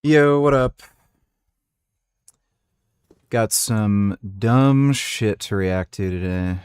Yo, what up? Got some dumb shit to react to today.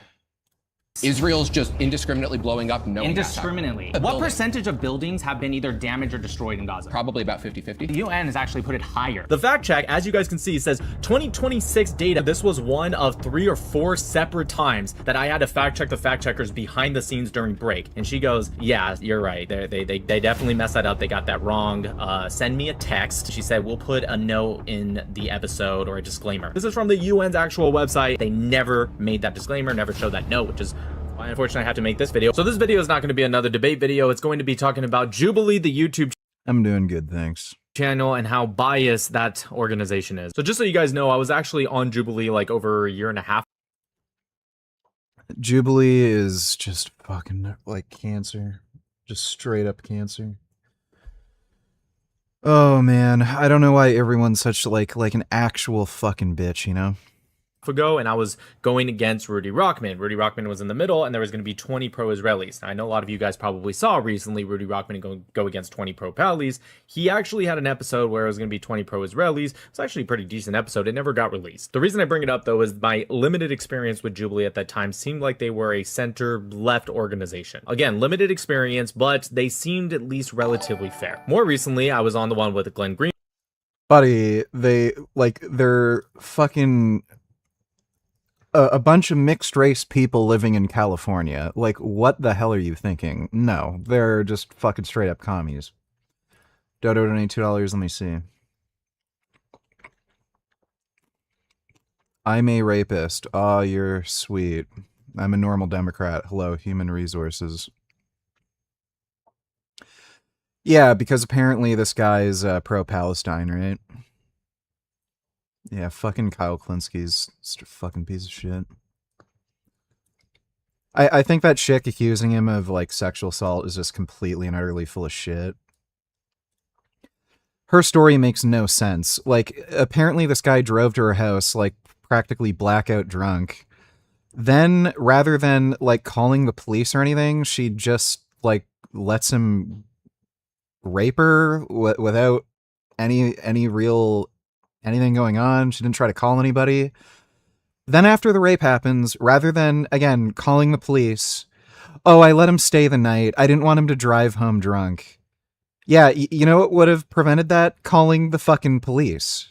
Israel's just indiscriminately blowing up. Indiscriminately. What percentage of buildings have been either damaged or destroyed in Gaza? Probably about 50-50. The UN has actually put it higher. The fact check, as you guys can see, says 2026 data. This was one of 3 or 4 separate times that I had to fact check the fact checkers behind the scenes during break. And she goes, yeah, you're right. They definitely messed that up. They got that wrong. Send me a text. She said, we'll put a note in the episode or a disclaimer. This is from the UN's actual website. They never made that disclaimer, never showed that note, which is why unfortunately I have to make this video. So this video is not going to be another debate video. It's going to be talking about Jubilee, the YouTube I'm doing good, thanks. channel, and how biased that organization is. So just so you guys know, I was actually on Jubilee like over a year and a half. Jubilee is just fucking like cancer. Just straight up cancer. Oh man, I don't know why everyone's such like an actual fucking bitch, you know? Ago, and I was going against Rudy Rockman. Rudy Rockman was in the middle, and there was going to be 20 pro-Israelis. Now, I know a lot of you guys probably saw recently Rudy Rockman go against 20 pro-Palestinians. He actually had an episode where it was going to be 20 pro-Israelis. It's actually a pretty decent episode. It never got released. The reason I bring it up, though, is my limited experience with Jubilee at that time seemed like they were a center-left organization. Again, limited experience, but they seemed at least relatively fair. More recently, I was on the one with Glenn Green. Buddy, they're fucking a bunch of mixed race people living in California. Like, what the hell are you thinking? No, they're just fucking straight up commies. Dodo donate $2. Let me see. I'm a rapist. Aw, you're sweet. I'm a normal Democrat. Hello, human resources. Yeah, because apparently this guy's pro-Palestine, right? Yeah, fucking Kyle Klinsky's just a fucking piece of shit. I think that chick accusing him of, like, sexual assault is just completely and utterly full of shit. Her story makes no sense. Like, apparently this guy drove to her house, like, practically blackout drunk. Then, rather than, like, calling the police or anything, she just, like, lets him rape her without any real anything going on. She didn't try to call anybody. Then after the rape happens, rather than, again, calling the police, oh, I let him stay the night. I didn't want him to drive home drunk. Yeah, you know what would have prevented that? Calling the fucking police.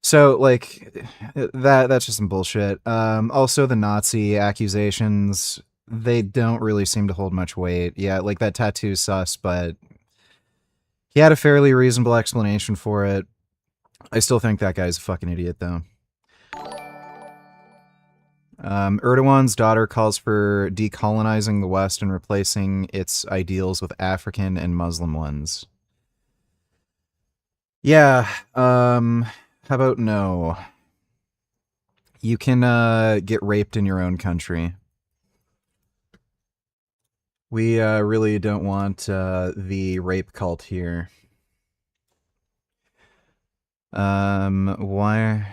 So, like, that's just some bullshit. Also, the Nazi accusations, they don't really seem to hold much weight. Yeah, like, that tattoo's sus, but he had a fairly reasonable explanation for it. I still think that guy's a fucking idiot, though. Erdogan's daughter calls for decolonizing the West and replacing its ideals with African and Muslim ones. Yeah, how about no? You can get raped in your own country. We really don't want the rape cult here. Why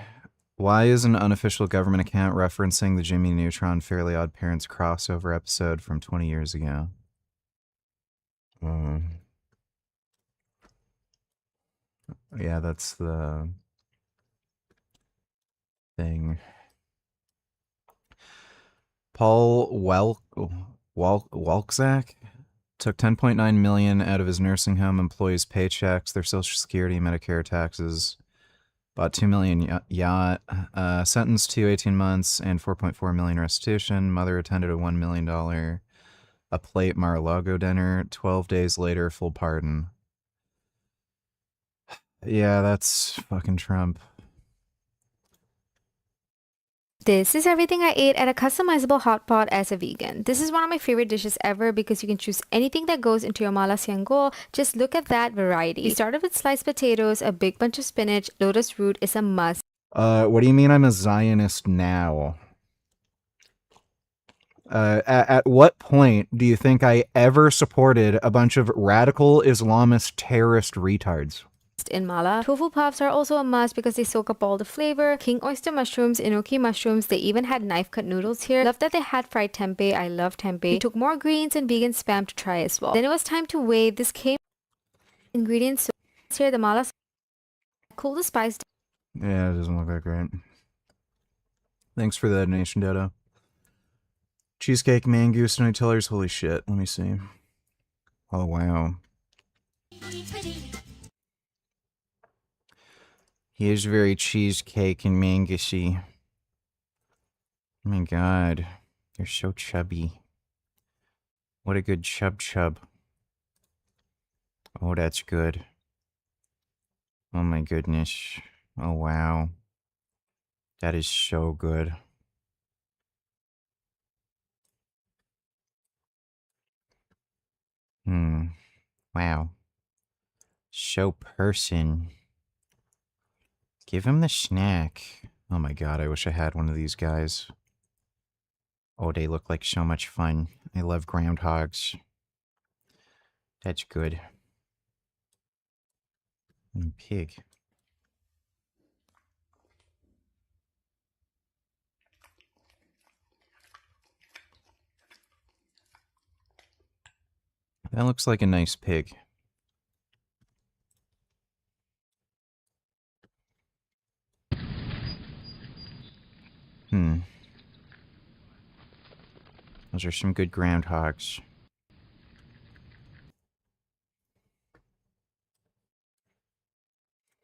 is an unofficial government account referencing the Jimmy Neutron Fairly Odd Parents crossover episode from 20 years ago? Yeah, that's the thing. Paul Walczak took $10.9 million out of his nursing home employees' paychecks, their Social Security, Medicare taxes. Bought $2 million yacht, sentenced to 18 months and $4.4 million restitution. Mother attended a $1 million a plate Mar-a-Lago dinner. 12 days later, full pardon. Yeah, that's fucking Trump. This is everything I ate at a customizable hot pot as a vegan. This is one of my favorite dishes ever because you can choose anything that goes into your mala siangol. Just look at that variety. We started with sliced potatoes, a big bunch of spinach, lotus root is a must. What do you mean I'm a Zionist now? At what point do you think I ever supported a bunch of radical Islamist terrorist retards? In mala. Tofu puffs are also a must because they soak up all the flavor. King oyster mushrooms, enoki mushrooms, they even had knife cut noodles here. Love that they had fried tempeh. I love tempeh. We took more greens and vegan spam to try as well. Then it was time to weigh. This came ingredients. here, the mala cool the spice Yeah, it doesn't look that great. Thanks for the donation, Dodo. Cheesecake, mangoose, Nutellers. Holy shit. Let me see. Oh, wow. He is very cheesecake and mangoosey. Oh my god. You're so chubby. What a good chub. Oh, that's good. Oh my goodness. Oh, wow. That is so good. Wow. So person. Give him the snack. Oh my god, I wish I had one of these guys. Oh, they look like so much fun. I love groundhogs. That's good. And pig. That looks like a nice pig. Those are some good groundhogs.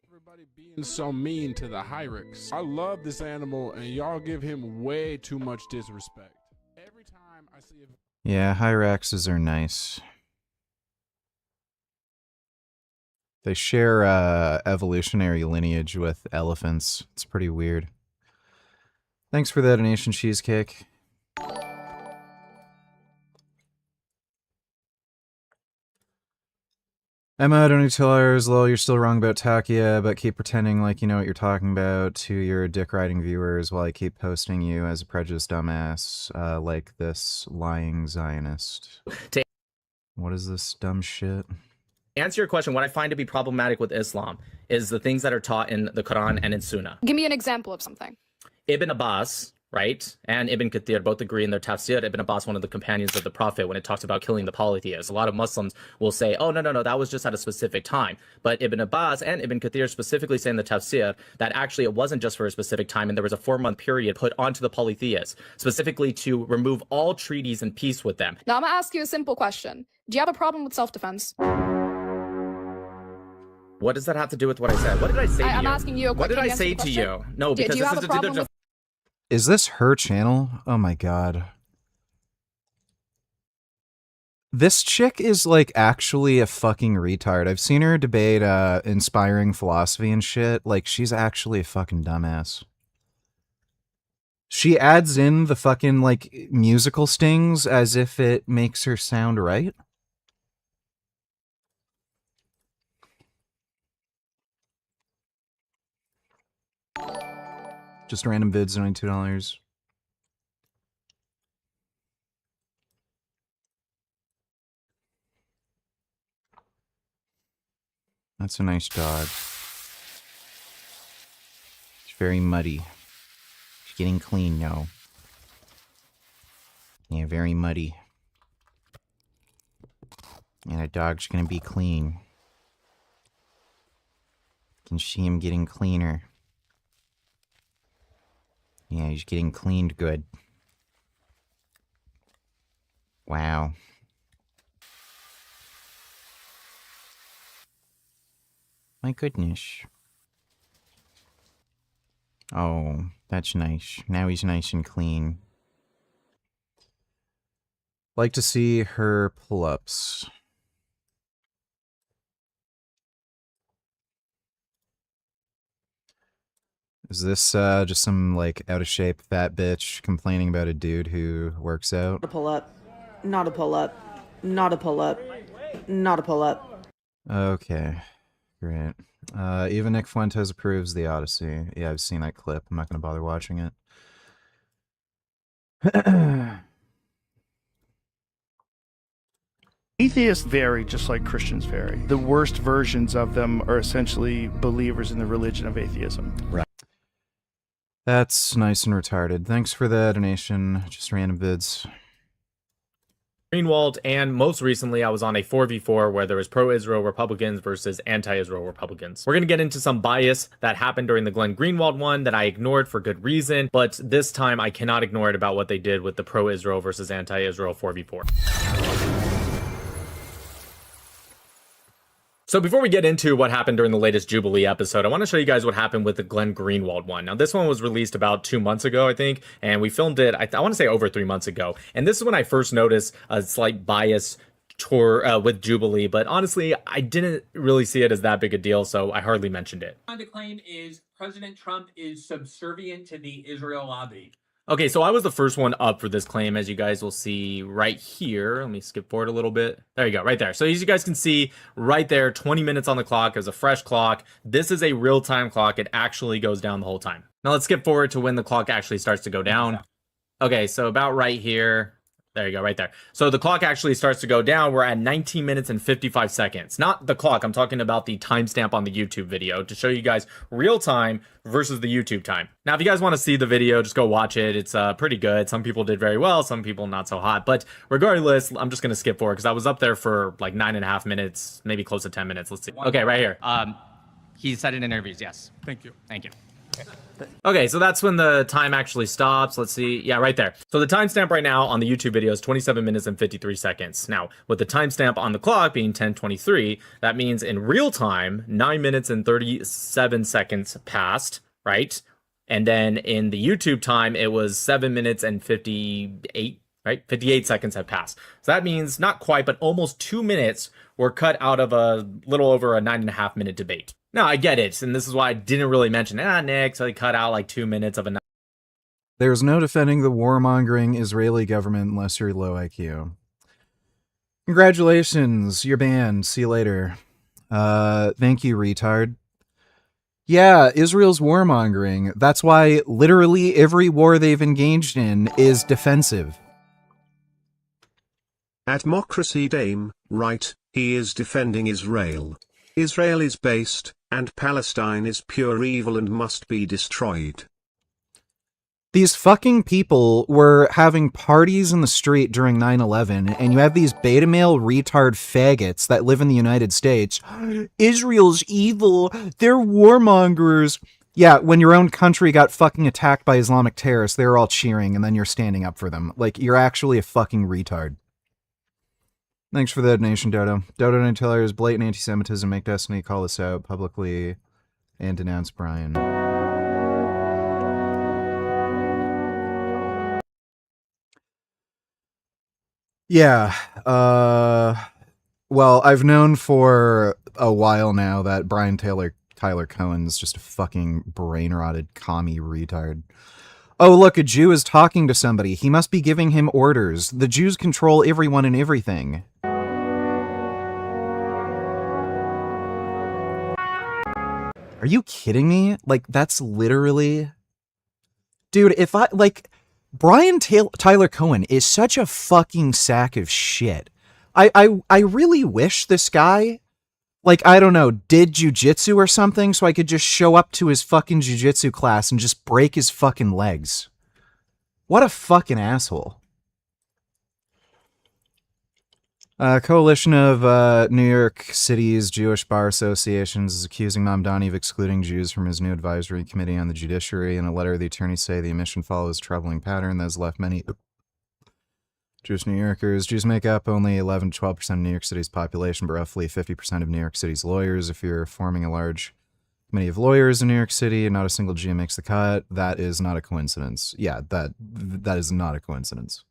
Everybody being so mean to the Hyrax. I love this animal, and y'all give him way too much disrespect. Every time I see a... Yeah, Hyraxes are nice. They share evolutionary lineage with elephants. It's pretty weird. Thanks for that donation, Cheesecake. Emma, don't tell ours, lol, you're still wrong about Takia, but keep pretending like you know what you're talking about to your dick-riding viewers while I keep posting you as a prejudiced dumbass, like this lying Zionist. What is this dumb shit? Answer your question, what I find to be problematic with Islam is the things that are taught in the Quran and in Sunnah. Give me an example of something. Ibn Abbas, right, and Ibn Kathir both agree in their tafsir. Ibn Abbas, one of the companions of the Prophet, when it talks about killing the polytheists. A lot of Muslims will say, oh, no, that was just at a specific time. But Ibn Abbas and Ibn Kathir specifically say in the tafsir that actually it wasn't just for a specific time, and there was a 4-month period put onto the polytheists, specifically to remove all treaties and peace with them. Now I'm gonna ask you a simple question. Do you have a problem with self-defense? What does that have to do with what I said? What did I say to you? I'm asking you a What quick did I answer say the to question. you? No, Do because you this have is a problem with... Is this her channel? Oh my god. This chick is like actually a fucking retard. I've seen her debate inspiring philosophy and shit. Like, she's actually a fucking dumbass. She adds in the fucking like musical stings as if it makes her sound right. Just random vids, only $2. That's a nice dog. It's very muddy. It's getting clean now. Yeah, very muddy. And a dog's gonna be clean. You can see him getting cleaner. Yeah, he's getting cleaned good. Wow. My goodness. Oh, that's nice. Now he's nice and clean. Like to see her pull-ups. Is this just some like out of shape fat bitch complaining about a dude who works out? Not a pull-up. Not a pull-up. Not a pull-up. Not a pull-up. Okay, great. Even Nick Fuentes approves the Odyssey. Yeah, I've seen that clip. I'm not gonna bother watching it. Atheists vary just like Christians vary. The worst versions of them are essentially believers in the religion of atheism. Right. That's nice and retarded. Thanks for the donation. Just random vids. Greenwald, and most recently I was on a 4v4 where there was pro-Israel Republicans versus anti-Israel Republicans. We're going to get into some bias that happened during the Glenn Greenwald one that I ignored for good reason, but this time I cannot ignore it about what they did with the pro-Israel versus anti-Israel 4v4. So before we get into what happened during the latest Jubilee episode, I want to show you guys what happened with the Glenn Greenwald one. Now, this one was released about 2 months ago, I think, and we filmed it, I want to say over 3 months ago. And this is when I first noticed a slight bias with Jubilee, but honestly, I didn't really see it as that big a deal, so I hardly mentioned it. The claim is President Trump is subservient to the Israel lobby. Okay, so I was the first one up for this claim, as you guys will see right here. Let me skip forward a little bit. There you go, right there. So as you guys can see right there, 20 minutes on the clock. It was a fresh clock. This is a real-time clock. It actually goes down the whole time. Now let's skip forward to when the clock actually starts to go down. Okay, so about right here. There you go, right there. So the clock actually starts to go down. We're at 19 minutes and 55 seconds. Not the clock, I'm talking about the timestamp on the YouTube video to show you guys real time versus the YouTube time. Now, if you guys want to see the video, just go watch it. It's pretty good. Some people did very well, some people not so hot. But regardless, I'm just going to skip forward because I was up there for like 9.5 minutes, maybe close to 10 minutes. Let's see. Okay, right here. He said in interviews, yes. Thank you. Thank you. Okay, so that's when the time actually stops. Let's see. Yeah, right there. So the timestamp right now on the YouTube video is 27 minutes and 53 seconds. Now, with the timestamp on the clock being 10:23, that means in real time, 9 minutes and 37 seconds passed, right? And then in the YouTube time, it was 7 minutes and 58, right? 58 seconds have passed. So that means not quite, but almost 2 minutes were cut out of a little over a 9.5 minute debate. Now, I get it, and this is why I didn't really mention, Nick, so they cut out like 2 minutes of a... There's no defending the warmongering Israeli government unless you're low IQ. Congratulations, you're banned. See you later. Thank you, retard. Yeah, Israel's warmongering. That's why literally every war they've engaged in is defensive. At Democracy Dame, right, he is defending Israel. Israel is based, and Palestine is pure evil and must be destroyed. These fucking people were having parties in the street during 9/11, and you have these beta male retard faggots that live in the United States. Israel's evil. They're warmongers. Yeah, when your own country got fucking attacked by Islamic terrorists, they were all cheering, and then you're standing up for them. Like, you're actually a fucking retard. Thanks for the donation, Dodo. Dodo and Taylor's blatant anti-Semitism make Destiny call this out publicly and denounce Brian. Yeah, well, I've known for a while now that Brian Tyler Cohen's just a fucking brain-rotted commie retard. Oh, look, a Jew is talking to somebody. He must be giving him orders. The Jews control everyone and everything. Are you kidding me? Like, that's literally... Dude, if I, like... Brian Tyler Cohen is such a fucking sack of shit. I really wish this guy, like, I don't know, did jujitsu or something so I could just show up to his fucking jujitsu class and just break his fucking legs. What a fucking asshole. Coalition of New York City's Jewish Bar Associations is accusing Mamdani of excluding Jews from his new advisory committee on the judiciary. In a letter, the attorneys say the omission follows a troubling pattern that has left many Jewish New Yorkers. Jews make up only 11 to 12% of New York City's population, but roughly 50% of New York City's lawyers. If you're forming a large committee of lawyers in New York City and not a single Jew makes the cut, that is not a coincidence. Yeah, that is not a coincidence.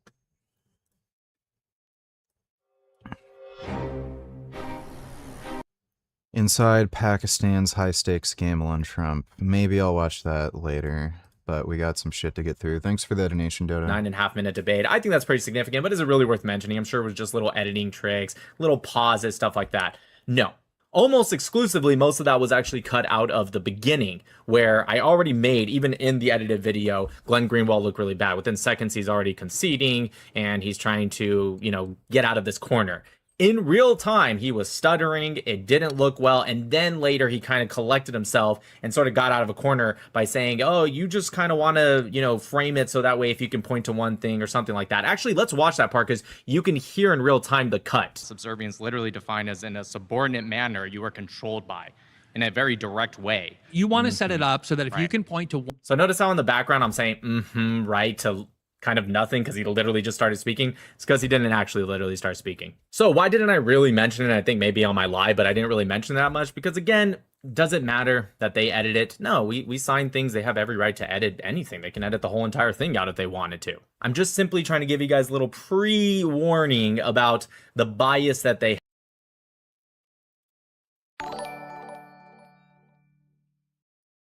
Inside Pakistan's high-stakes gamble on Trump. Maybe I'll watch that later, but we got some shit to get through. Thanks for the donation, Dodo. 9.5 minute debate. I think that's pretty significant, but is it really worth mentioning? I'm sure it was just little editing tricks, little pauses, stuff like that. No. Almost exclusively, most of that was actually cut out of the beginning, where I already made, even in the edited video, Glenn Greenwald look really bad. Within seconds, he's already conceding, and he's trying to, you know, get out of this corner. In real time, he was stuttering, it didn't look well, and then later he kind of collected himself and sort of got out of a corner by saying, oh, you just kind of want to, you know, frame it so that way if you can point to one thing or something like that. Actually, let's watch that part because you can hear in real time the cut. Subservience literally defined as in a subordinate manner you are controlled by in a very direct way. You want to set it up so that if you can point to So notice how in the background I'm saying, right, to kind of nothing because he literally just started speaking. It's because he didn't actually literally start speaking. So why didn't I really mention it? I think maybe on my live, but I didn't really mention that much because again, does it matter that they edit it? No, we sign things. They have every right to edit anything. They can edit the whole entire thing out if they wanted to. I'm just simply trying to give you guys a little pre-warning about the bias that they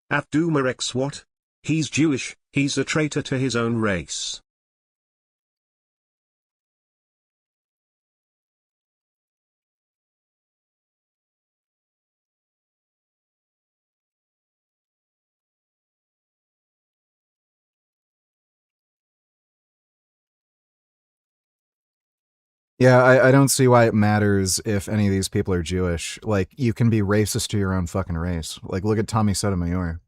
Abdumarex what? He's Jewish, he's a traitor to his own race. Yeah, I don't see why it matters if any of these people are Jewish. Like, you can be racist to your own fucking race. Like, look at Tommy Sotomayor.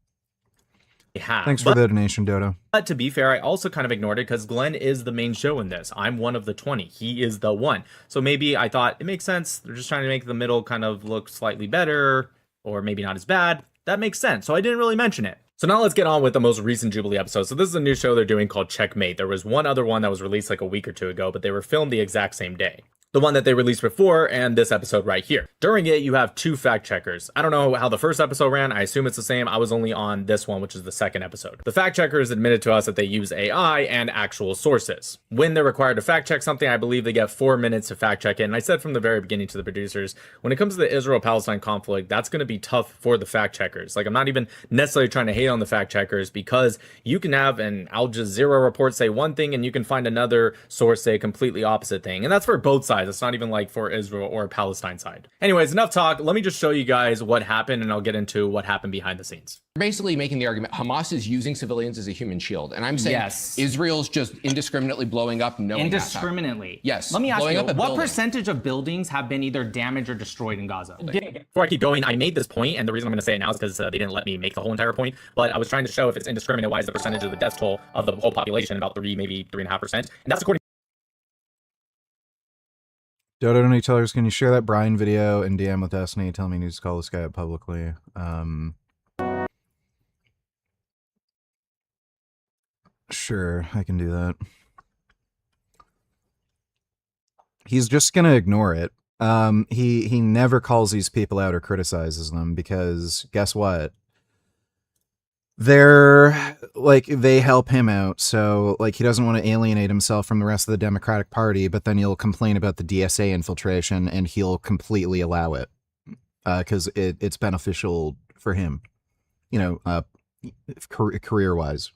have. Thanks for the donation, Dodo. But to be fair, I also kind of ignored it because Glenn is the main show in this. I'm one of the 20. He is the one. So maybe I thought it makes sense. They're just trying to make the middle kind of look slightly better or maybe not as bad. That makes sense. So I didn't really mention it. So now let's get on with the most recent Jubilee episode. So this is a new show they're doing called Checkmate. There was one other one that was released like a week or two ago, but they were filmed the exact same day. The one that they released before and this episode right here. During it, you have two fact checkers. I don't know how the first episode ran. I assume it's the same. I was only on this one, which is the second episode. The fact checkers admitted to us that they use AI and actual sources. When they're required to fact check something, I believe they get 4 minutes to fact check it. And I said from the very beginning to the producers, when it comes to the Israel-Palestine conflict, that's going to be tough for the fact checkers. Like, I'm not even necessarily trying to hate on the fact checkers because you can have an Al Jazeera report say one thing and you can find another source say a completely opposite thing. And that's for both sides. It's not even like for Israel or Palestine side. Anyways, enough talk. Let me just show you guys what happened and I'll get into what happened behind the scenes. Basically making the argument Hamas is using civilians as a human shield. And I'm saying Israel's just indiscriminately blowing up no Indiscriminately. Yes. Let me ask blowing you, up a what building. percentage of buildings have been either damaged or destroyed in Gaza? Before I keep going, I made this point, and the reason I'm going to say it now is because they didn't let me make the whole entire point, but I was trying to show if it's indiscriminate, why is the percentage of the death toll of the whole population about 3, maybe 3.5%? And that's according Dodo Donate Tellers, can you share that Brian video and DM with Destiny? Tell me he needs to call this guy up publicly. Sure, I can do that. He's just gonna ignore it. He never calls these people out or criticizes them because guess what? They're like, they help him out. So like, he doesn't want to alienate himself from the rest of the Democratic Party, but then he'll complain about the DSA infiltration and he'll completely allow it because it's beneficial for him, you know, career wise.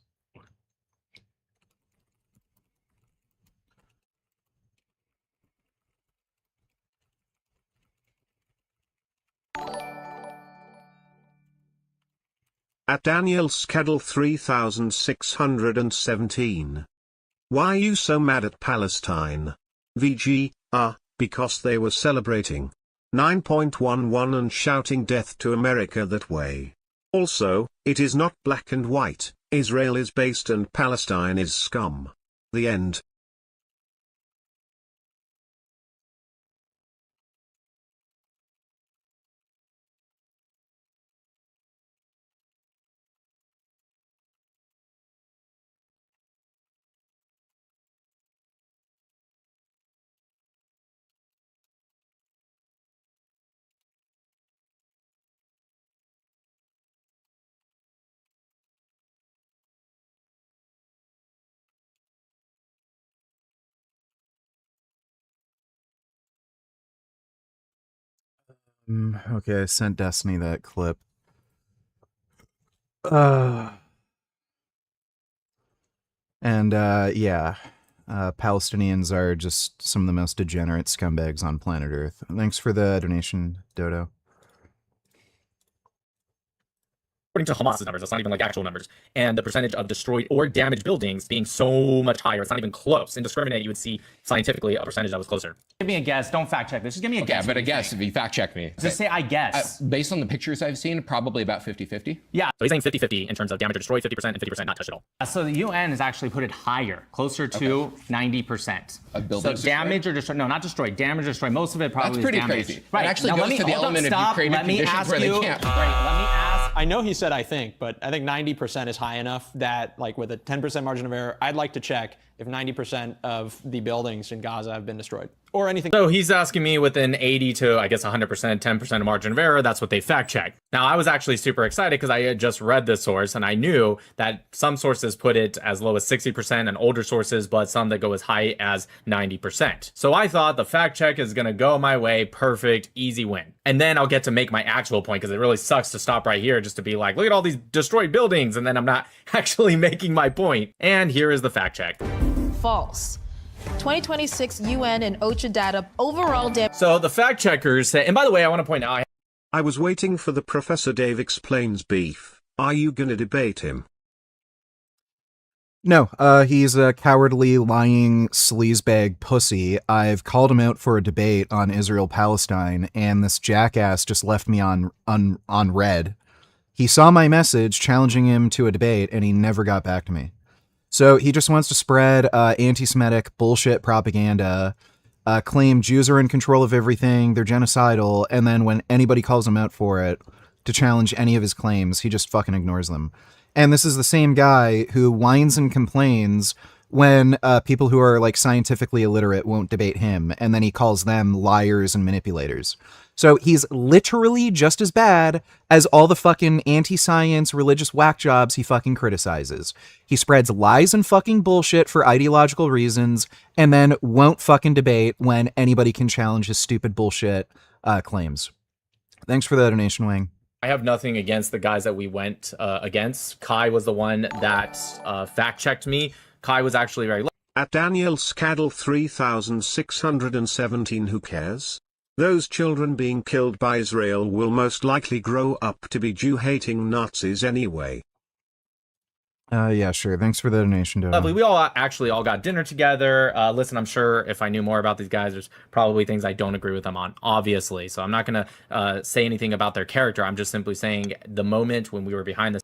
At Daniel Scaddle 3617. Why are you so mad at Palestine? VG, because they were celebrating 9.11 and shouting death to America that way. Also, it is not black and white, Israel is based and Palestine is scum. The end. Okay, I sent Destiny that clip. Yeah, Palestinians are just some of the most degenerate scumbags on planet Earth. Thanks for the donation, Dodo. according to Hamas's numbers, that's not even like actual numbers, and the percentage of destroyed or damaged buildings being so much higher, it's not even close. Indiscriminate, you would see scientifically a percentage that was closer. Give me a guess. Don't fact check this. Just give me a guess. Yeah, but a guess if you fact check me. Just say I guess. Based on the pictures I've seen, probably about 50-50. Yeah. So he's saying 50-50 in terms of damage or destroyed, 50% and 50% not touched at all. So the UN has actually put it higher, closer to 90%. So damage or destroyed? No, not destroyed. Damage or destroed. Most of it probably That's pretty is damage. crazy. Right. It actually now, goes to the element of you created conditions where they can't. Right. Let me ask. I know he said I think, but I think 90% is high enough that, like, with a 10% margin of error, I'd like to check if 90% of the buildings in Gaza have been destroyed or anything. So he's asking me within 80 to, I guess, 100%, 10% of margin of error. That's what they fact checked. Now, I was actually super excited because I had just read this source and I knew that some sources put it as low as 60% and older sources, but some that go as high as 90%. So I thought the fact check is going to go my way. Perfect, easy win. And then I'll get to make my actual point because it really sucks to stop right here just to be like, look at all these destroyed buildings. And then I'm not actually making my point. And here is the fact check. False. 2026 UN and OCHA data overall damage. So the fact checkers say, and by the way, I want to point out, I was waiting for the Professor Dave Explains beef. Are you gonna debate him? No, he's a cowardly, lying sleazebag pussy. I've called him out for a debate on Israel-Palestine, and this jackass just left me on red. He saw my message challenging him to a debate, and he never got back to me. So he just wants to spread anti-Semitic bullshit propaganda, claim Jews are in control of everything, they're genocidal, and then when anybody calls him out for it, to challenge any of his claims, he just fucking ignores them. And this is the same guy who whines and complains when people who are like scientifically illiterate won't debate him, and then he calls them liars and manipulators. So he's literally just as bad as all the fucking anti-science religious whack jobs he fucking criticizes. He spreads lies and fucking bullshit for ideological reasons, and then won't fucking debate when anybody can challenge his stupid bullshit claims. Thanks for the donation, Wang. I have nothing against the guys that we went against. Kai was the one that fact-checked me. Kai was actually very... At Daniel Scaddle 3617, who cares? Those children being killed by Israel will most likely grow up to be Jew-hating Nazis anyway. Yeah, sure. Thanks for the donation, Dodo. Lovely. We all actually all got dinner together. Listen, I'm sure if I knew more about these guys, there's probably things I don't agree with them on, obviously. So I'm not going to say anything about their character. I'm just simply saying the moment when we were behind the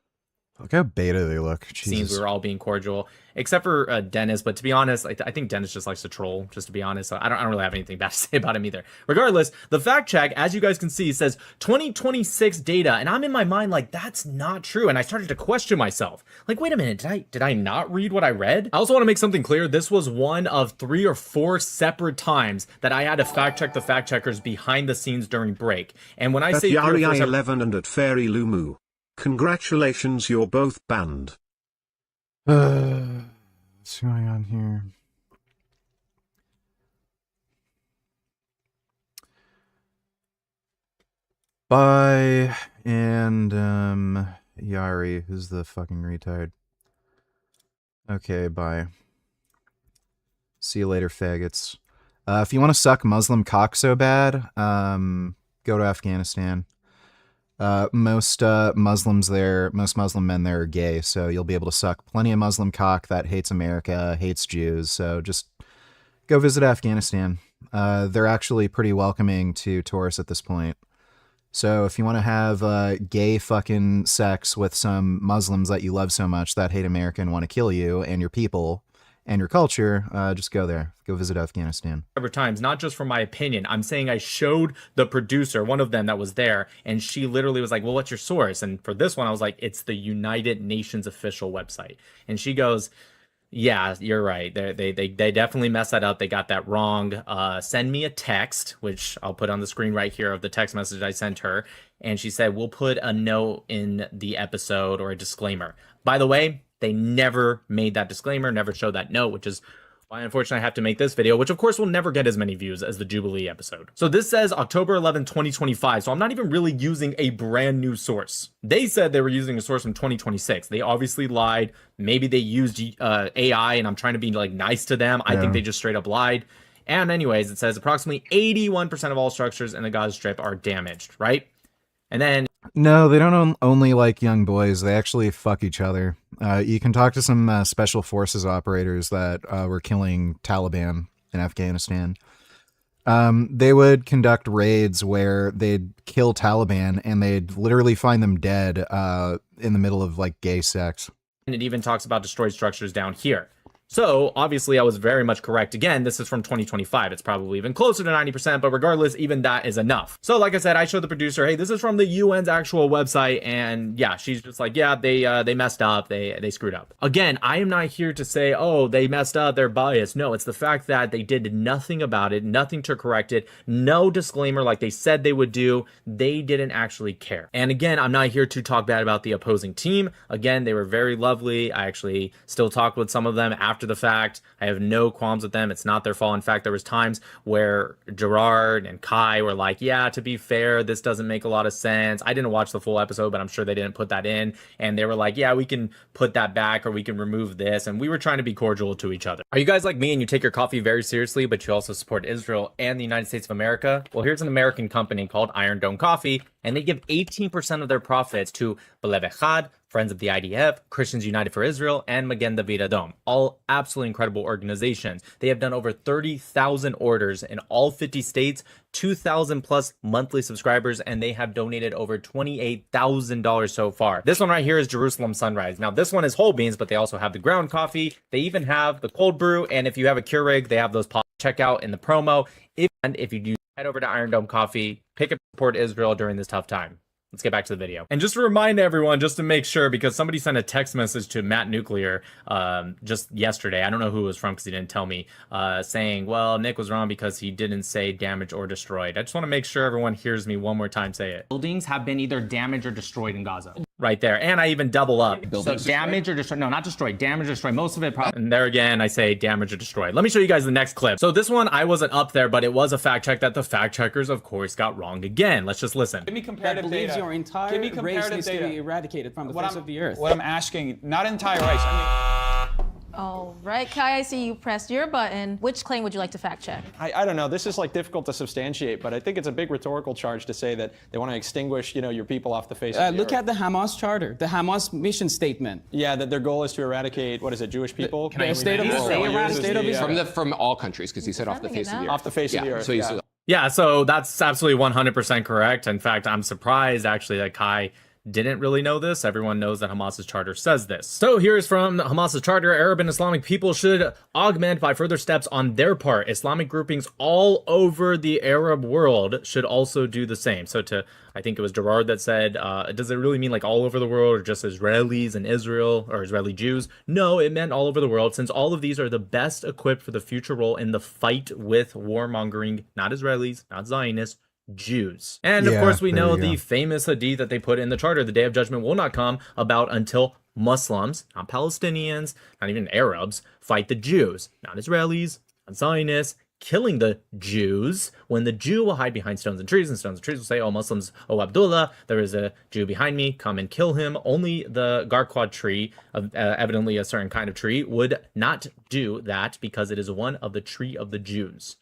Look how beta they look. scenes, we were all being cordial, except for Dennis. But to be honest, I think Dennis just likes to troll, just to be honest. So I don't really have anything bad to say about him either. Regardless, the fact check, as you guys can see, says 2026 data. And I'm in my mind like, that's not true. And I started to question myself. Like, wait a minute, did I not read what I read? I also want to make something clear. This was one of 3 or 4 separate times that I had to fact check the fact checkers behind the scenes during break. And when I say Yari 11 and at Fairy Lumu. Congratulations, you're both banned. What's going on here? Bye, and, Yari, who's the fucking retard? Okay, bye. See you later, faggots. If you want to suck Muslim cock so bad, go to Afghanistan. Most Muslim men there are gay, so you'll be able to suck plenty of Muslim cock that hates America, hates Jews, so just go visit Afghanistan. They're actually pretty welcoming to tourists at this point. So if you want to have gay fucking sex with some Muslims that you love so much that hate America and want to kill you and your people and your culture, just go there. Go visit Afghanistan. Several times, not just for my opinion. I'm saying I showed the producer, one of them that was there, and she literally was like, well, what's your source? And for this one, I was like, it's the United Nations official website. And she goes, yeah, you're right. They definitely messed that up. They got that wrong. Send me a text, which I'll put on the screen right here of the text message I sent her. And she said, we'll put a note in the episode or a disclaimer. By the way, they never made that disclaimer, never showed that note, which is why, unfortunately, I have to make this video, which, of course, will never get as many views as the Jubilee episode. So this says October 11, 2025, so I'm not even really using a brand new source. They said they were using a source from 2026. They obviously lied. Maybe they used AI, and I'm trying to be, like, nice to them. I think they just straight up lied. And anyways, it says approximately 81% of all structures in the Gaza Strip are damaged, right? And then No, they don't only like young boys. They actually fuck each other. You can talk to some special forces operators that were killing Taliban in Afghanistan. They would conduct raids where they'd kill Taliban and they'd literally find them dead in the middle of like gay sex. And it even talks about destroyed structures down here. So obviously I was very much correct. Again, this is from 2025. It's probably even closer to 90%, but regardless, even that is enough. So like I said, I showed the producer, hey, this is from the UN's actual website. And yeah, she's just like, yeah, they messed up. They screwed up. Again, I am not here to say, oh, they messed up, they're biased. No, it's the fact that they did nothing about it, nothing to correct it, no disclaimer like they said they would do. They didn't actually care. And again, I'm not here to talk bad about the opposing team. Again, they were very lovely. I actually still talk with some of them after the fact. I have no qualms with them. It's not their fault. In fact, there was times where Gerard and Kai were like, yeah, to be fair, this doesn't make a lot of sense. I didn't watch the full episode, but I'm sure they didn't put that in. And they were like, yeah, we can put that back or we can remove this. And we were trying to be cordial to each other. Are you guys like me and you take your coffee very seriously, but you also support Israel and the United States of America? Well, here's an American company called Iron Dome Coffee, and they give 18% of their profits to Blaha, Friends of the IDF, Christians United for Israel, and Magen David Adom. All absolutely incredible organizations. They have done over 30,000 orders in all 50 states, 2,000 plus monthly subscribers, and they have donated over $28,000 so far. This one right here is Jerusalem Sunrise. Now, this one is whole beans, but they also have the ground coffee. They even have the cold brew, and if you have a Keurig, they have those pots. Check out in the promo. If you do, head over to Iron Dome Coffee, pick up support Israel during this tough time. Let's get back to the video. And just to remind everyone, just to make sure, because somebody sent a text message to Matt Nuclear just yesterday. I don't know who it was from because he didn't tell me, saying, well, Nick was wrong because he didn't say damaged or destroyed. I just want to make sure everyone hears me one more time say it. Buildings have been either damaged or destroyed in Gaza. Right there. And I even double up. So damage or destroyed? No, not destroyed. Damage or destroyed. Most of it probably. And there again, I say damage or destroyed. Let me show you guys the next clip. So this one, I wasn't up there, but it was a fact check that the fact checkers, of course, got wrong again. Let's just listen. Give me comparative data. Your entire race needs to be eradicated from the face of the earth. What I'm asking, not entire race. All right, Kai, I see you pressed your button. Which claim would you like to fact check? I don't know. This is like difficult to substantiate, but I think it's a big rhetorical charge to say that they want to extinguish, your people off the face of the earth. Look at the Hamas charter, the Hamas mission statement. Yeah, that their goal is to eradicate, what is it, Jewish people? From all countries, because he said off the face of the earth. Off the face of the earth. So yeah, so that's absolutely 100% correct. In fact, I'm surprised actually that Kai didn't really know this. Everyone knows that Hamas's charter says this. So here's from Hamas's charter: Arab and Islamic people should augment by further steps on their part. Islamic groupings all over the Arab world should also do the same. So I think it was Gerard that said, does it really mean like all over the world or just Israelis and Israel or Israeli Jews? No, it meant all over the world, since all of these are the best equipped for the future role in the fight with warmongering, not Israelis, not Zionists, Jews. And of course we know the famous hadith that they put in the charter: the day of judgment will not come about until Muslims, not Palestinians, not even Arabs, fight the Jews, not Israelis, not Zionists, killing the Jews, when the Jew will hide behind stones and trees will say, oh, Muslims, oh, Abdullah, there is a Jew behind me, come and kill him. Only the Garquad tree, evidently a certain kind of tree, would not do that because it is one of the tree of the Jews,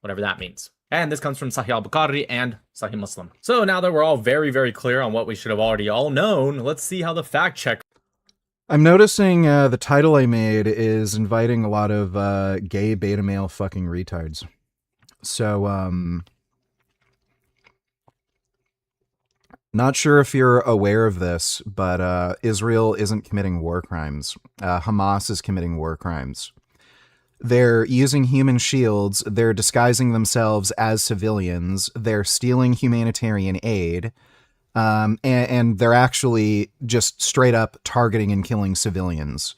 whatever that means. And this comes from Sahih al-Bukhari and Sahih Muslim. So now that we're all very, very clear on what we should have already all known, let's see how the fact check. I'm noticing the title I made is inviting a lot of gay beta male fucking retards. So, not sure if you're aware of this, but Israel isn't committing war crimes. Hamas is committing war crimes. They're using human shields, they're disguising themselves as civilians, they're stealing humanitarian aid, and they're actually just straight up targeting and killing civilians.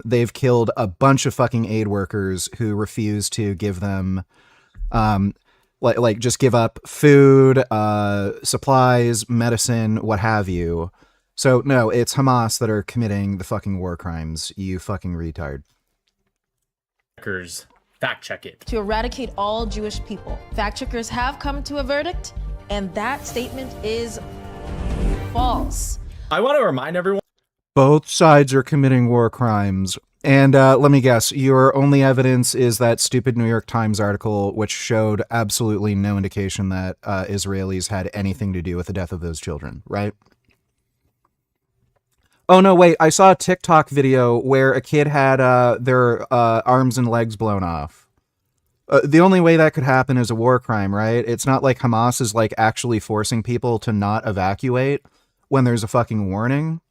They've killed a bunch of fucking aid workers who refuse to give them, just give up food, supplies, medicine, what have you. So no, it's Hamas that are committing the fucking war crimes, you fucking retard. Fact check it. To eradicate all Jewish people. Fact checkers have come to a verdict, and that statement is false. I want to remind everyone, both sides are committing war crimes. And let me guess, your only evidence is that stupid New York Times article, which showed absolutely no indication that Israelis had anything to do with the death of those children, right? Oh, no, wait, I saw a TikTok video where a kid had their arms and legs blown off. The only way that could happen is a war crime, right? It's not like Hamas is like actually forcing people to not evacuate when there's a fucking warning.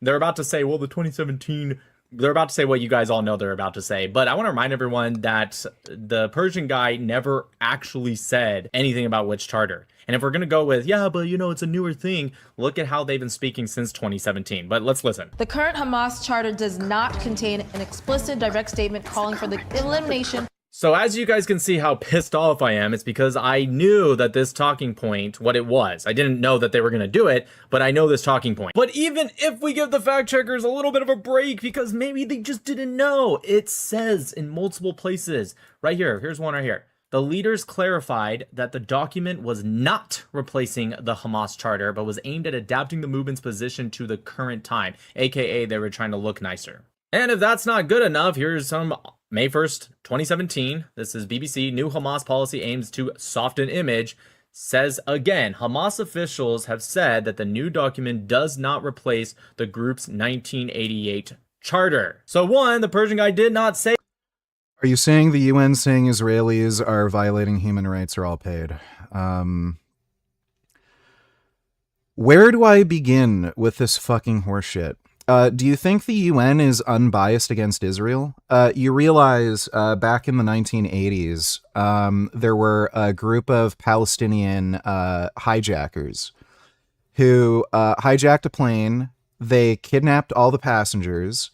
They're about to say, well, the 2017, they're about to say what you guys all know they're about to say. But I want to remind everyone that the Persian guy never actually said anything about which charter. And if we're going to go with, yeah, but you know, it's a newer thing, look at how they've been speaking since 2017. But let's listen. The current Hamas charter does not contain an explicit direct statement calling for the elimination. So as you guys can see how pissed off I am, it's because I knew that this talking point, what it was. I didn't know that they were going to do it, but I know this talking point. But even if we give the fact checkers a little bit of a break, because maybe they just didn't know, it says in multiple places. Right here, here's one right here. The leaders clarified that the document was not replacing the Hamas charter, but was aimed at adapting the movement's position to the current time, aka they were trying to look nicer. And if that's not good enough, here's some May 1st, 2017. This is BBC. New Hamas policy aims to soften image. Says again, Hamas officials have said that the new document does not replace the group's 1988 charter. So one, the Persian guy did not say. Are you saying the UN saying Israelis are violating human rights are all paid? Where do I begin with this fucking horseshit? Do you think the UN is unbiased against Israel? You realize back in the 1980s, there were a group of Palestinian hijackers who hijacked a plane. They kidnapped all the passengers.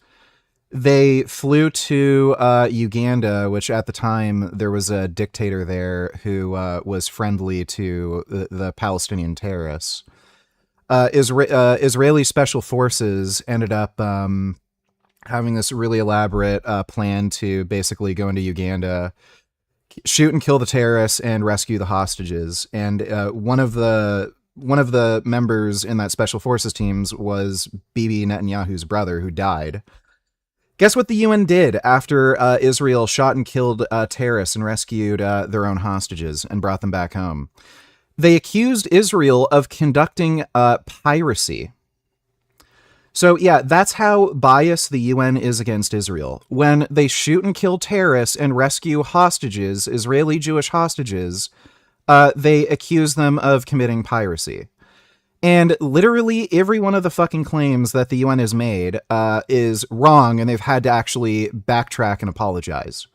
They flew to Uganda, which at the time there was a dictator there who was friendly to the Palestinian terrorists. Israeli special forces ended up having this really elaborate plan to basically go into Uganda, shoot and kill the terrorists, and rescue the hostages. And one of the members in that special forces teams was Bibi Netanyahu's brother, who died. Guess what the UN did after Israel shot and killed terrorists and rescued their own hostages and brought them back home? They accused Israel of conducting piracy. So yeah, that's how biased the UN is against Israel. When they shoot and kill terrorists and rescue hostages, Israeli Jewish hostages, they accuse them of committing piracy. And literally every one of the fucking claims that the UN has made is wrong, and they've had to actually backtrack and apologize.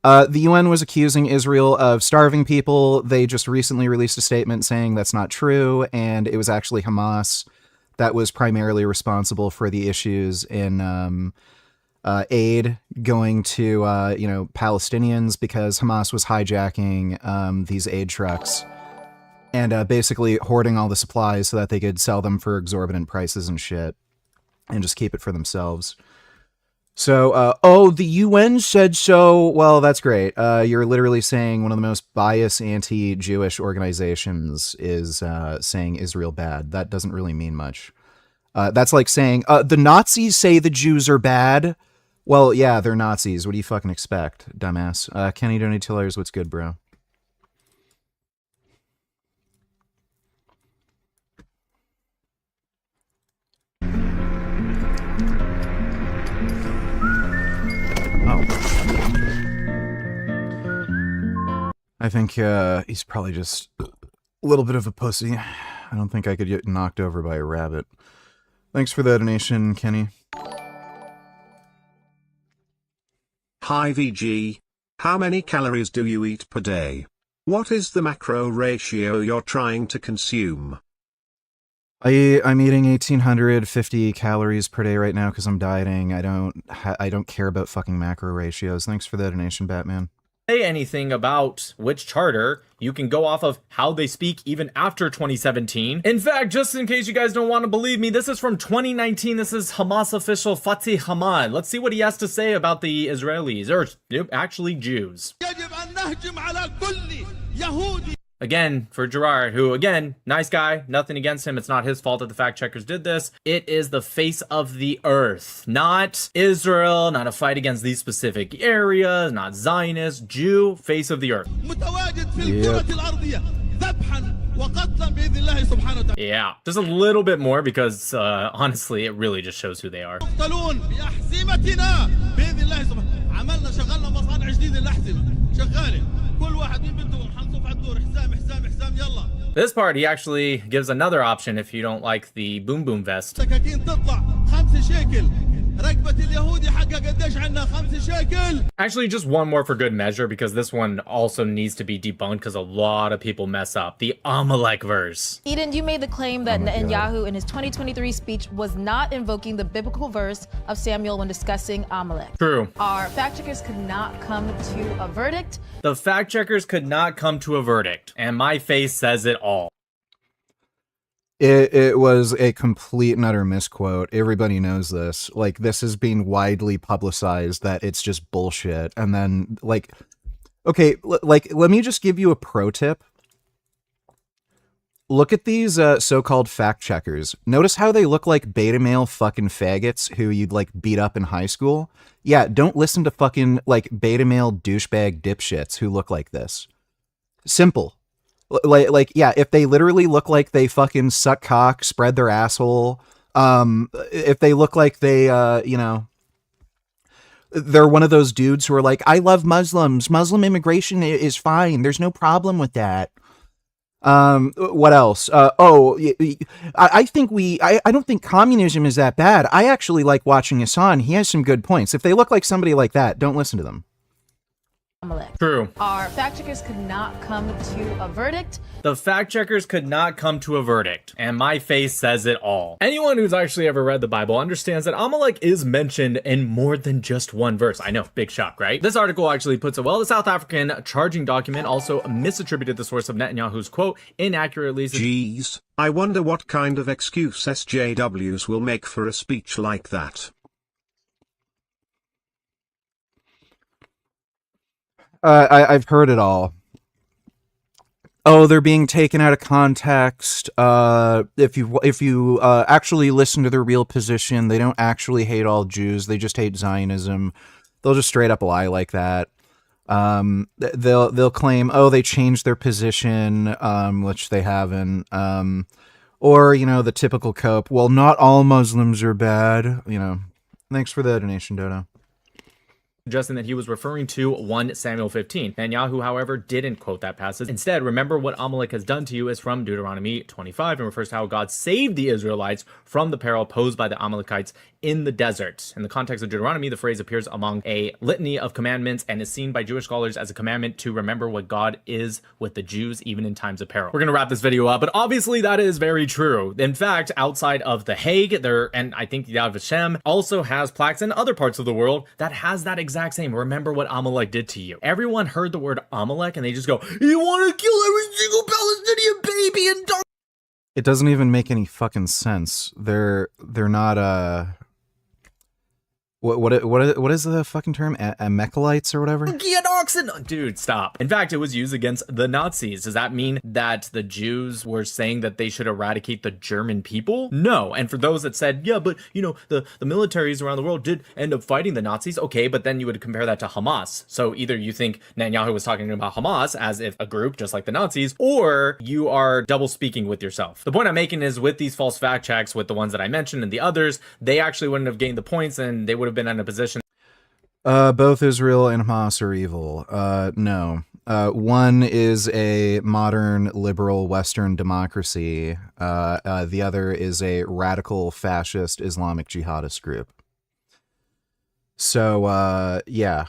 The UN was accusing Israel of starving people. They just recently released a statement saying that's not true, and it was actually Hamas that was primarily responsible for the issues in aid going to Palestinians, because Hamas was hijacking these aid trucks and basically hoarding all the supplies so that they could sell them for exorbitant prices and shit and just keep it for themselves. So, the UN said so. Well, that's great. You're literally saying one of the most biased anti-Jewish organizations is saying Israel bad. That doesn't really mean much. That's like saying, the Nazis say the Jews are bad. Well, yeah, they're Nazis. What do you fucking expect, dumbass? Kenny Donate Tillers, what's good, bro? I think he's probably just a little bit of a pussy. I don't think I could get knocked over by a rabbit. Thanks for the donation, Kenny. Hi VG. How many calories do you eat per day? What is the macro ratio you're trying to consume? I'm eating 1,850 calories per day right now because I'm dieting. I don't care about fucking macro ratios. Thanks for the donation, Batman. Say anything about which charter, you can go off of how they speak even after 2017. In fact, just in case you guys don't want to believe me, this is from 2019. This is Hamas official Fatih Hamad. Let's see what he has to say about the Israelis, or actually Jews. Again, for Gerard, who, again, nice guy, nothing against him. It's not his fault that the fact checkers did this. It is the face of the earth, not Israel, not a fight against these specific areas, not Zionist, Jew, face of the earth. Yeah, just a little bit more because honestly, it really just shows who they are. This part, he actually gives another option if you don't like the boom boom vest. Actually, just one more for good measure, because this one also needs to be debunked because a lot of people mess up. The Amalek verse. Eden, you made the claim that Netanyahu in his 2023 speech was not invoking the biblical verse of Samuel when discussing Amalek. True. Our fact checkers could not come to a verdict. The fact checkers could not come to a verdict, and my face says it all. It was a complete and utter misquote. Everybody knows this. Like, this is being widely publicized that it's just bullshit. And then, like, okay, like, let me just give you a pro tip. Look at these so-called fact checkers. Notice how they look like beta male fucking faggots who you'd, like, beat up in high school? Yeah, don't listen to fucking, like, beta male douchebag dipshits who look like this. Simple. Like, yeah, if they literally look like they fucking suck cock, spread their asshole, if they look like they, you know, they're one of those dudes who are like, I love Muslims. Muslim immigration is fine. There's no problem with that. What else? I don't think communism is that bad. I actually like watching Hassan. He has some good points. If they look like somebody like that, don't listen to them. True. Our fact checkers could not come to a verdict. The fact checkers could not come to a verdict, and my face says it all. Anyone who's actually ever read the Bible understands that Amalek is mentioned in more than just one verse. I know, big shock, right? This article actually puts it well. The South African charging document also misattributed the source of Netanyahu's quote inaccurately. Jeez, I wonder what kind of excuse SJWs will make for a speech like that. I've heard it all. Oh, they're being taken out of context. If you actually listen to their real position, they don't actually hate all Jews. They just hate Zionism. They'll just straight up lie like that. They'll claim, oh, they changed their position, which they haven't. Or, you know, the typical cope. Well, not all Muslims are bad. You know. Thanks for the donation, Dodo. Suggesting that he was referring to 1 Samuel 15. Netanyahu, however, didn't quote that passage. Instead, remember what Amalek has done to you is from Deuteronomy 25 and refers to how God saved the Israelites from the peril posed by the Amalekites in the desert. In the context of Deuteronomy, the phrase appears among a litany of commandments and is seen by Jewish scholars as a commandment to remember what God is with the Jews even in times of peril. We're going to wrap this video up, but obviously that is very true. In fact, outside of The Hague, and I think Yad Vashem also has plaques in other parts of the world that has that exact same. Remember what Amalek did to you. Everyone heard the word Amalek and they just go, you want to kill every single Palestinian baby and dog. It doesn't even make any fucking sense. They're not what is the fucking term? Amalekites or whatever? Dude, stop. In fact, it was used against the Nazis. Does that mean that the Jews were saying that they should eradicate the German people? No. And for those that said, yeah, but you know, the militaries around the world did end up fighting the Nazis. Okay, but then you would compare that to Hamas. So either you think Netanyahu was talking about Hamas as if a group just like the Nazis, or you are double speaking with yourself. The point I'm making is with these false fact checks, with the ones that I mentioned and the others, they actually wouldn't have gained the points and they would have been in a position. Both Israel and Hamas are evil. No. One is a modern liberal Western democracy. The other is a radical fascist Islamic jihadist group. So, yeah,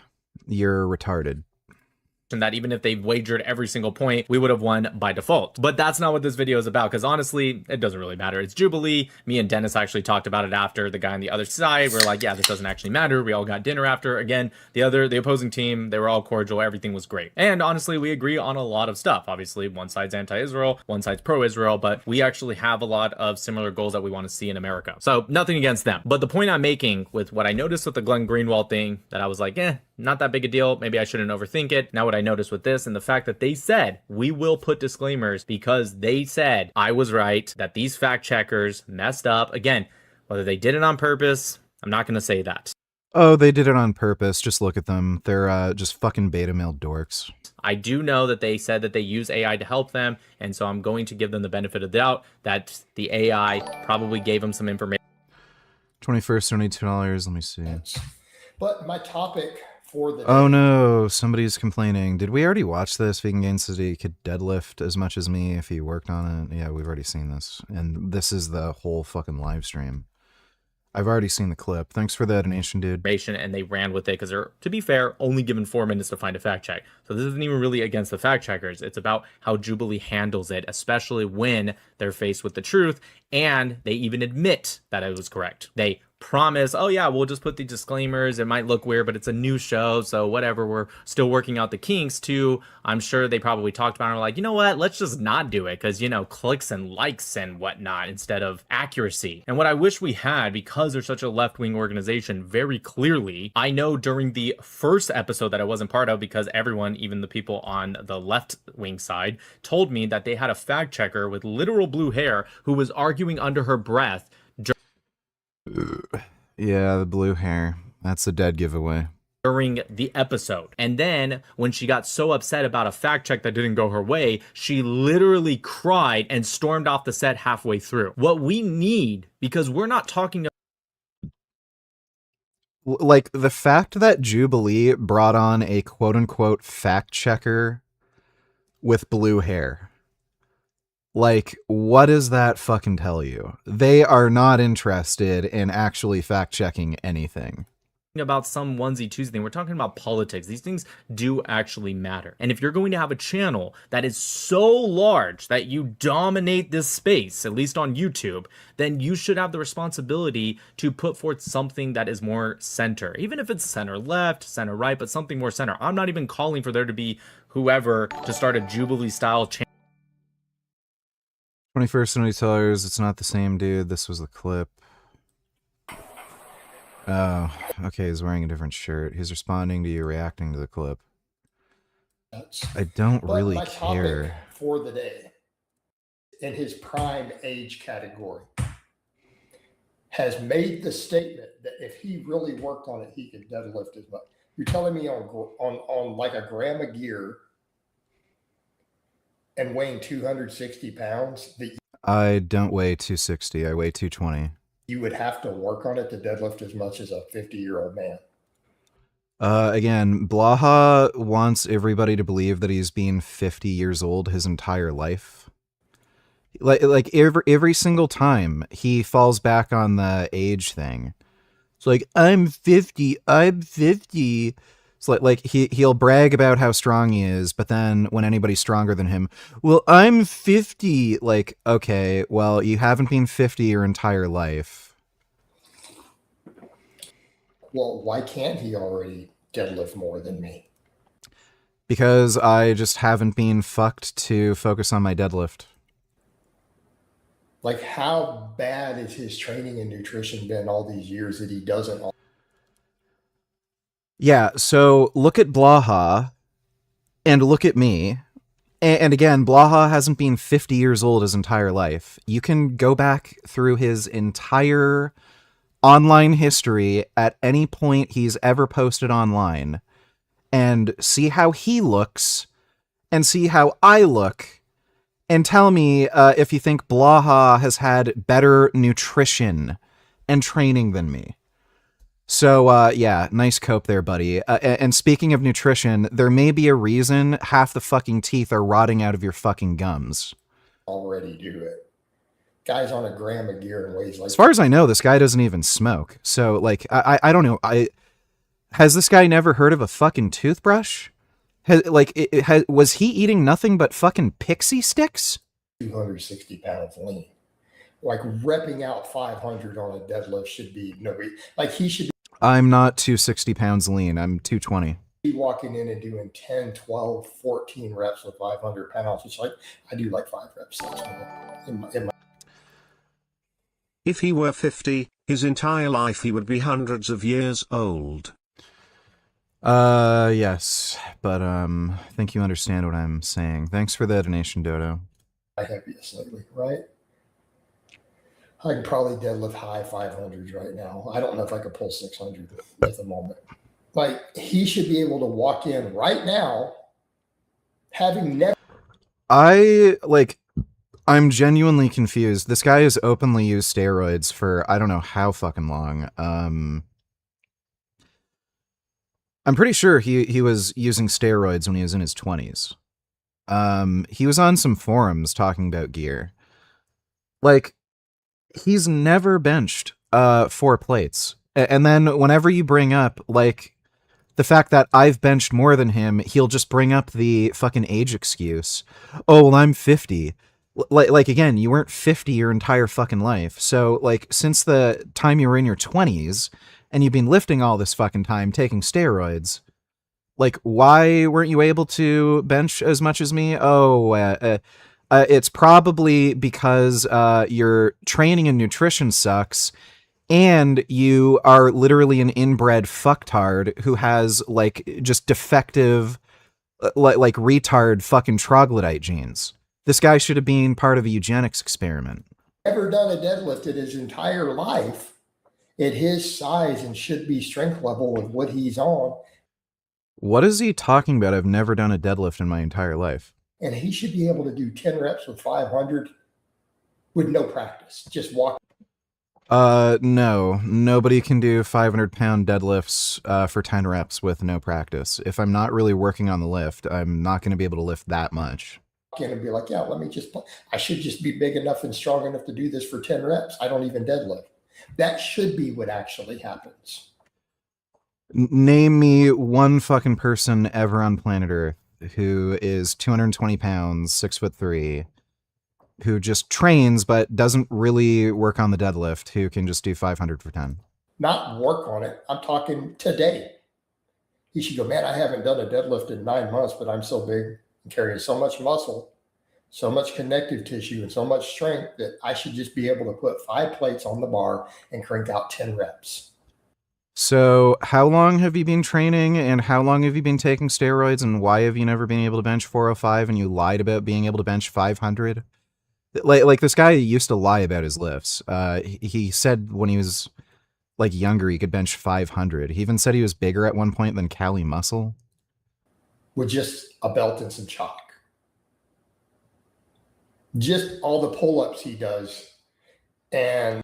you're retarded. That even if they wagered every single point, we would have won by default. But that's not what this video is about, because honestly, it doesn't really matter. It's Jubilee. Me and Dennis actually talked about it after. The guy on the other side, we're like, yeah, this doesn't actually matter. We all got dinner after. Again, the opposing team, they were all cordial. Everything was great. And honestly, we agree on a lot of stuff. Obviously, one side's anti-Israel, one side's pro-Israel, but we actually have a lot of similar goals that we want to see in America. So nothing against them. But the point I'm making with what I noticed with the Glenn Greenwald thing, that I was like, not that big a deal. Maybe I shouldn't overthink it. Now what I noticed with this and the fact that they said, we will put disclaimers because they said I was right, that these fact checkers messed up. Again, whether they did it on purpose, I'm not going to say that. Oh, they did it on purpose. Just look at them. They're just fucking beta male dorks. I do know that they said that they use AI to help them, and so I'm going to give them the benefit of the doubt that the AI probably gave them some information. 21st, $22. Let me see. But my topic for the day. Oh no, somebody's complaining. Did we already watch this? Vegan Gains said he could deadlift as much as me if he worked on it. Yeah, we've already seen this. And this is the whole fucking live stream. I've already seen the clip. Thanks for the donation, dude. And they ran with it because they're, to be fair, only given 4 minutes to find a fact check. So this isn't even really against the fact checkers. It's about how Jubilee handles it, especially when they're faced with the truth and they even admit that it was correct. They promise, oh yeah, we'll just put the disclaimers. It might look weird, but it's a new show, so whatever, we're still working out the kinks too. I'm sure they probably talked about it and were like, you know what, let's just not do it because, you know, clicks and likes and whatnot instead of accuracy. And what I wish we had, because they're such a left-wing organization, very clearly, I know during the first episode that I wasn't part of, because everyone, even the people on the left-wing side, told me that they had a fact checker with literal blue hair who was arguing under her breath. Yeah, the blue hair. That's a dead giveaway. During the episode. And then when she got so upset about a fact check that didn't go her way, she literally cried and stormed off the set halfway through. What we need, because we're not talking like the fact that Jubilee brought on a quote-unquote fact checker with blue hair. Like, what does that fucking tell you? They are not interested in actually fact-checking anything. About some onesie-twosie thing. We're talking about politics. These things do actually matter. And if you're going to have a channel that is so large that you dominate this space, at least on YouTube, then you should have the responsibility to put forth something that is more center. Even if it's center left, center right, but something more center. I'm not even calling for there to be whoever to start a Jubilee-style channel. 21st $20. It's not the same dude. This was the clip. Oh, okay. He's wearing a different shirt. He's responding to you reacting to the clip. I don't really care. For the day, in his prime age category, has made the statement that if he really worked on it, he could deadlift as much. You're telling me on like a gram of gear and weighing 260 pounds that I don't weigh 260. I weigh 220. You would have to work on it to deadlift as much as a 50-year-old man. Again, Blaha wants everybody to believe that he's been 50 years old his entire life. Like every single time he falls back on the age thing. It's like, I'm 50. It's like he'll brag about how strong he is, but then when anybody's stronger than him, well, I'm 50. Like, okay, well, you haven't been 50 your entire life. Well, why can't he already deadlift more than me? Because I just haven't been fucked to focus on my deadlift. Like, how bad is his training and nutrition been all these years that he doesn't? Yeah, so look at Blaha and look at me. And again, Blaha hasn't been 50 years old his entire life. You can go back through his entire online history at any point he's ever posted online and see how he looks and see how I look and tell me if you think Blaha has had better nutrition and training than me. So, yeah, nice cope there, buddy. And speaking of nutrition, there may be a reason half the fucking teeth are rotting out of your fucking gums. Already do it. Guy's on a gram of gear and weighs like... As far as I know, this guy doesn't even smoke. So, like, I don't know. Has this guy never heard of a fucking toothbrush? Was he eating nothing but fucking pixie sticks? 260 pounds lean. Like, repping out 500 on a deadlift should be... Like, he should... I'm not 260 pounds lean. I'm 220. Be walking in and doing 10, 12, 14 reps with 500 pounds. It's like, I do like 5 reps. If he were 50, his entire life he would be hundreds of years old. Yes, but I think you understand what I'm saying. Thanks for the donation, Dodo. Heaviest lately, right? I can probably deadlift high 500s right now. I don't know if I could pull 600 at the moment. Like, he should be able to walk in right now, having never. I'm genuinely confused. This guy has openly used steroids for I don't know how fucking long. I'm pretty sure he was using steroids when he was in his 20s. He was on some forums talking about gear. Like, he's never benched 4 plates. And then whenever you bring up, like, the fact that I've benched more than him, he'll just bring up the fucking age excuse. Oh, well, I'm 50. Like, again, you weren't 50 your entire fucking life. So, like, since the time you were in your 20s, and you've been lifting all this fucking time, taking steroids, like, why weren't you able to bench as much as me? Oh, it's probably because your training and nutrition sucks, and you are literally an inbred fucktard who has, like, just defective, like retard fucking troglodyte genes. This guy should have been part of a eugenics experiment. Never done a deadlift in his entire life at his size and should be strength level with what he's on. What is he talking about? I've never done a deadlift in my entire life. And he should be able to do 10 reps with 500 with no practice. Just walk. No. Nobody can do 500-pound deadlifts for 10 reps with no practice. If I'm not really working on the lift, I'm not going to be able to lift that much. And be like, yeah, I should just be big enough and strong enough to do this for 10 reps. I don't even deadlift. That should be what actually happens. Name me one fucking person ever on planet Earth who is 220 pounds, 6'3", who just trains but doesn't really work on the deadlift, who can just do 500 for 10. Not work on it. I'm talking today. He should go, man, I haven't done a deadlift in 9 months, but I'm so big and carrying so much muscle, so much connective tissue, and so much strength that I should just be able to put 5 plates on the bar and crank out 10 reps. So how long have you been training, and how long have you been taking steroids, and why have you never been able to bench 405 and you lied about being able to bench 500? Like this guy used to lie about his lifts. He said when he was like younger he could bench 500. He even said he was bigger at one point than Cali Muscle. With just a belt and some chalk. Just all the pull-ups he does. And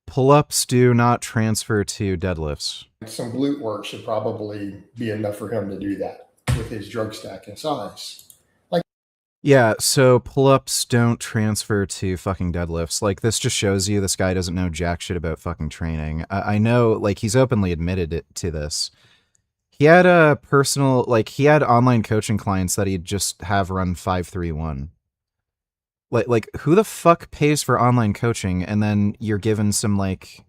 pull-ups do not transfer to deadlifts. Some glute work should probably be enough for him to do that with his drug stack and size. Yeah, so pull-ups don't transfer to fucking deadlifts. Like, this just shows you this guy doesn't know jack shit about fucking training. I know, like, he's openly admitted it to this. He had a personal, like, he had online coaching clients that he'd just have run 531. Like, who the fuck pays for online coaching and then you're given some, like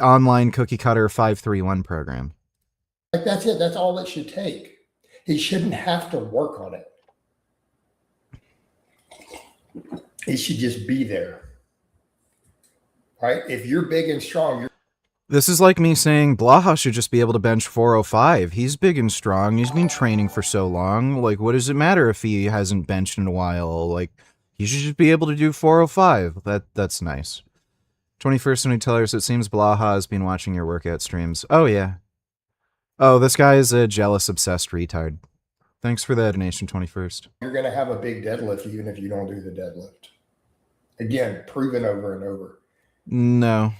online cookie cutter 531 program? Like, that's it. That's all it should take. He shouldn't have to work on it. He should just be there. Right? If you're big and strong, this is like me saying Blaha should just be able to bench 405. He's big and strong. He's been training for so long. Like, what does it matter if he hasn't benched in a while? Like, he should just be able to do 405. That's nice. 21st Century Tellers, it seems Blaha has been watching your workout streams. Oh, yeah. Oh, this guy is a jealous, obsessed retard. Thanks for the donation, 21st. You're going to have a big deadlift even if you don't do the deadlift. Again, proven over and over. No.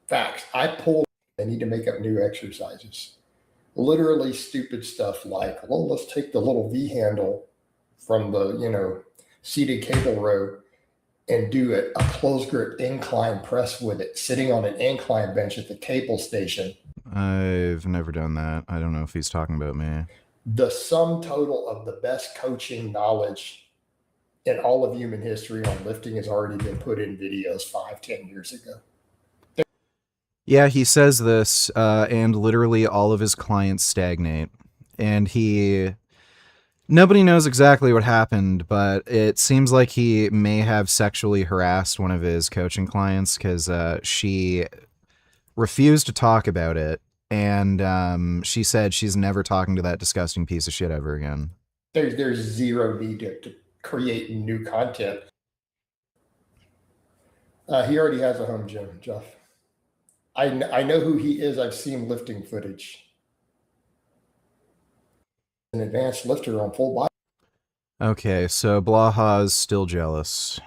Facts. I pull. They need to make up new exercises. Literally stupid stuff like, well, let's take the little V handle from the, seated cable row and do a closed grip incline press with it, sitting on an incline bench at the cable station. I've never done that. I don't know if he's talking about me. The sum total of the best coaching knowledge in all of human history on lifting has already been put in videos 5-10 years ago. Yeah, he says this, and literally all of his clients stagnate. And nobody knows exactly what happened, but it seems like he may have sexually harassed one of his coaching clients because she refused to talk about it. and she said she's never talking to that disgusting piece of shit ever again. There's zero need to create new content. He already has a home gym, Jeff. I know who he is. I've seen lifting footage. An advanced lifter on full body. Okay, so Blaha is still jealous.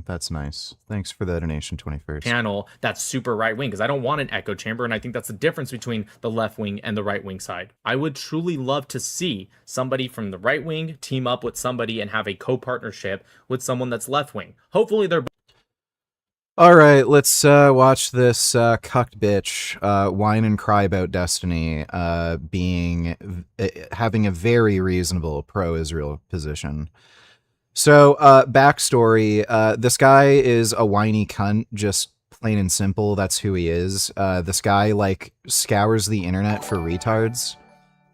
That's nice. Thanks for the donation, 21st. Channel that's super right wing, because I don't want an echo chamber, and I think that's the difference between the left wing and the right wing side. I would truly love to see somebody from the right wing team up with somebody and have a co-partnership with someone that's left wing. Hopefully they're All right, let's watch this cucked bitch whine and cry about Destiny having a very reasonable pro-Israel position. So, backstory, this guy is a whiny cunt, just plain and simple. That's who he is. This guy, like, scours the internet for retards,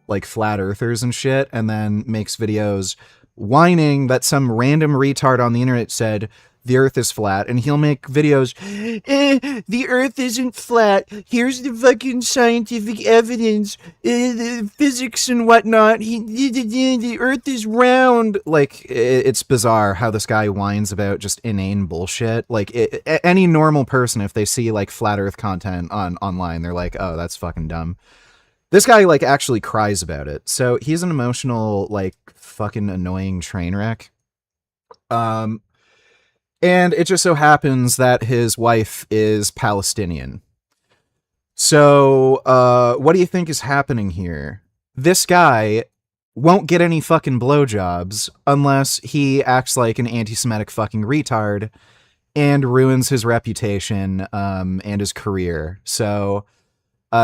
like flat earthers and shit, and then makes videos whining that some random retard on the internet said the earth is flat, and he'll make videos, the earth isn't flat, here's the fucking scientific evidence, the physics and whatnot, the earth is round. Like, it's bizarre how this guy whines about just inane bullshit. Like, any normal person, if they see, like, flat earth content online, they're like, oh, that's fucking dumb. This guy, like, actually cries about it. So he's an emotional, like, fucking annoying train wreck. And it just so happens that his wife is Palestinian. So, what do you think is happening here? This guy won't get any fucking blowjobs unless he acts like an anti-Semitic fucking retard and ruins his reputation, and his career. So,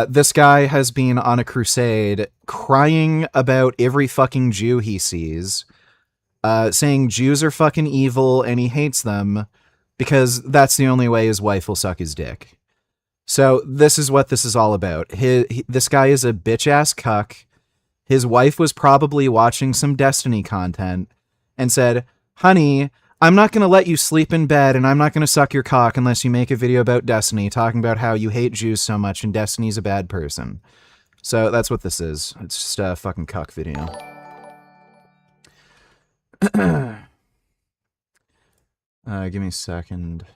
this guy has been on a crusade crying about every fucking Jew he sees, saying Jews are fucking evil and he hates them because that's the only way his wife will suck his dick. So this is what this is all about. This guy is a bitch-ass cuck. His wife was probably watching some Destiny content and said, honey, I'm not going to let you sleep in bed and I'm not going to suck your cock unless you make a video about Destiny talking about how you hate Jews so much and Destiny's a bad person. So that's what this is. It's just a fucking cuck video. Give me a second.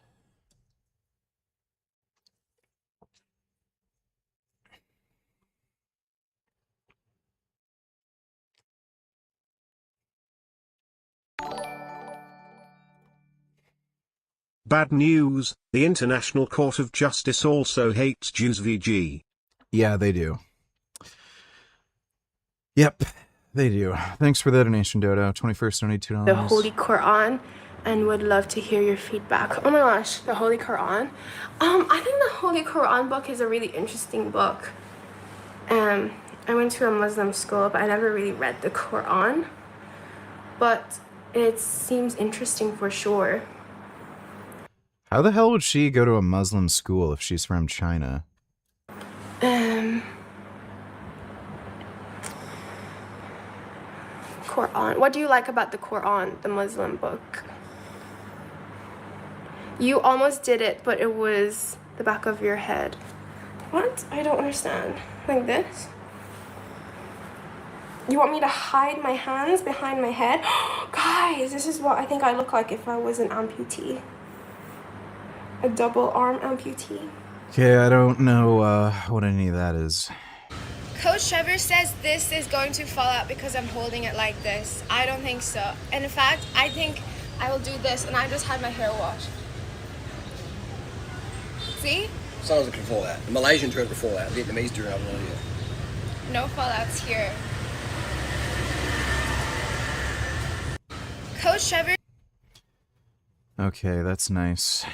Bad news, the International Court of Justice also hates Jews VG. Yeah, they do. Yep, they do. Thanks for the donation, Dodo. 21st, donate $2. The Holy Quran, and would love to hear your feedback. Oh my gosh, the Holy Quran. I think the Holy Quran book is a really interesting book. I went to a Muslim school, but I never really read the Quran. But it seems interesting for sure. How the hell would she go to a Muslim school if she's from China? Quran. What do you like about the Quran, the Muslim book? You almost did it, but it was the back of your head. What? I don't understand. Like this? You want me to hide my hands behind my head? Guys, this is what I think I look like if I was an amputee. A double arm amputee. Okay, I don't know what any of that is. Coach Trevor says this is going to fall out because I'm holding it like this. I don't think so. And in fact, I think I will do this and I just had my hair washed. See? Sounds like it can fall out. The Malaysian turns to fall out. The Vietnamese turn out earlier. No fallouts here. Coach Trevor. Okay, that's nice.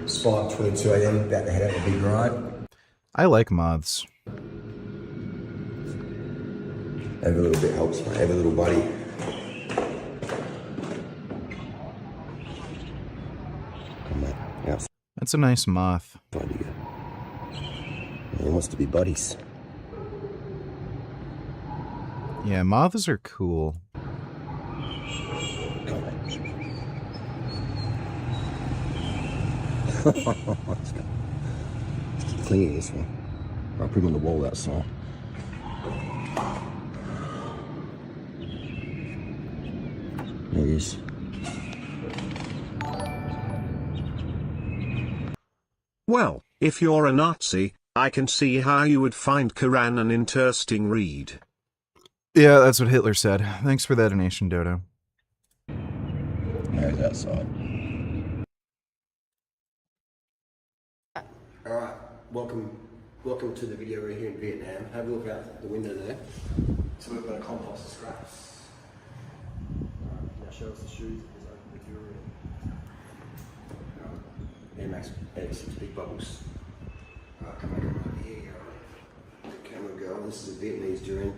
Spot 22 AM, about to head out a big ride. I like moths. Every little bit helps, mate. Every little buddy. Come on, yes. That's a nice moth. Buddy. He wants to be buddies. Yeah, moths are cool. Let's keep cleaning this one. I'll put him on the wall outside. There he is. Well, if you're a Nazi, I can see how you would find Quran an interesting read. Yeah, that's what Hitler said. Thanks for that donation, Dodo. There he's outside. Alright, welcome to the video. We're here in Vietnam. Have a look out the window there. So we've got a compost of scraps. Now show us the shoes. Air Max 86 big bubbles. Come on, here you go. The camera go. This is a Vietnamese durian.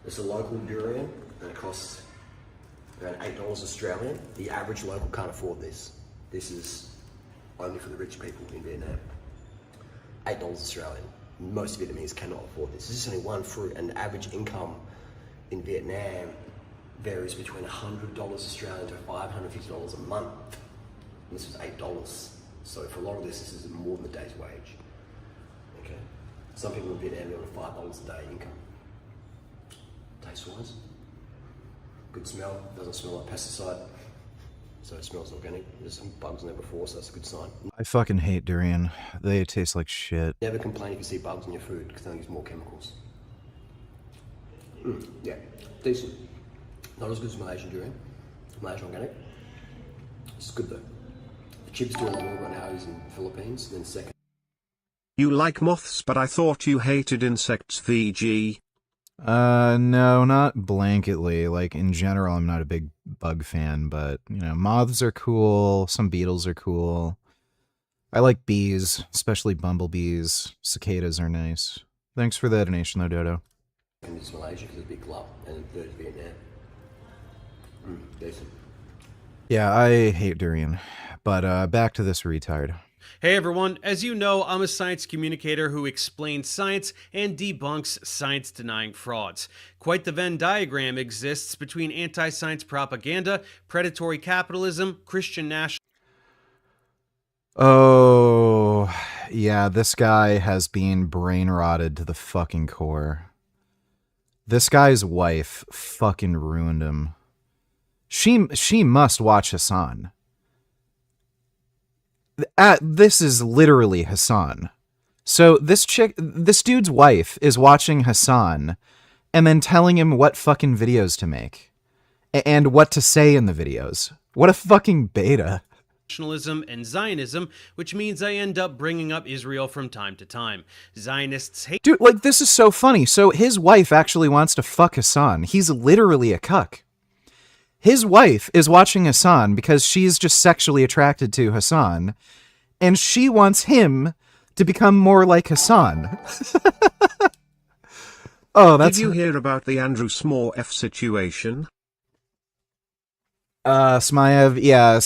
It's a local durian and it costs around $8 Australian. The average local can't afford this. This is only for the rich people in Vietnam. $8 Australian. Most Vietnamese cannot afford this. This is only one fruit, and the average income in Vietnam varies between $100 Australian to $550 a month. And this is $8. So for a lot of this is more than a day's wage. Okay. Some people in Vietnam live on $5 a day income. Taste-wise, good smell. Doesn't smell like pesticide, so it smells organic. There's some bugs in there before, so that's a good sign. I fucking hate durian. They taste like shit. Never complain if you see bugs in your food, because they use more chemicals. Yeah, decent. Not as good as Malaysian durian. Malaysian organic. It's good though. The cheapest durian in the world right now is in the Philippines, then second. You like moths, but I thought you hated insects, VG. No, not blanketly. Like, in general, I'm not a big bug fan, but, you know, moths are cool, some beetles are cool. I like bees, especially bumblebees. Cicadas are nice. Thanks for the donation, though, Dodo. And it's Malaysia because it's a big club, and third is Vietnam. Decent. Yeah, I hate durian. But, back to this retard. Hey everyone, as you know, I'm a science communicator who explains science and debunks science-denying frauds. Quite the Venn diagram exists between anti-science propaganda, predatory capitalism, Christian nationalism. Oh, yeah, this guy has been brain rotted to the fucking core. This guy's wife fucking ruined him. She must watch Hassan. This is literally Hassan. So this dude's wife is watching Hassan and then telling him what fucking videos to make and what to say in the videos. What a fucking beta. Nationalism and Zionism, which means I end up bringing up Israel from time to time. Zionists hate— Dude, like, this is so funny. So his wife actually wants to fuck Hassan. He's literally a cuck. His wife is watching Hassan because she's just sexually attracted to Hassan, and she wants him to become more like Hassan. Oh, that's— Did you hear about the Andrew Small F situation? Smayev, yeah,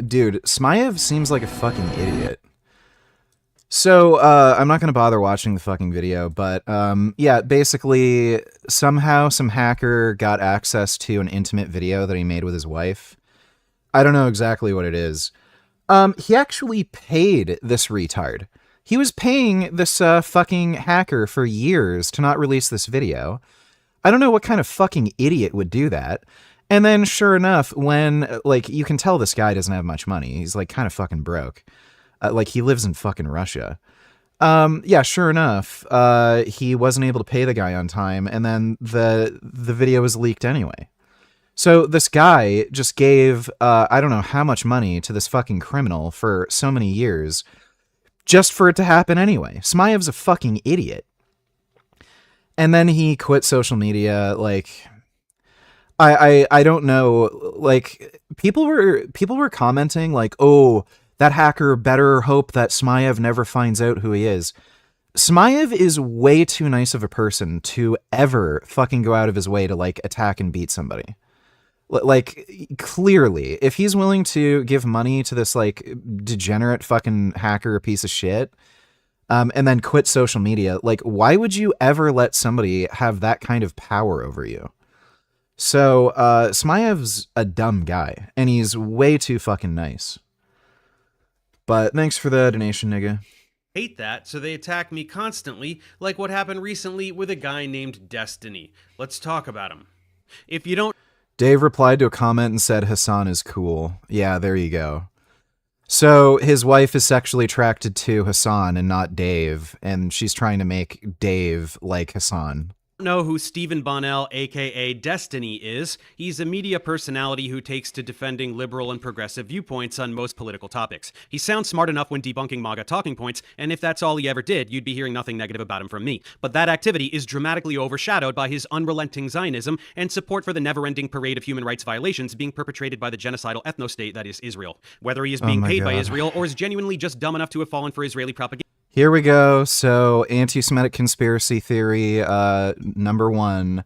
dude, Smayev seems like a fucking idiot. So, I'm not gonna bother watching the fucking video, but, yeah, basically, somehow some hacker got access to an intimate video that he made with his wife. I don't know exactly what it is. He actually paid this retard. He was paying this, fucking hacker for years to not release this video. I don't know what kind of fucking idiot would do that. And then, sure enough, when, like, you can tell this guy doesn't have much money. He's, like, kind of fucking broke. Like, he lives in fucking Russia. Yeah, sure enough, he wasn't able to pay the guy on time, and then the video was leaked anyway. So this guy just gave, I don't know how much money to this fucking criminal for so many years, just for it to happen anyway. Smayev's a fucking idiot. And then he quit social media, like— I don't know, like, people were commenting, like, oh, that hacker better hope that Smayev never finds out who he is. Smayev is way too nice of a person to ever fucking go out of his way to, like, attack and beat somebody. Like, clearly, if he's willing to give money to this, like, degenerate fucking hacker piece of shit, and then quit social media, like, why would you ever let somebody have that kind of power over you? So, Smayev's a dumb guy, and he's way too fucking nice. But thanks for the donation, nigga. hate that, so they attack me constantly, like what happened recently with a guy named Destiny. Let's talk about him. If you don't... Dave replied to a comment and said Hassan is cool. Yeah, there you go. So his wife is sexually attracted to Hassan and not Dave, and she's trying to make Dave like Hassan. Know who Stephen Bonnell, aka Destiny, is. He's a media personality who takes to defending liberal and progressive viewpoints on most political topics. He sounds smart enough when debunking MAGA talking points, and if that's all he ever did, you'd be hearing nothing negative about him from me. But that activity is dramatically overshadowed by his unrelenting Zionism and support for the never-ending parade of human rights violations being perpetrated by the genocidal ethno-state that is Israel. Whether he is being paid by Israel or is genuinely just dumb enough to have fallen for Israeli propaganda. Here we go. So, anti-Semitic conspiracy theory, number 1.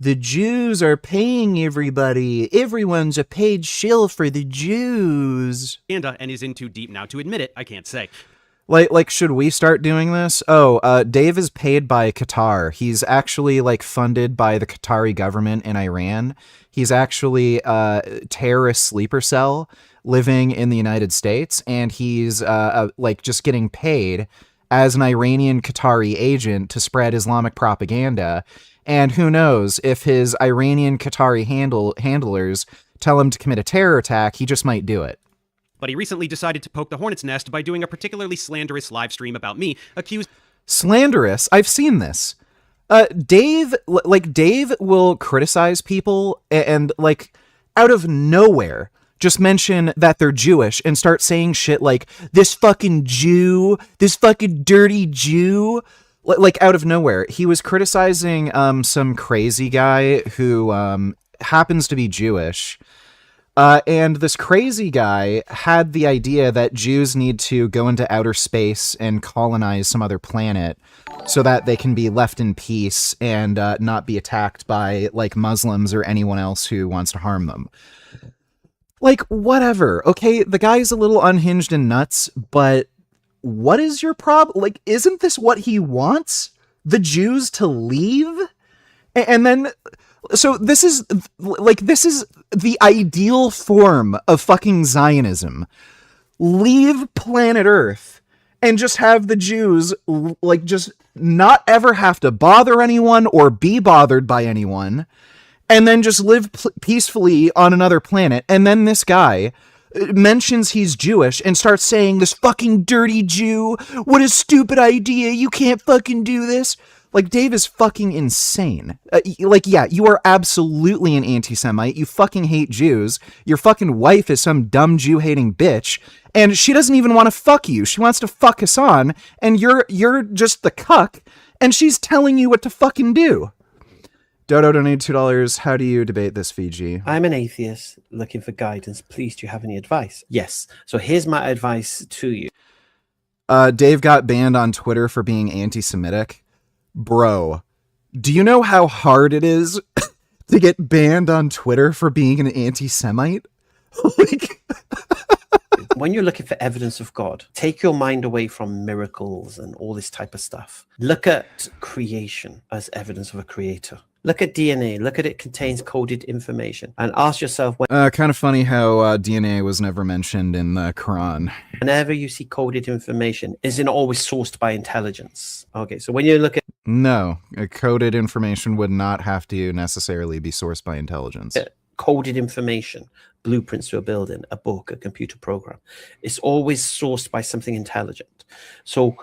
The Jews are paying everybody. Everyone's a paid shill for the Jews. And is in too deep now to admit it, I can't say. Like, should we start doing this? Oh, Dave is paid by Qatar. He's actually, funded by the Qatari government in Iran. He's actually a terrorist sleeper cell living in the United States, and he's, just getting paid as an Iranian Qatari agent to spread Islamic propaganda. And who knows, if his Iranian Qatari handlers tell him to commit a terror attack, he just might do it. But he recently decided to poke the hornet's nest by doing a particularly slanderous live stream about me, accused... Slanderous? I've seen this. Dave will criticize people and out of nowhere, just mention that they're Jewish and start saying shit like, this fucking Jew, this fucking dirty Jew, out of nowhere. He was criticizing some crazy guy who happens to be Jewish. And this crazy guy had the idea that Jews need to go into outer space and colonize some other planet so that they can be left in peace and not be attacked by Muslims or anyone else who wants to harm them. Whatever. Okay, the guy's a little unhinged and nuts, but what is your problem? Isn't this what he wants? The Jews to leave? And then... So this is the ideal form of fucking Zionism. Leave planet Earth and just have the Jews just not ever have to bother anyone or be bothered by anyone, and then just live peacefully on another planet. And then this guy mentions he's Jewish and starts saying, this fucking dirty Jew, what a stupid idea, you can't fucking do this. Dave is fucking insane. Yeah, you are absolutely an anti-Semite. You fucking hate Jews. Your fucking wife is some dumb Jew-hating bitch, and she doesn't even want to fuck you. She wants to fuck Hassan, and you're just the cuck, and she's telling you what to fucking do. Dodo donated $2. How do you debate this, VG? I'm an atheist looking for guidance. Please, do you have any advice? Yes. So here's my advice to you. Dave got banned on Twitter for being anti-Semitic. Bro, do you know how hard it is to get banned on Twitter for being an anti-Semite? When you're looking for evidence of God, take your mind away from miracles and all this type of stuff. Look at creation as evidence of a creator. Look at DNA. Look at it contains coded information. And ask yourself... kind of funny how DNA was never mentioned in the Quran. Whenever you see coded information, is it always sourced by intelligence? Okay, so when you look at... No, coded information would not have to necessarily be sourced by intelligence. Coded information, blueprints to a building, a book, a computer program. It's always sourced by something intelligent. So...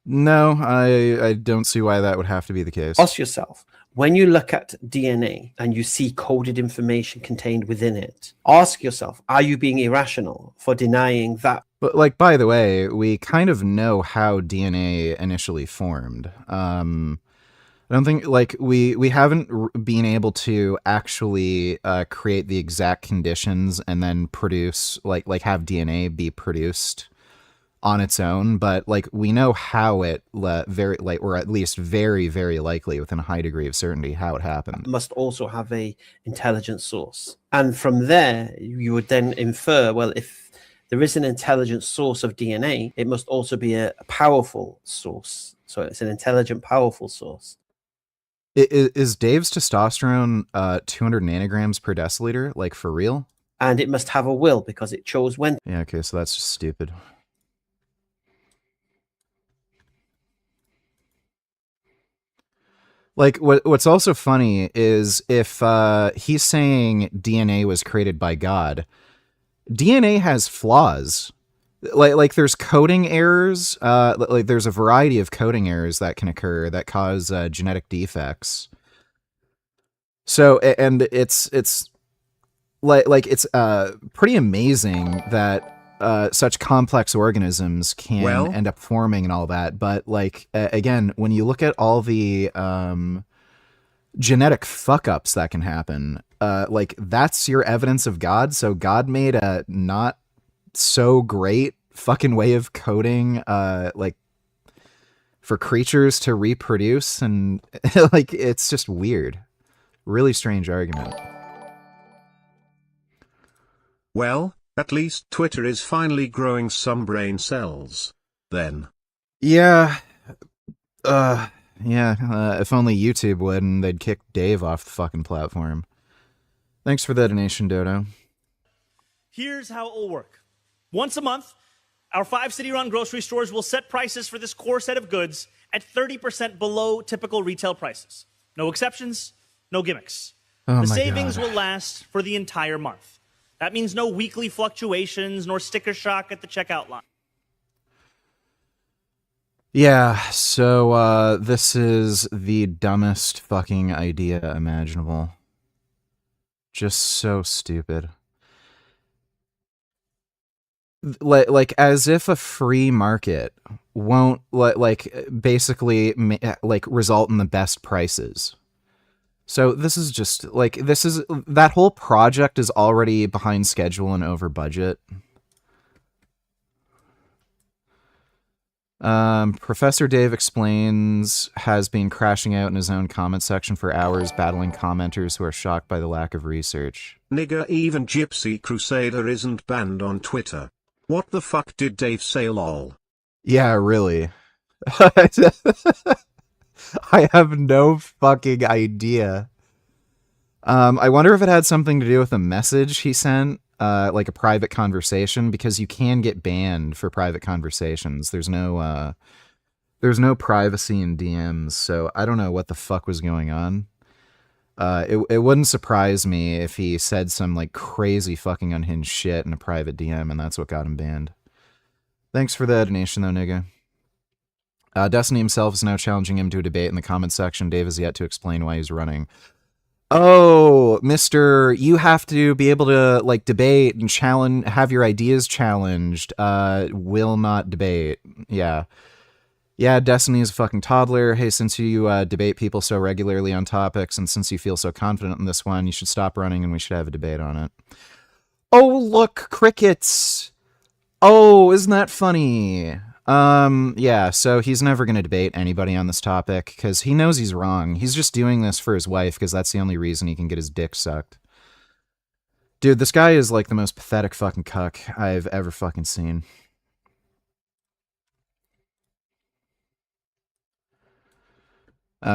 No, I don't see why that would have to be the case. Ask yourself, when you look at DNA and you see coded information contained within it, ask yourself, are you being irrational for denying that? But by the way, we kind of know how DNA initially formed. I don't think we haven't been able to actually create the exact conditions and then produce have DNA be produced on its own, but we know how it or at least very, very likely within a high degree of certainty how it happened. Must also have a intelligent source, and from there you would then infer, well, if there is an intelligent source of DNA, it must also be a powerful source. So it's an intelligent, powerful source. Is Dave's testosterone 200 nanograms per deciliter, for real? And it must have a will because it chose when. Yeah, okay, so that's just stupid. Like, what's also funny is if he's saying DNA was created by God, DNA has flaws. Like there's coding errors. Like there's a variety of coding errors that can occur that cause genetic defects. So, and it's like it's pretty amazing that such complex organisms can end up forming and all that. But like, again, when you look at all the genetic fuck ups that can happen, like that's your evidence of God. So God made a not so great fucking way of coding, like for creatures to reproduce. And like, it's just weird. Really strange argument. Well, at least Twitter is finally growing some brain cells. Then. Yeah. If only YouTube would, and they'd kick Dave off the fucking platform. Thanks for the donation, Dodo. Here's how it will work. Once a month, our 5 city-run grocery stores will set prices for this core set of goods at 30% below typical retail prices. No exceptions, no gimmicks. Oh the my savings God. will last for the entire month. That means no weekly fluctuations nor sticker shock at the checkout line. Yeah, so this is the dumbest fucking idea imaginable. Just so stupid. Like as if a free market won't like basically like result in the best prices. So this is just like, that whole project is already behind schedule and over budget. Professor Dave Explains has been crashing out in his own comment section for hours, battling commenters who are shocked by the lack of research. Nigga, even Gypsy Crusader isn't banned on Twitter. What the fuck did Dave say, lol? Yeah, really. I have no fucking idea. I wonder if it had something to do with a message he sent, like a private conversation, because you can get banned for private conversations. There's no privacy in DMs, so I don't know what the fuck was going on. It wouldn't surprise me if he said some like crazy fucking unhinged shit in a private DM, and that's what got him banned. Thanks for the donation, though, nigga. Destiny himself is now challenging him to a debate in the comment section. Dave has yet to explain why he's running. Oh, Mr. You have to be able to like debate and challenge, have your ideas challenged. Will not debate. Yeah. Yeah, Destiny is a fucking toddler. Hey, since you debate people so regularly on topics, and since you feel so confident in this one, you should stop running and we should have a debate on it. Oh, look, crickets. Oh, isn't that funny? Yeah, so he's never going to debate anybody on this topic because he knows he's wrong. He's just doing this for his wife because that's the only reason he can get his dick sucked. Dude, this guy is like the most pathetic fucking cuck I've ever fucking seen.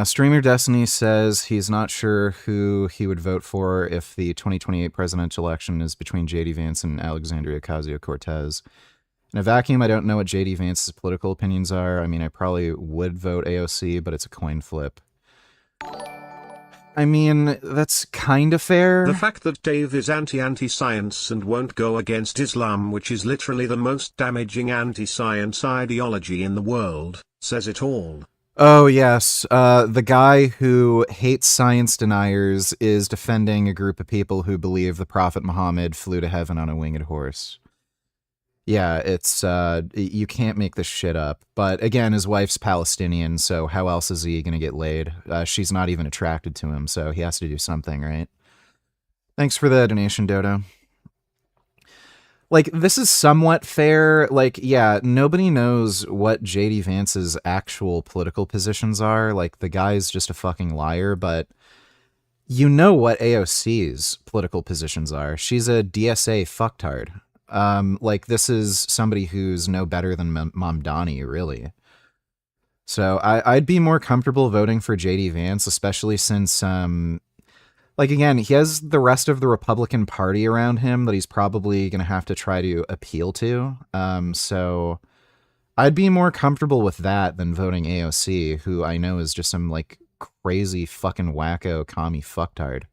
Streamer Destiny says he's not sure who he would vote for if the 2028 presidential election is between J.D. Vance and Alexandria Ocasio-Cortez. In a vacuum, I don't know what J.D. Vance's political opinions are. I mean, I probably would vote AOC, but it's a coin flip. I mean, that's kind of fair. The fact that Dave is anti-science and won't go against Islam, which is literally the most damaging anti-science ideology in the world, says it all. Oh, yes. The guy who hates science deniers is defending a group of people who believe the Prophet Muhammad flew to heaven on a winged horse. Yeah, it's, you can't make this shit up. But again, his wife's Palestinian, so how else is he gonna get laid? She's not even attracted to him, so he has to do something, right? Thanks for the donation, Dodo. Like, this is somewhat fair. Like, yeah, nobody knows what J.D. Vance's actual political positions are. Like, the guy's just a fucking liar, but you know what AOC's political positions are. She's a DSA fucktard. Like, this is somebody who's no better than Mamdani, really. So I'd be more comfortable voting for J.D. Vance, especially since, like, again, he has the rest of the Republican Party around him that he's probably going to have to try to appeal to. So I'd be more comfortable with that than voting AOC, who I know is just some, like, crazy fucking wacko commie fucktard.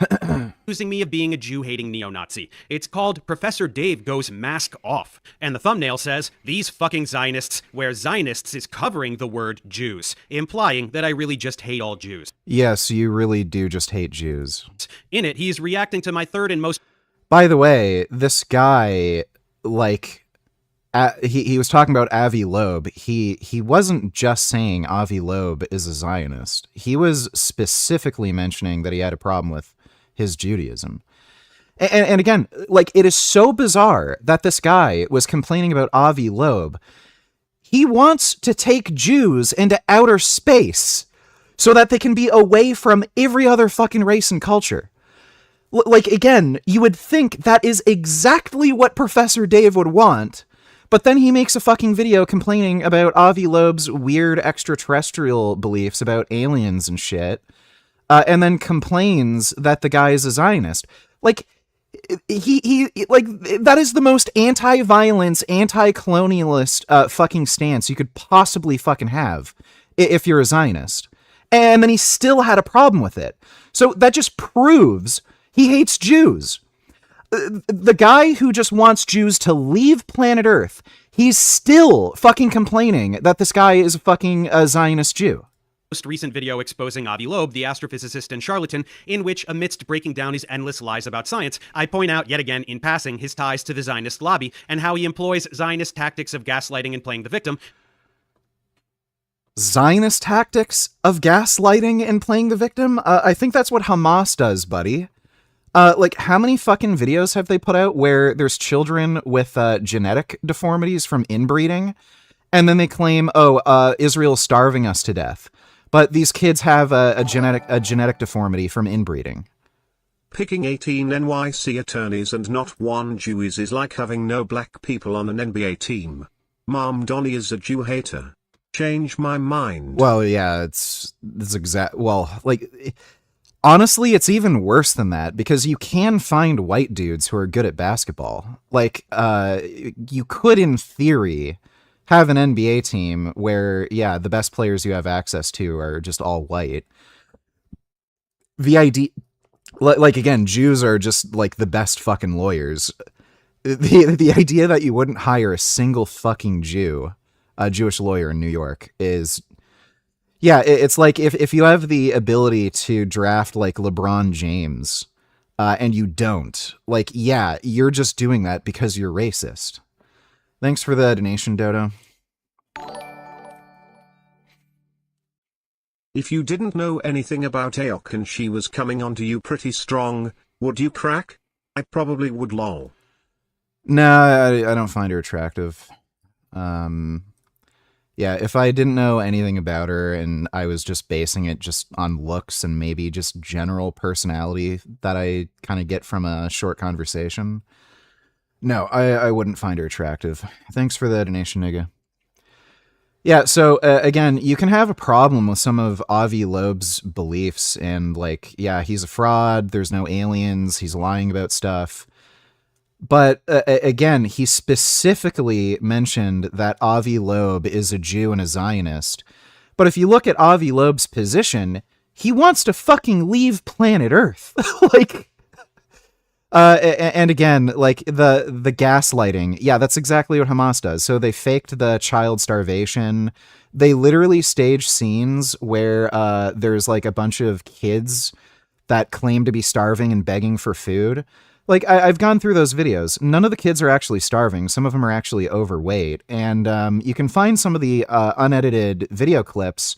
Accusing me of being a Jew-hating neo-Nazi. It's called Professor Dave Goes Mask Off. And the thumbnail says, these fucking Zionists, where Zionists is covering the word Jews, implying that I really just hate all Jews. Yes, you really do just hate Jews. In it, he's reacting to my third and most... By the way, this guy, like... he was talking about Avi Loeb. He wasn't just saying Avi Loeb is a Zionist. He was specifically mentioning that he had a problem with his Judaism. And again, like, it is so bizarre that this guy was complaining about Avi Loeb. He wants to take Jews into outer space so that they can be away from every other fucking race and culture. Like, again, you would think that is exactly what Professor Dave would want. But then he makes a fucking video complaining about Avi Loeb's weird extraterrestrial beliefs about aliens and shit, and then complains that the guy is a Zionist. Like, he like, that is the most anti-violence, anti-colonialist fucking stance you could possibly fucking have if you're a Zionist. And then he still had a problem with it. So that just proves he hates Jews. The guy who just wants Jews to leave planet Earth, he's still fucking complaining that this guy is a fucking Zionist Jew. Most recent video exposing Avi Loeb, the astrophysicist and charlatan, in which, amidst breaking down his endless lies about science, I point out yet again in passing his ties to the Zionist lobby and how he employs Zionist tactics of gaslighting and playing the victim. Zionist tactics of gaslighting and playing the victim? I think that's what Hamas does, buddy. Like, how many fucking videos have they put out where there's children with genetic deformities from inbreeding, and then they claim, oh, Israel's starving us to death, but these kids have a genetic deformity from inbreeding. Picking 18 NYC attorneys and not one Jew is like having no black people on an NBA team. Mom Donnie is a Jew hater. Change my mind. Well, yeah, it's exact. Well, like, honestly, it's even worse than that, because you can find white dudes who are good at basketball. Like, you could, in theory, have an NBA team where, yeah, the best players you have access to are just all white. The idea, like, again, Jews are just, like, the best fucking lawyers. The idea that you wouldn't hire a single fucking Jew, a Jewish lawyer in New York, is... Yeah, it's like if you have the ability to draft, like, LeBron James, and you don't, like, yeah, you're just doing that because you're racist. Thanks for the donation, Dodo. If you didn't know anything about Aok and she was coming onto you pretty strong, would you crack? I probably would, lol. No, I don't find her attractive. Yeah, if I didn't know anything about her and I was just basing it just on looks and maybe just general personality that I kind of get from a short conversation, no, I wouldn't find her attractive. Thanks for the donation, nigga. Yeah, so again, you can have a problem with some of Avi Loeb's beliefs and, like, yeah, he's a fraud, there's no aliens, he's lying about stuff. But again, he specifically mentioned that Avi Loeb is a Jew and a Zionist. But if you look at Avi Loeb's position, he wants to fucking leave planet Earth. Like, and again, like, the gaslighting. Yeah, that's exactly what Hamas does. So they faked the child starvation. They literally stage scenes where there's, like, a bunch of kids that claim to be starving and begging for food. Like, I've gone through those videos. None of the kids are actually starving. Some of them are actually overweight. And you can find some of the unedited video clips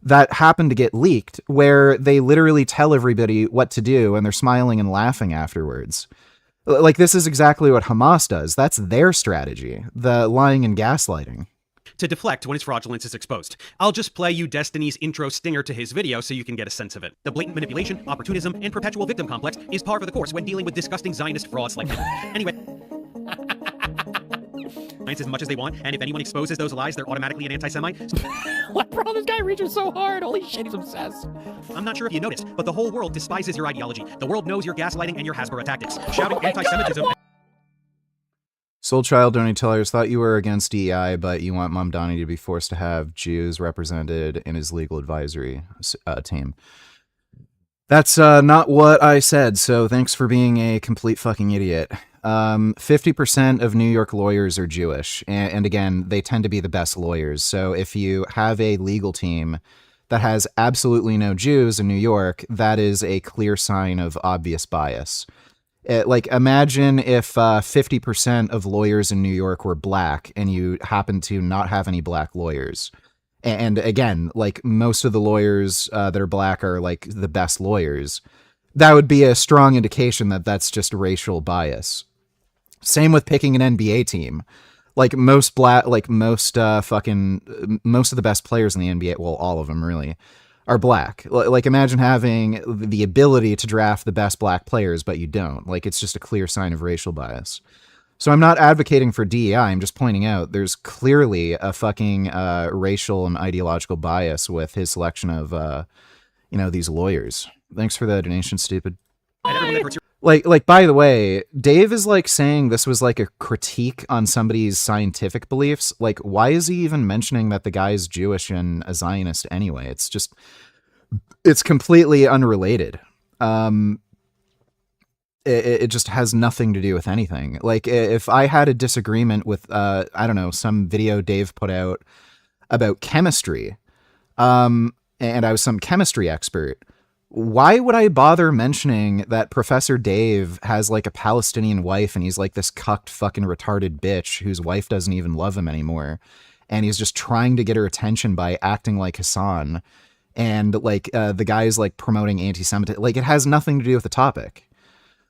that happen to get leaked where they literally tell everybody what to do and they're smiling and laughing afterwards. Like, this is exactly what Hamas does. That's their strategy, the lying and gaslighting. To deflect when his fraudulence is exposed. I'll just play you Destiny's intro stinger to his video so you can get a sense of it. The blatant manipulation, opportunism, and perpetual victim complex is par for the course when dealing with disgusting Zionist frauds like him. Anyway, as much as they want, and if anyone exposes those lies, they're automatically an anti-Semite. What, bro? This guy reaches so hard. Holy shit, he's obsessed. I'm not sure if you noticed, but the whole world despises your ideology. The world knows your gaslighting and your Hasbro tactics. Shouting anti-Semitism. Soul Child Donny Tellers, thought you were against DEI, but you want Mom Donnie to be forced to have Jews represented in his legal advisory team. That's not what I said, so thanks for being a complete fucking idiot. 50% of New York lawyers are Jewish, and again, they tend to be the best lawyers. So if you have a legal team that has absolutely no Jews in New York, that is a clear sign of obvious bias. Like, imagine if 50% of lawyers in New York were black and you happen to not have any black lawyers. And again, like, most of the lawyers that are black are like the best lawyers. That would be a strong indication that that's just racial bias. Same with picking an NBA team. Like, most of the best players in the NBA, well, all of them really, are black. Like, imagine having the ability to draft the best black players, but you don't. Like, it's just a clear sign of racial bias. So I'm not advocating for DEI, I'm just pointing out there's clearly a fucking racial and ideological bias with his selection of, these lawyers. Thanks for the donation, stupid. Like, by the way, Dave is like saying this was like a critique on somebody's scientific beliefs. Like, why is he even mentioning that the guy's Jewish and a Zionist anyway? It's completely unrelated. It just has nothing to do with anything. Like, if I had a disagreement with, I don't know, some video Dave put out about chemistry, and I was some chemistry expert, why would I bother mentioning that Professor Dave has like a Palestinian wife and he's like this cucked fucking retarded bitch whose wife doesn't even love him anymore, and he's just trying to get her attention by acting like Hassan, and like the guy's like promoting anti-Semitism. Like, it has nothing to do with the topic.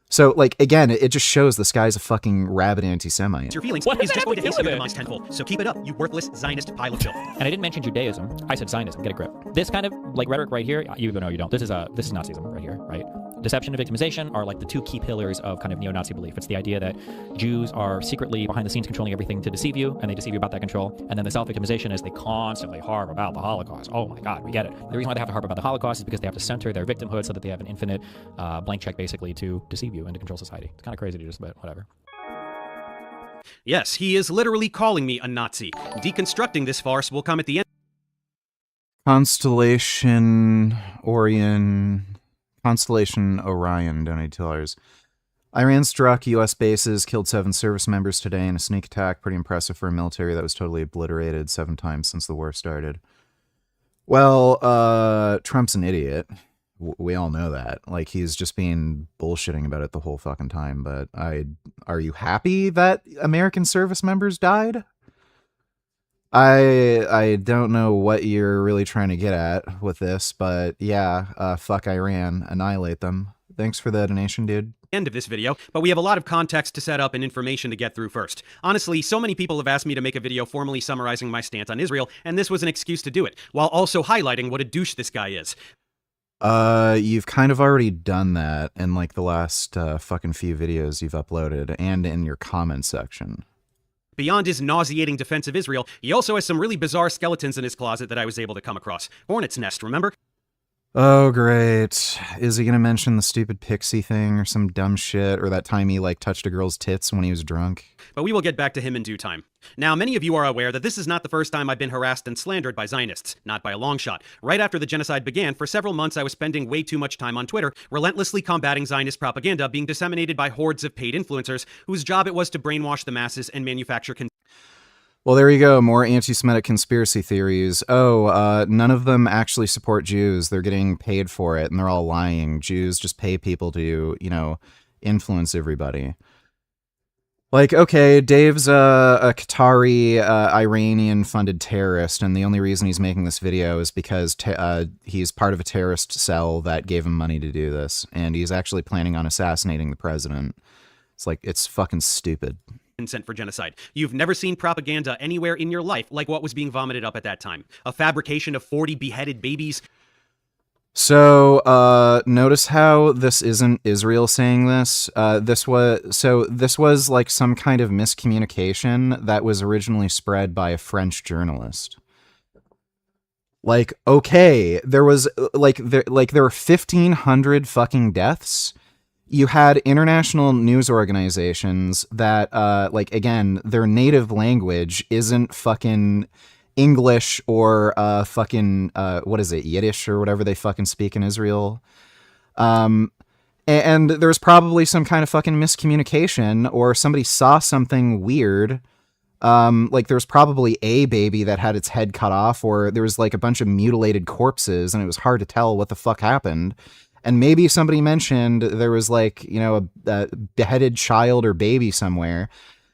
So, like, again, it just shows this guy's a fucking rabid anti-Semite. Your feelings is just going to hit you minimized tenfold. So keep it up, you worthless Zionist pile of filth. And I didn't mention Judaism. I said Zionism. Get a grip. This kind of like rhetoric right here, you even know you don't. This is Nazism right here, right? Deception and victimization are like the two key pillars of kind of neo-Nazi belief. It's the idea that Jews are secretly behind the scenes controlling everything to deceive you, and they deceive you about that control. And then the self-victimization is they constantly harp about the Holocaust. Oh my God, we get it. The reason why they have to harp about the Holocaust is because they have to center their victimhood so that they have an infinite blank check basically to deceive you and to control society. It's kind of crazy to just, but whatever. Yes, he is literally calling me a Nazi. Deconstructing this farce will come at the end. Constellation Orion donated $2. Iran struck U.S. bases, killed 7 service members today in a sneak attack. Pretty impressive for a military that was totally obliterated 7 times since the war started. Well, Trump's an idiot. We all know that. Like, he's just being bullshitting about it the whole fucking time. But are you happy that American service members died? I don't know what you're really trying to get at with this, but yeah, fuck Iran, annihilate them. Thanks for the donation, dude. End of this video, but we have a lot of context to set up and information to get through first. Honestly, so many people have asked me to make a video formally summarizing my stance on Israel, and this was an excuse to do it, while also highlighting what a douche this guy is. You've kind of already done that in like the last fucking few videos you've uploaded, and in your comment section. Beyond his nauseating defense of Israel, he also has some really bizarre skeletons in his closet that I was able to come across. Hornet's nest, remember? Oh, great. Is he gonna mention the stupid pixie thing or some dumb shit, or that time he like touched a girl's tits when he was drunk? But we will get back to him in due time. Now, many of you are aware that this is not the first time I've been harassed and slandered by Zionists, not by a long shot. Right after the genocide began, for several months I was spending way too much time on Twitter, relentlessly combating Zionist propaganda being disseminated by hordes of paid influencers whose job it was to brainwash the masses and manufacture Well, there you go. More anti-Semitic conspiracy theories. Oh, none of them actually support Jews. They're getting paid for it, and they're all lying. Jews just pay people to, influence everybody. Like, okay, Dave's a Qatari, Iranian-funded terrorist, and the only reason he's making this video is because he's part of a terrorist cell that gave him money to do this, and he's actually planning on assassinating the president. It's like, it's fucking stupid. Consent for genocide. You've never seen propaganda anywhere in your life like what was being vomited up at that time. A fabrication of 40 beheaded babies. So, notice how this isn't Israel saying this. This was like some kind of miscommunication that was originally spread by a French journalist. Like, okay, there was there were 1,500 fucking deaths. you had international news organizations that, like, again, their native language isn't fucking English or fucking, what is it, Yiddish or whatever they fucking speak in Israel. And there's probably some kind of fucking miscommunication, or somebody saw something weird. Like there was probably a baby that had its head cut off, or there was like a bunch of mutilated corpses and it was hard to tell what the fuck happened. And maybe somebody mentioned there was like, you know, a beheaded child or baby somewhere.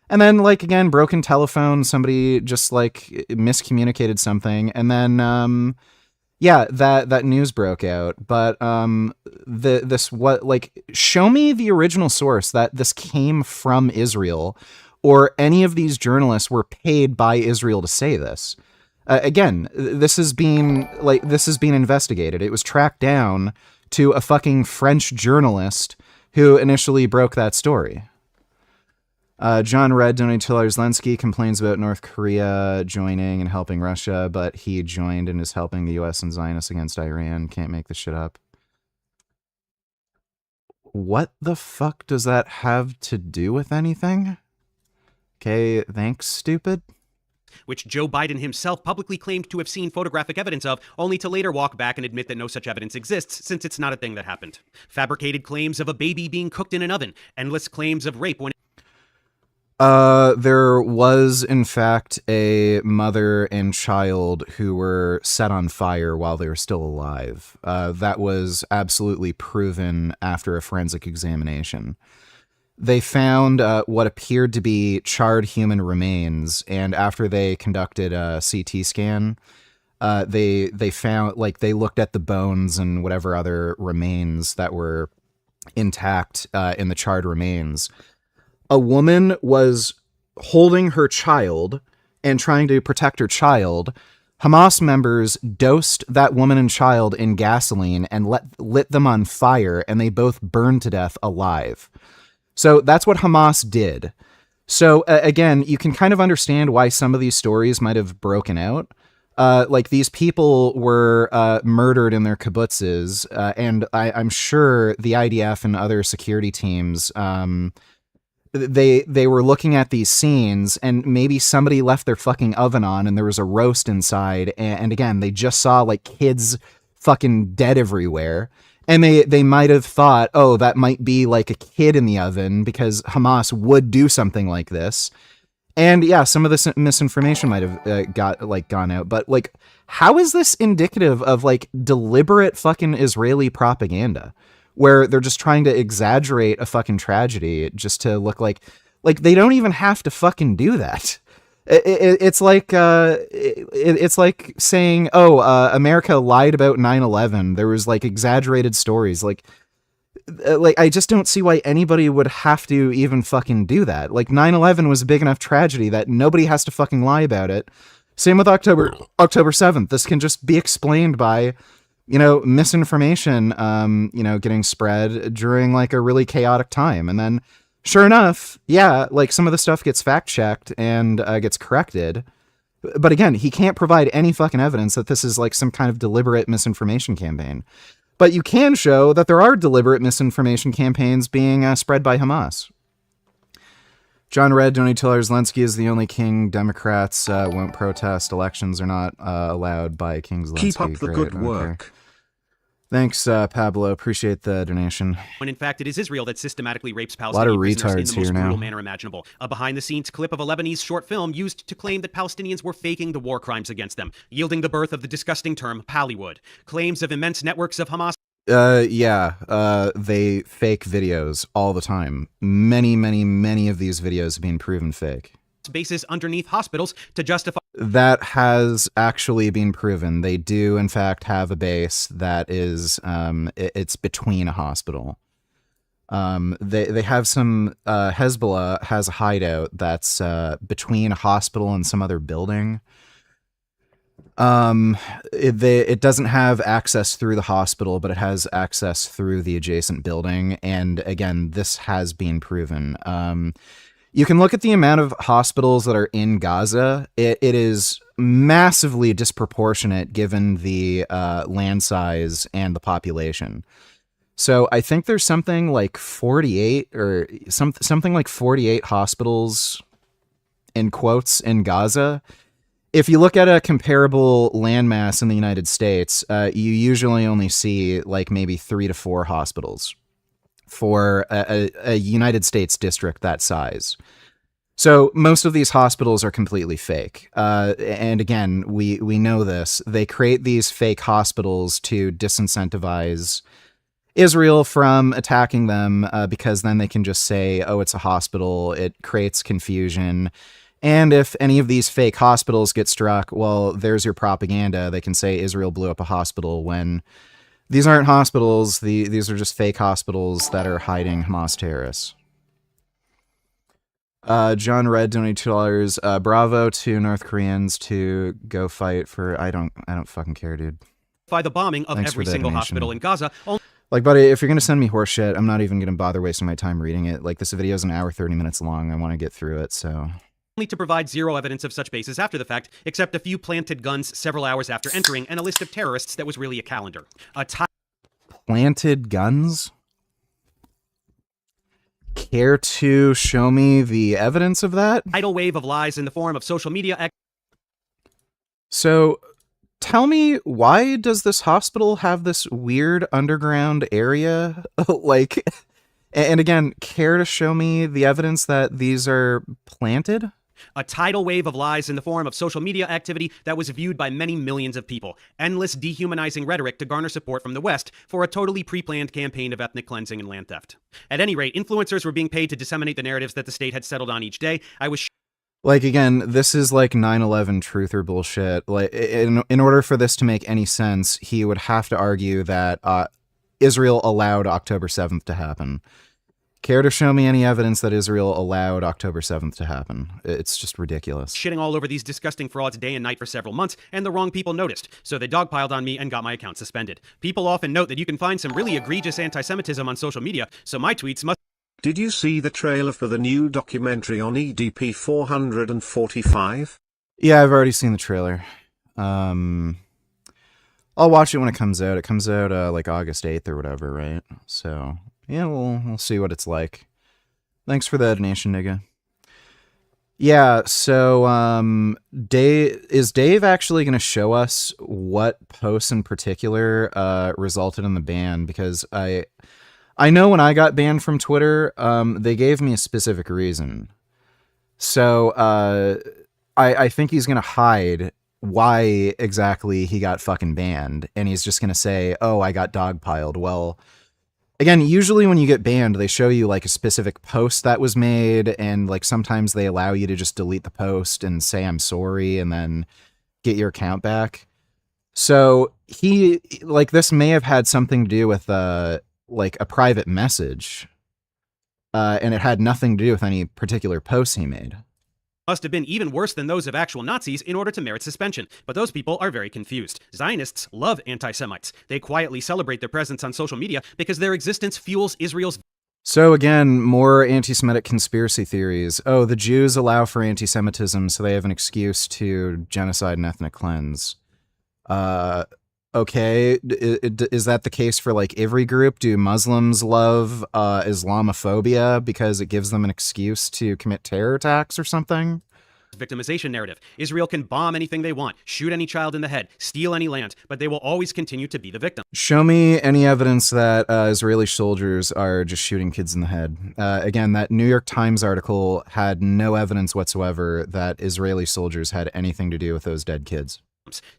And then like, again, broken telephone, somebody just like miscommunicated something. And then, yeah, that news broke out. But show me the original source that this came from Israel, or any of these journalists were paid by Israel to say this. Again, this is being investigated. It was tracked down to a fucking French journalist who initially broke that story. John Red donated to Zelensky, complains about North Korea joining and helping Russia, but he joined and is helping the US and Zionists against Iran. Can't make this shit up. What the fuck does that have to do with anything? Okay, thanks, stupid. Which Joe Biden himself publicly claimed to have seen photographic evidence of, only to later walk back and admit that no such evidence exists, since it's not a thing that happened. Fabricated claims of a baby being cooked in an oven, endless claims of rape when... There was, in fact, a mother and child who were set on fire while they were still alive. That was absolutely proven after a forensic examination. They found what appeared to be charred human remains, and after they conducted a CT scan, they found, like, they looked at the bones and whatever other remains that were intact in the charred remains. A woman was holding her child and trying to protect her child. Hamas members dosed that woman and child in gasoline and lit them on fire, and they both burned to death alive. So that's what Hamas did. So again, you can kind of understand why some of these stories might have broken out. Like these people were murdered in their kibbutzes, and I'm sure the IDF and other security teams, they were looking at these scenes, and maybe somebody left their fucking oven on and there was a roast inside. And again, they just saw like kids fucking dead everywhere. And they might have thought, oh, that might be like a kid in the oven, because Hamas would do something like this. And yeah, some of this misinformation might have gone out. But like, how is this indicative of like deliberate fucking Israeli propaganda, where they're just trying to exaggerate a fucking tragedy just to look like they don't even have to fucking do that. It's like saying, oh, America lied about 9/11. There was like exaggerated stories. Like I just don't see why anybody would have to even fucking do that. Like 9/11 was a big enough tragedy that nobody has to fucking lie about it. Same with October 7th. This can just be explained by, you know, misinformation, you know, getting spread during like a really chaotic time. And then sure enough, yeah, like some of the stuff gets fact checked and gets corrected. But again, he can't provide any fucking evidence that this is like some kind of deliberate misinformation campaign. But you can show that there are deliberate misinformation campaigns being spread by Hamas. John Red, donated to Zelensky is the only king. Democrats won't protest. Elections are not allowed by King Zelensky. Keep up the good work. Thanks, Pablo. Appreciate the donation. When in fact it is Israel that systematically rapes A lot of Palestinian prisoners in retards the most here brutal now. manner imaginable. A behind-the-scenes clip of a Lebanese short film used to claim that Palestinians were faking the war crimes against them, yielding the birth of the disgusting term Pallywood. Claims of immense networks of Hamas... They fake videos all the time. Many of these videos have been proven fake. bases underneath hospitals to justify... That has actually been proven. They do, in fact, have a base that is, it's between a hospital. They have some, Hezbollah has a hideout that's between a hospital and some other building. It doesn't have access through the hospital, but it has access through the adjacent building. And again, this has been proven. You can look at the amount of hospitals that are in Gaza. It is massively disproportionate given the land size and the population. So I think there's something like 48 or something like 48 hospitals in quotes in Gaza. If you look at a comparable landmass in the United States, you usually only see like maybe 3 to 4 hospitals for a United States district that size. So most of these hospitals are completely fake. And again, we know this. They create these fake hospitals to disincentivize Israel from attacking them because then they can just say, oh, it's a hospital. It creates confusion. And if any of these fake hospitals get struck, well, there's your propaganda. They can say Israel blew up a hospital when these aren't hospitals. These are just fake hospitals that are hiding Hamas terrorists. John Red donated $2. Bravo to North Koreans to go fight for. I don't fucking care, dude. By the bombing of every single hospital in Gaza. Like, buddy, if you're gonna send me horse shit, I'm not even gonna bother wasting my time reading it. Like, this video is an hour 30 minutes long. I want to get through it, so. Only to provide zero evidence of such bases after the fact, except a few planted guns several hours after entering, and a list of terrorists that was really a calendar. Planted guns? Care to show me the evidence of that? Tidal wave of lies in the form of social media. So, tell me, why does this hospital have this weird underground area? Like, and again, care to show me the evidence that these are planted? A tidal wave of lies in the form of social media activity that was viewed by many millions of people. Endless dehumanizing rhetoric to garner support from the West for a totally pre-planned campaign of ethnic cleansing and land theft. At any rate, influencers were being paid to disseminate the narratives that the state had settled on each day. Like, again, this is like 9/11 truther bullshit. Like, in order for this to make any sense, he would have to argue that Israel allowed October 7th to happen. Care to show me any evidence that Israel allowed October 7th to happen? It's just ridiculous. Shitting all over these disgusting frauds day and night for several months, and the wrong people noticed, so they dogpiled on me and got my account suspended. People often note that you can find some really egregious anti-Semitism on social media, so my tweets must... Did you see the trailer for the new documentary on EDP 445? Yeah, I've already seen the trailer. I'll watch it when it comes out. It comes out like August 8th or whatever, right? So... yeah, we'll see what it's like. Thanks for the donation, nigga. Yeah, so is Dave actually going to show us what posts in particular resulted in the ban? Because I know when I got banned from Twitter, they gave me a specific reason. So I think he's going to hide why exactly he got fucking banned, and he's just going to say, oh, I got dogpiled. Well... again, usually when you get banned, they show you like a specific post that was made, and like sometimes they allow you to just delete the post and say I'm sorry and then get your account back. So he, like, this may have had something to do with like a private message, and it had nothing to do with any particular posts he made. Must have been even worse than those of actual Nazis in order to merit suspension. But those people are very confused. Zionists love anti-Semites. They quietly celebrate their presence on social media because their existence fuels Israel's... So again, more anti-Semitic conspiracy theories. Oh, the Jews allow for anti-Semitism, so they have an excuse to genocide and ethnic cleanse. Okay, is that the case for like every group? Do Muslims love Islamophobia because it gives them an excuse to commit terror attacks or something? Victimization narrative. Israel can bomb anything they want, shoot any child in the head, steal any land, but they will always continue to be the victim. Show me any evidence that Israeli soldiers are just shooting kids in the head. Again, that New York Times article had no evidence whatsoever that Israeli soldiers had anything to do with those dead kids.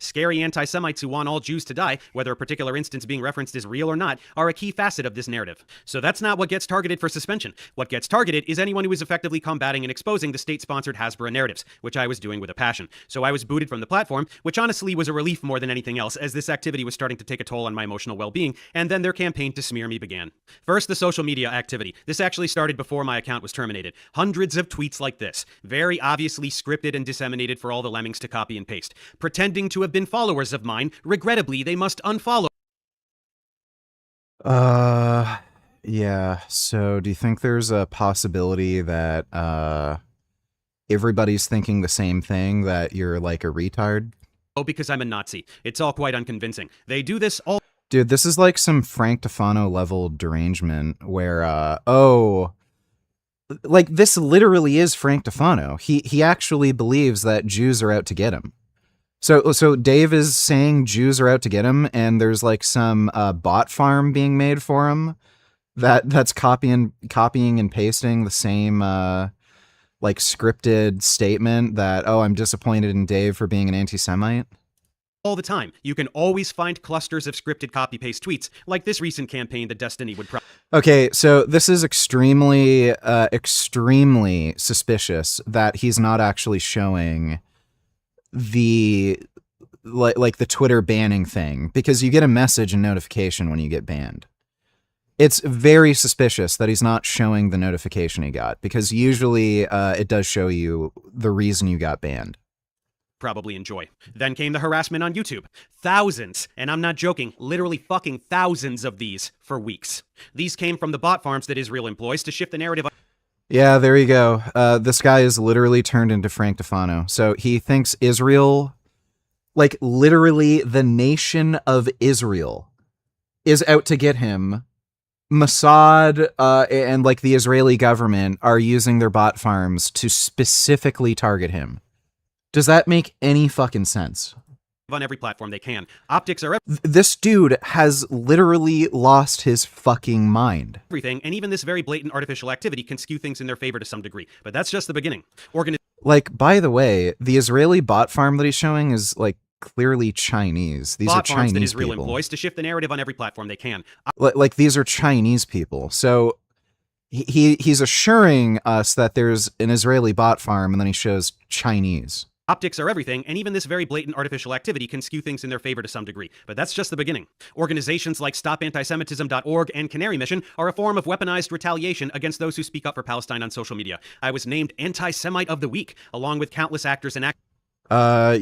Scary anti-Semites who want all Jews to die, whether a particular instance being referenced is real or not, are a key facet of this narrative. So that's not what gets targeted for suspension. What gets targeted is anyone who is effectively combating and exposing the state-sponsored Hasbara narratives, which I was doing with a passion. So I was booted from the platform, which honestly was a relief more than anything else, as this activity was starting to take a toll on my emotional well-being, and then their campaign to smear me began. First, the social media activity. This actually started before my account was terminated. Hundreds of tweets like this, very obviously scripted and disseminated for all the lemmings to copy and paste. Pretending to have been followers of mine, regrettably, they must unfollow. Yeah. So do you think there's a possibility that everybody's thinking the same thing, that you're like a retard? Oh, because I'm a Nazi. It's all quite unconvincing. They do this all... Dude, this is like some Frank Tufano level derangement where, like this literally is Frank Tufano. He actually believes that Jews are out to get him. So Dave is saying Jews are out to get him, and there's like some bot farm being made for him that's copying and pasting the same like scripted statement that, oh, I'm disappointed in Dave for being an anti-Semite. All the time. You can always find clusters of scripted copy-paste tweets, like this recent campaign that Destiny would Okay, so this is extremely suspicious that he's not actually showing the like the Twitter banning thing, because you get a message and notification when you get banned. It's very suspicious that he's not showing the notification he got, because usually it does show you the reason you got banned. probably enjoy. Then came the harassment on YouTube. Thousands, and I'm not joking, literally fucking thousands of these for weeks. These came from the bot farms that Israel employs to shift the narrative. Yeah, there you go. This guy is literally turned into Frank Tufano. So he thinks Israel, like literally the nation of Israel, is out to get him. Mossad and like the Israeli government are using their bot farms to specifically target him. Does that make any fucking sense? On every platform they can. Optics are This dude has literally lost his fucking mind. everything, and even this very blatant artificial activity can skew things in their favor to some degree. But that's just the beginning. Like, by the way, the Israeli bot farm that he's showing is like clearly Chinese. These are bot farms that Chinese Israel people. employs to shift the narrative on every platform they can. Like these are Chinese people. So he's assuring us that there's an Israeli bot farm, and then he shows Chinese. Optics are everything, and even this very blatant artificial activity can skew things in their favor to some degree. But that's just the beginning. Organizations like StopAntisemitism.org and Canary Mission are a form of weaponized retaliation against those who speak up for Palestine on social media. I was named Anti-Semite of the Week, along with countless actors and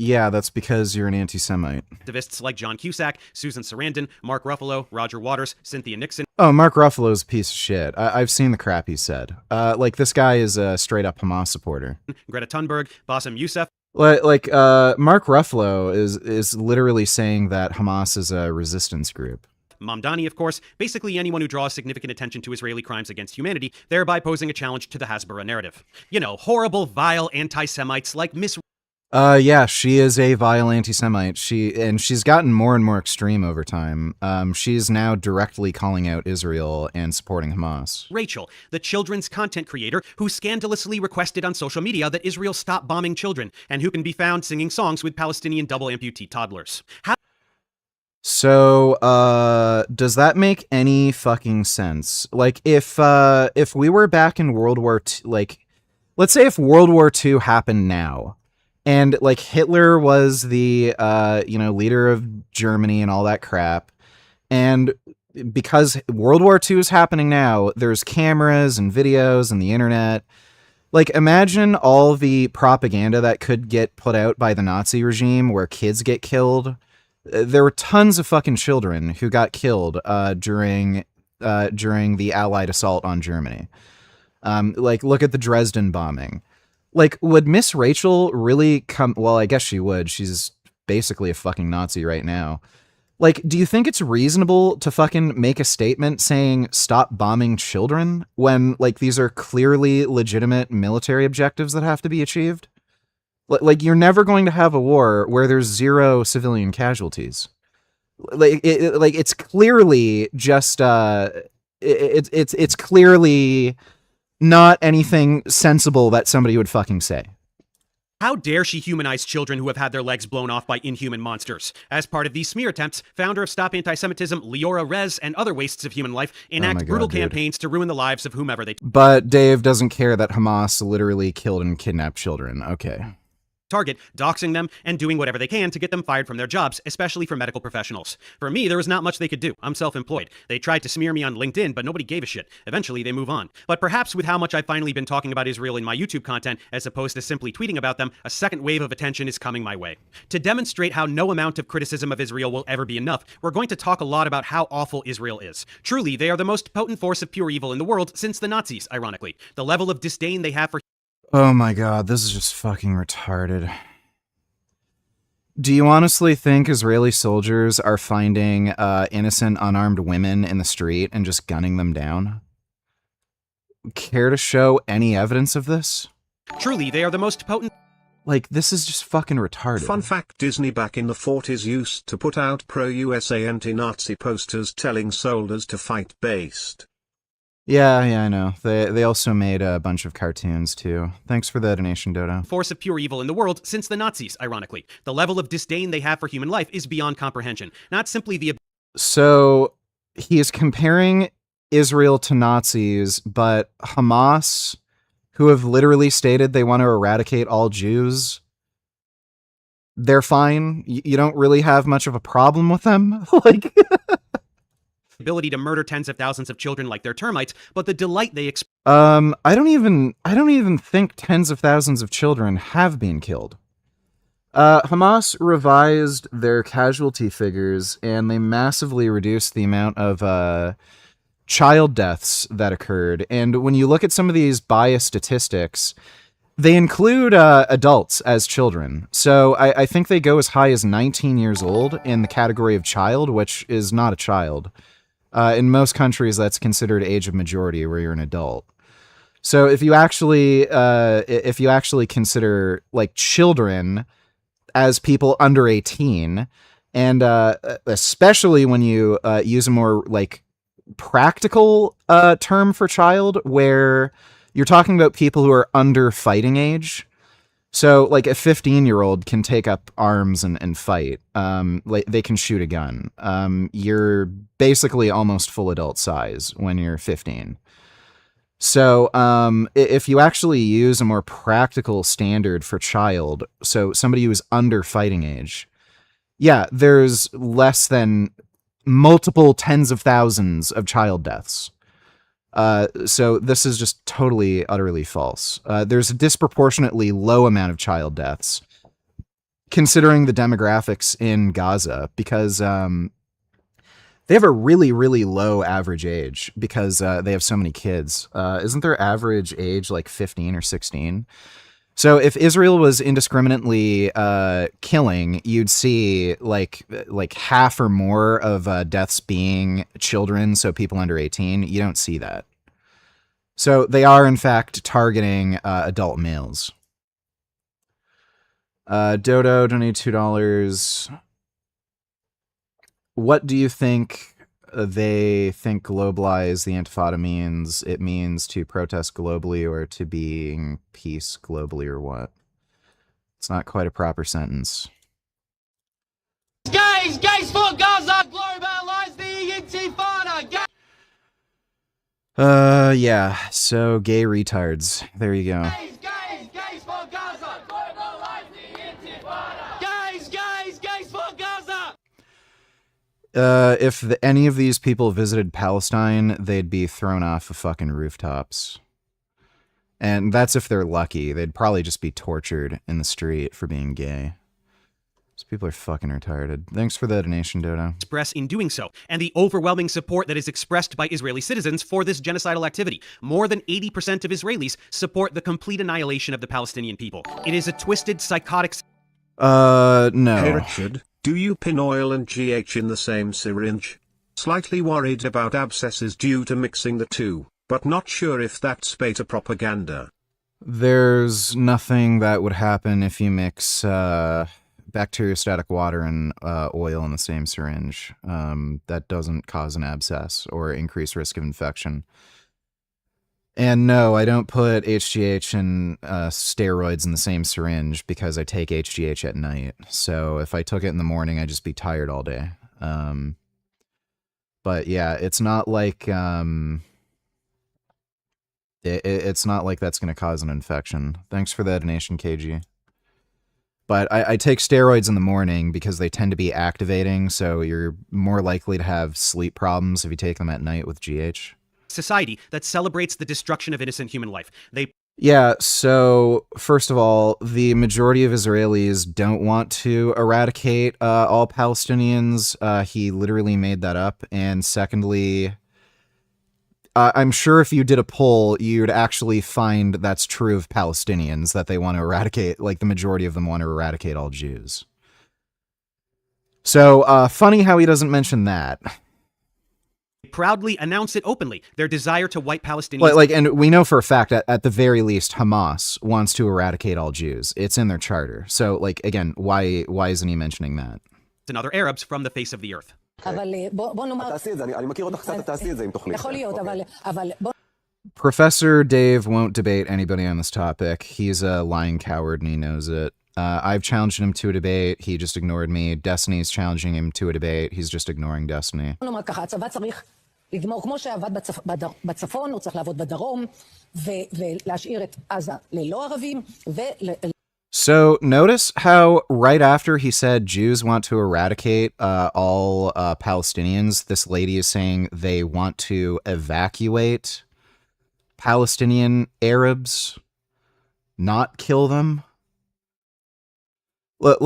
Yeah, that's because you're an anti-Semite. activists like John Cusack, Susan Sarandon, Mark Ruffalo, Roger Waters, Cynthia Nixon. Oh, Mark Ruffalo's a piece of shit. I've seen the crap he said. Like, this guy is a straight-up Hamas supporter. Greta Thunberg, Bassem Youssef. Like Mark Ruffalo is literally saying that Hamas is a resistance group. Mamdani, of course, basically anyone who draws significant attention to Israeli crimes against humanity, thereby posing a challenge to the Hasbara narrative. You know, horrible, vile anti-Semites like Miss... Yeah, she is a vile anti-Semite. She's gotten more and more extreme over time. She's now directly calling out Israel and supporting Hamas. Rachel, the children's content creator who scandalously requested on social media that Israel stop bombing children, and who can be found singing songs with Palestinian double amputee toddlers. So, does that make any fucking sense? Like, if we were back in World War II, like, let's say if World War II happened now, and like Hitler was the leader of Germany and all that crap, and because World War II is happening now, there's cameras and videos and the internet. Like, imagine all the propaganda that could get put out by the Nazi regime where kids get killed. There were tons of fucking children who got killed during the Allied assault on Germany. Like, look at the Dresden bombing. Like, would Miss Rachel really come? Well, I guess she would. She's basically a fucking Nazi right now. Like, do you think it's reasonable to fucking make a statement saying stop bombing children when, like, these are clearly legitimate military objectives that have to be achieved? Like, you're never going to have a war where there's zero civilian casualties. Like, it's clearly just it's clearly not anything sensible that somebody would fucking say. How dare she humanize children who have had their legs blown off by inhuman monsters? As part of these smear attempts, founder of Stop Antisemitism, Leora Rez, and other wastes of human life enact brutal campaigns to ruin the lives of whomever they But Dave doesn't care that Hamas literally killed and kidnapped children. Okay. target, doxing them, and doing whatever they can to get them fired from their jobs, especially for medical professionals. For me, there was not much they could do. I'm self-employed. They tried to smear me on LinkedIn, but nobody gave a shit. Eventually, they move on. But perhaps with how much I've finally been talking about Israel in my YouTube content, as opposed to simply tweeting about them, a second wave of attention is coming my way. To demonstrate how no amount of criticism of Israel will ever be enough, we're going to talk a lot about how awful Israel is. Truly, they are the most potent force of pure evil in the world since the Nazis, ironically. The level of disdain they have for... Oh my god, this is just fucking retarded. Do you honestly think Israeli soldiers are finding innocent, unarmed women in the street and just gunning them down? Care to show any evidence of this? Truly, they are the most potent. Like, this is just fucking retarded. Fun fact: Disney back in the 40s used to put out pro-USA anti-Nazi posters telling soldiers to fight based. Yeah, I know. They also made a bunch of cartoons, too. Thanks for the donation, Dodo. Force of pure evil in the world since the Nazis, ironically. The level of disdain they have for human life is beyond comprehension. Not simply the... So, he is comparing Israel to Nazis, but Hamas, who have literally stated they want to eradicate all Jews, they're fine. You don't really have much of a problem with them. Like... ability to murder tens of thousands of children like they're termites, but the delight they I don't even think tens of thousands of children have been killed. Hamas revised their casualty figures, and they massively reduced the amount of child deaths that occurred. And when you look at some of these biased statistics, they include adults as children. So I think they go as high as 19 years old in the category of child, which is not a child. In most countries, that's considered age of majority, where you're an adult. So if you actually consider like children as people under 18, and especially when you use a more like practical term for child, where you're talking about people who are under fighting age. So, like, a 15-year-old can take up arms and fight. Like, they can shoot a gun. You're basically almost full adult size when you're 15. So, if you actually use a more practical standard for child, so somebody who is under fighting age, yeah, there's less than multiple tens of thousands of child deaths. So this is just totally, utterly false. There's a disproportionately low amount of child deaths, considering the demographics in Gaza, because they have a really, really low average age because they have so many kids. Isn't their average age like 15 or 16? So if Israel was indiscriminately killing, you'd see like half or more of deaths being children, so people under 18. You don't see that. So they are, in fact, targeting adult males. Dodo, donate $2. What do you think they think globalize the Intifada means? It means to protest globally or to being peace globally or what? It's not quite a proper sentence. Gays for Gaza, globalize the Intifada. Yeah, so gay retards. There you go. Gays for Gaza, globalize the Intifada. Gays for Gaza. If any of these people visited Palestine, they'd be thrown off of fucking rooftops. And that's if they're lucky. They'd probably just be tortured in the street for being gay. These people are fucking retarded. Thanks for the donation, Dodo. Express in doing so, and the overwhelming support that is expressed by Israeli citizens for this genocidal activity. More than 80% of Israelis support the complete annihilation of the Palestinian people. It is a twisted, psychotic... No. Hey Richard, do you pin oil and GH in the same syringe? Slightly worried about abscesses due to mixing the two, but not sure if that's beta propaganda. There's nothing that would happen if you mix bacteriostatic water and oil in the same syringe. That doesn't cause an abscess or increase risk of infection. And no, I don't put HGH and steroids in the same syringe because I take HGH at night. So if I took it in the morning, I'd just be tired all day. But yeah, it's not like it's not like that's going to cause an infection. Thanks for the donation, KG. But I take steroids in the morning because they tend to be activating, so you're more likely to have sleep problems if you take them at night with GH. Society that celebrates the destruction of innocent human life. Yeah, so first of all, the majority of Israelis don't want to eradicate all Palestinians. He literally made that up. And secondly, I'm sure if you did a poll, you'd actually find that's true of Palestinians, that they want to eradicate, like the majority of them want to eradicate all Jews. So, funny how he doesn't mention that. Proudly announce it openly, their desire to wipe Palestinians. Like, and we know for a fact that at the very least, Hamas wants to eradicate all Jews. It's in their charter. So, like, again, why isn't he mentioning that? And other Arabs from the face of the earth. Professor Dave won't debate anybody on this topic. He's a lying coward and he knows it. I've challenged him to a debate. He just ignored me. Destiny's challenging him to a debate. He's just ignoring Destiny. לגמור כמו שעבד בצפון, הוא צריך לעבוד בדרום, ולהשאיר את עזה ללא ערבים, So notice how right after he said Jews want to eradicate all Palestinians, this lady is saying they want to evacuate Palestinian Arabs, not kill them.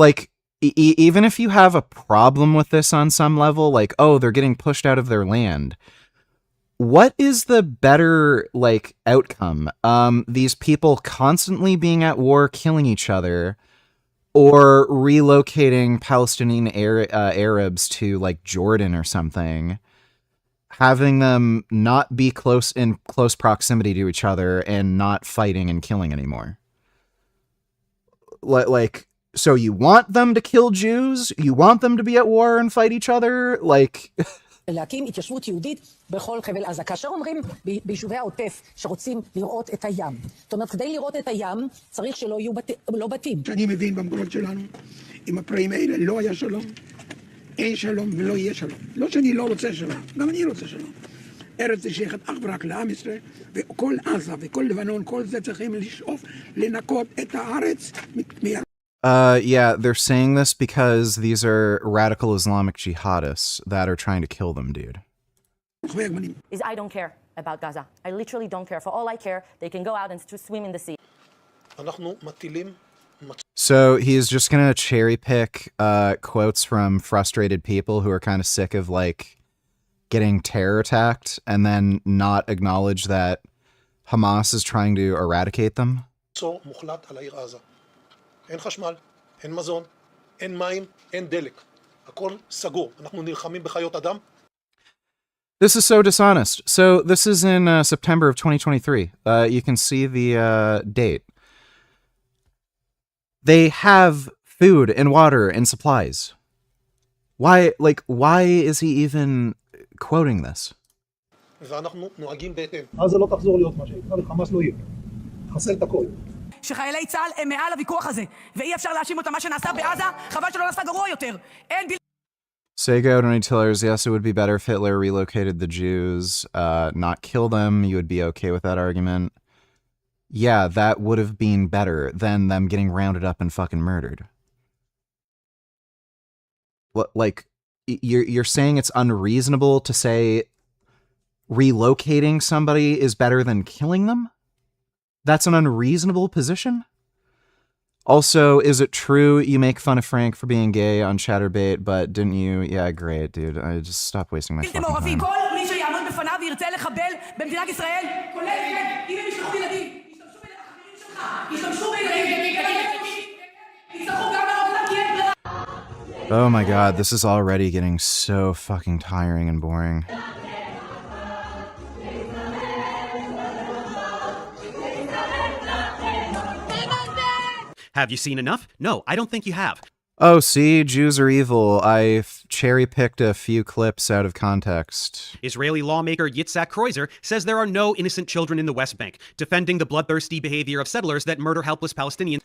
Like, even if you have a problem with this on some level, like, oh, they're getting pushed out of their land, what is the better, like, outcome? These people constantly being at war, killing each other, or relocating Palestinian Arabs to, like, Jordan or something, having them not be in close proximity to each other and not fighting and killing anymore. Like, so you want them to kill Jews? You want them to be at war and fight each other? Like... להקים התיישבות יהודית בכל חבל עזה. כאשר אומרים ביישובי העוטף שרוצים לראות את הים. זאת אומרת, כדי לראות את הים צריך שלא יהיו בתים. שאני מבין במקומות שלנו, עם הפרעים האלה לא היה שלום, אין שלום ולא יהיה שלום. לא שאני לא רוצה שלום, גם אני רוצה שלום. ארץ זה שייכת אך ורק לעם ישראל, וכל עזה וכל לבנון, כל זה צריכים לשאוף לנקות את הארץ yeah, they're saying this because these are radical Islamic jihadists that are trying to kill them, dude. I don't care about Gaza. I literally don't care. For all I care, they can go out and swim in the sea. So he's just gonna cherry pick quotes from frustrated people who are kind of sick of, like, getting terror attacked and then not acknowledge that Hamas is trying to eradicate them. אין חשמל, אין מזון, אין מים, אין דלק. הכל סגור. אנחנו נלחמים בחיות אדם. This is so dishonest. So this is in September of 2023. You can see the date. They have food and water and supplies. Why is he even quoting this? ואנחנו נוהגים בהתאם. עזה לא תחזור להיות מה שהייתה, וחמאס לא יהיה. חסר את הכל. שחיילי צה"ל הם מעל הוויכוח הזה, ואי אפשר להאשים אותם מה שנעשה בעזה, חבל שלא נעשה גרוע יותר. Sego Donatillers, yes, it would be better if Hitler relocated the Jews, not kill them. You would be okay with that argument. Yeah, that would have been better than them getting rounded up and fucking murdered. Like, you're saying it's unreasonable to say relocating somebody is better than killing them? That's an unreasonable position? Also, is it true you make fun of Frank for being gay on Chatterbait, but didn't you? Yeah, great, dude. I just stop wasting my fucking time. Oh my god, this is already getting so fucking tiring and boring. Have you seen enough? No, I don't think you have. Oh, see, Jews are evil. I cherry-picked a few clips out of context. Israeli lawmaker Yitzhak Kreuzer says there are no innocent children in the West Bank, defending the bloodthirsty behavior of settlers that murder helpless Palestinians.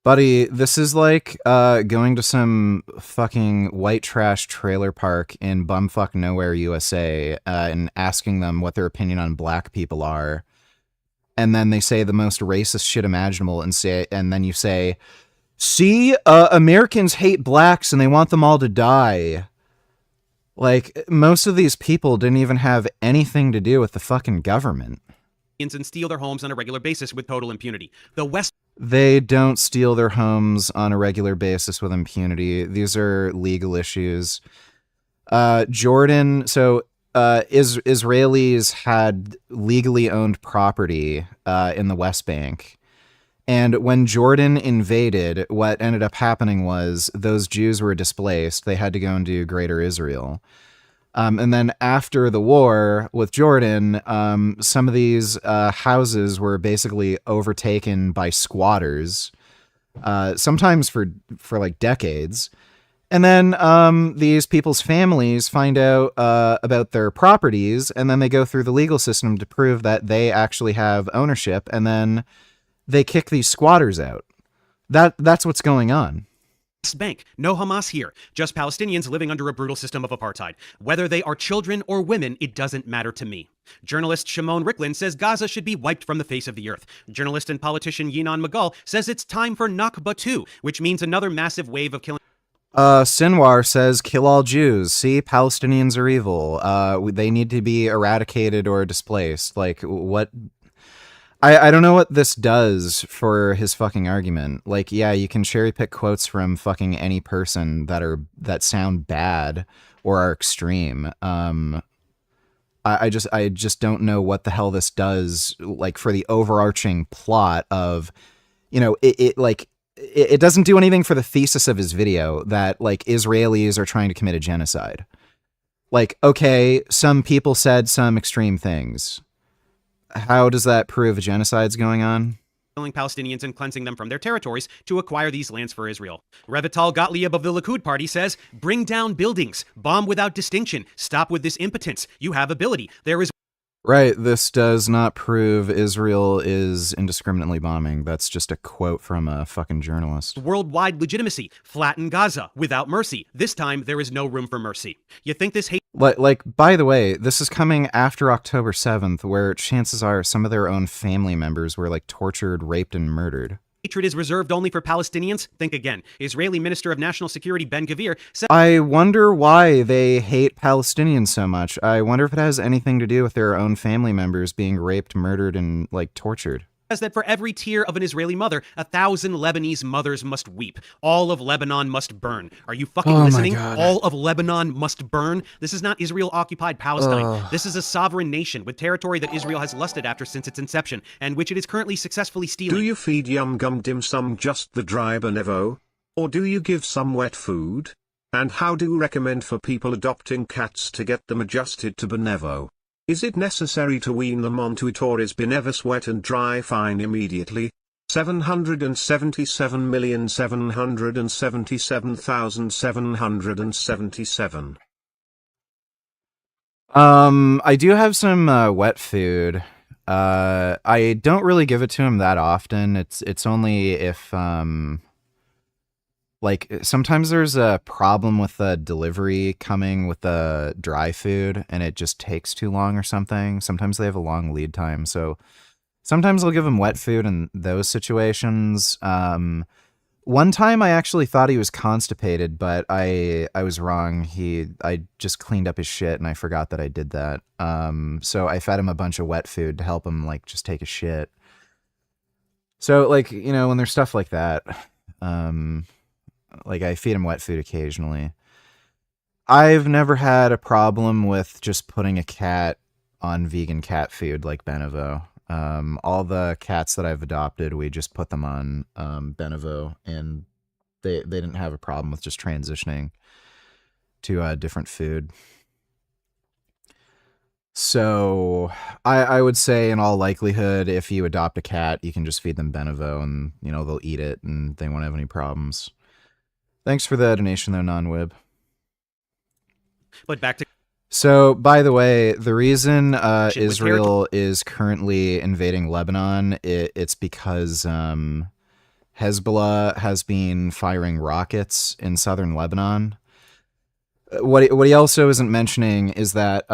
Buddy, this is like going to some fucking white trash trailer park in bumfuck nowhere, USA, and asking them what their opinion on black people are. And then they say the most racist shit imaginable, and then you say, see, Americans hate blacks and they want them all to die. Like, most of these people didn't even have anything to do with the fucking government. And steal their homes on a regular basis with total impunity. They don't steal their homes on a regular basis with impunity. These are legal issues. Jordan, so Israelis had legally owned property in the West Bank, And when Jordan invaded, what ended up happening was those Jews were displaced. They had to go into Greater Israel. And then after the war with Jordan, some of these houses were basically overtaken by squatters, sometimes for like decades. And then these people's families find out about their properties, and then they go through the legal system to prove that they actually have ownership, and then they kick these squatters out. That's what's going on. Bank. No Hamas here. Just Palestinians living under a brutal system of apartheid. Whether they are children or women, it doesn't matter to me. Journalist Shimon Ricklin says Gaza should be wiped from the face of the earth. Journalist and politician Yinon Magal says it's time for Nakba 2, which means another massive wave of killing. Sinwar says, kill all Jews. See, Palestinians are evil. They need to be eradicated or displaced. Like, what? I don't know what this does for his fucking argument. Like, yeah, you can cherry pick quotes from fucking any person that sound bad or are extreme. I just don't know what the hell this does, like, for the overarching plot of, you know, it doesn't do anything for the thesis of his video that, like, Israelis are trying to commit a genocide. Like, okay, some people said some extreme things. How does that prove a genocide's going on? Killing Palestinians and cleansing them from their territories to acquire these lands for Israel. Revital Gottlieb of the Likud party says, bring down buildings, bomb without distinction, stop with this impotence. You have ability. There is... Right, this does not prove Israel is indiscriminately bombing. That's just a quote from a fucking journalist. Worldwide legitimacy. Flatten Gaza without mercy. This time, there is no room for mercy. You think this hate... Like, by the way, this is coming after October 7th, where chances are some of their own family members were, like, tortured, raped, and murdered. Hatred is reserved only for Palestinians? Think again. Israeli Minister of National Security Ben Gvir said... I wonder why they hate Palestinians so much. I wonder if it has anything to do with their own family members being raped, murdered, and, like, tortured. That for every tear of an Israeli mother, 1,000 Lebanese mothers must weep. All of Lebanon must burn. Are you fucking listening? All of Lebanon must burn. This is not Israel-occupied Palestine. This is a sovereign nation with territory that Israel has lusted after since its inception, and which it is currently successfully stealing. Do you feed Yum Gum Dim Sum just the dry Benevo? Or do you give some wet food? And how do you recommend for people adopting cats to get them adjusted to Benevo? Is it necessary to wean them onto it, or is Benevus wet and dry fine immediately? 777,777,777. I do have some wet food. I don't really give it to him that often. It's only if like, sometimes there's a problem with the delivery coming with the dry food and it just takes too long or something. Sometimes they have a long lead time. So sometimes I'll give him wet food in those situations. One time I actually thought he was constipated, but I was wrong. I just cleaned up his shit and I forgot that I did that. So I fed him a bunch of wet food to help him, like, just take a shit. So, like, you know, when there's stuff like that, like, I feed him wet food occasionally. I've never had a problem with just putting a cat on vegan cat food like Benevo. All the cats that I've adopted, we just put them on Benevo, and they didn't have a problem with just transitioning to different food. So I would say, in all likelihood, if you adopt a cat, you can just feed them Benevo, and, you know, they'll eat it and they won't have any problems. Thanks for the donation, though, Non-Wib. But back to... So, by the way, the reason Israel is currently invading Lebanon, it's because Hezbollah has been firing rockets in southern Lebanon. What he also isn't mentioning is that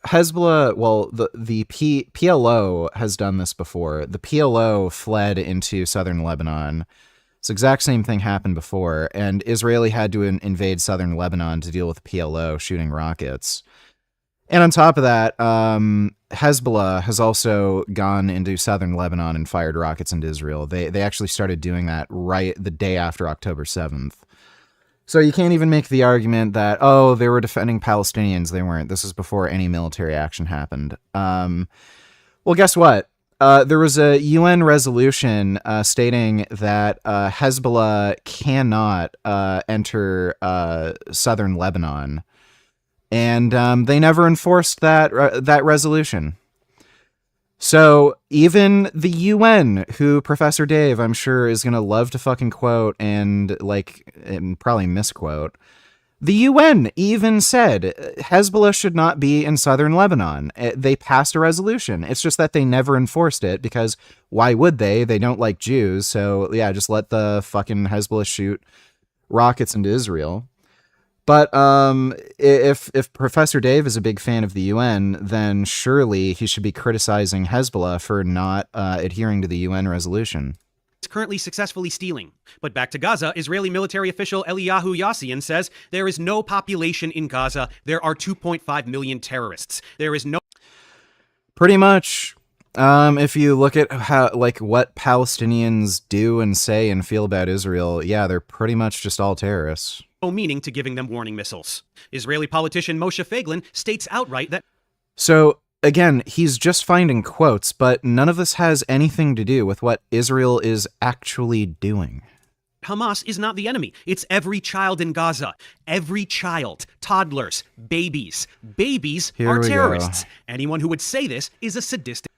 Hezbollah, well, the PLO has done this before. The PLO fled into southern Lebanon. This exact same thing happened before, and Israeli had to invade southern Lebanon to deal with the PLO shooting rockets. And on top of that, Hezbollah has also gone into southern Lebanon and fired rockets into Israel. They actually started doing that right the day after October 7th. So you can't even make the argument that, oh, they were defending Palestinians. They weren't. This is before any military action happened. Well, guess what? there was a UN resolution stating that Hezbollah cannot enter southern Lebanon, and they never enforced that resolution. So even the UN, who Professor Dave, I'm sure, is going to love to fucking quote and probably misquote, the UN even said Hezbollah should not be in southern Lebanon. They passed a resolution. It's just that they never enforced it because why would they? They don't like Jews. So yeah, just let the fucking Hezbollah shoot rockets into Israel. But if Professor Dave is a big fan of the UN, then surely he should be criticizing Hezbollah for not adhering to the UN resolution. It's currently successfully stealing. But back to Gaza, Israeli military official Eliyahu Yassian says there is no population in Gaza. There are 2.5 million terrorists. There is no... Pretty much. If you look at how, what Palestinians do and say and feel about Israel, yeah, they're pretty much just all terrorists. No meaning to giving them warning missiles. Israeli politician Moshe Feiglin states outright that... So, again, he's just finding quotes, but none of this has anything to do with what Israel is actually doing. Hamas is not the enemy. It's every child in Gaza. Every child. Toddlers. Babies. Babies are terrorists. Anyone who would say this is a sadistic...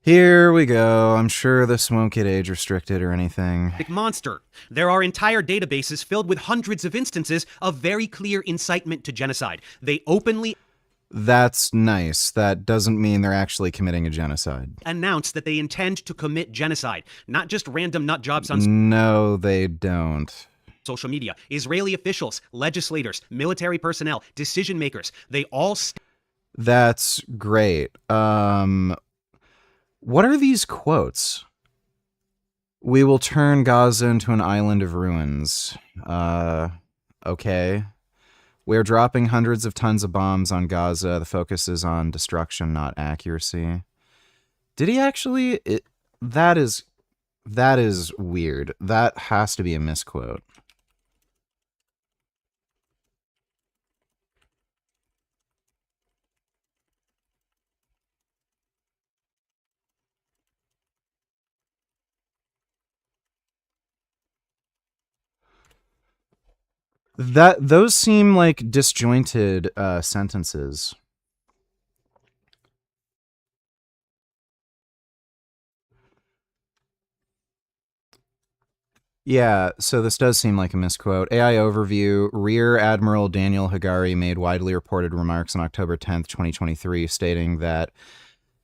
Here we go. I'm sure this won't get age restricted or anything. Monster. There are entire databases filled with hundreds of instances of very clear incitement to genocide. They openly... That's nice. That doesn't mean they're actually committing a genocide. Announce that they intend to commit genocide, not just random nut jobs on... No, they don't. Social media. Israeli officials, legislators, military personnel, decision makers. They all... That's great. What are these quotes? We will turn Gaza into an island of ruins. Okay. We're dropping hundreds of tons of bombs on Gaza. The focus is on destruction, not accuracy. Did he actually? That is weird. That has to be a misquote. Those seem like disjointed sentences. Yeah, so this does seem like a misquote. AI overview. Rear Admiral Daniel Hagari made widely reported remarks on October 10th, 2023, stating that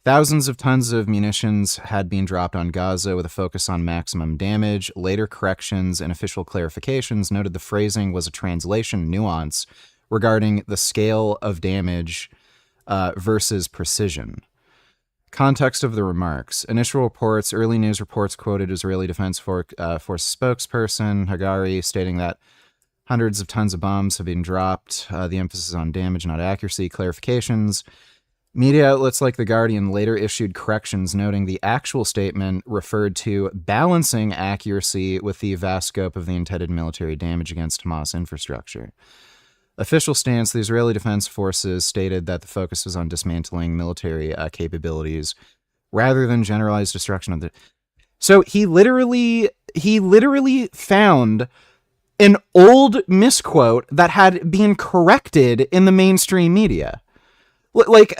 thousands of tons of munitions had been dropped on Gaza with a focus on maximum damage. Later corrections and official clarifications noted the phrasing was a translation nuance regarding the scale of damage versus precision. Context of the remarks. Initial reports, early news reports quoted Israeli Defense Force spokesperson Hagari stating that hundreds of tons of bombs have been dropped. The emphasis on damage, not accuracy. Clarifications. Media outlets like The Guardian later issued corrections noting the actual statement referred to balancing accuracy with the vast scope of the intended military damage against Hamas infrastructure. Official stance, the Israeli Defense Forces stated that the focus was on dismantling military capabilities rather than generalized destruction of the... So he literally found an old misquote that had been corrected in the mainstream media. Like...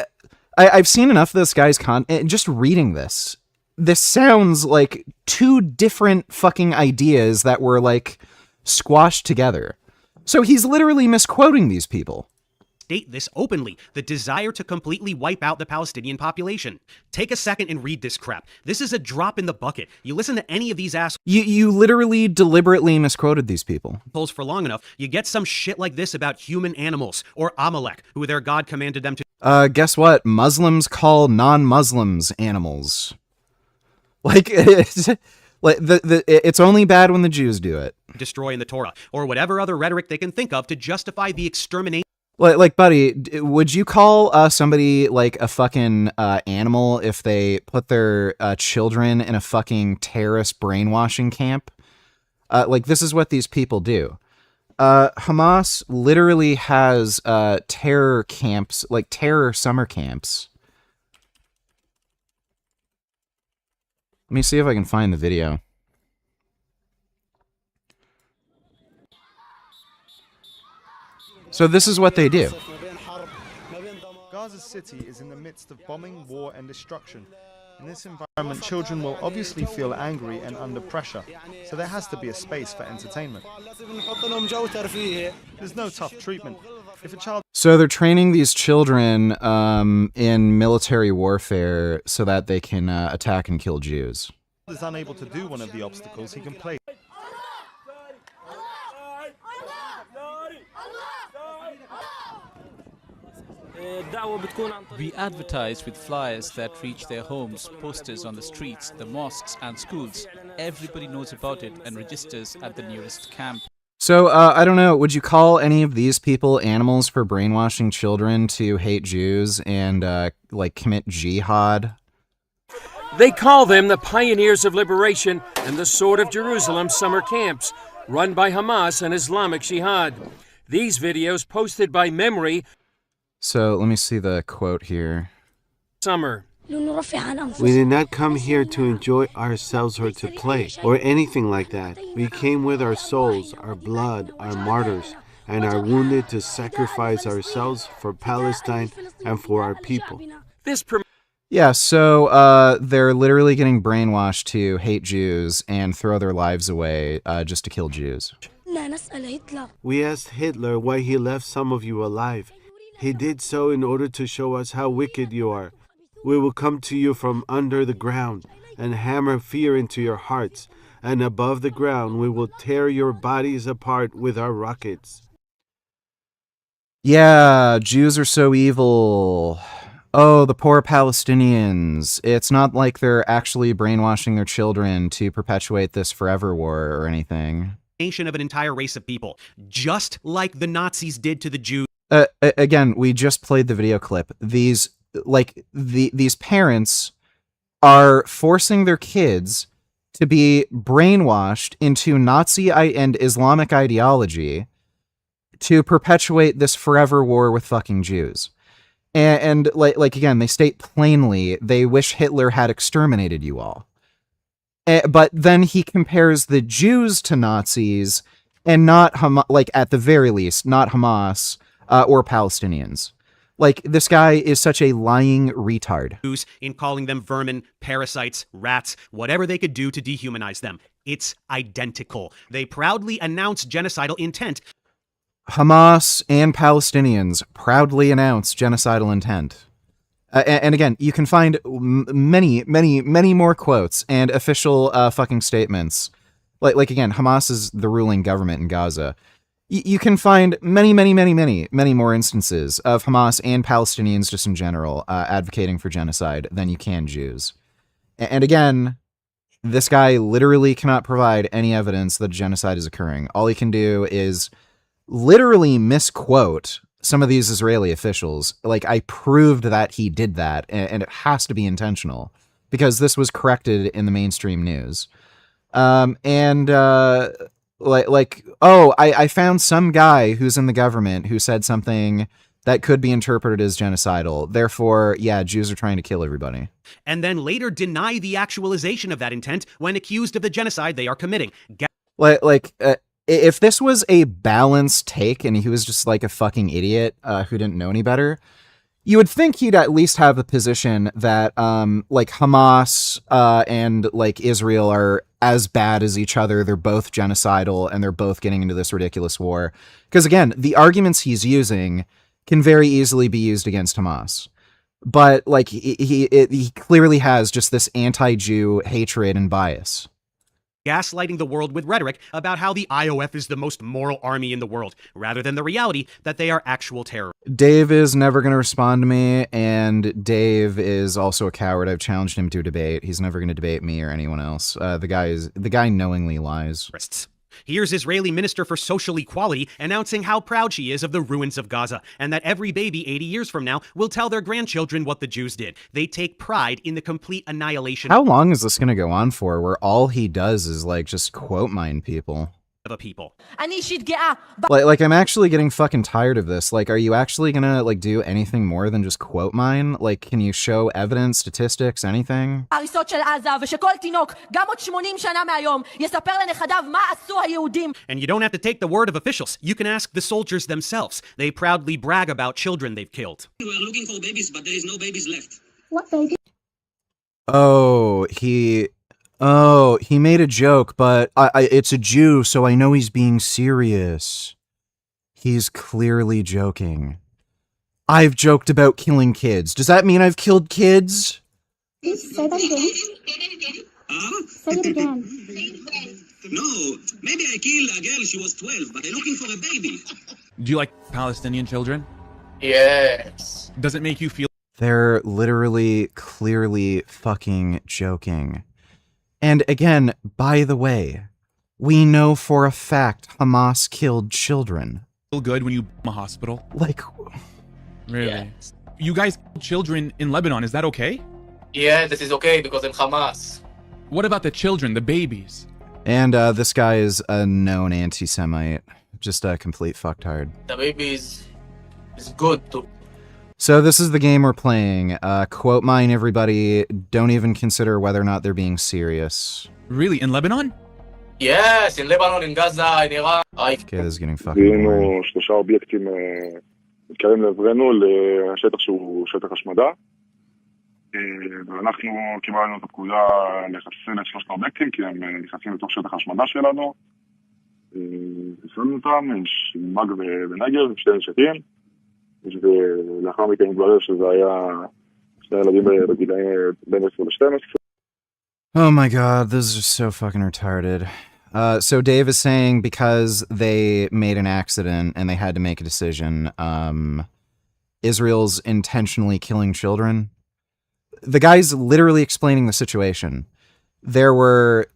I've seen enough of this guy's content. Just reading this sounds like two different fucking ideas that were like squashed together. So he's literally misquoting these people. State this openly, the desire to completely wipe out the Palestinian population. Take a second and read this crap. This is a drop in the bucket. You listen to any of these assholes You literally deliberately misquoted these people. For long enough, you get some shit like this about human animals, or Amalek, who their God commanded them to... Guess what? Muslims call non-Muslims animals. Like, it's only bad when the Jews do it. Destroy in the Torah, or whatever other rhetoric they can think of to justify the extermination. Like, buddy, would you call somebody like a fucking animal if they put their children in a fucking terrorist brainwashing camp? Like, this is what these people do. Hamas literally has terror camps, like terror summer camps. Let me see if I can find the video. So this is what they do. Gaza City is in the midst of bombing, war, and destruction. In this environment, children will obviously feel angry and under pressure, so there has to be a space for entertainment. There's no tough treatment. If a child So they're training these children in military warfare so that they can attack and kill Jews. is unable to do one of the obstacles, he can play. We advertise with flyers that reach their homes, posters on the streets, the mosques and schools. Everybody knows about it and registers at the nearest camp. So, I don't know, would you call any of these people animals for brainwashing children to hate Jews and, like, commit jihad? They call them the Pioneers of Liberation and the Sword of Jerusalem summer camps, run by Hamas and Islamic Jihad. These videos posted by Memory. So, let me see the quote here. Summer. We did not come here to enjoy ourselves or to play, or anything like that. We came with our souls, our blood, our martyrs, and are wounded to sacrifice ourselves for Palestine and for our people. Yeah, so they're literally getting brainwashed to hate Jews and throw their lives away just to kill Jews. We asked Hitler why he left some of you alive. He did so in order to show us how wicked you are. We will come to you from under the ground and hammer fear into your hearts, and above the ground we will tear your bodies apart with our rockets. Yeah, Jews are so evil. Oh, the poor Palestinians. It's not like they're actually brainwashing their children to perpetuate this forever war or anything. Nation of an entire race of people, just like the Nazis did to the Jews. Again, we just played the video clip. These parents are forcing their kids to be brainwashed into Nazi and Islamic ideology to perpetuate this forever war with fucking Jews. And like again, they state plainly they wish Hitler had exterminated you all. But then he compares the Jews to Nazis and not like at the very least, not Hamas or Palestinians. Like, this guy is such a lying retard. In calling them vermin, parasites, rats, whatever they could do to dehumanize them. It's identical. They proudly announce genocidal intent. Hamas and Palestinians proudly announce genocidal intent. And again, you can find many more quotes and official fucking statements. Like again, Hamas is the ruling government in Gaza. You can find many more instances of Hamas and Palestinians just in general advocating for genocide than you can Jews. And again, this guy literally cannot provide any evidence that genocide is occurring. All he can do is literally misquote some of these Israeli officials. Like, I proved that he did that, and it has to be intentional because this was corrected in the mainstream news. I found some guy who's in the government who said something that could be interpreted as genocidal. Therefore, yeah, Jews are trying to kill everybody. And then later deny the actualization of that intent when accused of the genocide they are committing. If this was a balanced take and he was just like a fucking idiot who didn't know any better, you would think he'd at least have a position that like Hamas and like Israel are as bad as each other. They're both genocidal and they're both getting into this ridiculous war. Because again, the arguments he's using can very easily be used against Hamas. But like he clearly has just this anti-Jew hatred and bias. Gaslighting the world with rhetoric about how the IOF is the most moral army in the world, rather than the reality that they are actual terror. Dave is never going to respond to me, and Dave is also a coward. I've challenged him to a debate. He's never going to debate me or anyone else. The guy knowingly lies. Here's Israeli Minister for Social Equality announcing how proud she is of the ruins of Gaza, and that every baby 80 years from now will tell their grandchildren what the Jews did. They take pride in the complete annihilation. How long is this going to go on for, where all he does is like just quote mine people? of a people. Like I'm actually getting fucking tired of this. Like, are you actually gonna like do anything more than just quote mine? Like, can you show evidence, statistics, anything? And you don't have to take the word of officials. You can ask the soldiers themselves. They proudly brag about children they've killed. We were looking for babies, but there is no babies left. What baby? Oh, he made a joke, but it's a Jew, so I know he's being serious. He's clearly joking. I've joked about killing kids. Does that mean I've killed kids? Please say that again. Say it again. No, maybe I killed a girl, she was 12, but I'm looking for a baby. Do you like Palestinian children? Yes. Does it make you feel... They're literally, clearly fucking joking. And again, by the way, we know for a fact Hamas killed children. Feel good when you bomb a hospital? Like... Really? Yes. You guys killed children in Lebanon, is that okay? Yeah, this is okay because I'm Hamas. What about the children, the babies? And this guy is a known anti-Semite. Just a complete fucktard. The baby is good too. So this is the game we're playing. Quote mine, everybody. Don't even consider whether or not they're being serious. Really? In Lebanon? Yes, in Lebanon, in Gaza, in Iran. Okay, this is getting fucking boring. 3 אובייקטים מתקרבים לעברנו לשטח שהוא שטח השמדה. ואנחנו קיבלנו את הפקודה לחסל את 3 האובייקטים, כי הם נכנסים לתוך שטח השמדה שלנו. חיסלנו אותם, יש מג ונגר, 2 נשקים. ולאחר מכן התברר שזה היה 2 ילדים בגילאים בין 10 ל-12. Oh my god, this is just so fucking retarded. So Dave is saying because they made an accident and they had to make a decision, Israel's intentionally killing children. The guy's literally explaining the situation. There were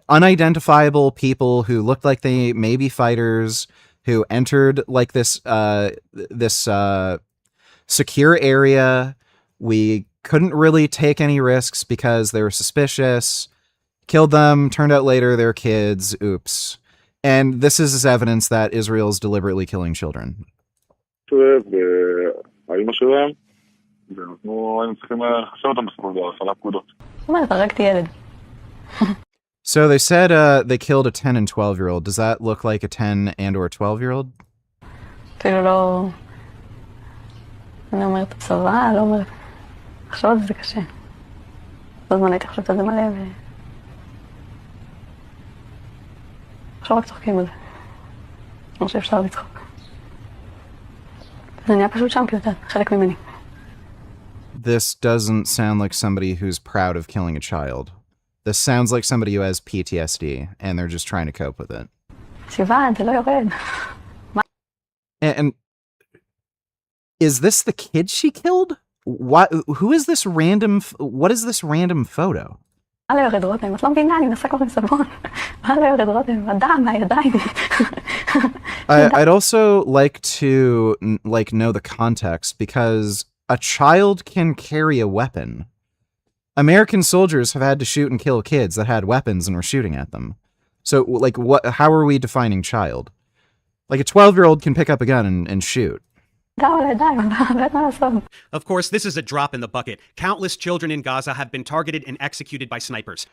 unidentifiable people who looked like they may be fighters who entered like this secure area. We couldn't really take any risks because they were suspicious. Killed them, turned out later they're kids, oops. And this is evidence that Israel's deliberately killing children. So they said they killed a 10 and 12-year-old. Does that look like a 10 and or 12-year-old? אפילו לא... אני אומרת בצבא, לא אומרת... לחשוב על זה קשה. בזמן הייתי חושבת על זה מלא ו... עכשיו רק צוחקים על זה. אני חושב שאפשר לצחוק. זה נהיה פשוט שם, כי יודעת, חלק ממני. This doesn't sound like somebody who's proud of killing a child. This sounds like somebody who has PTSD, and they're just trying to cope with it. סיוון, זה לא יורד. And is this the kid she killed? What? Who is this random? What is this random photo? מה לא יורד רותם? את לא מבינה, אני מנסה כבר עם סבון. מה לא יורד רותם? הדם מהידיים. I'd also like to know the context because a child can carry a weapon. American soldiers have had to shoot and kill kids that had weapons and were shooting at them. So, like, what? How are we defining child? Like, a 12-year-old can pick up a gun and shoot. Of course, this is a drop in the bucket. Countless children in Gaza have been targeted and executed by snipers.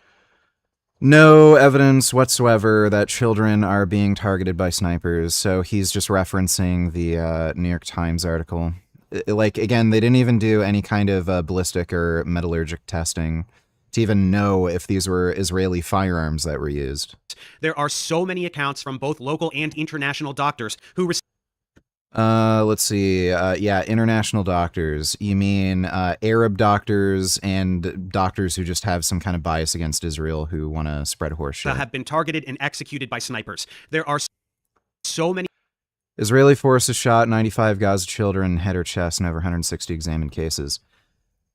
No evidence whatsoever that children are being targeted by snipers, so he's just referencing the New York Times article. Like, again, they didn't even do any kind of ballistic or metallurgic testing to even know if these were Israeli firearms that were used. There are so many accounts from both local and international doctors who let's see. Yeah, international doctors. You mean Arab doctors and doctors who just have some kind of bias against Israel who want to spread horseshit. Have been targeted and executed by snipers. There are so many. Israeli forces shot 95 Gaza children, head or chest, in over 160 examined cases.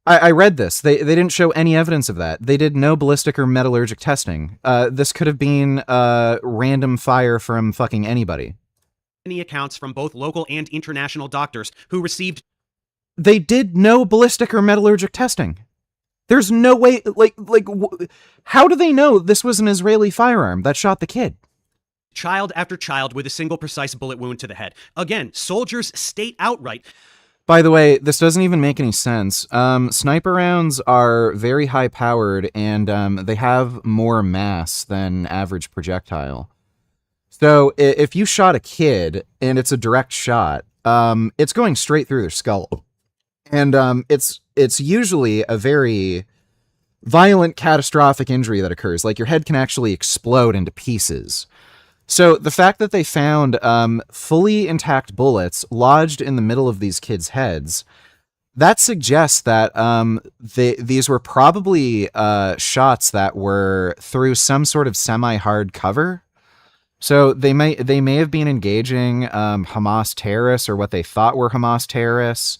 I read this. They didn't show any evidence of that. They did no ballistic or metallurgic testing. This could have been random fire from fucking anybody. Many accounts from both local and international doctors who received. They did no ballistic or metallurgic testing. There's no way. How do they know this was an Israeli firearm that shot the kid? child after child with a single precise bullet wound to the head. Again, soldiers state outright. By the way, this doesn't even make any sense. Sniper rounds are very high powered and they have more mass than average projectile. So if you shot a kid and it's a direct shot, it's going straight through their skull. And it's usually a very violent, catastrophic injury that occurs. Like your head can actually explode into pieces. So the fact that they found fully intact bullets lodged in the middle of these kids' heads, that suggests that these were probably shots that were through some sort of semi-hard cover. So they may have been engaging Hamas terrorists or what they thought were Hamas terrorists.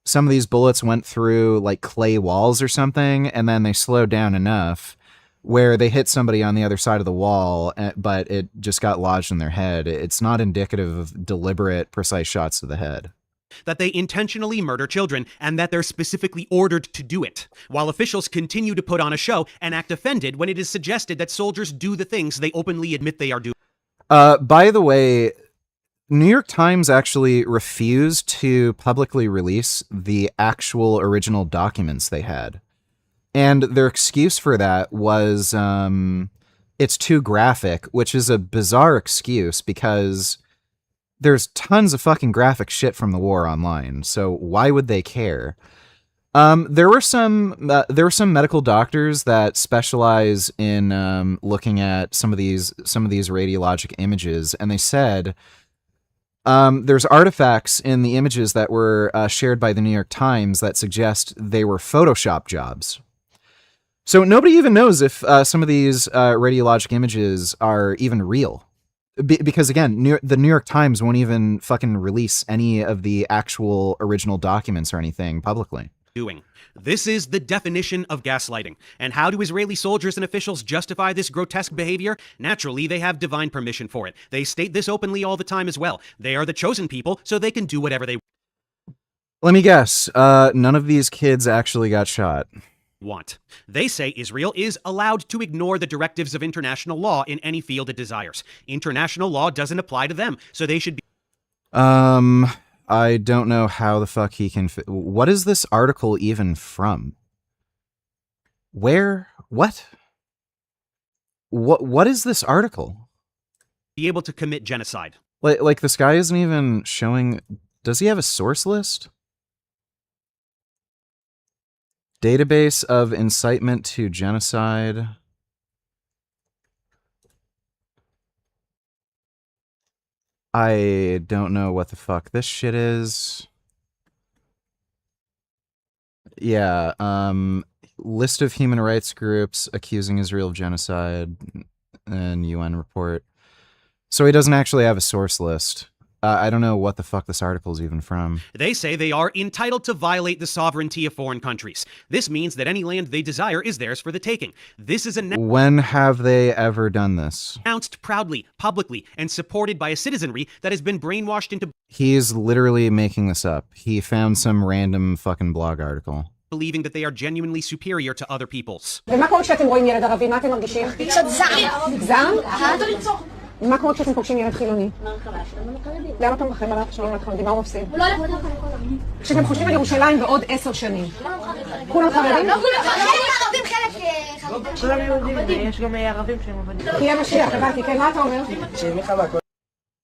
Some of these bullets went through like clay walls or something, and then they slowed down enough where they hit somebody on the other side of the wall, but it just got lodged in their head. It's not indicative of deliberate, precise shots to the head. That they intentionally murder children and that they're specifically ordered to do it, while officials continue to put on a show and act offended when it is suggested that soldiers do the things they openly admit they are doing. By the way, New York Times actually refused to publicly release the actual original documents they had. And their excuse for that was it's too graphic, which is a bizarre excuse because there's tons of fucking graphic shit from the war online. So why would they care? There were some medical doctors that specialize in looking at some of these radiologic images, and they said there's artifacts in the images that were shared by the New York Times that suggest they were Photoshop jobs. So nobody even knows if some of these radiologic images are even real. Because again, the New York Times won't even fucking release any of the actual original documents or anything publicly. This is the definition of gaslighting. And how do Israeli soldiers and officials justify this grotesque behavior? Naturally, they have divine permission for it. They state this openly all the time as well. They are the chosen people, so they can do whatever they Let me guess. None of these kids actually got shot. want. They say Israel is allowed to ignore the directives of international law in any field it desires. International law doesn't apply to them, so they should be... I don't know how the fuck he can... What is this article even from? Where? What? What is this article? Be able to commit genocide. Like this guy isn't even showing... Does he have a source list? Database of incitement to genocide. I don't know what the fuck this shit is. Yeah, list of human rights groups accusing Israel of genocide and UN report. So he doesn't actually have a source list. I don't know what the fuck this article is even from. They say they are entitled to violate the sovereignty of foreign countries. This means that any land they desire is theirs for the taking. This is When have they ever done this? announced proudly, publicly, and supported by a citizenry that has been brainwashed into He's literally making this up. He found some random fucking blog article. believing that they are genuinely superior to other peoples. ומה קורה כשאתם רואים ילד ערבי? מה אתם מרגישים? קצת זעם. זעם? מה קורה כשאתם פוגשים ילד חילוני? למה אתם מרחם עליו כשאתם ילד חרדי? מה הוא מפסיד? הוא לא הולך להיות חרדי. כשאתם חושבים על ירושלים בעוד 10 שנים. כולם חרדים? לא כולם חרדים, חלק חרדים. כולם יהודים, ויש גם ערבים שהם עבדים. כי יהיה משיח, הבנתי, כן, מה אתה אומר?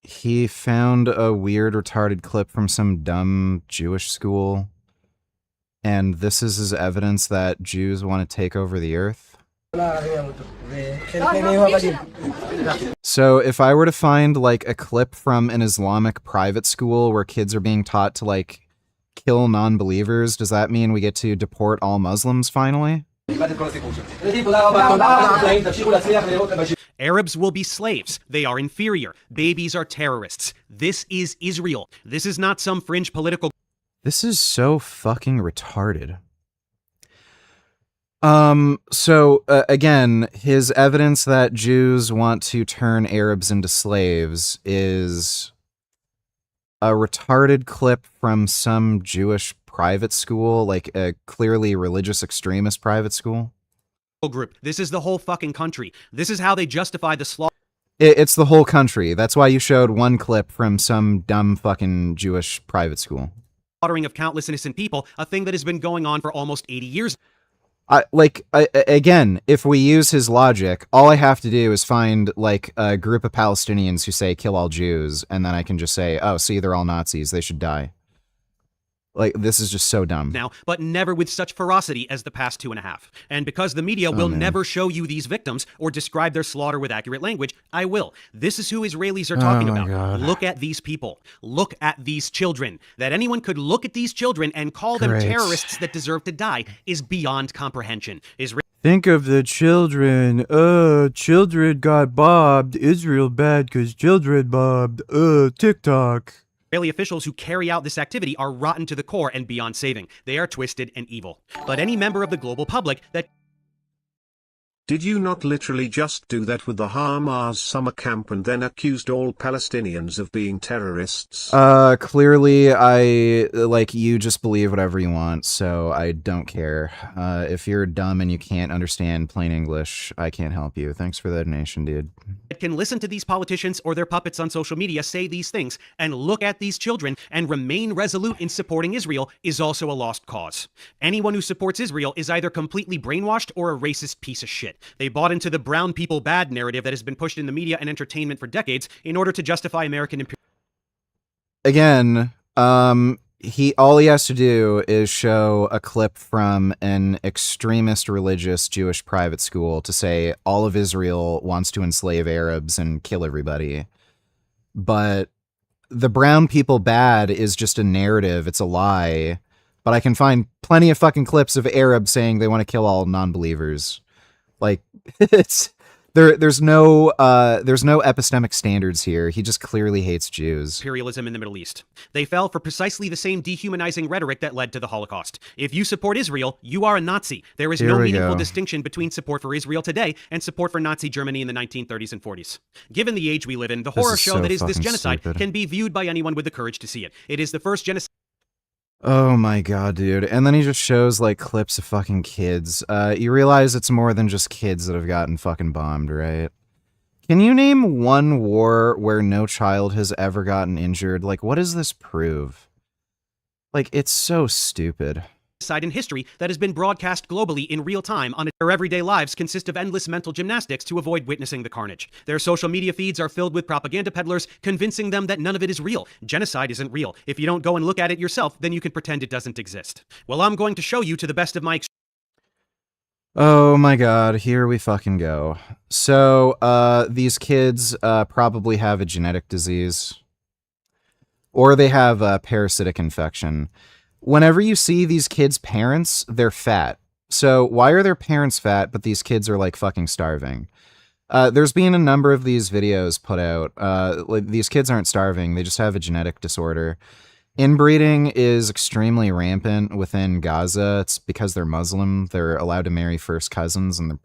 He found a weird retarded clip from some dumb Jewish school. And this is his evidence that Jews want to take over the earth. So if I were to find like a clip from an Islamic private school where kids are being taught to like kill non-believers, does that mean we get to deport all Muslims finally? Arabs will be slaves. They are inferior. Babies are terrorists. This is Israel. This is not some fringe political... This is so fucking retarded. Again, his evidence that Jews want to turn Arabs into slaves is a retarded clip from some Jewish private school, like a clearly religious extremist private school. Group. This is the whole fucking country. This is how they justify the slaughter. It's the whole country. That's why you showed one clip from some dumb fucking Jewish private school. Slaughtering of countless innocent people, a thing that has been going on for almost 80 years. Again, if we use his logic, all I have to do is find like a group of Palestinians who say kill all Jews, and then I can just say, oh, see, they're all Nazis. They should die. Like, this is just so dumb. Now, but never with such ferocity as the past 2.5. And because the media will never show you these victims or describe their slaughter with accurate language, I will. This is who Israelis are talking about. God. Look at these people. Look at these children. That anyone could look at these children and call them terrorists that deserve to die is beyond comprehension. Think of the children. Children got bombed. Israel bad because children bombed. TikTok. Israeli officials who carry out this activity are rotten to the core and beyond saving. They are twisted and evil. But any member of the global public that... Did you not literally just do that with the Hamas summer camp and then accused all Palestinians of being terrorists? Clearly, you just believe whatever you want, so I don't care. If you're dumb and you can't understand plain English, I can't help you. Thanks for the donation, dude. Can listen to these politicians or their puppets on social media say these things and look at these children and remain resolute in supporting Israel is also a lost cause. Anyone who supports Israel is either completely brainwashed or a racist piece of shit. They bought into the brown people bad narrative that has been pushed in the media and entertainment for decades in order to justify American imperialism. Again, all he has to do is show a clip from an extremist religious Jewish private school to say all of Israel wants to enslave Arabs and kill everybody. But the brown people bad is just a narrative. It's a lie. But I can find plenty of fucking clips of Arabs saying they want to kill all non-believers. Like, there's no epistemic standards here. He just clearly hates Jews. Imperialism in the Middle East. They fell for precisely the same dehumanizing rhetoric that led to the Holocaust. If you support Israel, you are a Nazi. There is no meaningful distinction between support for Israel today and support for Nazi Germany in the 1930s and 40s. Given the age we live in, the horror show that is this genocide can be viewed by anyone with the courage to see it. It is the first genocide. Oh my god, dude. And then he just shows, like, clips of fucking kids. You realize it's more than just kids that have gotten fucking bombed, right? Can you name one war where no child has ever gotten injured? Like, what does this prove? Like, it's so stupid. In history that has been broadcast globally in real time on their everyday lives consist of endless mental gymnastics to avoid witnessing the carnage. Their social media feeds are filled with propaganda peddlers convincing them that none of it is real. Genocide isn't real. If you don't go and look at it yourself, then you can pretend it doesn't exist. Well, I'm going to show you to the best of my Oh my god, here we fucking go. So, these kids probably have a genetic disease. Or they have a parasitic infection. Whenever you see these kids' parents, they're fat. So why are their parents fat, but these kids are like fucking starving? There's been a number of these videos put out. Like, these kids aren't starving, they just have a genetic disorder. Inbreeding is extremely rampant within Gaza. It's because they're Muslim. They're allowed to marry first cousins, and they're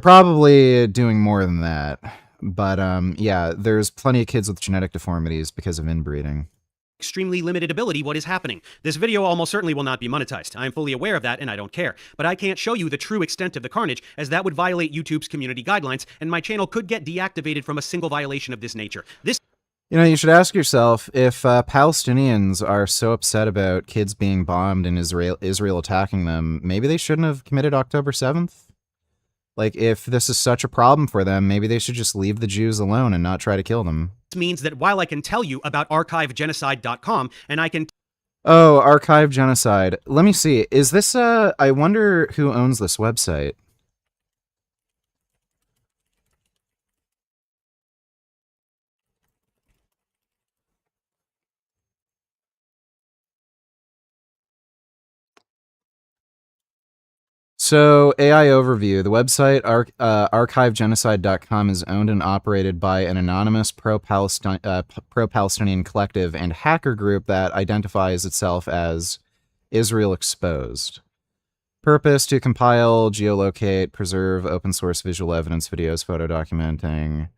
probably doing more than that. But yeah, there's plenty of kids with genetic deformities because of inbreeding. Extremely limited ability what is happening. This video almost certainly will not be monetized. I am fully aware of that and I don't care. But I can't show you the true extent of the carnage as that would violate YouTube's community guidelines and my channel could get deactivated from a single violation of this nature. You know, you should ask yourself, if Palestinians are so upset about kids being bombed and Israel attacking them, maybe they shouldn't have committed October 7th? Like, if this is such a problem for them, maybe they should just leave the Jews alone and not try to kill them. Means that while I can tell you about archivegenocide.com and I can... Oh, Archive Genocide. Let me see. Is this I wonder who owns this website. So, AI overview. The website archivegenocide.com is owned and operated by an anonymous pro-Palestinian collective and hacker group that identifies itself as Israel Exposed. Purpose: to compile, geolocate, preserve open source visual evidence, videos, photo documenting.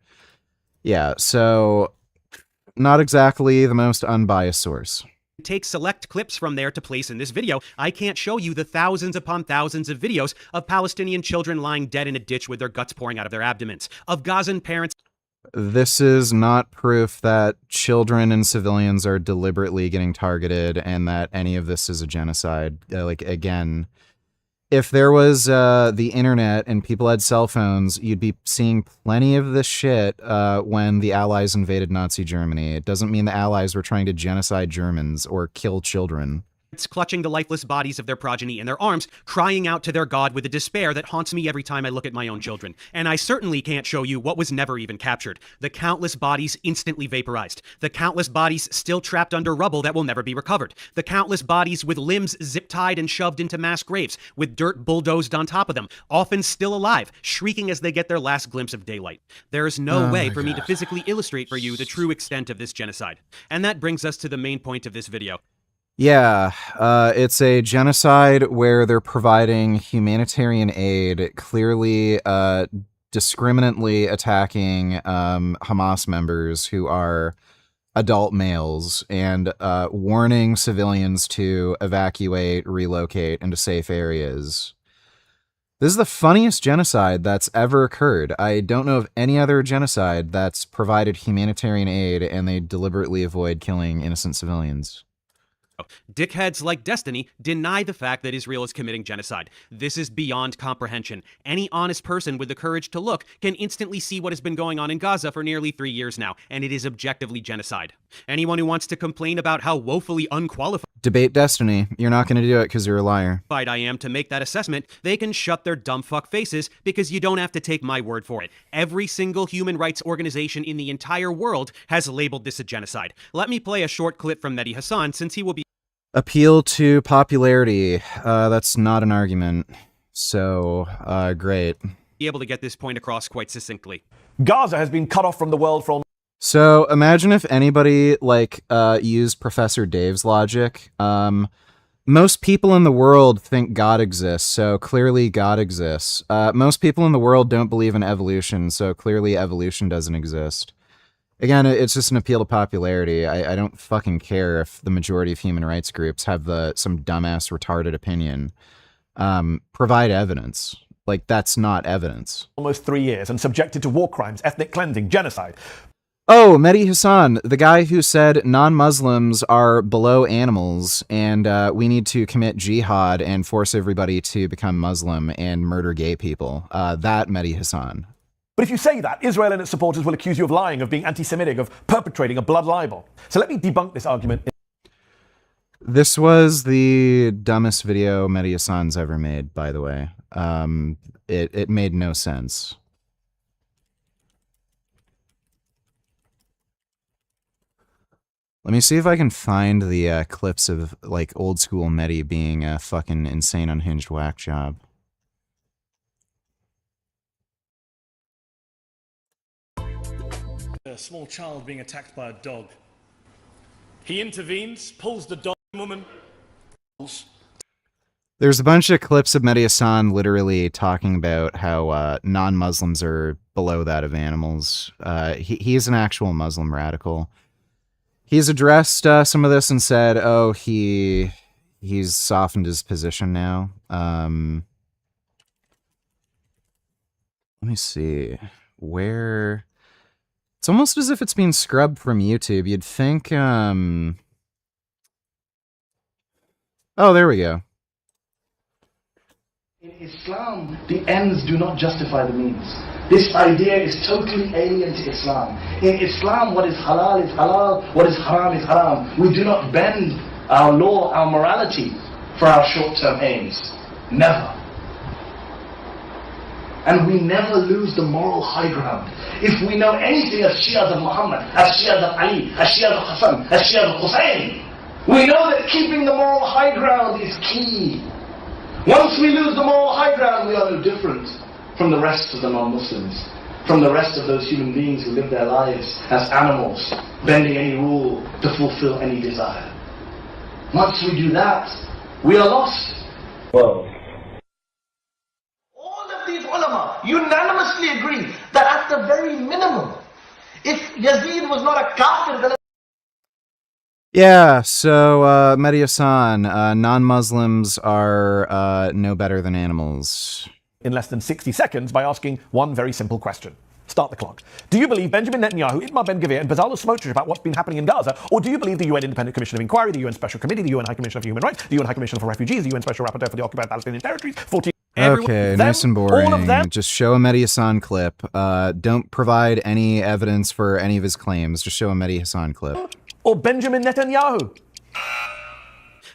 Yeah, so not exactly the most unbiased source. take select clips from there to place in this video, I can't show you the thousands upon thousands of videos of Palestinian children lying dead in a ditch with their guts pouring out of their abdomens, of Gazan parents. This is not proof that children and civilians are deliberately getting targeted and that any of this is a genocide. Like, again, if there was the internet and people had cell phones, you'd be seeing plenty of this shit when the Allies invaded Nazi Germany. It doesn't mean the Allies were trying to genocide Germans or kill children. Clutching the lifeless bodies of their progeny in their arms, crying out to their God with a despair that haunts me every time I look at my own children. And I certainly can't show you what was never even captured. The countless bodies instantly vaporized. The countless bodies still trapped under rubble that will never be recovered. The countless bodies with limbs zip-tied and shoved into mass graves, with dirt bulldozed on top of them, often still alive, shrieking as they get their last glimpse of daylight. There is no way for me to physically illustrate for you the true extent of this genocide. And that brings us to the main point of this video. Yeah, it's a genocide where they're providing humanitarian aid, clearly discriminately attacking Hamas members who are adult males, and warning civilians to evacuate, relocate into safe areas. This is the funniest genocide that's ever occurred. I don't know of any other genocide that's provided humanitarian aid and they deliberately avoid killing innocent civilians. Dickheads like Destiny deny the fact that Israel is committing genocide. This is beyond comprehension. Any honest person with the courage to look can instantly see what has been going on in Gaza for nearly 3 years now, and it is objectively genocide. Anyone who wants to complain about how woefully unqualified Debate Destiny. You're not going to do it because you're a liar. I am to make that assessment, they can shut their dumb fuck faces because you don't have to take my word for it. Every single human rights organization in the entire world has labeled this a genocide. Let me play a short clip from Mehdi Hassan since he will be appeal to popularity. That's not an argument. So, great. Be able to get this point across quite succinctly. Gaza has been cut off from the world for... So, imagine if anybody, like, used Professor Dave's logic. Most people in the world think God exists, so clearly God exists. Most people in the world don't believe in evolution, so clearly evolution doesn't exist. Again, it's just an appeal to popularity. I don't fucking care if the majority of human rights groups have some dumbass retarded opinion. Provide evidence. Like, that's not evidence. Almost 3 years and subjected to war crimes, ethnic cleansing, genocide. Oh, Mehdi Hassan, the guy who said non-Muslims are below animals and we need to commit jihad and force everybody to become Muslim and murder gay people. That Mehdi Hassan. But if you say that, Israel and its supporters will accuse you of lying, of being anti-Semitic, of perpetrating a blood libel. So let me debunk this argument. This was the dumbest video Mehdi Hassan's ever made, by the way. It made no sense. Let me see if I can find the clips of, like, old school Mehdi being a fucking insane unhinged whack job. A small child being attacked by a dog. He intervenes, pulls the dog woman. There's a bunch of clips of Mehdi Hassan literally talking about how non-Muslims are below that of animals. He's an actual Muslim radical. He's addressed some of this and said, oh, he's softened his position now. Let me see. Where... It's almost as if it's being scrubbed from YouTube. You'd think, oh, there we go. In Islam, the ends do not justify the means. This idea is totally alien to Islam. In Islam, what is halal is halal, what is haram is haram. We do not bend our law, our morality, for our short-term aims. Never. And we never lose the moral high ground. If we know anything as Shias of Muhammad, as Shias of Ali, as Shias of Hassan, as Shias of Hussein, we know that keeping the moral high ground is key. Once we lose the moral high ground, we are no different from the rest of the non-Muslims, from the rest of those human beings who live their lives as animals, bending any rule to fulfill any desire. Once we do that, we are lost. Whoa. These ulama unanimously agree that at the very minimum, if Yazid was not a kafir, then Yeah, so Mehdi Hassan, non-Muslims are no better than animals. In less than 60 seconds by asking one very simple question. Start the clock. Do you believe Benjamin Netanyahu, Itamar Ben-Gvir, and Bezalel Smotrich about what's been happening in Gaza, or do you believe the UN Independent Commission of Inquiry, the UN Special Committee, the UN High Commissioner for Human Rights, the UN High Commissioner for Refugees, the UN Special Rapporteur for the Occupied Palestinian Territories, 14... Okay, nice and boring. Just show a Mehdi Hassan clip. Don't provide any evidence for any of his claims. Just show a Mehdi Hassan clip. Or Benjamin Netanyahu.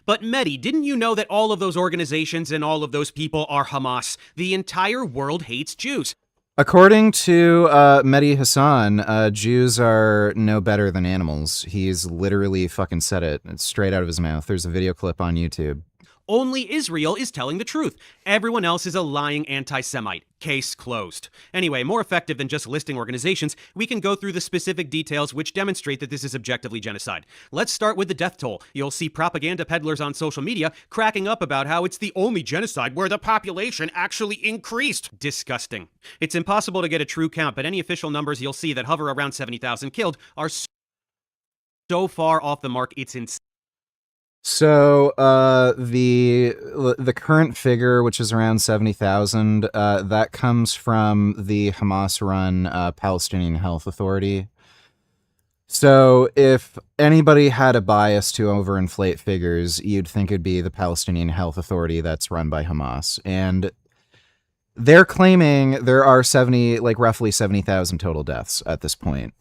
But Mehdi, didn't you know that all of those organizations and all of those people are Hamas? The entire world hates Jews. According to Mehdi Hassan, Jews are no better than animals. He's literally fucking said it. It's straight out of his mouth. There's a video clip on YouTube. Only Israel is telling the truth. Everyone else is a lying anti-Semite. Case closed. Anyway, more effective than just listing organizations, we can go through the specific details which demonstrate that this is objectively genocide. Let's start with the death toll. You'll see propaganda peddlers on social media cracking up about how it's the only genocide where the population actually increased. Disgusting. It's impossible to get a true count, but any official numbers you'll see that hover around 70,000 killed are so far off the mark, it's insane. So the current figure, which is around 70,000, that comes from the Hamas-run Palestinian Health Authority. So if anybody had a bias to overinflate figures, you'd think it'd be the Palestinian Health Authority that's run by Hamas. And they're claiming there are roughly 70,000 total deaths at this point.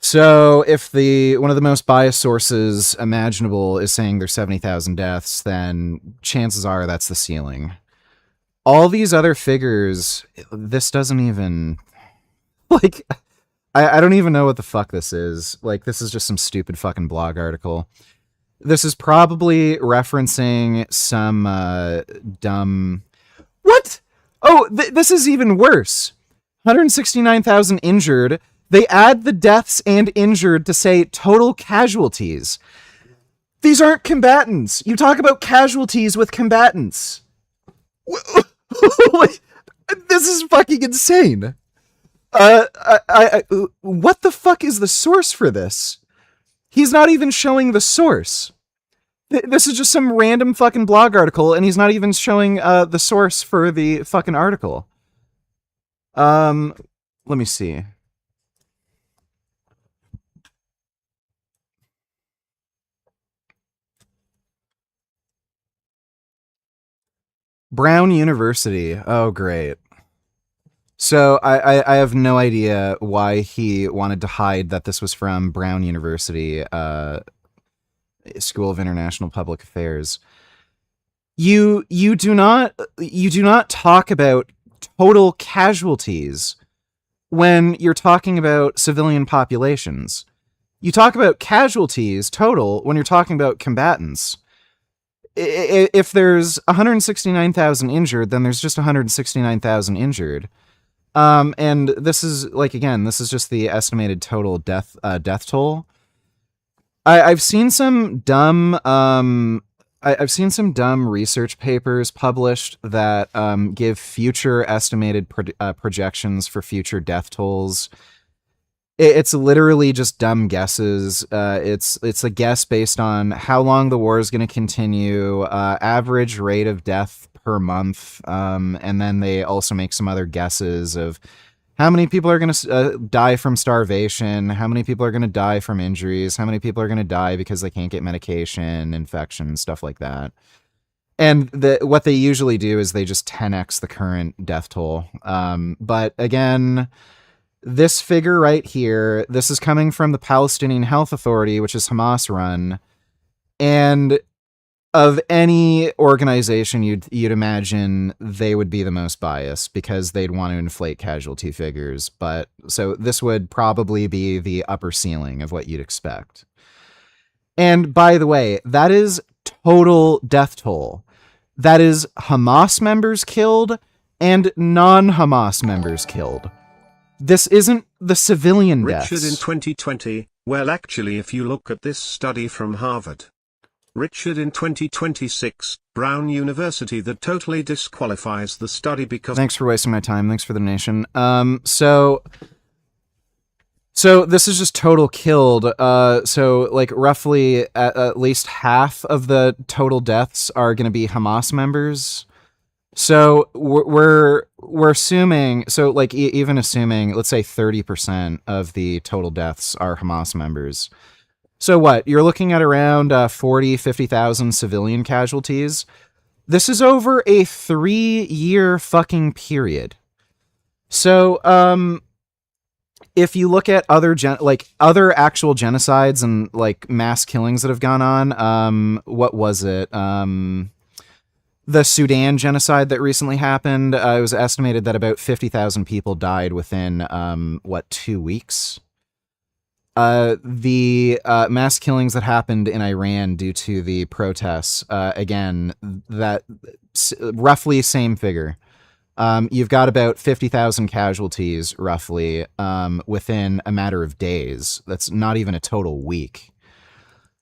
So if one of the most biased sources imaginable is saying there's 70,000 deaths, then chances are that's the ceiling. All these other figures, this doesn't even, I don't even know what the fuck this is. This is just some stupid fucking blog article. This is probably referencing some dumb... What? Oh, this is even worse. 169,000 injured... They add the deaths and injured to say total casualties. These aren't combatants. You talk about casualties with combatants. This is fucking insane. What the fuck is the source for this? He's not even showing the source. This is just some random fucking blog article, and he's not even showing the source for the fucking article. Let me see. Brown University. Oh, great. So I have no idea why he wanted to hide that this was from Brown University, School of International Public Affairs. You do not talk about total casualties when you're talking about civilian populations. You talk about casualties total when you're talking about combatants. If there's 169,000 injured, then there's just 169,000 injured. And this is this is just the estimated total death toll. I've seen some dumb I've seen some dumb research papers published that give future estimated projections for future death tolls. It's literally just dumb guesses. It's a guess based on how long the war is going to continue, average rate of death per month, and then they also make some other guesses of how many people are going to die from starvation, how many people are going to die from injuries, how many people are going to die because they can't get medication, infection, stuff like that. And what they usually do is they just 10x the current death toll. But again... This figure right here, this is coming from the Palestinian Health Authority, which is Hamas run. And of any organization, you'd imagine they would be the most biased because they'd want to inflate casualty figures. But so this would probably be the upper ceiling of what you'd expect. And by the way, that is total death toll. That is Hamas members killed and non-Hamas members killed. This isn't the civilian deaths. Richard in 2020, well actually if you look at this study from Harvard. Richard in 2026, Brown University that totally disqualifies the study because... Thanks for wasting my time. Thanks for the donation. So So this is just total killed. So like roughly at least half of the total deaths are going to be Hamas members. So we're assuming, so like even assuming, let's say 30% of the total deaths are Hamas members. So what? You're looking at around 50,000 civilian casualties. This is over a 3-year fucking period. So, if you look at other actual genocides and like mass killings that have gone on, what was it? The Sudan genocide that recently happened, it was estimated that about 50,000 people died within, 2 weeks? The mass killings that happened in Iran due to the protests, again, that roughly same figure. You've got about 50,000 casualties, roughly, within a matter of days. That's not even a total week.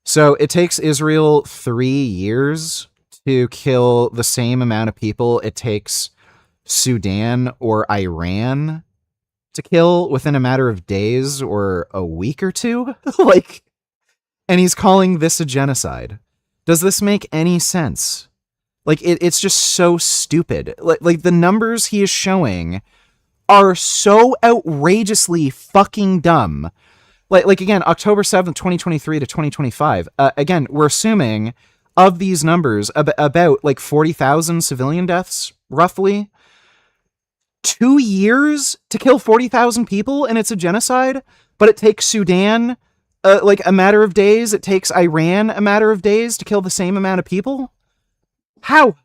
So it takes Israel 3 years to kill the same amount of people it takes Sudan or Iran to kill within a matter of days or a week or two. And he's calling this a genocide. Does this make any sense? Like, it's just so stupid. Like the numbers he is showing are so outrageously fucking dumb. Like again, October 7th, 2023 to 2025. Again, we're assuming of these numbers about like 40,000 civilian deaths, roughly. 2 years to kill 40,000 people, and it's a genocide? But it takes Sudan like a matter of days. It takes Iran a matter of days to kill the same amount of people? How?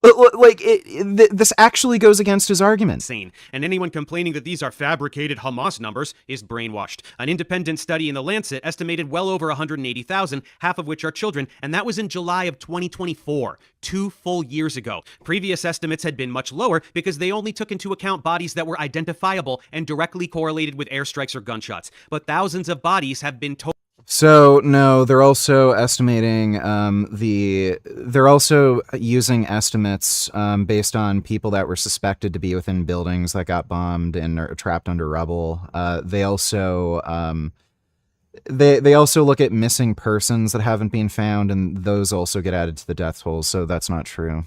This actually goes against his argument. Insane. And anyone complaining that these are fabricated Hamas numbers is brainwashed. An independent study in The Lancet estimated well over 180,000, half of which are children, and that was in July of 2024, 2 full years ago. Previous estimates had been much lower because they only took into account bodies that were identifiable and directly correlated with airstrikes or gunshots. But thousands of bodies have been So no, they're also estimating they're also using estimates based on people that were suspected to be within buildings that got bombed and are trapped under rubble. They also they also look at missing persons that haven't been found, and those also get added to the death toll. So that's not true.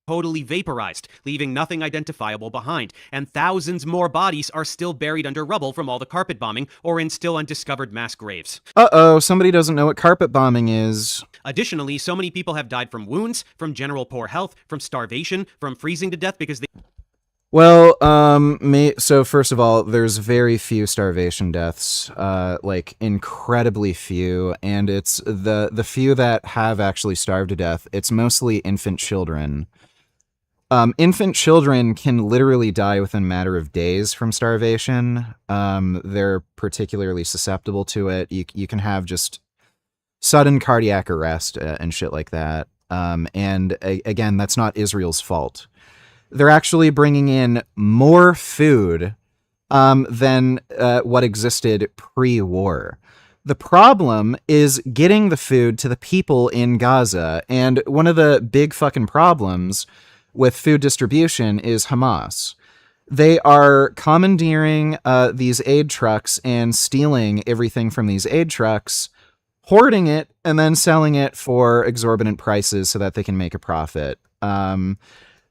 Totally vaporized, leaving nothing identifiable behind, and thousands more bodies are still buried under rubble from all the carpet bombing or in still undiscovered mass graves. Uh-oh, somebody doesn't know what carpet bombing is. Additionally, so many people have died from wounds, from general poor health, from starvation, from freezing to death because they... Well, so first of all, there's very few starvation deaths, like incredibly few, and it's the few that have actually starved to death, it's mostly infant children. Infant children can literally die within a matter of days from starvation. They're particularly susceptible to it. You can have just sudden cardiac arrest and shit like that. Again, that's not Israel's fault. They're actually bringing in more food than what existed pre-war. The problem is getting the food to the people in Gaza, and one of the big fucking problems with food distribution is Hamas. They are commandeering these aid trucks and stealing everything from these aid trucks, hoarding it, and then selling it for exorbitant prices so that they can make a profit.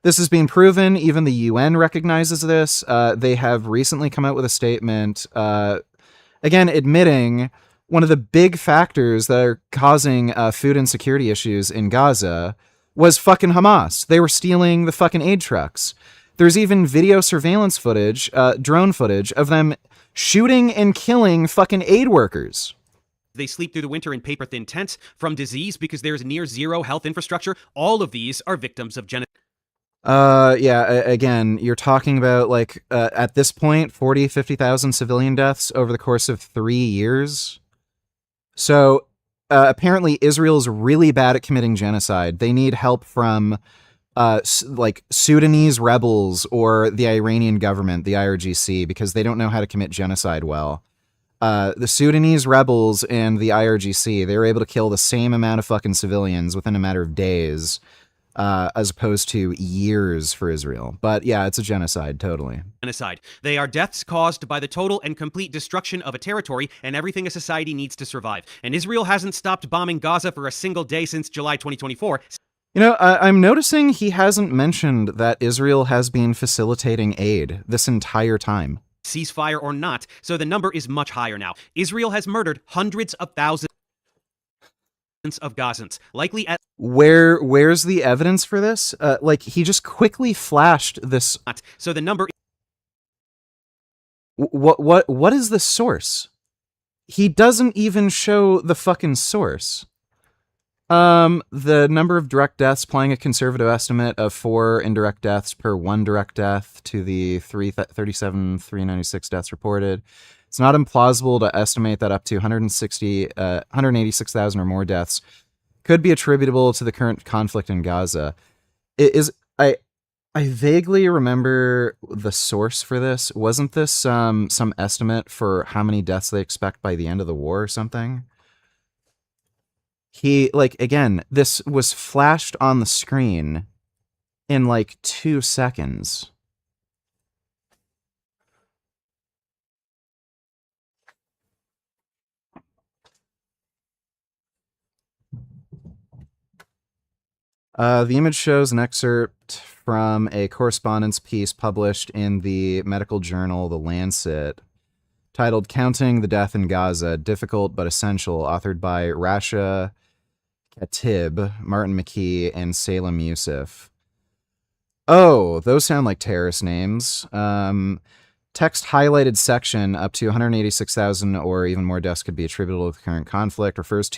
This has been proven. Even the UN recognizes this. They have recently come out with a statement, again, admitting one of the big factors that are causing food insecurity issues in Gaza was fucking Hamas. They were stealing the fucking aid trucks. There's even video surveillance footage, drone footage, of them shooting and killing fucking aid workers. They sleep through the winter in paper-thin tents from disease because there's near zero health infrastructure. All of these are victims of genocide. Again, you're talking about, like, at this point, 50,000 civilian deaths over the course of 3 years. So, apparently Israel's really bad at committing genocide. They need help from, like, Sudanese rebels or the Iranian government, the IRGC, because they don't know how to commit genocide well. The Sudanese rebels and the IRGC, they were able to kill the same amount of fucking civilians within a matter of days as opposed to years for Israel. But yeah, it's a genocide, totally. Genocide. They are deaths caused by the total and complete destruction of a territory and everything a society needs to survive. And Israel hasn't stopped bombing Gaza for a single day since July 2024. You know, I'm noticing he hasn't mentioned that Israel has been facilitating aid this entire time. Ceasefire or not, so the number is much higher now. Israel has murdered hundreds of thousands of Gazans, likely at... Where's the evidence for this? Like, he just quickly flashed this... So the number... What is the source? He doesn't even show the fucking source. The number of direct deaths, applying a conservative estimate of 4 indirect deaths per 1 direct death to the 396 deaths reported. It's not implausible to estimate that up to 186,000 or more deaths could be attributable to the current conflict in Gaza. I vaguely remember the source for this. Wasn't this some estimate for how many deaths they expect by the end of the war or something? Again, this was flashed on the screen in like 2 seconds. The image shows an excerpt from a correspondence piece published in the medical journal The Lancet, titled Counting the Death in Gaza, Difficult but Essential, authored by Rasha Khatib, Martin McKee, and Salem Yusuf. Oh, those sound like terrorist names. Text highlighted section, up to 186,000 or even more deaths could be attributable to the current conflict, refers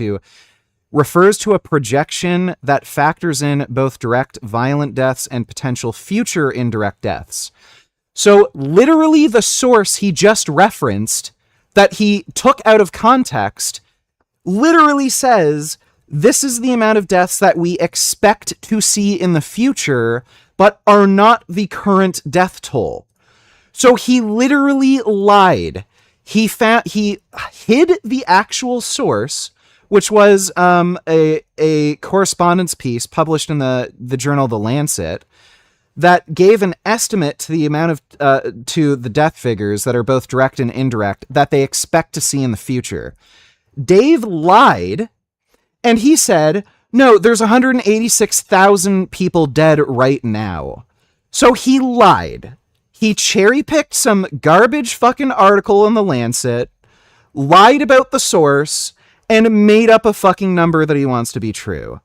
to a projection that factors in both direct violent deaths and potential future indirect deaths. So literally the source he just referenced that he took out of context literally says this is the amount of deaths that we expect to see in the future, but are not the current death toll. So he literally lied. He hid the actual source, which was a correspondence piece published in the journal The Lancet that gave an estimate to the amount of to the death figures that are both direct and indirect that they expect to see in the future. Dave lied, and he said, no, there's 186,000 people dead right now. So he lied. He cherry-picked some garbage fucking article in The Lancet, lied about the source, and made up a fucking number that he wants to be true.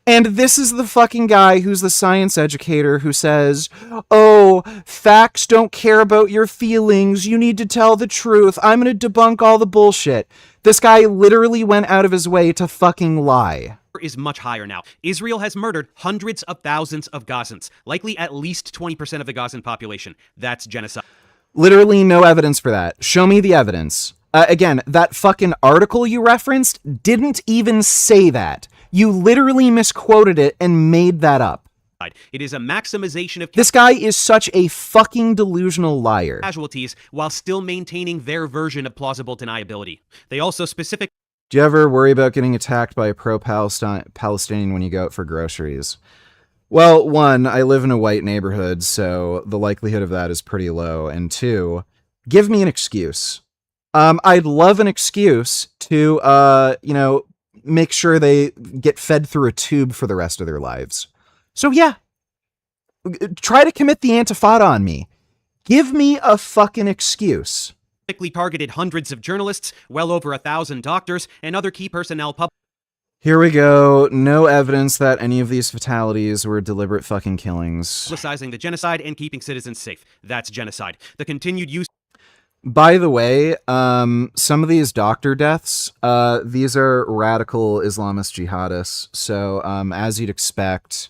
And this is the fucking guy who's the science educator who says, oh, facts don't care about your feelings. You need to tell the truth. I'm going to debunk all the bullshit. This guy literally went out of his way to fucking lie. Is much higher now. Israel has murdered hundreds of thousands of Gazans, likely at least 20% of the Gazan population. That's genocide. Literally no evidence for that. Show me the evidence. Again, that fucking article you referenced didn't even say that. You literally misquoted it and made that up. It is a maximization of... This guy is such a fucking delusional liar. ...casualties while still maintaining their version of plausible deniability. They also specific... Do you ever worry about getting attacked by a pro-Palestinian when you go out for groceries? Well, 1, I live in a white neighborhood, so the likelihood of that is pretty low. And 2, give me an excuse. I'd love an excuse to, make sure they get fed through a tube for the rest of their lives. So yeah, try to commit the Intifada on me. Give me a fucking excuse. Targeted hundreds of journalists, well over 1,000 doctors, and other key personnel. Here we go. No evidence that any of these fatalities were deliberate fucking killings. Publicizing the genocide and keeping citizens safe. That's genocide. The continued use... By the way, some of these doctor deaths, these are radical Islamist jihadists. So, as you'd expect,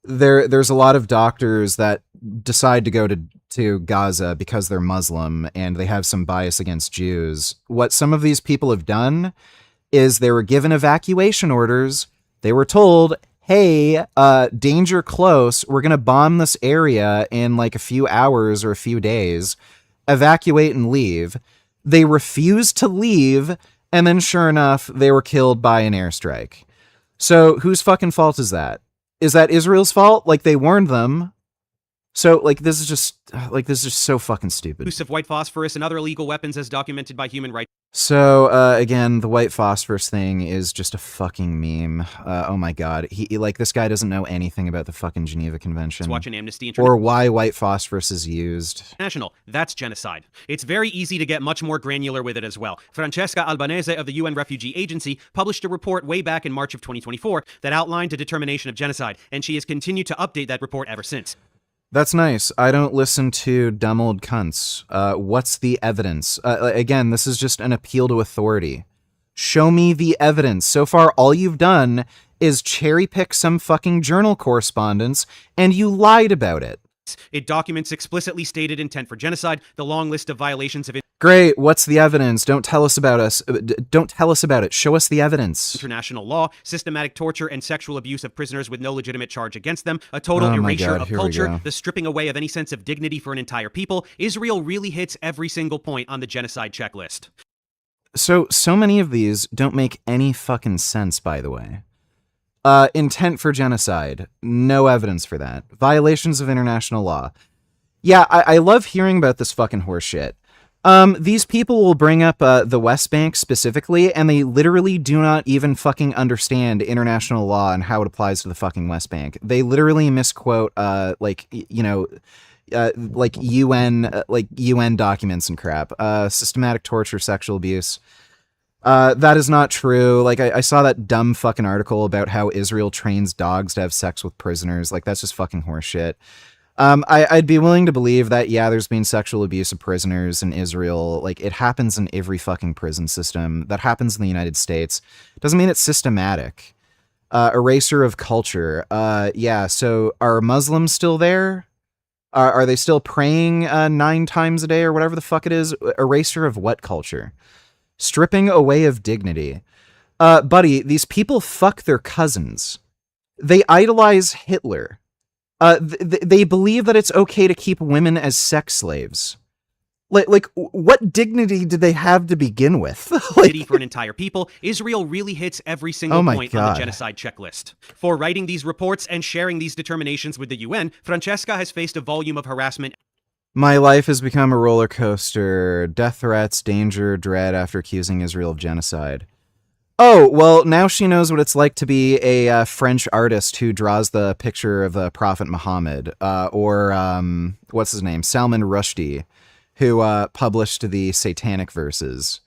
there's a lot of doctors that decide to go to Gaza because they're Muslim and they have some bias against Jews. What some of these people have done is they were given evacuation orders. They were told, hey, danger close. We're going to bomb this area in like a few hours or a few days. Evacuate and leave. They refused to leave, and then sure enough, they were killed by an airstrike. So whose fucking fault is that? Is that Israel's fault? Like, they warned them. So, like, this is just so fucking stupid. Use of white phosphorus and other illegal weapons as documented by human rights. So, again, the white phosphorus thing is just a fucking meme. Oh my god. This guy doesn't know anything about the fucking Geneva Convention. Watch an Amnesty or why white phosphorus is used. International. That's genocide. It's very easy to get much more granular with it as well. Francesca Albanese of the UN Refugee Agency published a report way back in March of 2024 that outlined a determination of genocide, and she has continued to update that report ever since. That's nice. I don't listen to dumb old cunts. What's the evidence? Again, this is just an appeal to authority. Show me the evidence. So far, all you've done is cherry pick some fucking journal correspondence, and you lied about it. It documents explicitly stated intent for genocide, the long list of violations of Great. What's the evidence? Don't tell us about us. Don't tell us about it. Show us the evidence. International law, systematic torture and sexual abuse of prisoners with no legitimate charge against them, a total erasure of culture, the stripping away of any sense of dignity for an entire people. Israel really hits every single point on the genocide checklist. So many of these don't make any fucking sense, by the way. Intent for genocide. No evidence for that. Violations of international law. Yeah, I love hearing about this fucking horse shit. These people will bring up the West Bank specifically, and they literally do not even fucking understand international law and how it applies to the fucking West Bank. They literally misquote, UN documents and crap. Systematic torture, sexual abuse. That is not true. Like, I saw that dumb fucking article about how Israel trains dogs to have sex with prisoners. Like, that's just fucking horseshit. I'd be willing to believe that, yeah, there's been sexual abuse of prisoners in Israel. Like, it happens in every fucking prison system. That happens in the United States. Doesn't mean it's systematic. Erasure of culture. Yeah, so are Muslims still there? Are they still praying 9 times a day or whatever the fuck it is? Erasure of what culture? Stripping away of dignity. Buddy, these people fuck their cousins. They idolize Hitler. They believe that it's okay to keep women as sex slaves. Like, what dignity do they have to begin with? For an entire people, Israel really hits every single point on the genocide checklist. For writing these reports and sharing these determinations with the UN, Francesca has faced a volume of harassment. My life has become a roller coaster. Death threats, danger, dread after accusing Israel of genocide. Oh, well, now she knows what it's like to be a French artist who draws the picture of the Prophet Muhammad, or what's his name? Salman Rushdie, who published the Satanic Verses.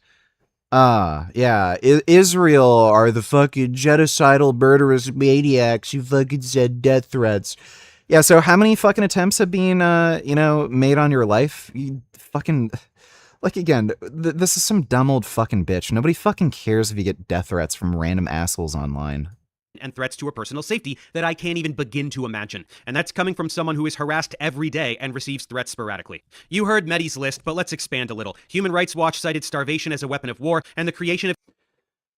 Yeah, Israel are the fucking genocidal, murderous maniacs who fucking said death threats. Yeah, so how many fucking attempts have been, made on your life? You fucking... Like, again, this is some dumb old fucking bitch. Nobody fucking cares if you get death threats from random assholes online. And threats to her personal safety that I can't even begin to imagine. And that's coming from someone who is harassed every day and receives threats sporadically. You heard Mehdi's list, but let's expand a little. Human Rights Watch cited starvation as a weapon of war and the creation of...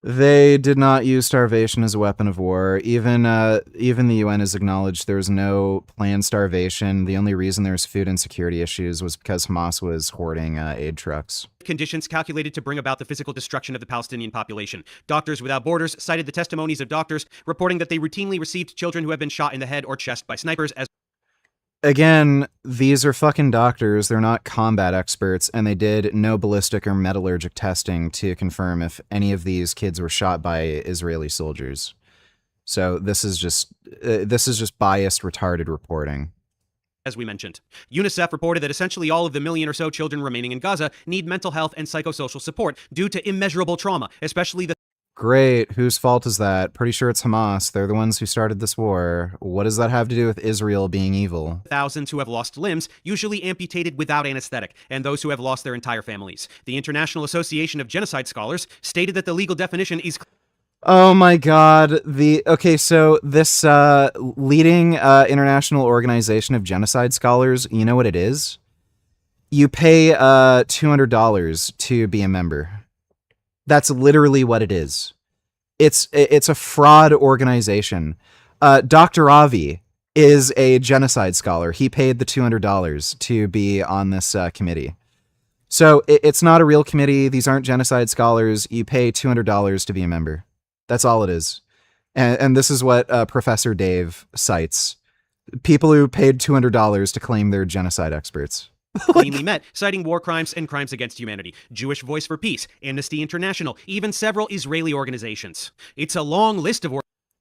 They did not use starvation as a weapon of war. Even the UN has acknowledged there was no planned starvation. The only reason there's food insecurity issues was because Hamas was hoarding aid trucks. Conditions calculated to bring about the physical destruction of the Palestinian population. Doctors Without Borders cited the testimonies of doctors reporting that they routinely received children who had been shot in the head or chest by snipers as... Again, these are fucking doctors. They're not combat experts, and they did no ballistic or metallurgic testing to confirm if any of these kids were shot by Israeli soldiers. So this is just biased, retarded reporting. As we mentioned, UNICEF reported that essentially all of the 1 million or so children remaining in Gaza need mental health and psychosocial support due to immeasurable trauma, especially the... Great. Whose fault is that? Pretty sure it's Hamas. They're the ones who started this war. What does that have to do with Israel being evil? Thousands who have lost limbs, usually amputated without anesthetic, and those who have lost their entire families. The International Association of Genocide Scholars stated that the legal definition is... Oh my god. So this leading international organization of genocide scholars, you know what it is? You pay $200 to be a member. That's literally what it is. It's a fraud organization. Dr. Avi is a genocide scholar. He paid the $200 to be on this committee. So it's not a real committee. These aren't genocide scholars. You pay $200 to be a member. That's all it is. And this is what Professor Dave cites. People who paid $200 to claim they're genocide experts. Cleanly met, citing war crimes and crimes against humanity. Jewish Voice for Peace, Amnesty International, even several Israeli organizations. It's a long list of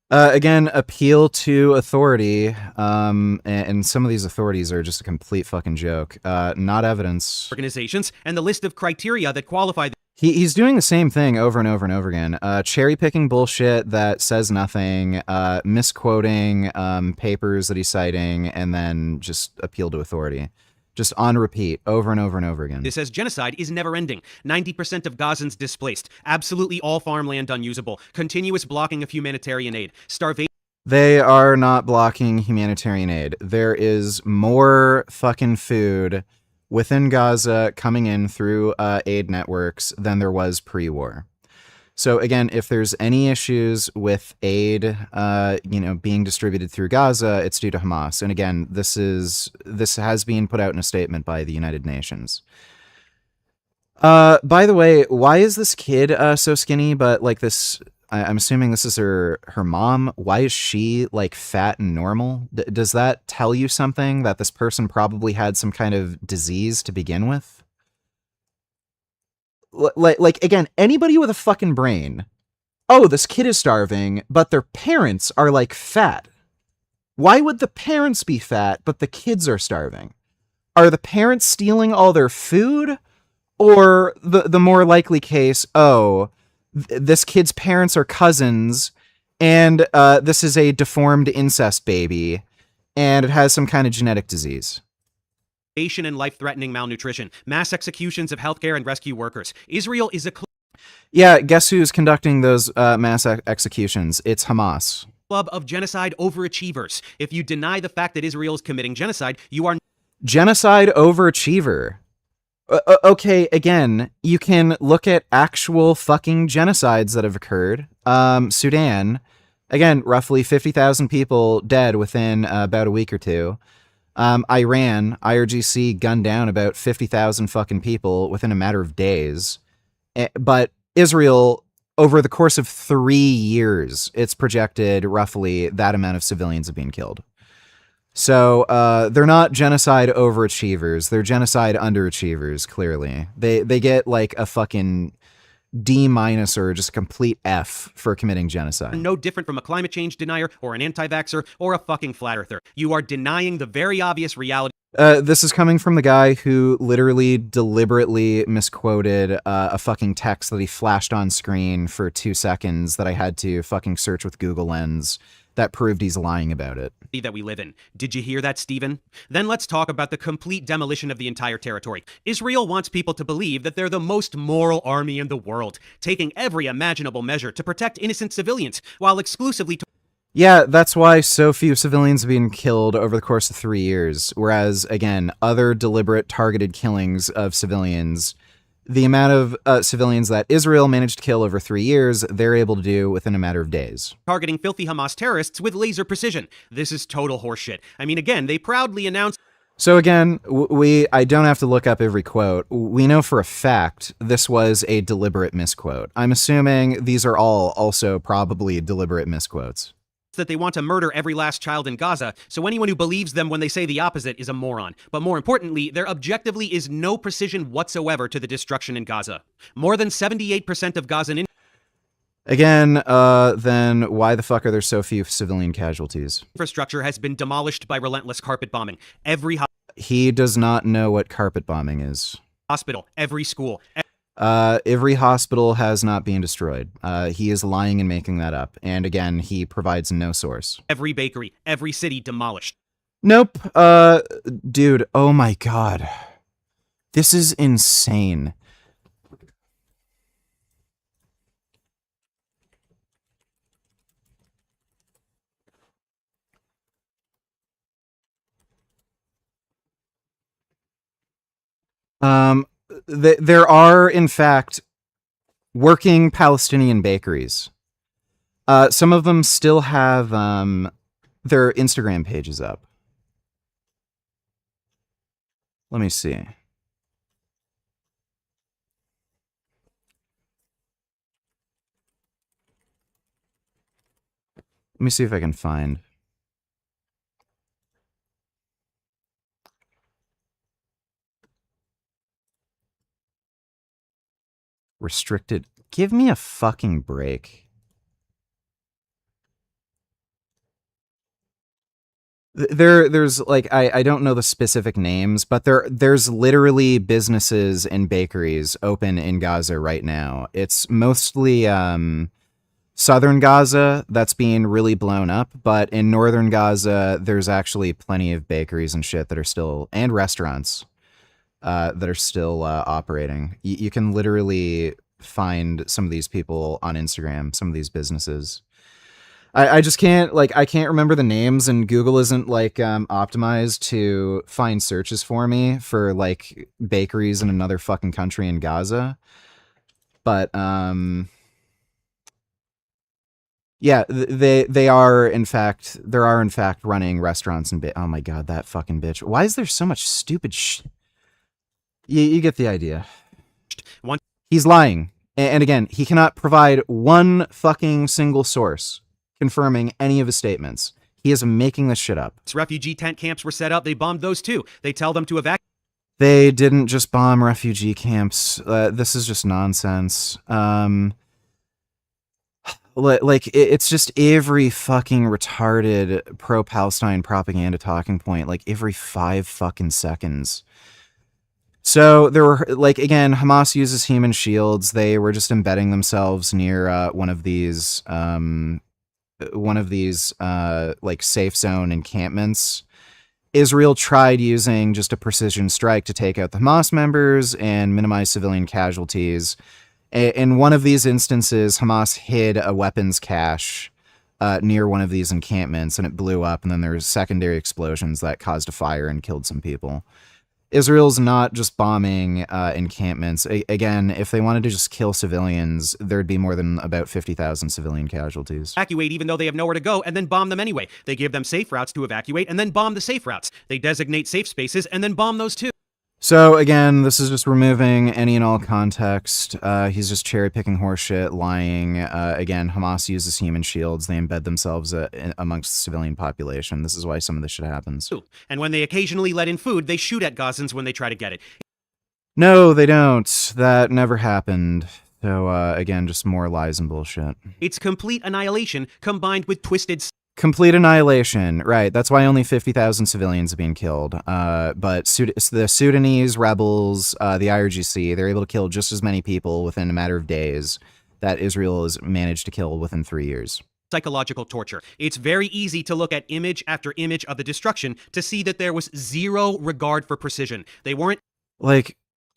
Again, appeal to authority, and some of these authorities are just a complete fucking joke. Not evidence. Organizations, and the list of criteria that qualify. He's doing the same thing over and over and over again. Cherry-picking bullshit that says nothing, misquoting papers that he's citing, and then just appeal to authority. Just on repeat, over and over and over again. This says genocide is never ending. 90% of Gazans displaced. Absolutely all farmland unusable. Continuous blocking of humanitarian aid. Starvation. They are not blocking humanitarian aid. There is more fucking food within Gaza coming in through aid networks than there was pre-war. So again, if there's any issues with aid, being distributed through Gaza, it's due to Hamas. And again, this has been put out in a statement by the United Nations. By the way, why is this kid so skinny? But like this, I'm assuming this is her mom. Why is she like fat and normal? Does that tell you something that this person probably had some kind of disease to begin with? Like again, anybody with a fucking brain. Oh, this kid is starving, but their parents are like fat. Why would the parents be fat, but the kids are starving? Are the parents stealing all their food? Or the more likely case, this kid's parents are cousins, and this is a deformed incest baby, and it has some kind of genetic disease. And life-threatening malnutrition, mass executions of healthcare and rescue workers. Israel is a Yeah, guess who's conducting those mass executions? It's Hamas. Club of genocide overachievers. If you deny the fact that Israel is committing genocide, you are genocide overachiever. Okay, again, you can look at actual fucking genocides that have occurred. Sudan, again, roughly 50,000 people dead within about a week or two. Iran, IRGC gunned down about 50,000 fucking people within a matter of days. But Israel, over the course of 3 years, it's projected roughly that amount of civilians have been killed. So they're not genocide overachievers. They're genocide underachievers, clearly. They get like a fucking D- or just a complete F for committing genocide. no different from a climate change denier or an anti-vaxxer or a fucking flat earther. You are denying the very obvious reality. This is coming from the guy who literally deliberately misquoted a fucking text that he flashed on screen for 2 seconds that I had to fucking search with Google Lens that proved he's lying about it. That we live in. Did you hear that, Stephen? Then let's talk about the complete demolition of the entire territory. Israel wants people to believe that they're the most moral army in the world, taking every imaginable measure to protect innocent civilians, while exclusively Yeah, that's why so few civilians have been killed over the course of 3 years, whereas, again, other deliberate targeted killings of civilians, the amount of civilians that Israel managed to kill over 3 years, they're able to do within a matter of days. Targeting filthy Hamas terrorists with laser precision. This is total horseshit. I mean, again, they proudly announced... So again, I don't have to look up every quote. We know for a fact this was a deliberate misquote. I'm assuming these are all also probably deliberate misquotes. That they want to murder every last child in Gaza, so anyone who believes them when they say the opposite is a moron. But more importantly, there objectively is no precision whatsoever to the destruction in Gaza. More than 78% of Gazan Again, then why the fuck are there so few civilian casualties? Infrastructure has been demolished by relentless carpet bombing. Every He does not know what carpet bombing is. Hospital, every school. Every hospital has not been destroyed. He is lying and making that up. And again, he provides no source. Every bakery, every city demolished. Nope. Dude, oh my god. This is insane. There are, in fact, working Palestinian bakeries. Some of them still have their Instagram pages up. Let me see. Let me see if I can find. Restricted. Give me a fucking break. There's like I don't know the specific names, but there's literally businesses and bakeries open in Gaza right now. It's mostly southern Gaza that's being really blown up, but in northern Gaza there's actually plenty of bakeries and shit that are still, and restaurants that are still operating. You can literally find some of these people on Instagram, some of these businesses. I just can't, like, I can't remember the names, and Google isn't, like, optimized to find searches for me for, like, bakeries in another fucking country in Gaza. But, yeah, they are, in fact, running restaurants and, oh my god, that fucking bitch. Why is there so much stupid You get the idea. He's lying. And again, he cannot provide one fucking single source confirming any of his statements. He is making this shit up. Refugee tent camps were set up. They bombed those too. They tell them to evacuate. They didn't just bomb refugee camps. This is just nonsense. Like, it's just every fucking retarded pro-Palestine propaganda talking point, like every 5 fucking seconds. So there were, like, again, Hamas uses human shields. They were just embedding themselves near one of these like safe zone encampments. Israel tried using just a precision strike to take out the Hamas members and minimize civilian casualties. In one of these instances, Hamas hid a weapons cache near one of these encampments, and it blew up, and then there was secondary explosions that caused a fire and killed some people. Israel's not just bombing encampments. Again, if they wanted to just kill civilians, there'd be more than about 50,000 civilian casualties. Evacuate even though they have nowhere to go and then bomb them anyway. They give them safe routes to evacuate and then bomb the safe routes. They designate safe spaces and then bomb those too. So again, this is just removing any and all context. He's just cherry-picking horseshit, lying. Again, Hamas uses human shields. They embed themselves amongst the civilian population. This is why some of this shit happens. And when they occasionally let in food, they shoot at Gazans when they try to get it. No, they don't. That never happened. So again, just more lies and bullshit. It's complete annihilation combined with twisted... Complete annihilation, right. That's why only 50,000 civilians have been killed. But the Sudanese rebels, the IRGC, they're able to kill just as many people within a matter of days that Israel has managed to kill within 3 years. Psychological torture. It's very easy to look at image after image of the destruction to see that there was zero regard for precision. They weren't... Like,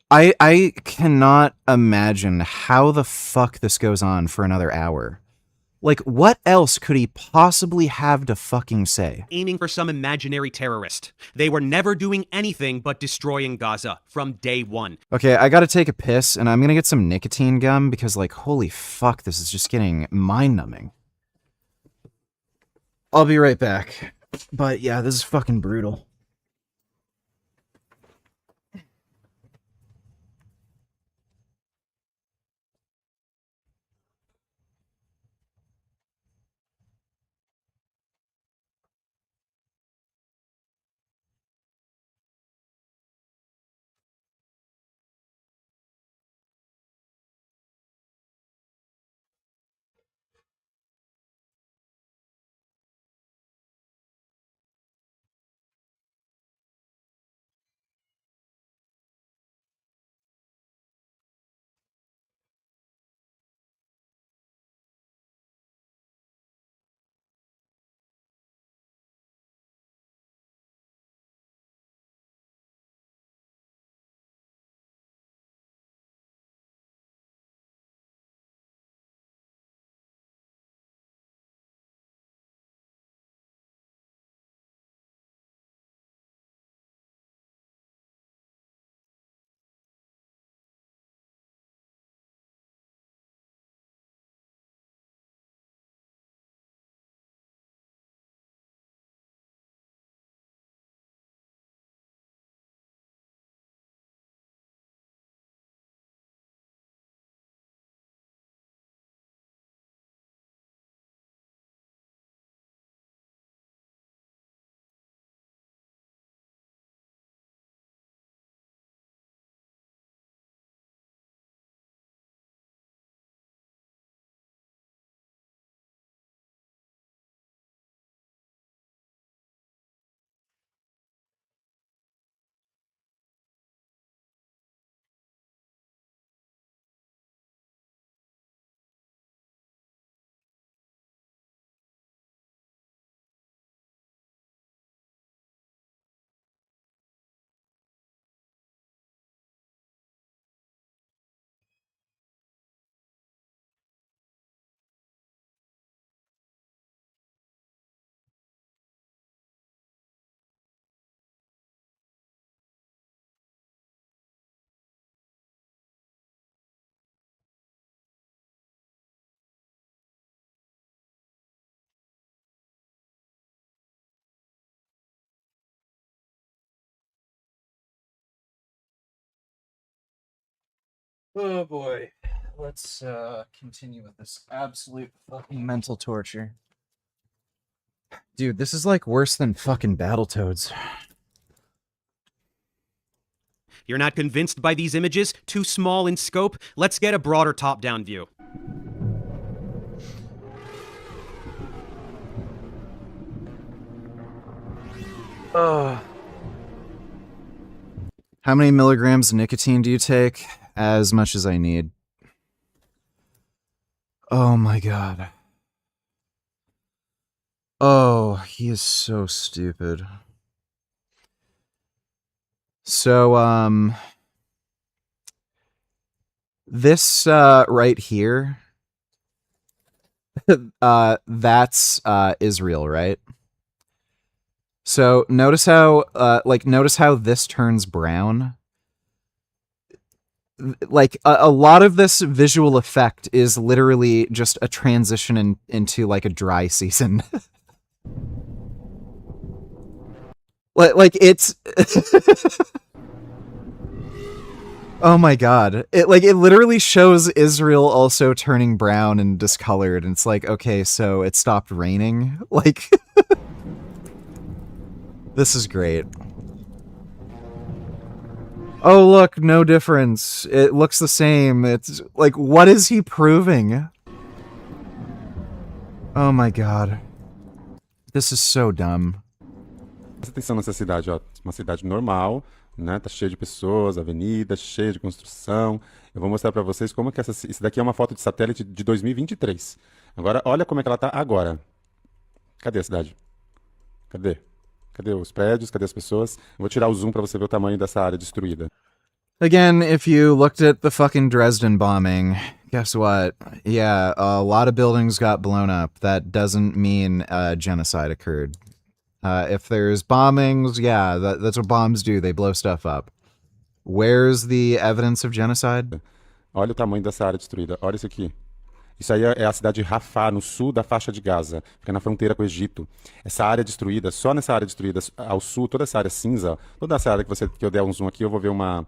I cannot imagine how the fuck this goes on for another hour. Like, what else could he possibly have to fucking say? Aiming for some imaginary terrorist. They were never doing anything but destroying Gaza from day one. Okay, I gotta take a piss, and I'm gonna get some nicotine gum, because, like, holy fuck, this is just getting mind-numbing. I'll be right back. But, yeah, this is fucking brutal. Oh boy. Let's continue with this absolute fucking mental torture. Dude, this is like worse than fucking Battletoads. You're not convinced by these images? Too small in scope? Let's get a broader top-down view. How many milligrams of nicotine do you take? As much as I need. Oh my god. Oh, he is so stupid. So, this, right here, that's, Israel, right? So, notice how, notice how this turns brown? Like, a lot of this visual effect is literally just a transition into, like, a dry season. Like, it's... Oh my god. It literally shows Israel also turning brown and discolored, and it's like, okay, so it stopped raining? Like... This is great. Oh, look, no difference. It looks the same. It's like, what is he proving? Oh my god. This is so dumb. Presta atenção nessa cidade, ó. Uma cidade normal, né? Tá cheia de pessoas, avenida, cheia de construção. Eu vou mostrar pra vocês como que isso daqui é uma foto de satélite de 2023. Agora, olha como é que ela tá agora. Cadê a cidade? Cadê? Cadê os prédios? Cadê as pessoas? Eu vou tirar o zoom pra você ver o tamanho dessa área destruída. Again, if you looked at the fucking Dresden bombing, guess what? Yeah, a lot of buildings got blown up. That doesn't mean genocide occurred. If there's bombings, yeah, that's what bombs do. They blow stuff up. Where's the evidence of genocide? Olha o tamanho dessa área destruída. Olha isso aqui. Isso aí é a cidade de Rafah, no sul da faixa de Gaza. Fica na fronteira com o Egito. Essa área destruída, só nessa área destruída ao sul, toda essa área cinza, toda essa área que eu der um zoom aqui, eu vou ver uma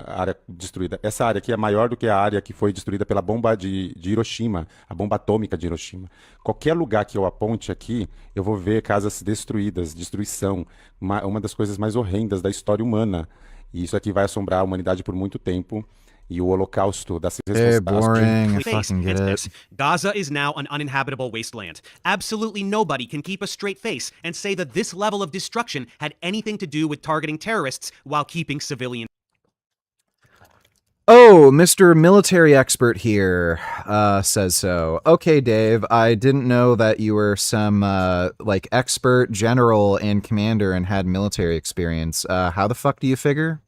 área destruída. Essa área aqui é maior do que a área que foi destruída pela bomba de Hiroshima, a bomba atômica de Hiroshima. Qualquer lugar que eu aponte aqui, eu vou ver casas destruídas, destruição, uma das coisas mais horrendas da história humana. E isso aqui vai assombrar a humanidade por muito tempo. E o holocausto das boring. I fucking get it. Gaza is now an uninhabitable wasteland. Absolutely nobody can keep a straight face and say that this level of destruction had anything to do with targeting terrorists while keeping civilians. Oh, Mr. Military Expert here says so. Okay, Dave, I didn't know that you were some, expert general and commander and had military experience. How the fuck do you figure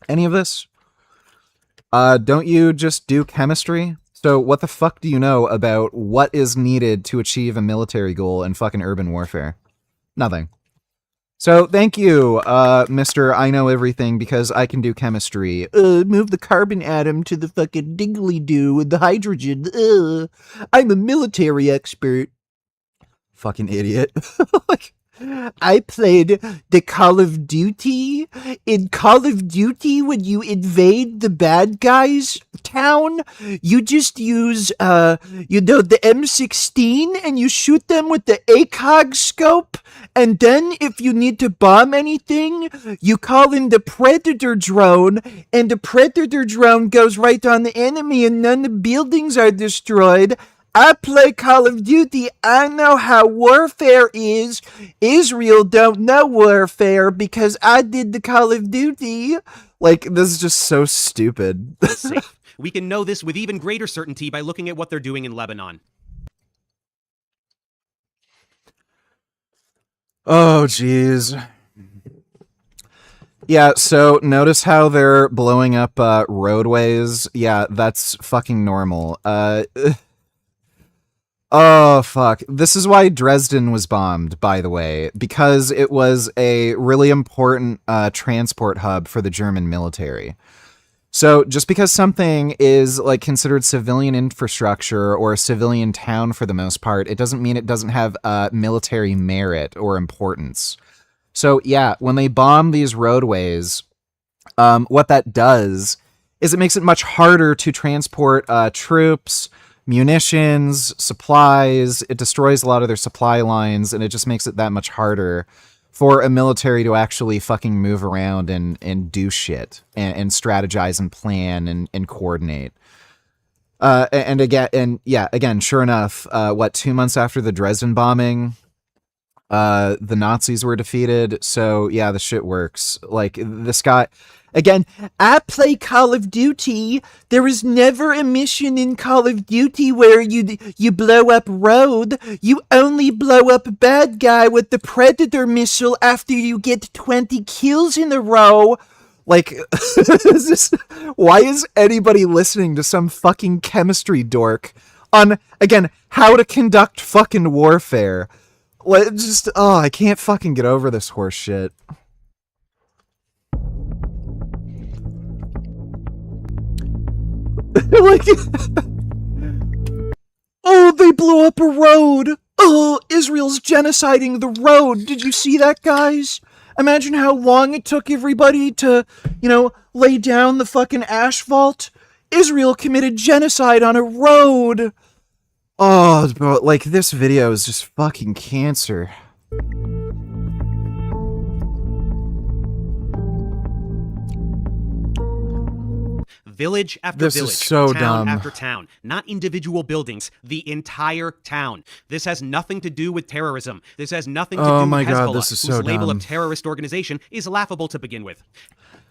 any of this? Don't you just do chemistry? So what the fuck do you know about what is needed to achieve a military goal in fucking urban warfare? Nothing. So thank you, Mr. I know everything because I can do chemistry. Move the carbon atom to the fucking diggly-doo with the hydrogen. I'm a military expert. Fucking idiot. I played the Call of Duty. In Call of Duty, when you invade the bad guys' town, you just use, the M16 and you shoot them with the ACOG scope. And then if you need to bomb anything, you call in the Predator drone, and the Predator drone goes right on the enemy and none of the buildings are destroyed. I play Call of Duty. I know how warfare is. Israel don't know warfare because I did the Call of Duty. Like, this is just so stupid. We can know this with even greater certainty by looking at what they're doing in Lebanon. Oh, jeez. Yeah, so notice how they're blowing up roadways. Yeah, that's fucking normal. Oh, fuck. This is why Dresden was bombed, by the way, because it was a really important transport hub for the German military. So just because something is considered civilian infrastructure or a civilian town for the most part, it doesn't mean it doesn't have military merit or importance. So yeah, when they bomb these roadways, what that does is it makes it much harder to transport troops, munitions, supplies. It destroys a lot of their supply lines, and it just makes it that much harder for a military to actually fucking move around and do shit and strategize and plan and coordinate. Again, sure enough, 2 months after the Dresden bombing, the Nazis were defeated. So yeah, the shit works. Like, this guy, again, I play Call of Duty. There is never a mission in Call of Duty where you blow up road. You only blow up a bad guy with the Predator missile after you get 20 kills in a row. Like, why is anybody listening to some fucking chemistry dork on, again, how to conduct fucking warfare? Like, just, I can't fucking get over this horse shit. Like, they blew up a road. Oh, Israel's genociding the road. Did you see that, guys? Imagine how long it took everybody to, lay down the fucking asphalt. Israel committed genocide on a road. Oh, bro, like, this video is just fucking cancer. Village after This village, is so town dumb. after town, not individual buildings, the entire town. This has nothing to do with terrorism. This has nothing to do with my God, Hezbollah, this is whose so label dumb. of terrorist organization is laughable to begin with.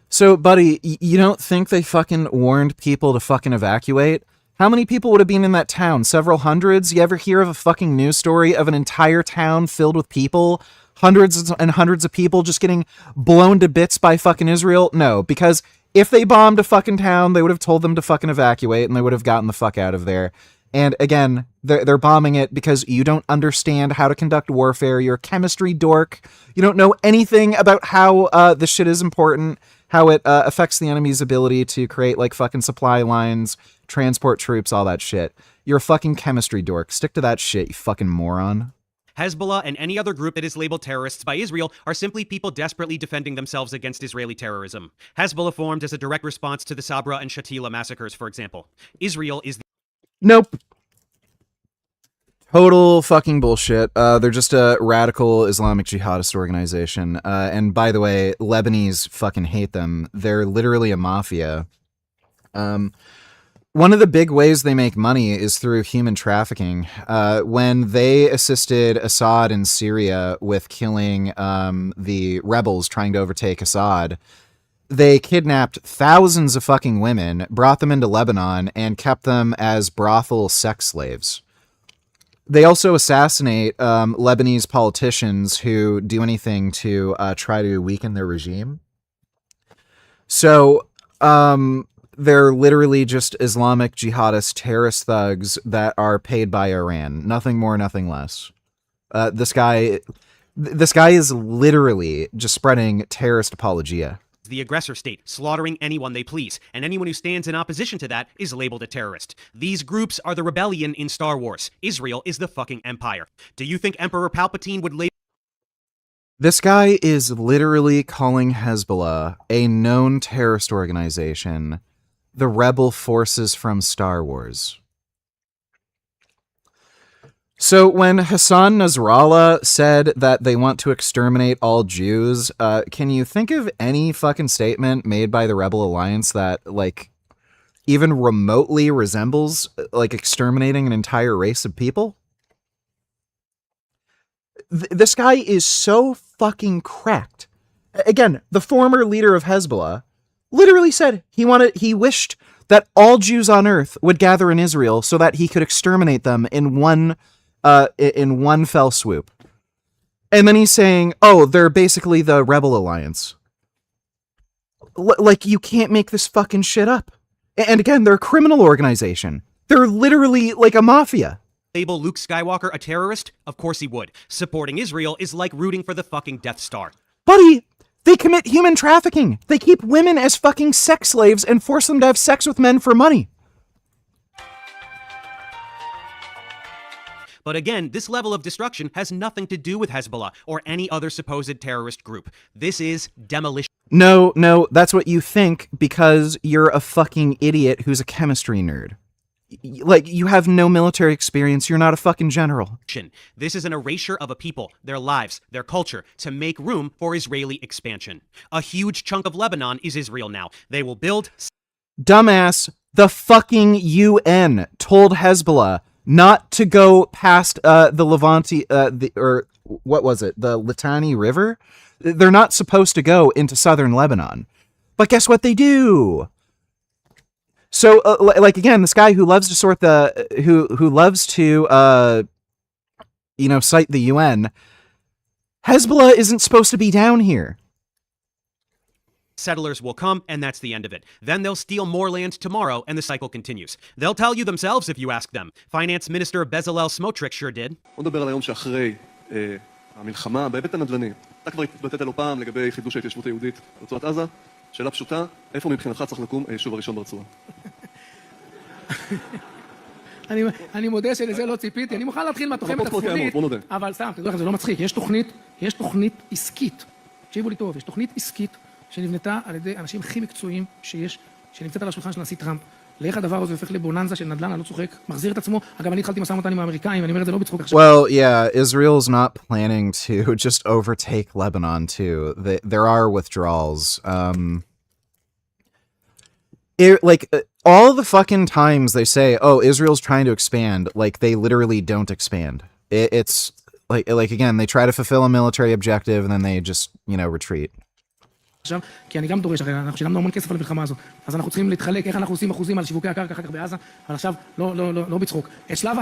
So, buddy, you don't think they fucking warned people to fucking evacuate? How many people would have been in that town? Several hundreds? You ever hear of a fucking news story of an entire town filled with people? Hundreds and hundreds of people just getting blown to bits by fucking Israel? No, because if they bombed a fucking town, they would have told them to fucking evacuate and they would have gotten the fuck out of there. And again, they're bombing it because you don't understand how to conduct warfare. You're a chemistry dork. You don't know anything about how this shit is important, how it affects the enemy's ability to create, like, fucking supply lines, transport troops, all that shit. You're a fucking chemistry dork. Stick to that shit, you fucking moron. Hezbollah and any other group that is labeled terrorists by Israel are simply people desperately defending themselves against Israeli terrorism. Hezbollah formed as a direct response to the Sabra and Shatila massacres, for example. Israel is the... Nope. Total fucking bullshit. They're just a radical Islamic jihadist organization. And by the way, Lebanese fucking hate them. They're literally a mafia. One of the big ways they make money is through human trafficking. When they assisted Assad in Syria with killing the rebels trying to overtake Assad, they kidnapped thousands of fucking women, brought them into Lebanon, and kept them as brothel sex slaves. They also assassinate Lebanese politicians who do anything to try to weaken their regime. So, they're literally just Islamic jihadist terrorist thugs that are paid by Iran. Nothing more, nothing less. This guy is literally just spreading terrorist apologia. The aggressor state, slaughtering anyone they please, and anyone who stands in opposition to that is labeled a terrorist. These groups are the rebellion in Star Wars. Israel is the fucking empire. Do you think Emperor Palpatine would label... This guy is literally calling Hezbollah, a known terrorist organization, the rebel forces from Star Wars. So when Hassan Nasrallah said that they want to exterminate all Jews, can you think of any fucking statement made by the Rebel Alliance that, like, even remotely resembles, like, exterminating an entire race of people? This guy is so fucking cracked. Again, the former leader of Hezbollah literally said he wished that all Jews on earth would gather in Israel so that he could exterminate them in one fell swoop. And then he's saying, oh, they're basically the Rebel Alliance. Like, you can't make this fucking shit up. And again, they're a criminal organization. They're literally like a mafia. Label Luke Skywalker a terrorist? Of course he would. Supporting Israel is like rooting for the fucking Death Star. Buddy, they commit human trafficking. They keep women as fucking sex slaves and force them to have sex with men for money. But again, this level of destruction has nothing to do with Hezbollah or any other supposed terrorist group. This is demolition. No, that's what you think because you're a fucking idiot who's a chemistry nerd. Like, you have no military experience, you're not a fucking general. This is an erasure of a people, their lives, their culture, to make room for Israeli expansion. A huge chunk of Lebanon is Israel now. They will build... Dumbass, the fucking UN told Hezbollah not to go past the Levante, or what was it, the Litani River? They're not supposed to go into southern Lebanon. But guess what they do? So, like, again, this guy who loves to sort the, who loves to, cite the UN, Hezbollah isn't supposed to be down here. Settlers will come, and that's the end of it. Then they'll steal more land tomorrow, and the cycle continues. They'll tell you themselves if you ask them. Finance Minister Bezalel Smotrich sure did. בוא נדבר על היום שאחרי המלחמה בהיבט הנדל"ני. אתה כבר התבטאת לא פעם לגבי חידוש ההתיישבות היהודית ברצועת עזה. שאלה פשוטה, איפה מבחינתך צריך לקום היישוב הראשון ברצועה? אני מודה שלזה לא ציפיתי, אני מוכן להתחיל מהתוחמת הצפונית, אבל סתם, תדעו לכם, זה לא מצחיק, יש תוכנית עסקית, תקשיבו לי טוב, יש תוכנית עסקית שנבנתה על ידי אנשים הכי מקצועיים שיש, שנמצאת על השולחן של הנשיא טראמפ, לאיך הדבר הזה הופך לבוננזה של נדל"ן, אני לא צוחק, מחזיר את עצמו, אגב, אני התחלתי משא ומתן עם האמריקאים, ואני אומר את זה לא בצחוק עכשיו. Well, yeah, Israel's not planning to just overtake Lebanon, too. There are withdrawals. All the fucking times they say, oh, Israel's trying to expand, like, they literally don't expand. It's, like again, they try to fulfill a military objective, and then they just, retreat. עכשיו, כי אני גם דורש, הרי אנחנו שילמנו המון כסף על המלחמה הזו, אז אנחנו צריכים להתחלק איך אנחנו עושים אחוזים על שיווקי הקרקע אחר כך בעזה, אבל עכשיו לא בצחוק. את שלב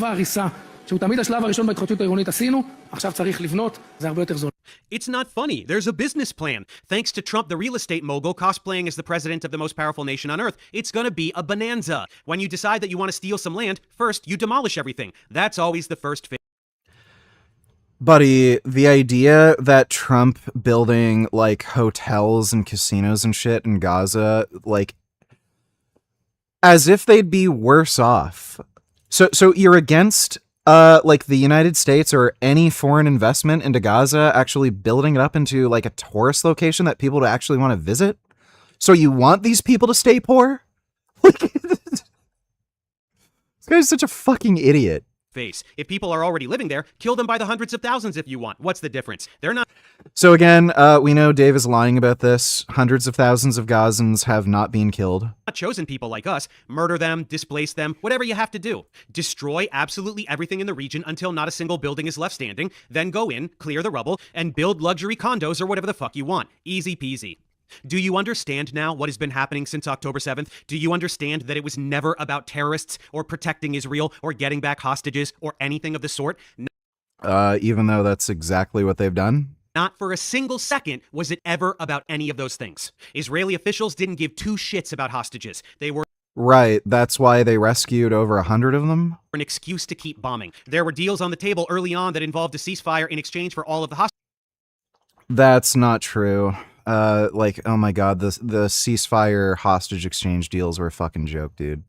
ההריסה, שהוא תמיד השלב הראשון בהתחדשות העירונית עשינו, עכשיו צריך לבנות, זה הרבה יותר זול. It's not funny. There's a business plan. Thanks to Trump, the real estate mogul, cosplaying as the president of the most powerful nation on earth, it's gonna be a bonanza. When you decide that you want to steal some land, first you demolish everything. That's always the first phase. Buddy, the idea that Trump building, like, hotels and casinos and shit in Gaza, like, as if they'd be worse off. So you're against, like, the United States or any foreign investment into Gaza actually building it up into, like, a tourist location that people would actually want to visit? So you want these people to stay poor? Like, this guy's such a fucking idiot. Face. If people are already living there, kill them by the hundreds of thousands if you want. What's the difference? They're not... So again, we know Dave is lying about this. Hundreds of thousands of Gazans have not been killed. Not chosen people like us. Murder them, displace them, whatever you have to do. Destroy absolutely everything in the region until not a single building is left standing. Then go in, clear the rubble, and build luxury condos or whatever the fuck you want. Easy peasy. Do you understand now what has been happening since October 7th? Do you understand that it was never about terrorists or protecting Israel or getting back hostages or anything of the sort? Even though that's exactly what they've done? Not for a single second was it ever about any of those things. Israeli officials didn't give two shits about hostages. They were... Right, that's why they rescued over 100 of them? An excuse to keep bombing. There were deals on the table early on that involved a ceasefire in exchange for all of the hostages. That's not true. Like, oh my god, the ceasefire hostage exchange deals were a fucking joke, dude.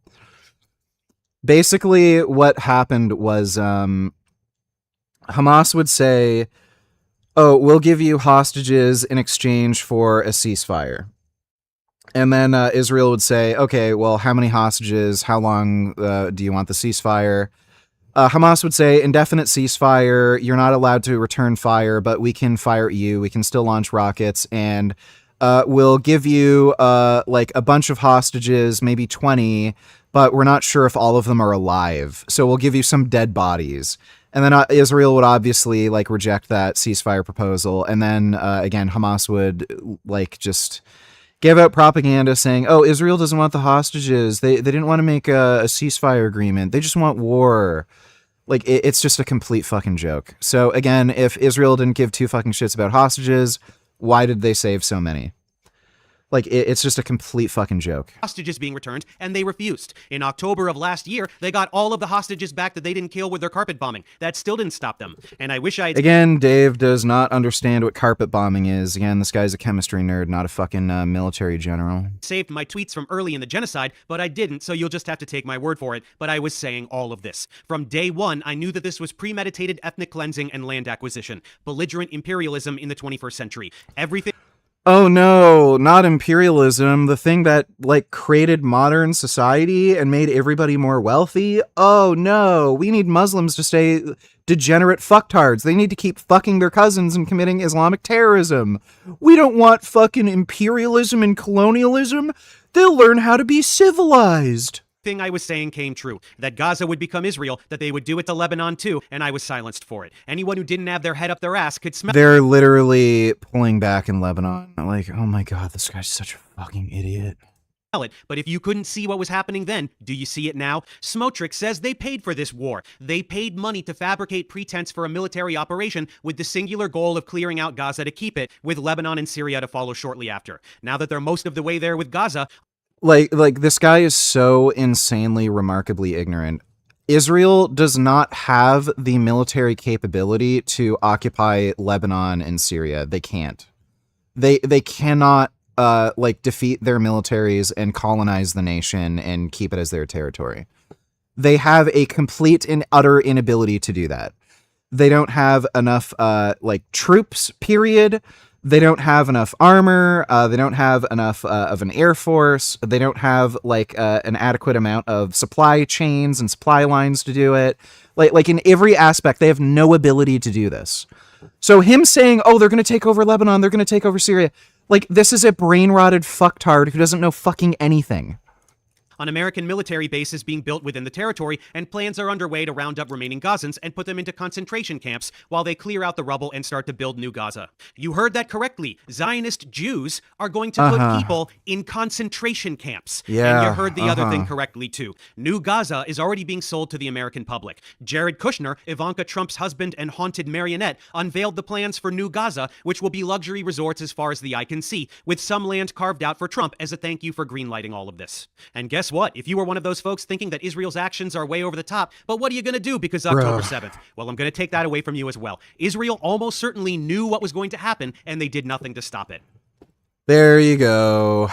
Basically, what happened was, Hamas would say, oh, we'll give you hostages in exchange for a ceasefire. And then Israel would say, okay, well, how many hostages? How long do you want the ceasefire? Hamas would say, indefinite ceasefire, you're not allowed to return fire, but we can fire at you, we can still launch rockets, and we'll give you, like, a bunch of hostages, maybe 20, but we're not sure if all of them are alive, so we'll give you some dead bodies. And then Israel would obviously, like, reject that ceasefire proposal, and then, again, Hamas would, like, just... give out propaganda saying, oh, Israel doesn't want the hostages. They didn't want to make a ceasefire agreement. They just want war. Like, it's just a complete fucking joke. So, again, if Israel didn't give two fucking shits about hostages, why did they save so many? Like, it's just a complete fucking joke. Hostages being returned, and they refused. In October of last year, they got all of the hostages back that they didn't kill with their carpet bombing. That still didn't stop them. And I wish I'd... Again, Dave does not understand what carpet bombing is. Again, this guy's a chemistry nerd, not a fucking military general. Saved my tweets from early in the genocide, but I didn't, so you'll just have to take my word for it. But I was saying all of this. From day one, I knew that this was premeditated ethnic cleansing and land acquisition. Belligerent imperialism in the 21st century. Everything... Oh no, not imperialism, the thing that like created modern society and made everybody more wealthy. Oh no, we need Muslims to stay degenerate fucktards. They need to keep fucking their cousins and committing Islamic terrorism. We don't want fucking imperialism and colonialism. They'll learn how to be civilized. Thing I was saying came true, that Gaza would become Israel, that they would do it to Lebanon too, and I was silenced for it. Anyone who didn't have their head up their ass could smell. They're literally pulling back in Lebanon. Like, oh my god, this guy's such a fucking idiot. It, but if you couldn't see what was happening then, do you see it now? Smotrich says they paid for this war. They paid money to fabricate pretense for a military operation with the singular goal of clearing out Gaza to keep it, with Lebanon and Syria to follow shortly after. Now that they're most of the way there with Gaza, like this guy is so insanely remarkably ignorant. Israel does not have the military capability to occupy Lebanon and Syria. They can't. They cannot like defeat their militaries and colonize the nation and keep it as their territory. They have a complete and utter inability to do that. They don't have enough like troops, period. They don't have enough armor. They don't have enough of an air force. They don't have like an adequate amount of supply chains and supply lines to do it. Like in every aspect, they have no ability to do this. So him saying, oh, they're going to take over Lebanon, they're going to take over Syria. Like, this is a brain-rotted fucktard who doesn't know fucking anything. on American military bases being built within the territory, and plans are underway to round up remaining Gazans and put them into concentration camps while they clear out the rubble and start to build new Gaza. You heard that correctly. Zionist Jews are going to put people in concentration camps. Yeah, and you heard the other thing correctly, too. New Gaza is already being sold to the American public. Jared Kushner, Ivanka Trump's husband and haunted marionette, unveiled the plans for New Gaza, which will be luxury resorts as far as the eye can see, with some land carved out for Trump as a thank you for greenlighting all of this. And guess what? If you were one of those folks thinking that Israel's actions are way over the top, but what are you going to do because October 7th? Well, I'm going to take that away from you as well. Israel almost certainly knew what was going to happen, and they did nothing to stop it. There you go.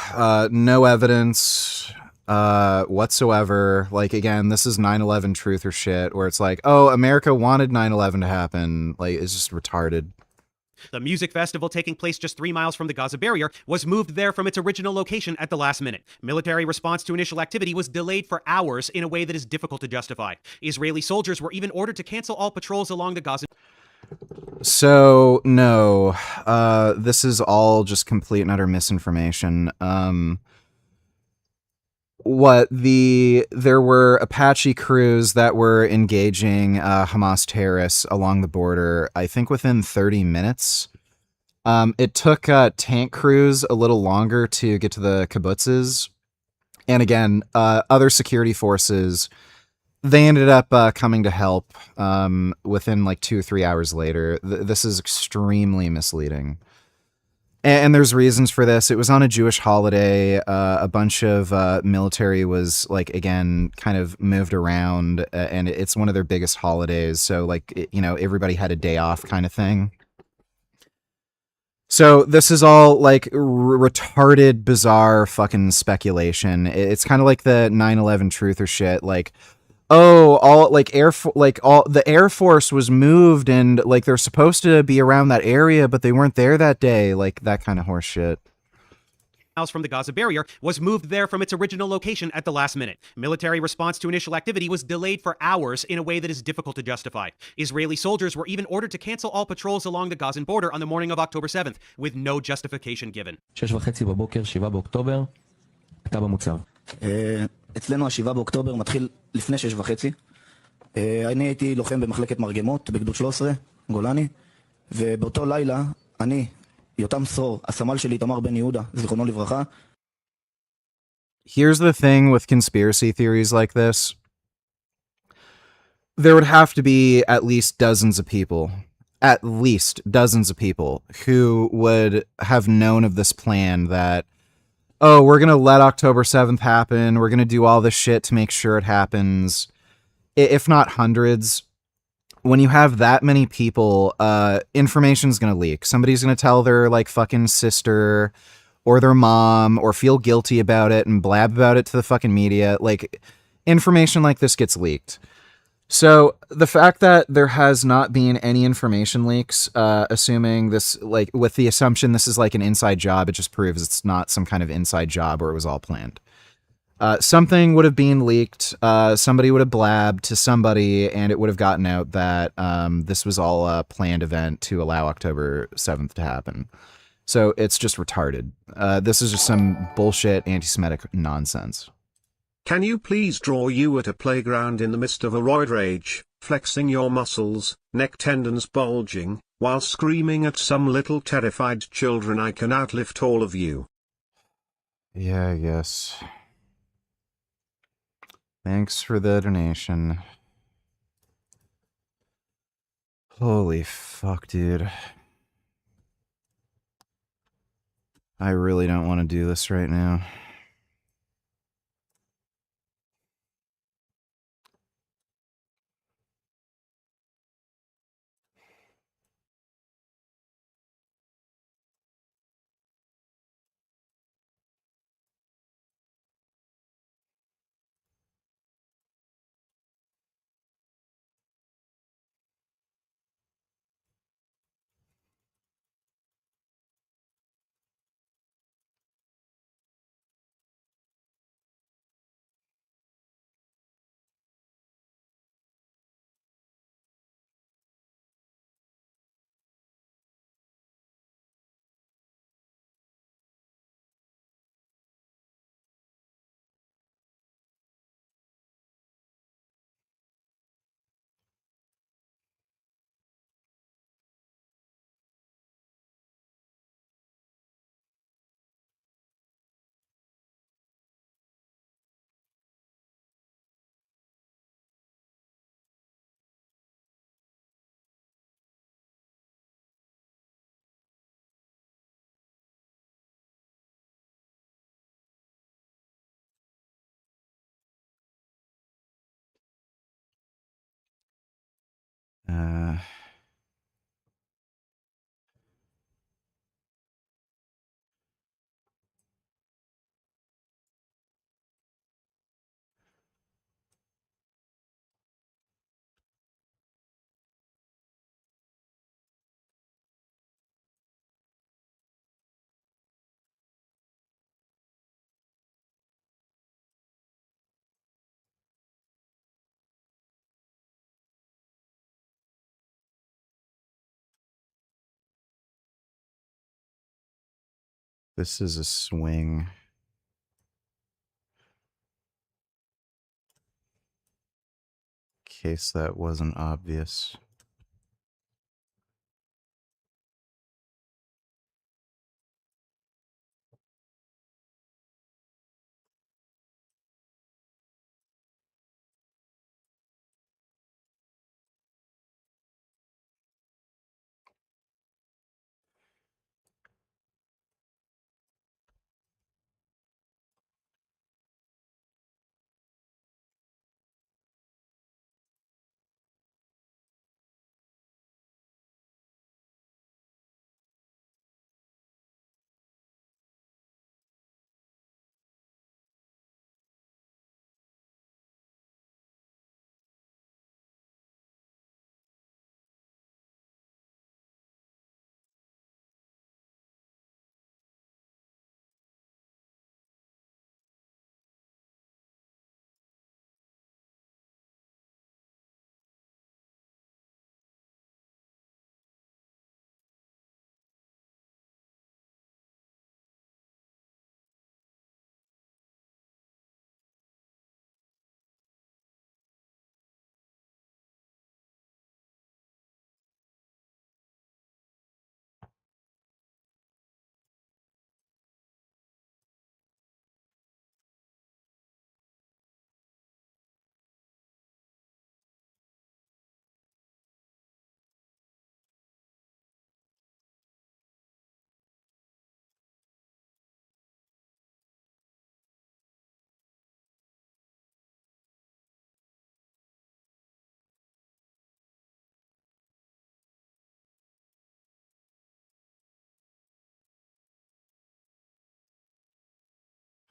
No evidence whatsoever. Like, again, this is 9/11 truth or shit, where it's like, oh, America wanted 9/11 to happen. Like, it's just retarded. The music festival, taking place just 3 miles from the Gaza barrier, was moved there from its original location at the last minute. Military response to initial activity was delayed for hours in a way that is difficult to justify. Israeli soldiers were even ordered to cancel all patrols along the Gaza. So, no, this is all just complete and utter misinformation. There were Apache crews that were engaging Hamas terrorists along the border, I think within 30 minutes. It took tank crews a little longer to get to the kibbutzes. And again, other security forces, they ended up coming to help within like 2 or 3 hours later. This is extremely misleading. And there's reasons for this. It was on a Jewish holiday. A bunch of military was, like, again, kind of moved around, and it's one of their biggest holidays. So, like, everybody had a day off kind of thing. So this is all, like, retarded, bizarre fucking speculation. It's kind of like the 9/11 truth or shit. Like, oh, all the Air Force was moved and like they're supposed to be around that area, but they weren't there that day. Like that kind of horse shit. Miles from the Gaza barrier was moved there from its original location at the last minute. Military response to initial activity was delayed for hours in a way that is difficult to justify. Israeli soldiers were even ordered to cancel all patrols along the Gazan border on the morning of October 7th, with no justification given. 6:30 בבוקר, 7 באוקטובר, אתה במוצב. אצלנו ה-7 באוקטובר מתחיל לפני 6:30. אני הייתי לוחם במחלקת מרגמות בגדוד 13, גולני, ובאותו לילה אני, יותם סור, הסמל שלי תמר בן יהודה, זיכרונו לברכה. Here's the thing with conspiracy theories like this. There would have to be at least dozens of people who would have known of this plan that, oh, we're going to let October 7th happen. We're going to do all this shit to make sure it happens. If not hundreds, when you have that many people, information's going to leak. Somebody's going to tell their like fucking sister or their mom or feel guilty about it and blab about it to the fucking media. Like information like this gets leaked. So the fact that there has not been any information leaks, assuming this, like, with the assumption this is like an inside job, it just proves it's not some kind of inside job where it was all planned. Something would have been leaked, somebody would have blabbed to somebody, and it would have gotten out that this was all a planned event to allow October 7th to happen. So it's just retarded. This is just some bullshit anti-Semitic nonsense. Can you please draw you at a playground in the midst of a roid rage, flexing your muscles, neck tendons bulging, while screaming at some little terrified children, "I can outlift all of you"? Yeah, I guess. Thanks for the donation. Holy fuck, dude. I really don't want to do this right now. This is a swing. In case that wasn't obvious.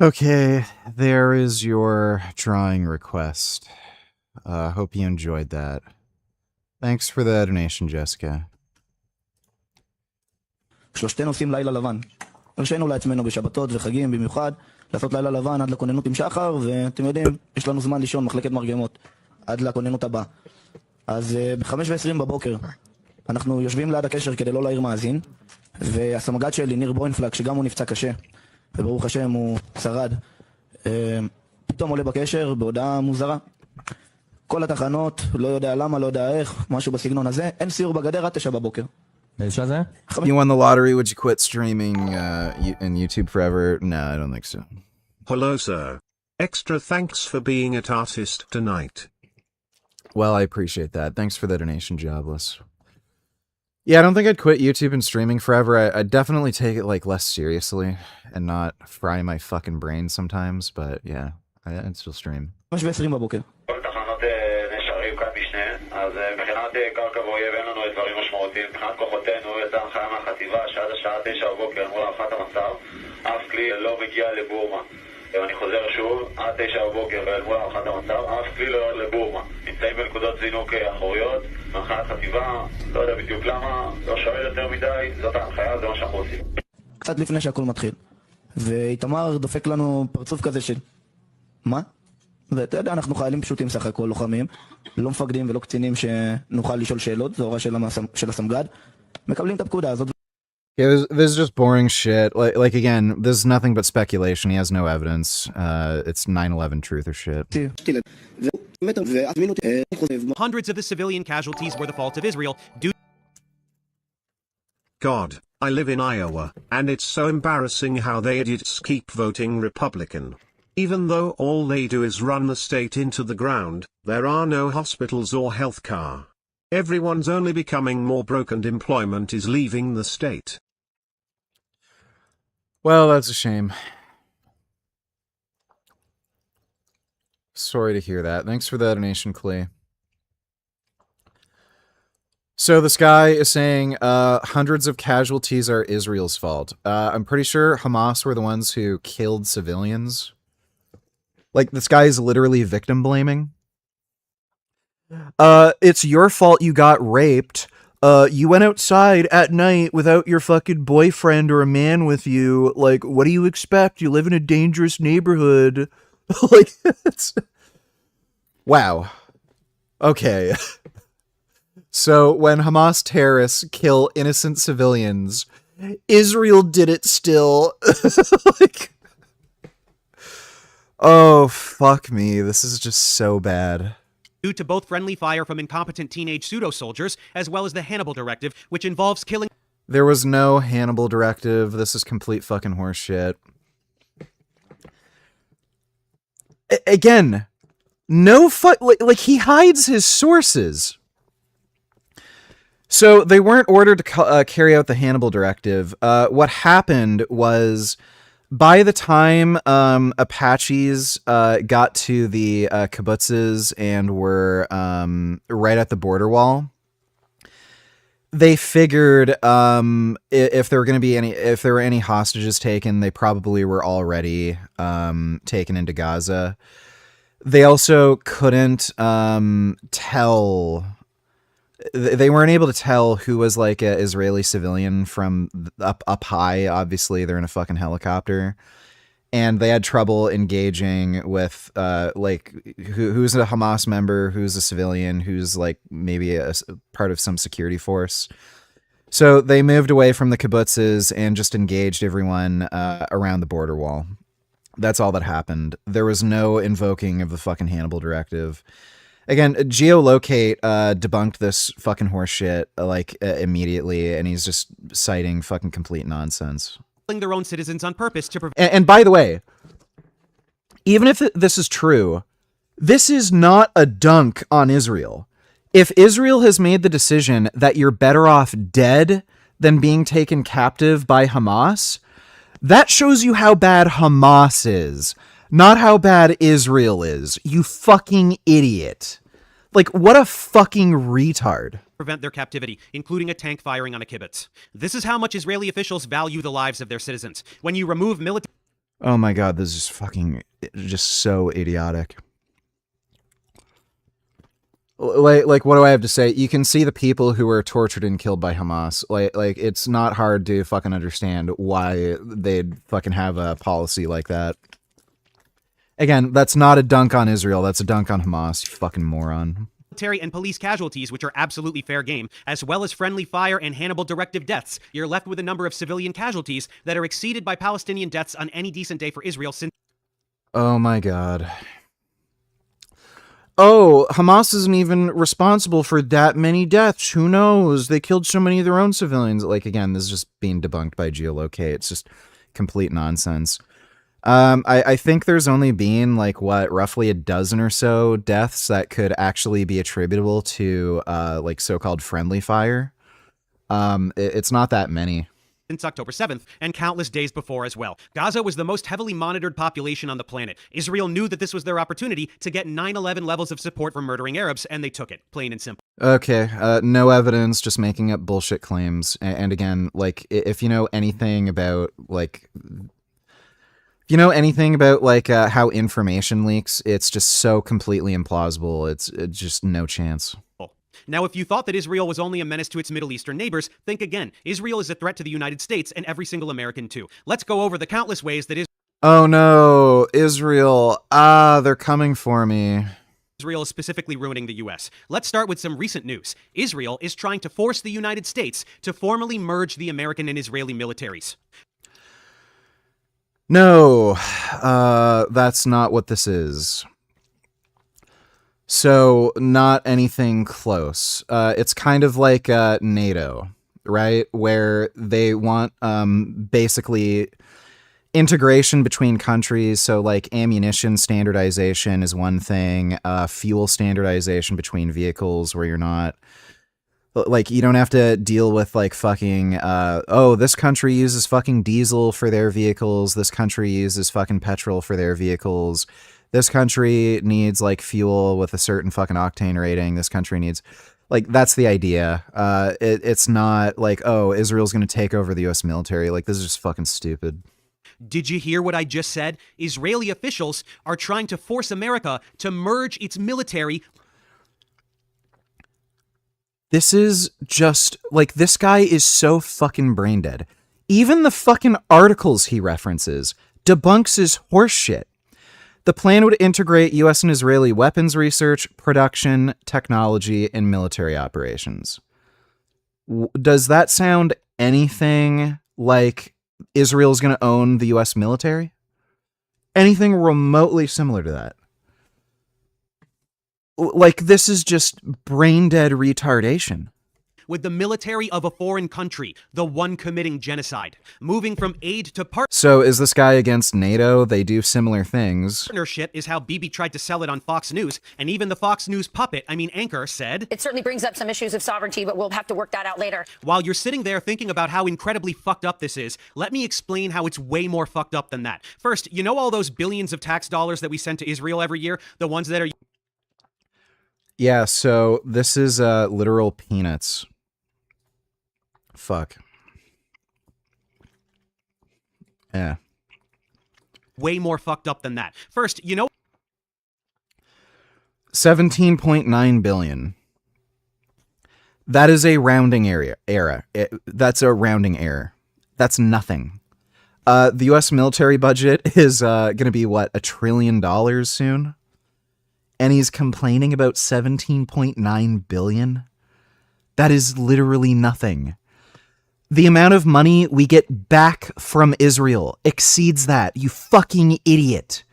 Okay, there is your drawing request. Hope you enjoyed that. Thanks for the donation, Jessica. שלושתנו עושים לילה לבן. הרשינו לעצמנו בשבתות וחגים במיוחד, לעשות לילה לבן עד לכוננות עם שחר, ואתם יודעים, יש לנו זמן לישון מחלקת מרגמות, עד לכוננות הבאה. אז ב-5:20 בבוקר, אנחנו יושבים ליד הקשר כדי לא להעיר מאזין, והסמג"ד שלי, ניר בוינפלג, שגם הוא נפצע קשה, וברוך השם הוא שרד, פתאום עולה בקשר בהודעה מוזרה. כל התחנות, לא יודע למה, לא יודע איך, משהו בסגנון הזה, אין סיור בגדר עד 9 בבוקר. You won the lottery, would you quit streaming in YouTube forever? No, I don't think so. Hello, sir. Extra thanks for being at Artist tonight. Well, I appreciate that. Thanks for the donation, Jobless. Yeah, I don't think I'd quit YouTube and streaming forever. I'd definitely take it like less seriously and not fry my fucking brain sometimes, but yeah, I'd still stream. 5:20 בבוקר. אז מבחינת קרקע ואויב אין לנו דברים משמעותיים. מבחינת כוחותינו יצאה הנחיה מהחטיבה שעד השעה 9 בבוקר מול הערכת המצב אף כלי לא מגיע לבורמה. אני חוזר שוב, עד 9 בבוקר מול הערכת המצב אף כלי לא יורד לבורמה. נמצאים בנקודות זינוק אחוריות מהנחיית חטיבה, לא יודע בדיוק למה, לא שואל יותר מדי, זאת ההנחיה, זה מה שאנחנו עושים. קצת לפני שהכל מתחיל, ואיתמר דופק לנו פרצוף כזה של מה? ואתה יודע, אנחנו חיילים פשוטים סך הכל, לוחמים, לא מפקדים ולא קצינים שנוכל לשאול שאלות, זו הוראה של הסמג"ד, מקבלים את הפקודה הזאת. Yeah, this is just boring shit. Like again, this is nothing but speculation. He has no evidence. It's 9/11 truth or shit. Hundreds of the civilian casualties were the fault of Israel due. God, I live in Iowa, and it's so embarrassing how they idiots keep voting Republican. Even though all they do is run the state into the ground, there are no hospitals or healthcare. Everyone's only becoming more broke and employment is leaving the state. Well, that's a shame. Sorry to hear that. Thanks for the donation, Clay. So this guy is saying hundreds of casualties are Israel's fault. I'm pretty sure Hamas were the ones who killed civilians. Like, this guy is literally victim blaming. It's your fault you got raped. You went outside at night without your fucking boyfriend or a man with you. Like, what do you expect? You live in a dangerous neighborhood. Like, it's... Wow. Okay. So, when Hamas terrorists kill innocent civilians, Israel did it still. Like... Oh, fuck me. This is just so bad. Due to both friendly fire from incompetent teenage pseudo-soldiers, as well as the Hannibal Directive, which involves killing... There was no Hannibal Directive. This is complete fucking horseshit. Again, no like, he hides his sources. So, they weren't ordered to carry out the Hannibal Directive. What happened was... By the time Apaches got to the kibbutzes and were right at the border wall, they figured if there were any hostages taken, they probably were already taken into Gaza. They also couldn't tell. They weren't able to tell who was like an Israeli civilian from up high. Obviously, they're in a fucking helicopter, and they had trouble engaging with like who's a Hamas member, who's a civilian, who's like maybe a part of some security force. So they moved away from the kibbutzes and just engaged everyone around the border wall. That's all that happened. There was no invoking of the fucking Hannibal Directive. Again, Geolocate debunked this fucking horseshit like immediately, and he's just citing fucking complete nonsense. Their own citizens on purpose to prevent... And by the way, even if this is true, this is not a dunk on Israel. If Israel has made the decision that you're better off dead than being taken captive by Hamas, that shows you how bad Hamas is. Not how bad Israel is. You fucking idiot. Like, what a fucking retard. Prevent their captivity, including a tank firing on a kibbutz. This is how much Israeli officials value the lives of their citizens. When you remove military... Oh my god, this is fucking just so idiotic. Like what do I have to say? You can see the people who were tortured and killed by Hamas. Like it's not hard to fucking understand why they'd fucking have a policy like that. Again, that's not a dunk on Israel. That's a dunk on Hamas, you fucking moron. Military and police casualties, which are absolutely fair game, as well as friendly fire and Hannibal directive deaths, you're left with a number of civilian casualties that are exceeded by Palestinian deaths on any decent day for Israel since... Oh my god. Oh, Hamas isn't even responsible for that many deaths. Who knows? They killed so many of their own civilians. Like, again, this is just being debunked by geolocate. It's just complete nonsense. I think there's only been, like, roughly a dozen or so deaths that could actually be attributable to, like, so-called friendly fire. It's not that many. Since October 7th, and countless days before as well. Gaza was the most heavily monitored population on the planet. Israel knew that this was their opportunity to get 9/11 levels of support for murdering Arabs, and they took it, plain and simple. Okay, no evidence, just making up bullshit claims. And again, like, if you know anything about, like... how information leaks, it's just so completely implausible. It's just no chance. Now, if you thought that Israel was only a menace to its Middle Eastern neighbors, think again. Israel is a threat to the United States and every single American too. Let's go over the countless ways that Oh no, Israel. They're coming for me. Israel is specifically ruining the U.S. Let's start with some recent news. Israel is trying to force the United States to formally merge the American and Israeli militaries. No, that's not what this is. So, not anything close. It's kind of like NATO, right? Where they want basically integration between countries. So, like, ammunition standardization is one thing. Fuel standardization between vehicles where you're not... Like, you don't have to deal with, like, fucking, oh, this country uses fucking diesel for their vehicles. This country uses fucking petrol for their vehicles. This country needs, like, fuel with a certain fucking octane rating. This country needs... Like, that's the idea. It's not like, oh, Israel's going to take over the U.S. military. Like, this is just fucking stupid. Did you hear what I just said? Israeli officials are trying to force America to merge its military... This is just, like, this guy is so fucking brain dead. Even the fucking articles he references debunks his horse shit. The plan would integrate U.S. and Israeli weapons research, production, technology, and military operations. Does that sound anything like Israel's going to own the U.S. military? Anything remotely similar to that? Like, this is just brain-dead retardation. With the military of a foreign country, the one committing genocide. Moving from aid to So, is this guy against NATO? They do similar things. partnership is how Bibi tried to sell it on Fox News, and even the Fox News anchor said... It certainly brings up some issues of sovereignty, but we'll have to work that out later. While you're sitting there thinking about how incredibly fucked up this is, let me explain how it's way more fucked up than that. First, you know all those billions of tax dollars that we send to Israel every year? The ones that are... Yeah, so this is literal peanuts. Fuck. Yeah. Way more fucked up than that. First, you know... 17.9 billion. That is a rounding error. That's a rounding error. That's nothing. The U.S. military budget is going to be, what, $1 trillion soon? And he's complaining about 17.9 billion? That is literally nothing. The amount of money we get back from Israel exceeds that, you fucking idiot.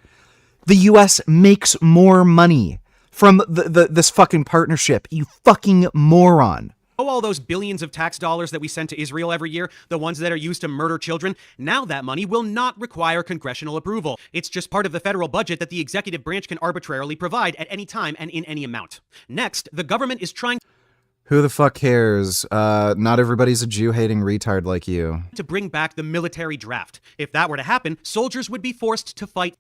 The U.S. makes more money from this fucking partnership, you fucking moron. All those billions of tax dollars that we send to Israel every year, the ones that are used to murder children, now that money will not require congressional approval. It's just part of the federal budget that the executive branch can arbitrarily provide at any time and in any amount. Next, the government is trying... Who the fuck cares? Not everybody's a Jew-hating retard like you. ...to bring back the military draft. If that were to happen, soldiers would be forced to fight...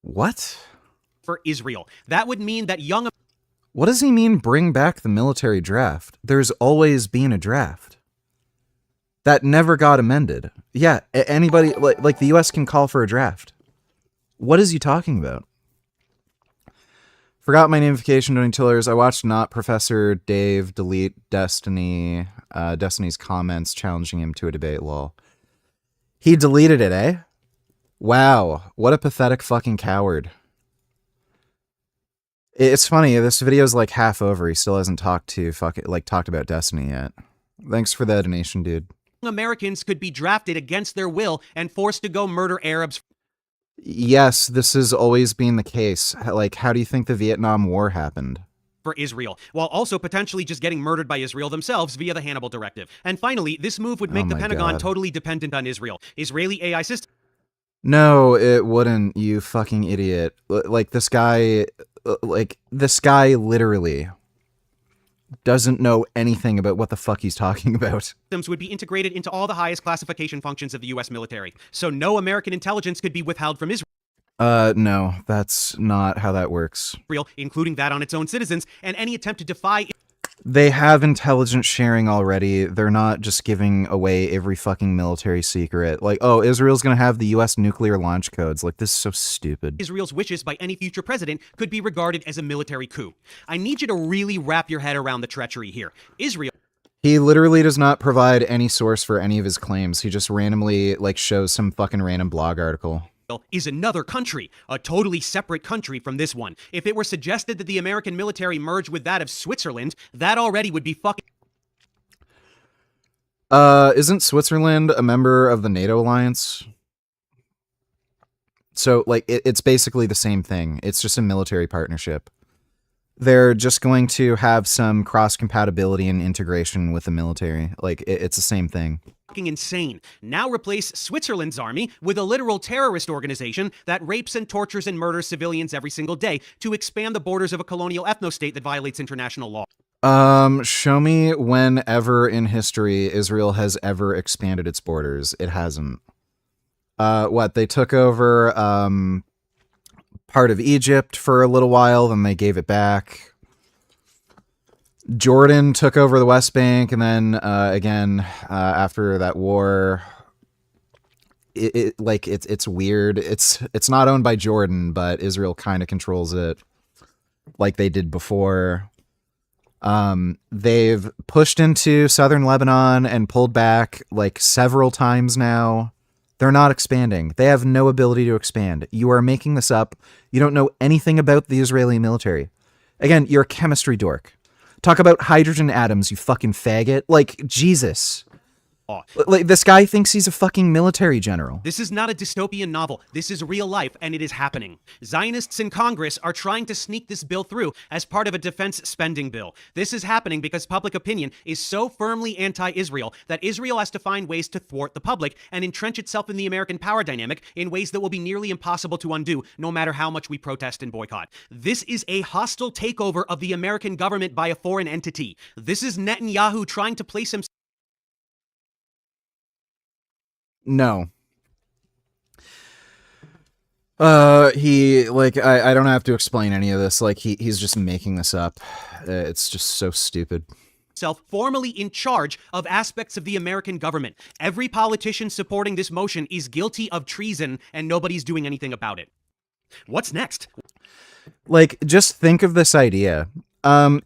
What? ...for Israel. That would mean that young... What does he mean, bring back the military draft? There's always been a draft. That never got amended. Yeah, anybody, like the U.S. can call for a draft. What is he talking about? Forgot my namification doing tillers. I watched not Professor Dave delete Destiny's comments challenging him to a debate, lol. He deleted it, eh? Wow, what a pathetic fucking coward. It's funny, this video's like half over. He still hasn't talked about Destiny yet. Thanks for the donation, dude. Americans could be drafted against their will and forced to go murder Arabs. Yes, this has always been the case. Like, how do you think the Vietnam War happened? For Israel, while also potentially just getting murdered by Israel themselves via the Hannibal Directive. And finally, this move would make the Pentagon God. totally dependent on Israel. Israeli AI systems. No, it wouldn't, you fucking idiot. Like, this guy literally doesn't know anything about what the fuck he's talking about. Would be integrated into all the highest classification functions of the U.S. military. So no American intelligence could be withheld from Israel. No, that's not how that works. Including that on its own citizens, and any attempt to defy... They have intelligence sharing already. They're not just giving away every fucking military secret. Like, oh, Israel's gonna have the U.S. nuclear launch codes. Like, this is so stupid. Israel's wishes by any future president could be regarded as a military coup. I need you to really wrap your head around the treachery here. Israel... He literally does not provide any source for any of his claims. He just randomly, like, shows some fucking random blog article. Is another country, a totally separate country from this one. If it were suggested that the American military merge with that of Switzerland, that already would be fucking... Isn't Switzerland a member of the NATO alliance? So, like, it's basically the same thing. It's just a military partnership. They're just going to have some cross-compatibility and integration with the military. Like, it's the same thing. Insane. Now replace Switzerland's army with a literal terrorist organization that rapes and tortures and murders civilians every single day to expand the borders of a colonial ethno-state that violates international law. Show me whenever in history Israel has ever expanded its borders. It hasn't. They took over, part of Egypt for a little while, then they gave it back. Jordan took over the West Bank, and then again after that war, it's weird. It's not owned by Jordan, but Israel kind of controls it, like they did before. They've pushed into southern Lebanon and pulled back like several times now. They're not expanding. They have no ability to expand. You are making this up. You don't know anything about the Israeli military. Again, you're a chemistry dork. Talk about hydrogen atoms, you fucking faggot. Like, Jesus. Like, this guy thinks he's a fucking military general. This is not a dystopian novel. This is real life, and it is happening. Zionists in Congress are trying to sneak this bill through as part of a defense spending bill. This is happening because public opinion is so firmly anti-Israel that Israel has to find ways to thwart the public and entrench itself in the American power dynamic in ways that will be nearly impossible to undo, no matter how much we protest and boycott. This is a hostile takeover of the American government by a foreign entity. This is Netanyahu trying to place himself... No. I don't have to explain any of this. Like, he's just making this up. It's just so stupid. Formally in charge of aspects of the American government. Every politician supporting this motion is guilty of treason, and nobody's doing anything about it. What's next? Like, just think of this idea.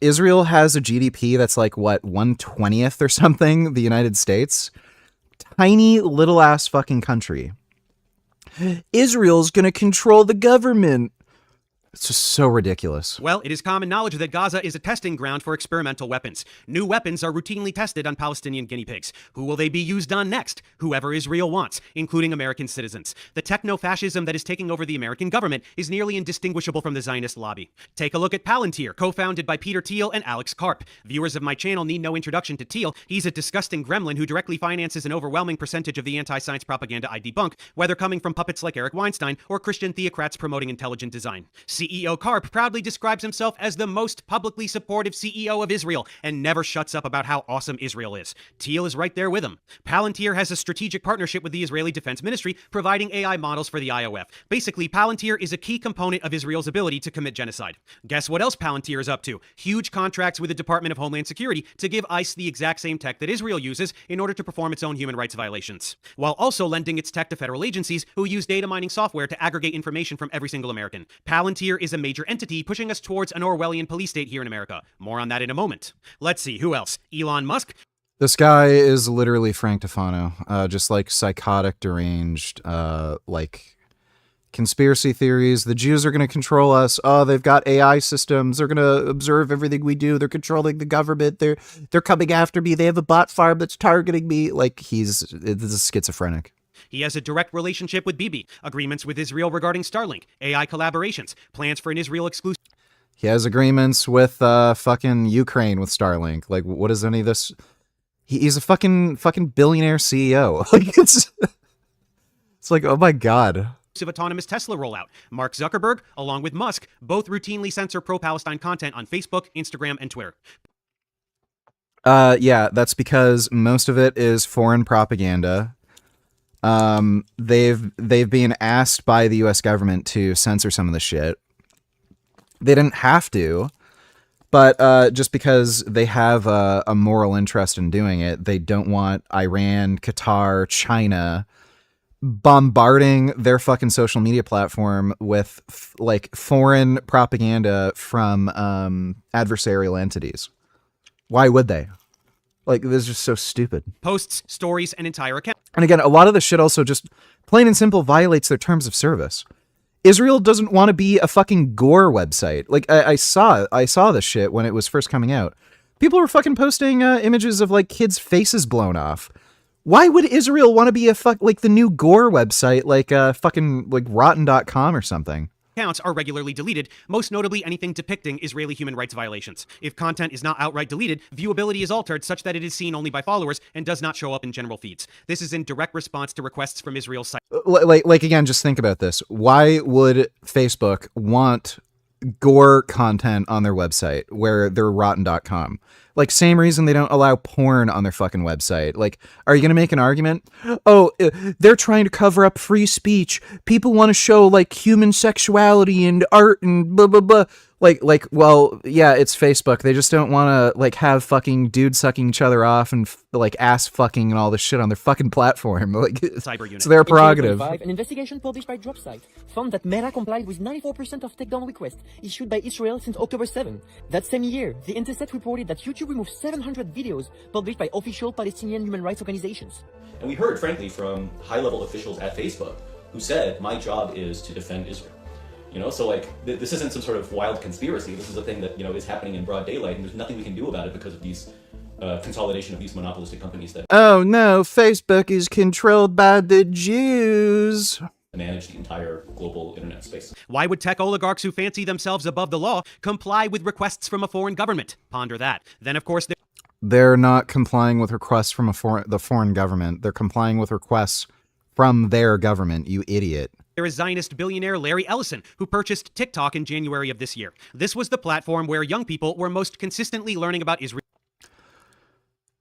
Israel has a GDP that's like, what, 1/20th or something? The United States? Tiny little ass fucking country. Israel's gonna control the government. It's just so ridiculous. Well, it is common knowledge that Gaza is a testing ground for experimental weapons. New weapons are routinely tested on Palestinian guinea pigs. Who will they be used on next? Whoever Israel wants, including American citizens. The techno-fascism that is taking over the American government is nearly indistinguishable from the Zionist lobby. Take a look at Palantir, co-founded by Peter Thiel and Alex Karp. Viewers of my channel need no introduction to Thiel. He's a disgusting gremlin who directly finances an overwhelming percentage of the anti-science propaganda I debunk, whether coming from puppets like Eric Weinstein or Christian theocrats promoting intelligent design. CEO Karp proudly describes himself as the most publicly supportive CEO of Israel and never shuts up about how awesome Israel is. Thiel is right there with him. Palantir has a strategic partnership with the Israeli Defense Ministry, providing AI models for the IOF. Basically, Palantir is a key component of Israel's ability to commit genocide. Guess what else Palantir is up to? Huge contracts with the Department of Homeland Security to give ICE the exact same tech that Israel uses in order to perform its own human rights violations, while also lending its tech to federal agencies who use data mining software to aggregate information from every single American. Palantir here is a major entity pushing us towards an Orwellian police state here in America. More on that in a moment. Let's see, who else? Elon Musk? This guy is literally Frank Tufano, just like psychotic, deranged, like conspiracy theories. The Jews are going to control us. Oh, they've got AI systems. They're going to observe everything we do. They're controlling the government. They're coming after me. They have a bot farm that's targeting me. Like this is schizophrenic. He has a direct relationship with Bibi, agreements with Israel regarding Starlink, AI collaborations, plans for an Israel exclusive. He has agreements with fucking Ukraine with Starlink. Like, what is any of this? He's a fucking billionaire CEO. Like it's like, oh my God. Autonomous Tesla rollout. Mark Zuckerberg, along with Musk, both routinely censor pro-Palestine content on Facebook, Instagram, and Twitter. Yeah, that's because most of it is foreign propaganda. They've been asked by the US government to censor some of the shit. They didn't have to, but just because they have a moral interest in doing it, they don't want Iran, Qatar, China bombarding their fucking social media platform with like foreign propaganda from adversarial entities. Why would they? Like, this is just so stupid. Posts, stories, and entire accounts. And again, a lot of the shit also just plain and simple violates their terms of service. Israel doesn't want to be a fucking gore website. Like, I saw this shit when it was first coming out. People were fucking posting images of like kids' faces blown off. Why would Israel want to be like the new gore website, like fucking like rotten.com or something? Accounts are regularly deleted, most notably anything depicting Israeli human rights violations. If content is not outright deleted, viewability is altered such that it is seen only by followers and does not show up in general feeds. This is in direct response to requests from Israel's site. Like again, just think about this. Why would Facebook want gore content on their website where they're rotten.com? Like, same reason they don't allow porn on their fucking website. Like, are you going to make an argument? Oh, they're trying to cover up free speech. People want to show like human sexuality and art and blah, blah, blah. Like, well, yeah, it's Facebook. They just don't want to like have fucking dudes sucking each other off and like ass fucking and all this shit on their fucking platform. Like, it's their prerogative. In 2025, an investigation published by Dropsite found that Meta complied with 94% of takedown requests issued by Israel since October 7. That same year, The Intercept reported that YouTube removed 700 videos published by official Palestinian human rights organizations. And we heard, frankly, from high-level officials at Facebook who said, my job is to defend Israel. You know, so like, this isn't some sort of wild conspiracy. This is a thing that, you know, is happening in broad daylight, and there's nothing we can do about it because of these consolidation of these monopolistic companies that oh no, Facebook is controlled by the Jews. Manage the entire global internet space. Why would tech oligarchs who fancy themselves above the law comply with requests from a foreign government? Ponder that. Then, of course, they're not complying with requests from the foreign government. They're complying with requests from their government, you idiot. There is Zionist billionaire Larry Ellison, who purchased TikTok in January of this year. This was the platform where young people were most consistently learning about Israel.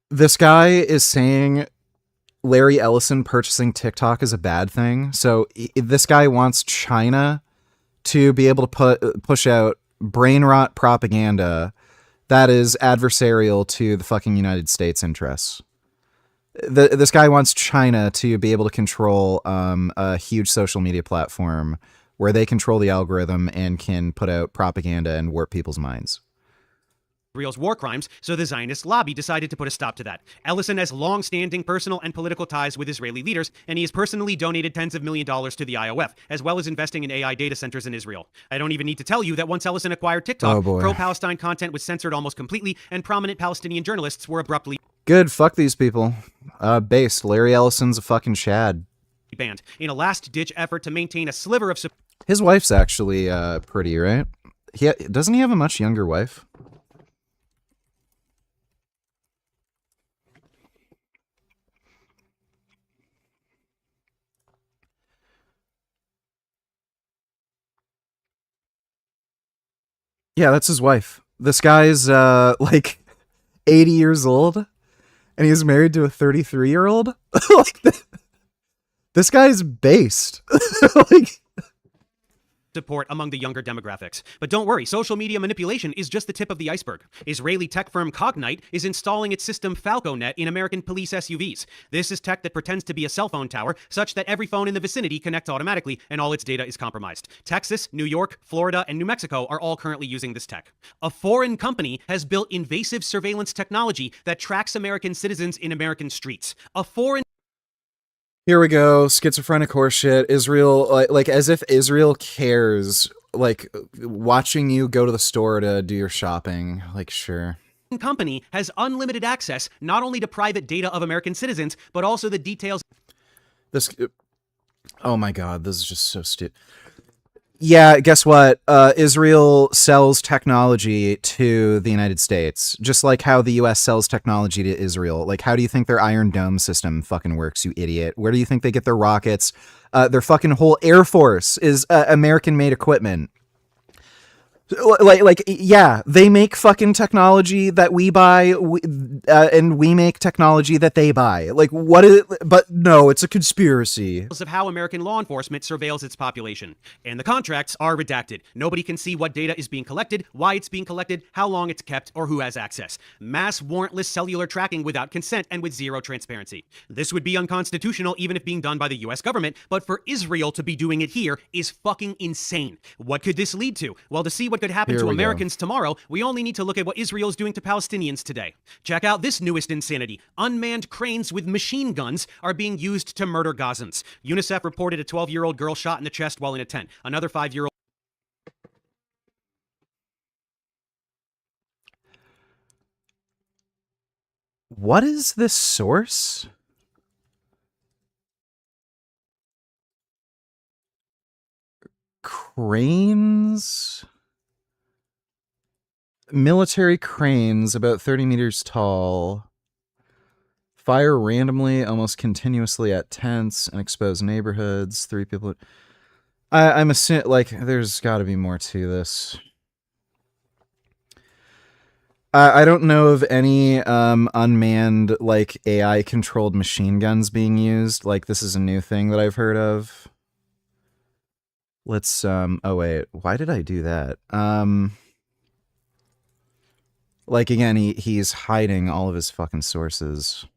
This guy is saying Larry Ellison purchasing TikTok is a bad thing. So this guy wants China to be able to push out brain rot propaganda that is adversarial to the fucking United States interests. This guy wants China to be able to control a huge social media platform where they control the algorithm and can put out propaganda and warp people's minds. Israel's war crimes, so the Zionist lobby decided to put a stop to that. Ellison has long-standing personal and political ties with Israeli leaders, and he has personally donated tens of millions of dollars to the IOF, as well as investing in AI data centers in Israel. I don't even need to tell you that once Ellison acquired TikTok, pro-Palestine content was censored almost completely, and prominent Palestinian journalists were abruptly good. Fuck these people. Based. Larry Ellison's a fucking Chad. Banned in a last-ditch effort to maintain a sliver of support. His wife's actually pretty, right? Doesn't he have a much younger wife? Yeah, that's his wife. This guy's like 80 years old, and he's married to a 33-year-old. Like, this guy's based. Like, support among the younger demographics. But don't worry, social media manipulation is just the tip of the iceberg. Israeli tech firm Cognite is installing its system FalcoNet in American police SUVs. This is tech that pretends to be a cell phone tower, such that every phone in the vicinity connects automatically and all its data is compromised. Texas, New York, Florida, and New Mexico are all currently using this tech. A foreign company has built invasive surveillance technology that tracks American citizens in American streets. A foreign Here we go, schizophrenic horseshit. Israel, like as if Israel cares, like watching you go to the store to do your shopping. Like, sure. company has unlimited access not only to private data of American citizens, but also the details. This, oh my God, this is just so stupid. Yeah, guess what? Israel sells technology to the United States, just like how the U.S. sells technology to Israel. Like, how do you think their Iron Dome system fucking works, you idiot? Where do you think they get their rockets? Their fucking whole Air Force is American-made equipment. Yeah, they make fucking technology that we buy, and we make technology that they buy. Like, what is? But no, it's a conspiracy. Of how American law enforcement surveils its population. And the contracts are redacted. Nobody can see what data is being collected, why it's being collected, how long it's kept, or who has access. Mass warrantless cellular tracking without consent and with zero transparency. This would be unconstitutional even if being done by the US government, but for Israel to be doing it here is fucking insane. What could this lead to? Well, to see what could happen to Americans tomorrow, we only need to look at what Israel is doing to Palestinians today. Check out this newest insanity. Unmanned cranes with machine guns are being used to murder Gazans. UNICEF reported a 12-year-old girl shot in the chest while in a tent. Another 5-year-old. What is this source? Cranes? Military cranes about 30 meters tall fire randomly, almost continuously at tents and exposed neighborhoods. 3 people. I'm assuming, like, there's got to be more to this. I don't know of any unmanned, like, AI-controlled machine guns being used. Like, this is a new thing that I've heard of. Let's, oh wait, why did I do that? Like, again, he's hiding all of his fucking sources.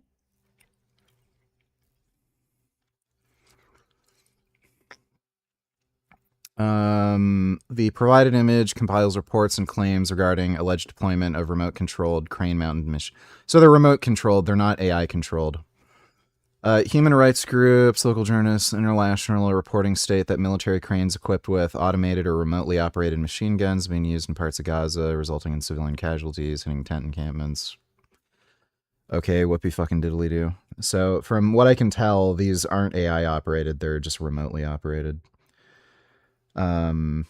The provided image compiles reports and claims regarding alleged deployment of remote-controlled crane-mounted mission. So they're remote-controlled, they're not AI-controlled. Human rights groups, local journalists, international reporting state that military cranes equipped with automated or remotely operated machine guns being used in parts of Gaza, resulting in civilian casualties, hitting tent encampments. Okay, whoopee fucking diddly do. So, from what I can tell, these aren't AI operated, they're just remotely operated. I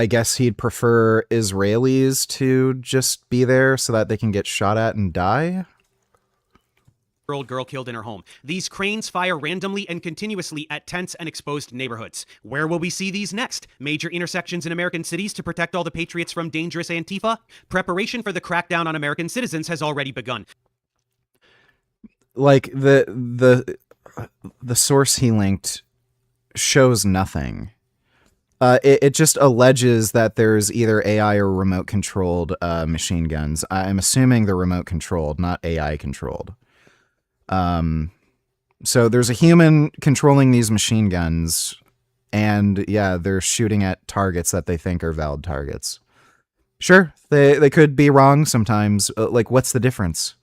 guess he'd prefer Israelis to just be there so that they can get shot at and die? Old girl killed in her home. These cranes fire randomly and continuously at tents and exposed neighborhoods. Where will we see these next? Major intersections in American cities to protect all the patriots from dangerous Antifa? Preparation for the crackdown on American citizens has already begun. Like, the source he linked shows nothing. It just alleges that there's either AI or remote-controlled machine guns. I'm assuming they're remote-controlled, not AI-controlled. So there's a human controlling these machine guns, and yeah, they're shooting at targets that they think are valid targets. Sure, they could be wrong sometimes. Like, what's the difference?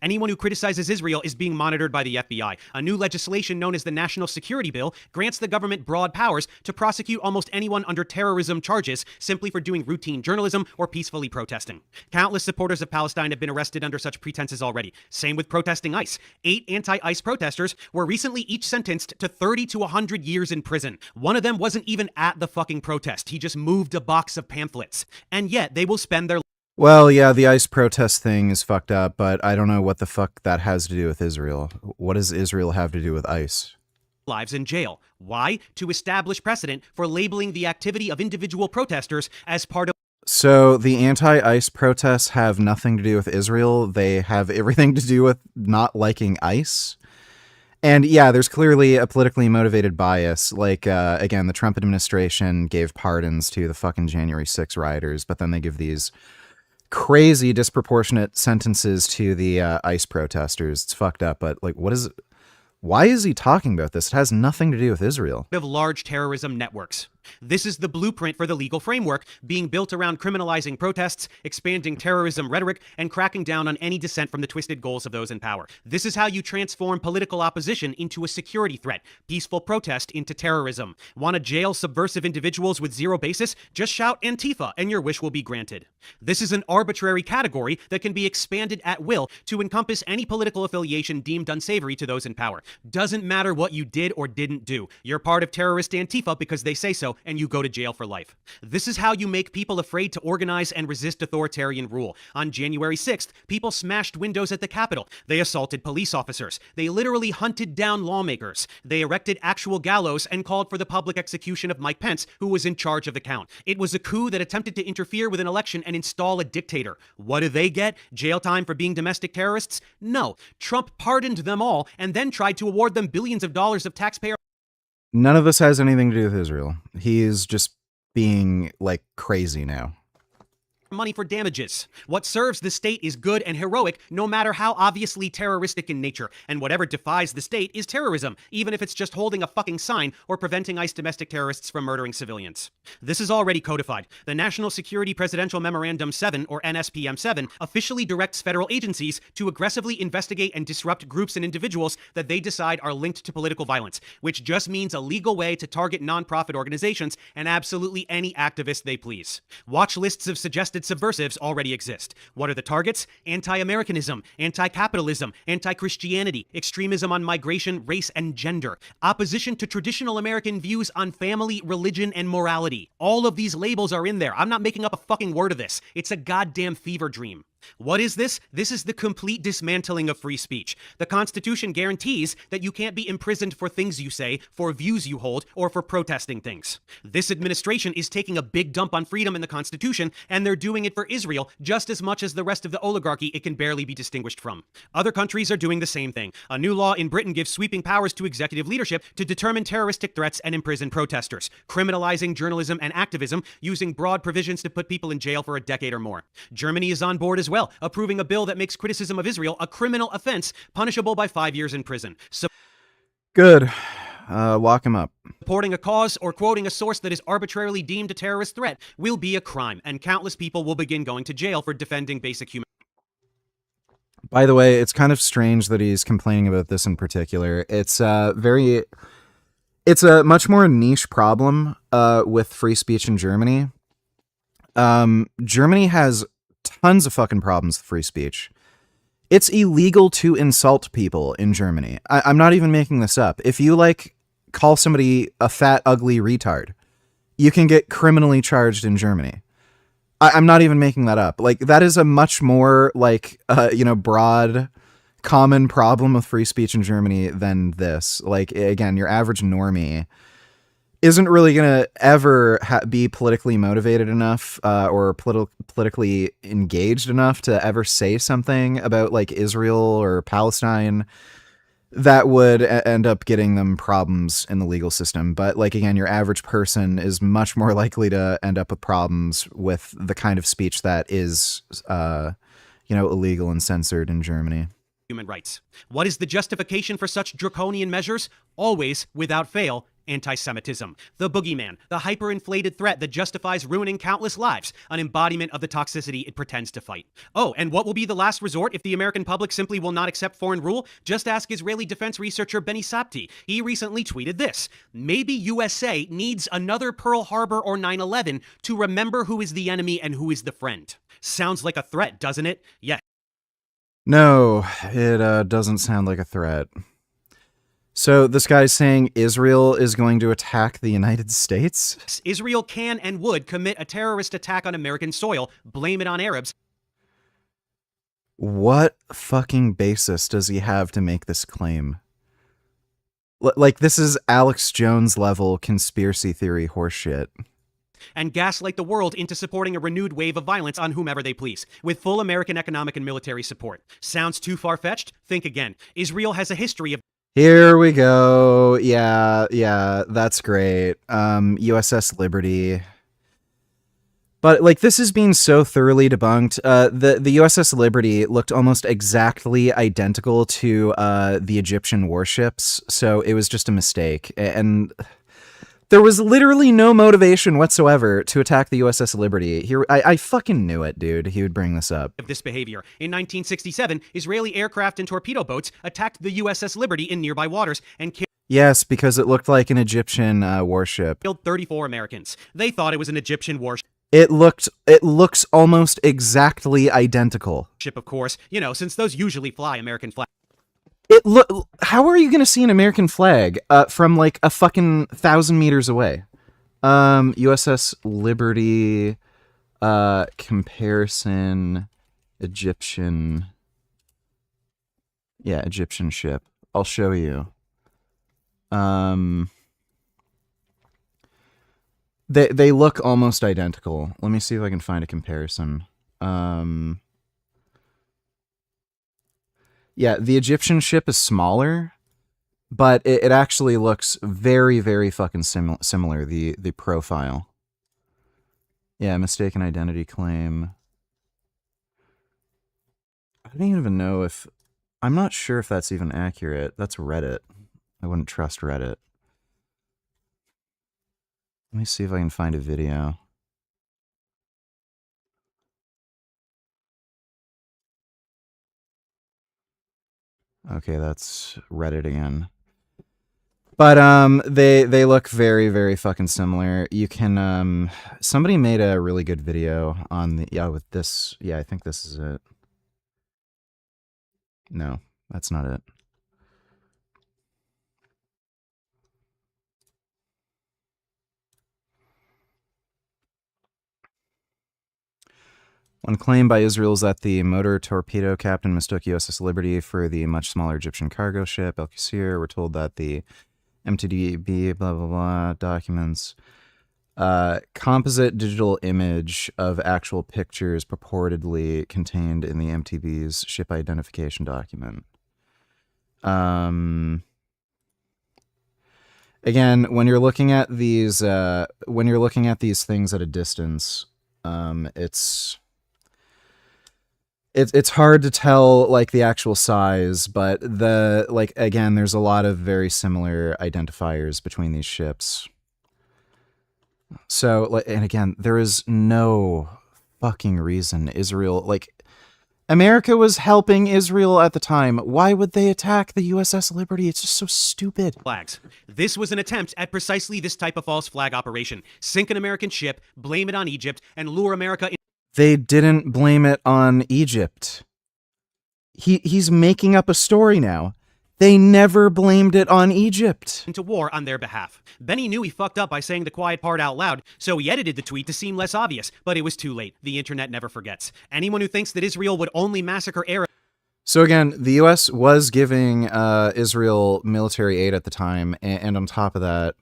Anyone who criticizes Israel is being monitored by the FBI. A new legislation known as the National Security Bill grants the government broad powers to prosecute almost anyone under terrorism charges simply for doing routine journalism or peacefully protesting. Countless supporters of Palestine have been arrested under such pretenses already. Same with protesting ICE. 8 anti-ICE protesters were recently each sentenced to 30 to 100 years in prison. One of them wasn't even at the fucking protest. He just moved a box of pamphlets. And yet they will spend their Well, yeah, the ICE protest thing is fucked up, but I don't know what the fuck that has to do with Israel. What does Israel have to do with ICE? lives in jail. Why? To establish precedent for labeling the activity of individual protesters as part of. So the anti-ICE protests have nothing to do with Israel. They have everything to do with not liking ICE. And yeah, there's clearly a politically motivated bias. Like, again, the Trump administration gave pardons to the fucking January 6 rioters, but then they give these crazy disproportionate sentences to the ICE protesters. It's fucked up, but like, why is he talking about this? It has nothing to do with Israel. Of large terrorism networks. This is the blueprint for the legal framework being built around criminalizing protests, expanding terrorism rhetoric, and cracking down on any dissent from the twisted goals of those in power. This is how you transform political opposition into a security threat, peaceful protest into terrorism. Want to jail subversive individuals with zero basis? Just shout Antifa and your wish will be granted. This is an arbitrary category that can be expanded at will to encompass any political affiliation deemed unsavory to those in power. Doesn't matter what you did or didn't do. You're part of terrorist Antifa because they say so, and you go to jail for life. This is how you make people afraid to organize and resist authoritarian rule. On January 6th, people smashed windows at the Capitol. They assaulted police officers. They literally hunted down lawmakers. They erected actual gallows and called for the public execution of Mike Pence, who was in charge of the count. It was a coup that attempted to interfere with an election and install a dictator. What do they get? Jail time for being domestic terrorists? No. Trump pardoned them all and then tried to award them billions of dollars of taxpayer None of this has anything to do with Israel. He's just being like crazy now. money for damages. What serves the state is good and heroic, no matter how obviously terroristic in nature. And whatever defies the state is terrorism, even if it's just holding a fucking sign or preventing ICE domestic terrorists from murdering civilians. This is already codified. The National Security Presidential Memorandum 7, or NSPM 7, officially directs federal agencies to aggressively investigate and disrupt groups and individuals that they decide are linked to political violence, which just means a legal way to target nonprofit organizations and absolutely any activist they please. Watch lists of suggested subversives already exist. What are the targets? Anti-Americanism, anti-capitalism, anti-Christianity, extremism on migration, race, and gender, opposition to traditional American views on family, religion, and morality. All of these labels are in there. I'm not making up a fucking word of this. It's a goddamn fever dream. What is this? This is the complete dismantling of free speech. The Constitution guarantees that you can't be imprisoned for things you say, for views you hold, or for protesting things. This administration is taking a big dump on freedom in the Constitution, and they're doing it for Israel just as much as the rest of the oligarchy it can barely be distinguished from. Other countries are doing the same thing. A new law in Britain gives sweeping powers to executive leadership to determine terroristic threats and imprison protesters, criminalizing journalism and activism, using broad provisions to put people in jail for a decade or more. Germany is on board as well, approving a bill that makes criticism of Israel a criminal offense, punishable by 5 years in prison. Good. Lock him up. Supporting a cause or quoting a source that is arbitrarily deemed a terrorist threat will be a crime, and countless people will begin going to jail for defending basic human. By the way, it's kind of strange that he's complaining about this in particular. It's a much more niche problem with free speech in Germany. Germany has tons of fucking problems with free speech. It's illegal to insult people in Germany. I'm not even making this up. If you call somebody a fat, ugly retard, you can get criminally charged in Germany. I'm not even making that up. That is a much more broad, common problem with free speech in Germany than this. Again, your average normie isn't really going to ever be politically motivated enough or politically engaged enough to ever say something about Israel or Palestine that would end up getting them problems in the legal system. But again, your average person is much more likely to end up with problems with the kind of speech that is, illegal and censored in Germany. Human rights. What is the justification for such draconian measures? Always, without fail, anti-Semitism. The boogeyman, the hyperinflated threat that justifies ruining countless lives, an embodiment of the toxicity it pretends to fight. Oh, and what will be the last resort if the American public simply will not accept foreign rule? Just ask Israeli defense researcher Benny Sapti. He recently tweeted this: maybe USA needs another Pearl Harbor or 9/11 to remember who is the enemy and who is the friend. Sounds like a threat, doesn't it? Yeah. No, it doesn't sound like a threat. So this guy's saying Israel is going to attack the United States? Israel can and would commit a terrorist attack on American soil, blame it on Arabs. What fucking basis does he have to make this claim? This is Alex Jones level conspiracy theory horseshit. And gaslight the world into supporting a renewed wave of violence on whomever they please, with full American economic and military support. Sounds too far-fetched? Think again. Israel has a history of... Here we go. Yeah, that's great. USS Liberty. But like this is being so thoroughly debunked. The USS Liberty looked almost exactly identical to the Egyptian warships, so it was just a mistake. And there was literally no motivation whatsoever to attack the USS Liberty. Here, I fucking knew it, dude. He would bring this up. Of this behavior. In 1967, Israeli aircraft and torpedo boats attacked the USS Liberty in nearby waters and Yes, because it looked like an Egyptian warship. killed 34 Americans. They thought it was an Egyptian warship. It looks almost exactly identical. Of course, you know, since those usually fly American flags. How are you going to see an American flag from like a fucking 1,000 meters away? USS Liberty comparison Egyptian. Yeah, Egyptian ship. I'll show you. They look almost identical. Let me see if I can find a comparison. Yeah, the Egyptian ship is smaller, but it actually looks very, very fucking similar, the profile. Yeah, mistaken identity claim. I don't even know if... I'm not sure if that's even accurate. That's Reddit. I wouldn't trust Reddit. Let me see if I can find a video. Okay, that's Reddit again. But they look very, very fucking similar. You can somebody made a really good video on the with this. Yeah, I think this is it. No, that's not it. One claim by Israel is that the motor torpedo captain mistook USS Liberty for the much smaller Egyptian cargo ship El Qasir. We're told that the MTDB blah blah blah documents composite digital image of actual pictures purportedly contained in the MTB's ship identification document. Again, when you're looking at these things at a distance, it's hard to tell like the actual size, but again, there's a lot of very similar identifiers between these ships. So, and again, there is no fucking reason America was helping Israel at the time. Why would they attack the USS Liberty? It's just so stupid. Flags. This was an attempt at precisely this type of false flag operation. Sink an American ship, blame it on Egypt, and lure America in. They didn't blame it on Egypt. He's making up a story now. They never blamed it on Egypt. Into war on their behalf. Benny knew he fucked up by saying the quiet part out loud, so he edited the tweet to seem less obvious, but it was too late. The internet never forgets. Anyone who thinks that Israel would only massacre Arabs. So again, the U.S. was giving Israel military aid at the time, and on top of that,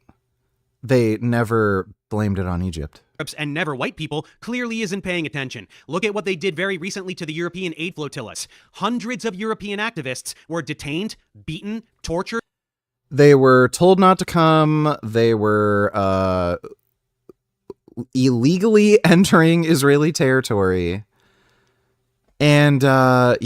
they never blamed it on Egypt. And never white people clearly isn't paying attention. Look at what they did very recently to the European aid flotillas. Hundreds of European activists were detained, beaten, tortured. They were told not to come. They were illegally entering Israeli territory. And that's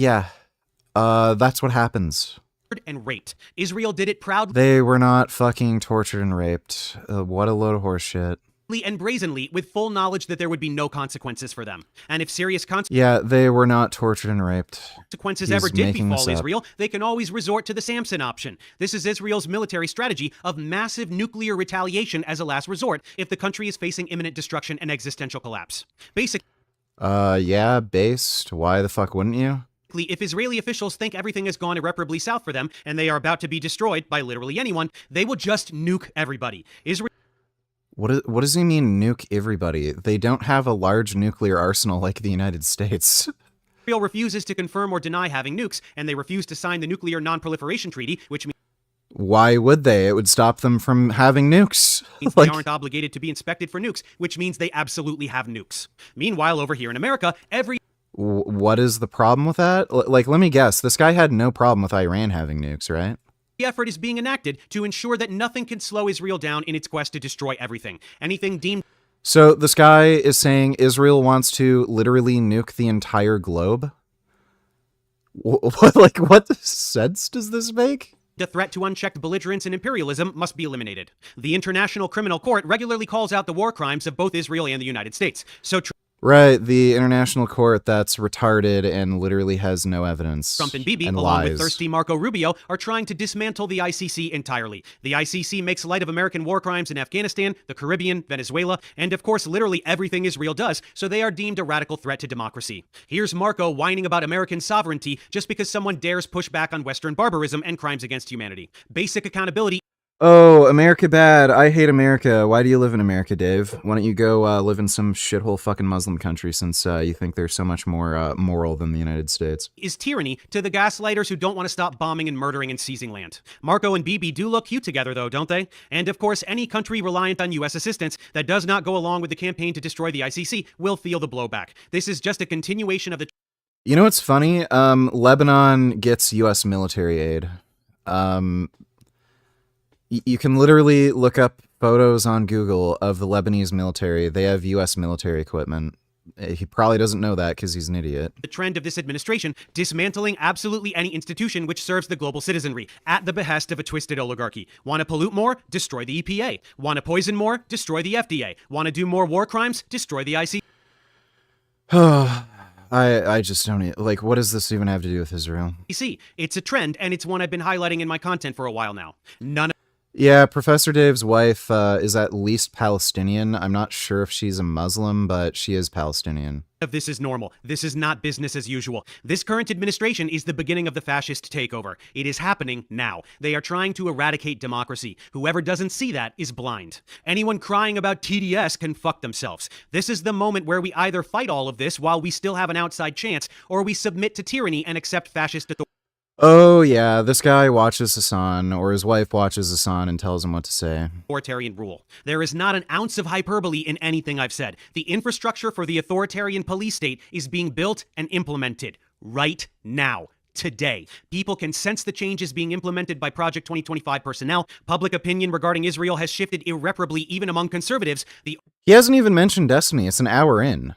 what happens. And raped. Israel did it proudly. They were not fucking tortured and raped. What a load of horse shit. And brazenly, with full knowledge that there would be no consequences for them. And if serious Yeah, they were not tortured and raped. Consequences ever did befall Israel, they can always resort to the Samson option. This is Israel's military strategy of massive nuclear retaliation as a last resort if the country is facing imminent destruction and existential collapse. Basically, yeah, based. Why the fuck wouldn't you? If Israeli officials think everything has gone irreparably south for them and they are about to be destroyed by literally anyone, they will just nuke everybody. What does he mean, nuke everybody? They don't have a large nuclear arsenal like the United States. Israel refuses to confirm or deny having nukes, and they refuse to sign the Nuclear Non-Proliferation Treaty, which means... Why would they? It would stop them from having nukes. They aren't obligated to be inspected for nukes, which means they absolutely have nukes. Meanwhile, over here in America, What is the problem with that? Like, let me guess. This guy had no problem with Iran having nukes, right? effort is being enacted to ensure that nothing can slow Israel down in its quest to destroy everything. Anything deemed... So this guy is saying Israel wants to literally nuke the entire globe? What sense does this make? The threat to unchecked belligerence and imperialism must be eliminated. The International Criminal Court regularly calls out the war crimes of both Israel and the United States. So Right, the International Court that's retarded and literally has no evidence. Trump and Bibi, and along lies. with thirsty Marco Rubio, are trying to dismantle the ICC entirely. The ICC makes light of American war crimes in Afghanistan, the Caribbean, Venezuela, and of course literally everything Israel does, so they are deemed a radical threat to democracy. Here's Marco whining about American sovereignty just because someone dares push back on Western barbarism and crimes against humanity. Basic accountability. Oh, America bad. I hate America. Why do you live in America, Dave? Why don't you go live in some shithole fucking Muslim country since you think they're so much more moral than the United States? Is tyranny to the gaslighters who don't want to stop bombing and murdering and seizing land. Marco and Bibi do look cute together though, don't they? And of course, any country reliant on U.S. assistance that does not go along with the campaign to destroy the ICC will feel the blowback. This is just a continuation of the... You know what's funny? Lebanon gets U.S. military aid. You can literally look up photos on Google of the Lebanese military. They have U.S. military equipment. He probably doesn't know that because he's an idiot. The trend of this administration, dismantling absolutely any institution which serves the global citizenry, at the behest of a twisted oligarchy. Want to pollute more? Destroy the EPA. Want to poison more? Destroy the FDA. Want to do more war crimes? Destroy the ICC. I just don't... Like, what does this even have to do with Israel? It's a trend, and it's one I've been highlighting in my content for a while now. None of... Yeah, Professor Dave's wife is at least Palestinian. I'm not sure if she's a Muslim, but she is Palestinian. This is normal. This is not business as usual. This current administration is the beginning of the fascist takeover. It is happening now. They are trying to eradicate democracy. Whoever doesn't see that is blind. Anyone crying about TDS can fuck themselves. This is the moment where we either fight all of this while we still have an outside chance, or we submit to tyranny and accept fascist authority. Oh, yeah, this guy watches Hassan, or his wife watches Hassan and tells him what to say. Authoritarian rule. There is not an ounce of hyperbole in anything I've said. The infrastructure for the authoritarian police state is being built and implemented right now. Today. People can sense the changes being implemented by Project 2025 personnel. Public opinion regarding Israel has shifted irreparably even among conservatives. He hasn't even mentioned Destiny. It's an hour in.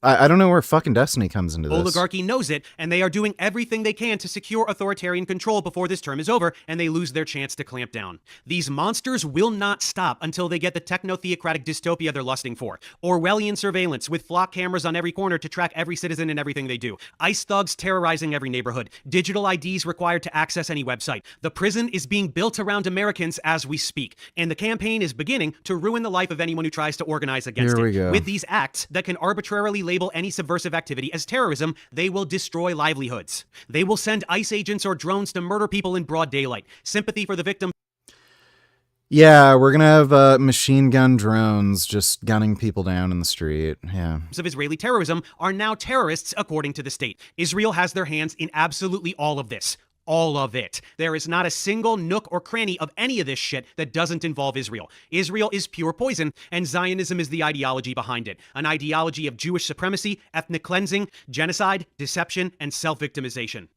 I don't know where fucking Destiny comes into this. Oligarchy knows it, and they are doing everything they can to secure authoritarian control before this term is over, and they lose their chance to clamp down. These monsters will not stop until they get the techno-theocratic dystopia they're lusting for. Orwellian surveillance with flock cameras on every corner to track every citizen and everything they do. ICE thugs terrorizing every neighborhood. Digital IDs required to access any website. The prison is being built around Americans as we speak, and the campaign is beginning to ruin the life of anyone who tries to organize against it. Here we go. With these acts that can arbitrarily label any subversive activity as terrorism, they will destroy livelihoods. They will send ICE agents or drones to murder people in broad daylight. Sympathy for the victim. Yeah, we're gonna have machine gun drones just gunning people down in the street. Yeah. Of Israeli terrorism are now terrorists according to the state. Israel has their hands in absolutely all of this. All of it. There is not a single nook or cranny of any of this shit that doesn't involve Israel. Israel is pure poison, and Zionism is the ideology behind it. An ideology of Jewish supremacy, ethnic cleansing, genocide, deception, and self-victimization.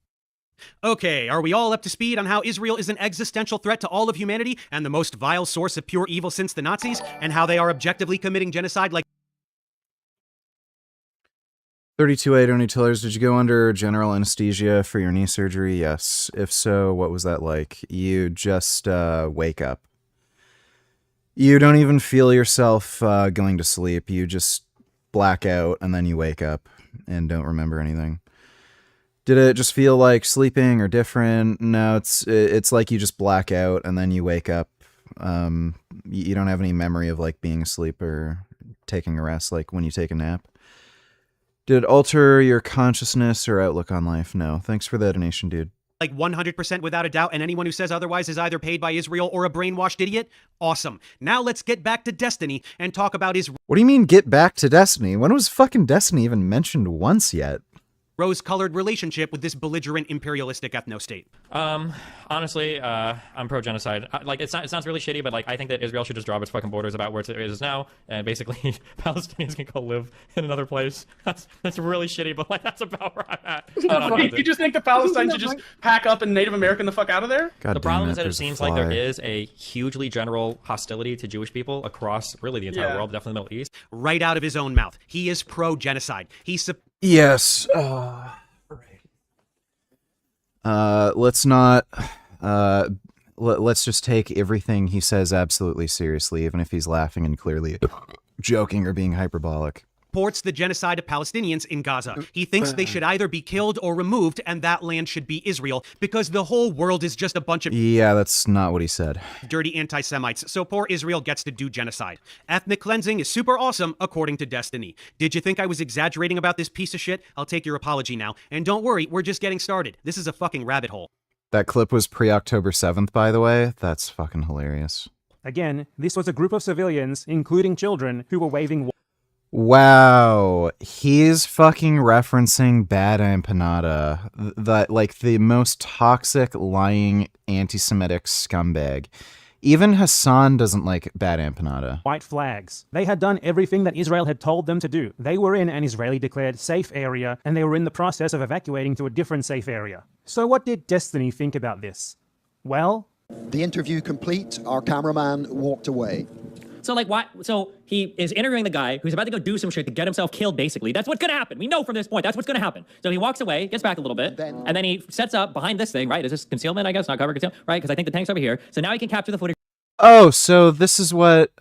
Okay, are we all up to speed on how Israel is an existential threat to all of humanity and the most vile source of pure evil since the Nazis, and how they are objectively committing genocide like 32A Donny Tillers, did you go under general anesthesia for your knee surgery? Yes. If so, what was that like? You just wake up. You don't even feel yourself going to sleep. You just black out and then you wake up and don't remember anything. Did it just feel like sleeping or different? No, it's like you just black out and then you wake up. You don't have any memory of like being asleep or taking a rest like when you take a nap. Did it alter your consciousness or outlook on life? No. Thanks for the donation, dude. Like 100% without a doubt, and anyone who says otherwise is either paid by Israel or a brainwashed idiot? Awesome. Now let's get back to Destiny and talk about Israel. What do you mean get back to Destiny? When was fucking Destiny even mentioned once yet? rose-colored relationship with this belligerent imperialistic ethno-state? Honestly, I'm pro-genocide. Like, it sounds really shitty, but like, I think that Israel should just drop its fucking borders about where it is now, and basically Palestinians can go live in another place. That's really shitty, but like, that's about where I'm at. You just think that Palestine should just pack up and Native American the fuck out of there? The problem is that it seems like there is a hugely general hostility to Jewish people across really the entire world, definitely the Middle East. Right out of his own mouth. He is pro-genocide. Yes. Let's not. Let's just take everything he says absolutely seriously, even if he's laughing and clearly joking or being hyperbolic. Supports the genocide of Palestinians in Gaza. He thinks they should either be killed or removed, and that land should be Israel, because the whole world is just a bunch of Yeah, that's not what he said. dirty anti-Semites, so poor Israel gets to do genocide. Ethnic cleansing is super awesome, according to Destiny. Did you think I was exaggerating about this piece of shit? I'll take your apology now. And don't worry, we're just getting started. This is a fucking rabbit hole. That clip was pre-October 7th, by the way. That's fucking hilarious. Again, this was a group of civilians, including children, who were waving. Wow, he's fucking referencing Bad Empanada, that like the most toxic, lying, anti-Semitic scumbag. Even Hassan doesn't like Bad Empanada. White flags. They had done everything that Israel had told them to do. They were in an Israeli-declared safe area, and they were in the process of evacuating to a different safe area. So what did Destiny think about this? Well, the interview complete, our cameraman walked away. So like, why? So he is interviewing the guy who's about to go do some shit to get himself killed, basically. That's what's gonna happen. We know from this point, that's what's gonna happen. So he walks away, gets back a little bit, and then he sets up behind this thing, right? Is this concealment, I guess? Not cover concealment, right? Because I think the tank's over here. So now he can capture the footage. Oh, so this is what...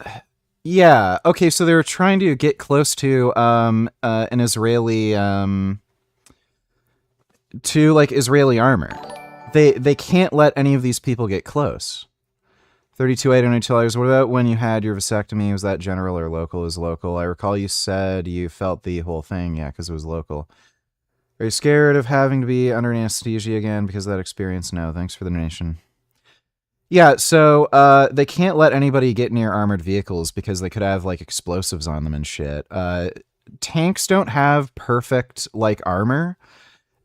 Yeah, okay, so they were trying to get close to an Israeli... to, like, Israeli armor. They can't let any of these people get close. 32,800 $2. What about when you had your vasectomy? Was that general or local? Is local. I recall you said you felt the whole thing. Yeah, because it was local. Are you scared of having to be under anesthesia again because of that experience? No, thanks for the donation. Yeah, so they can't let anybody get near armored vehicles because they could have like explosives on them and shit. Tanks don't have perfect like armor.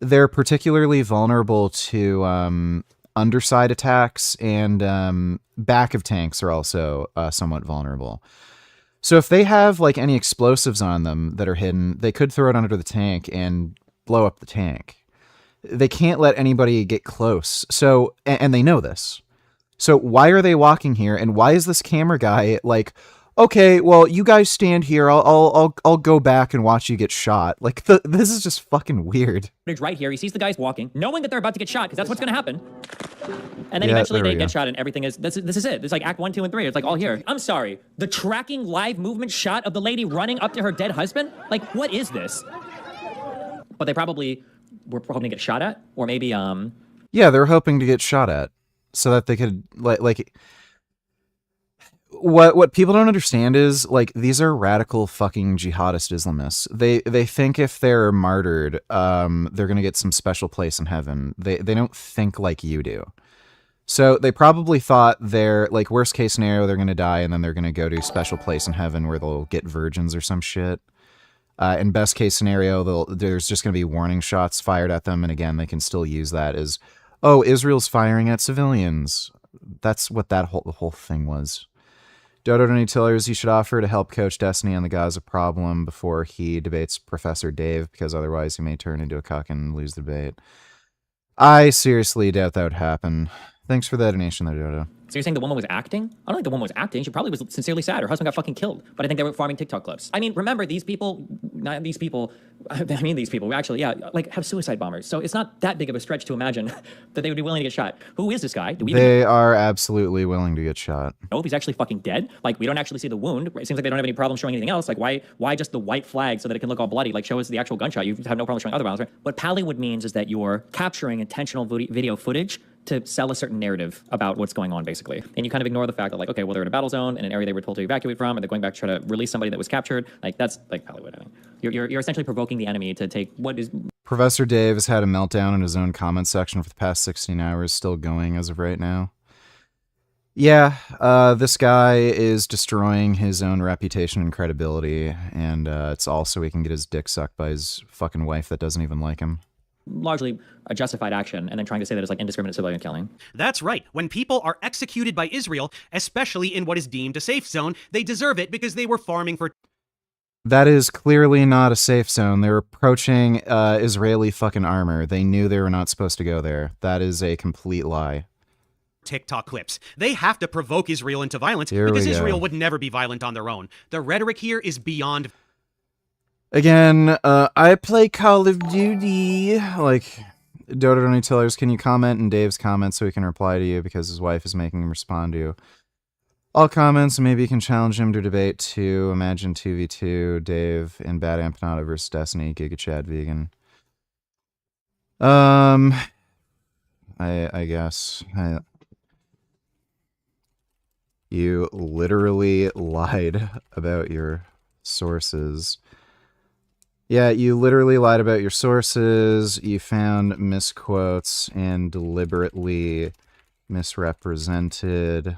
They're particularly vulnerable to underside attacks, and back of tanks are also somewhat vulnerable. So if they have like any explosives on them that are hidden, they could throw it under the tank and blow up the tank. They can't let anybody get close. So, and they know this. So why are they walking here? And why is this camera guy like, okay, well, you guys stand here. I'll go back and watch you get shot. Like, this is just fucking weird. Right here, he sees the guys walking, knowing that they're about to get shot, because that's what's going to happen. And then eventually they get shot, and everything is, this is it. It's like Act 1, 2, and 3. It's like all here. I'm sorry. The tracking live movement shot of the lady running up to her dead husband? Like, what is this? But they probably were hoping to get shot at, or maybe, Yeah, they're hoping to get shot at, so that they could, like... What people don't understand is, like, these are radical fucking jihadist Islamists. They think if they're martyred, they're gonna get some special place in heaven. They don't think like you do. So they probably thought they're, like, worst case scenario, they're gonna die and then they're gonna go to special place in heaven where they'll get virgins or some shit. In best case scenario, there's just gonna be warning shots fired at them, and again, they can still use that as, oh, Israel's firing at civilians. That's what the whole thing was. Dodo any tillers you should offer to help coach Destiny on the Gaza problem before he debates Professor Dave, because otherwise he may turn into a cuck and lose the debate. I seriously doubt that would happen. Thanks for the donation there, Dodo. So you're saying the woman was acting? I don't think the woman was acting. She probably was sincerely sad. Her husband got fucking killed. But I think they were farming TikTok clips. I mean, remember, these people, actually, yeah, like, have suicide bombers. So it's not that big of a stretch to imagine that they would be willing to get shot. Who is this guy? They are absolutely willing to get shot. Know if he's actually fucking dead? Like, we don't actually see the wound. It seems like they don't have any problem showing anything else. Like, why just the white flag so that it can look all bloody? Like, show us the actual gunshot. You have no problem showing other violence, right? What Pallywood means is that you're capturing intentional video footage to sell a certain narrative about what's going on, basically. And you kind of ignore the fact that, like, okay, well, they're in a battle zone in an area they were told to evacuate from, and they're going back to try to release somebody that was captured. Like, that's, like, Hollywood, I mean. You're essentially provoking the enemy to take what is... Professor Dave has had a meltdown in his own comment section for the past 16 hours, still going as of right now. Yeah, this guy is destroying his own reputation and credibility, and it's all so he can get his dick sucked by his fucking wife that doesn't even like him. Largely a justified action, and then trying to say that it's like indiscriminate civilian killing. That's right. When people are executed by Israel, especially in what is deemed a safe zone, they deserve it because they were farming for... That is clearly not a safe zone. They're approaching Israeli fucking armor. They knew they were not supposed to go there. That is a complete lie. TikTok clips. They have to provoke Israel into violence Here because we go. Israel would never be violent on their own. The rhetoric here is beyond... Again, I play Call of Duty. Like, Dota Donny Tillers, can you comment in Dave's comments so he can reply to you because his wife is making him respond to you? All comments, maybe you can challenge him to debate too. Imagine 2v2, Dave in Bad Empanada versus Destiny, Giga Chad Vegan. I guess. You literally lied about your sources. Yeah, you literally lied about your sources. You found misquotes and deliberately misrepresented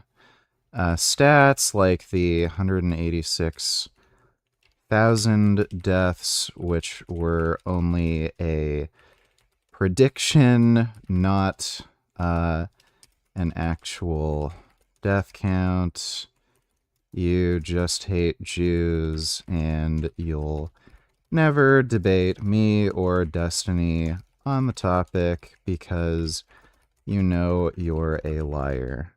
stats like the 186,000 deaths, which were only a prediction, not an actual death count. You just hate Jews, and you'll never debate me or Destiny on the topic because you know you're a liar.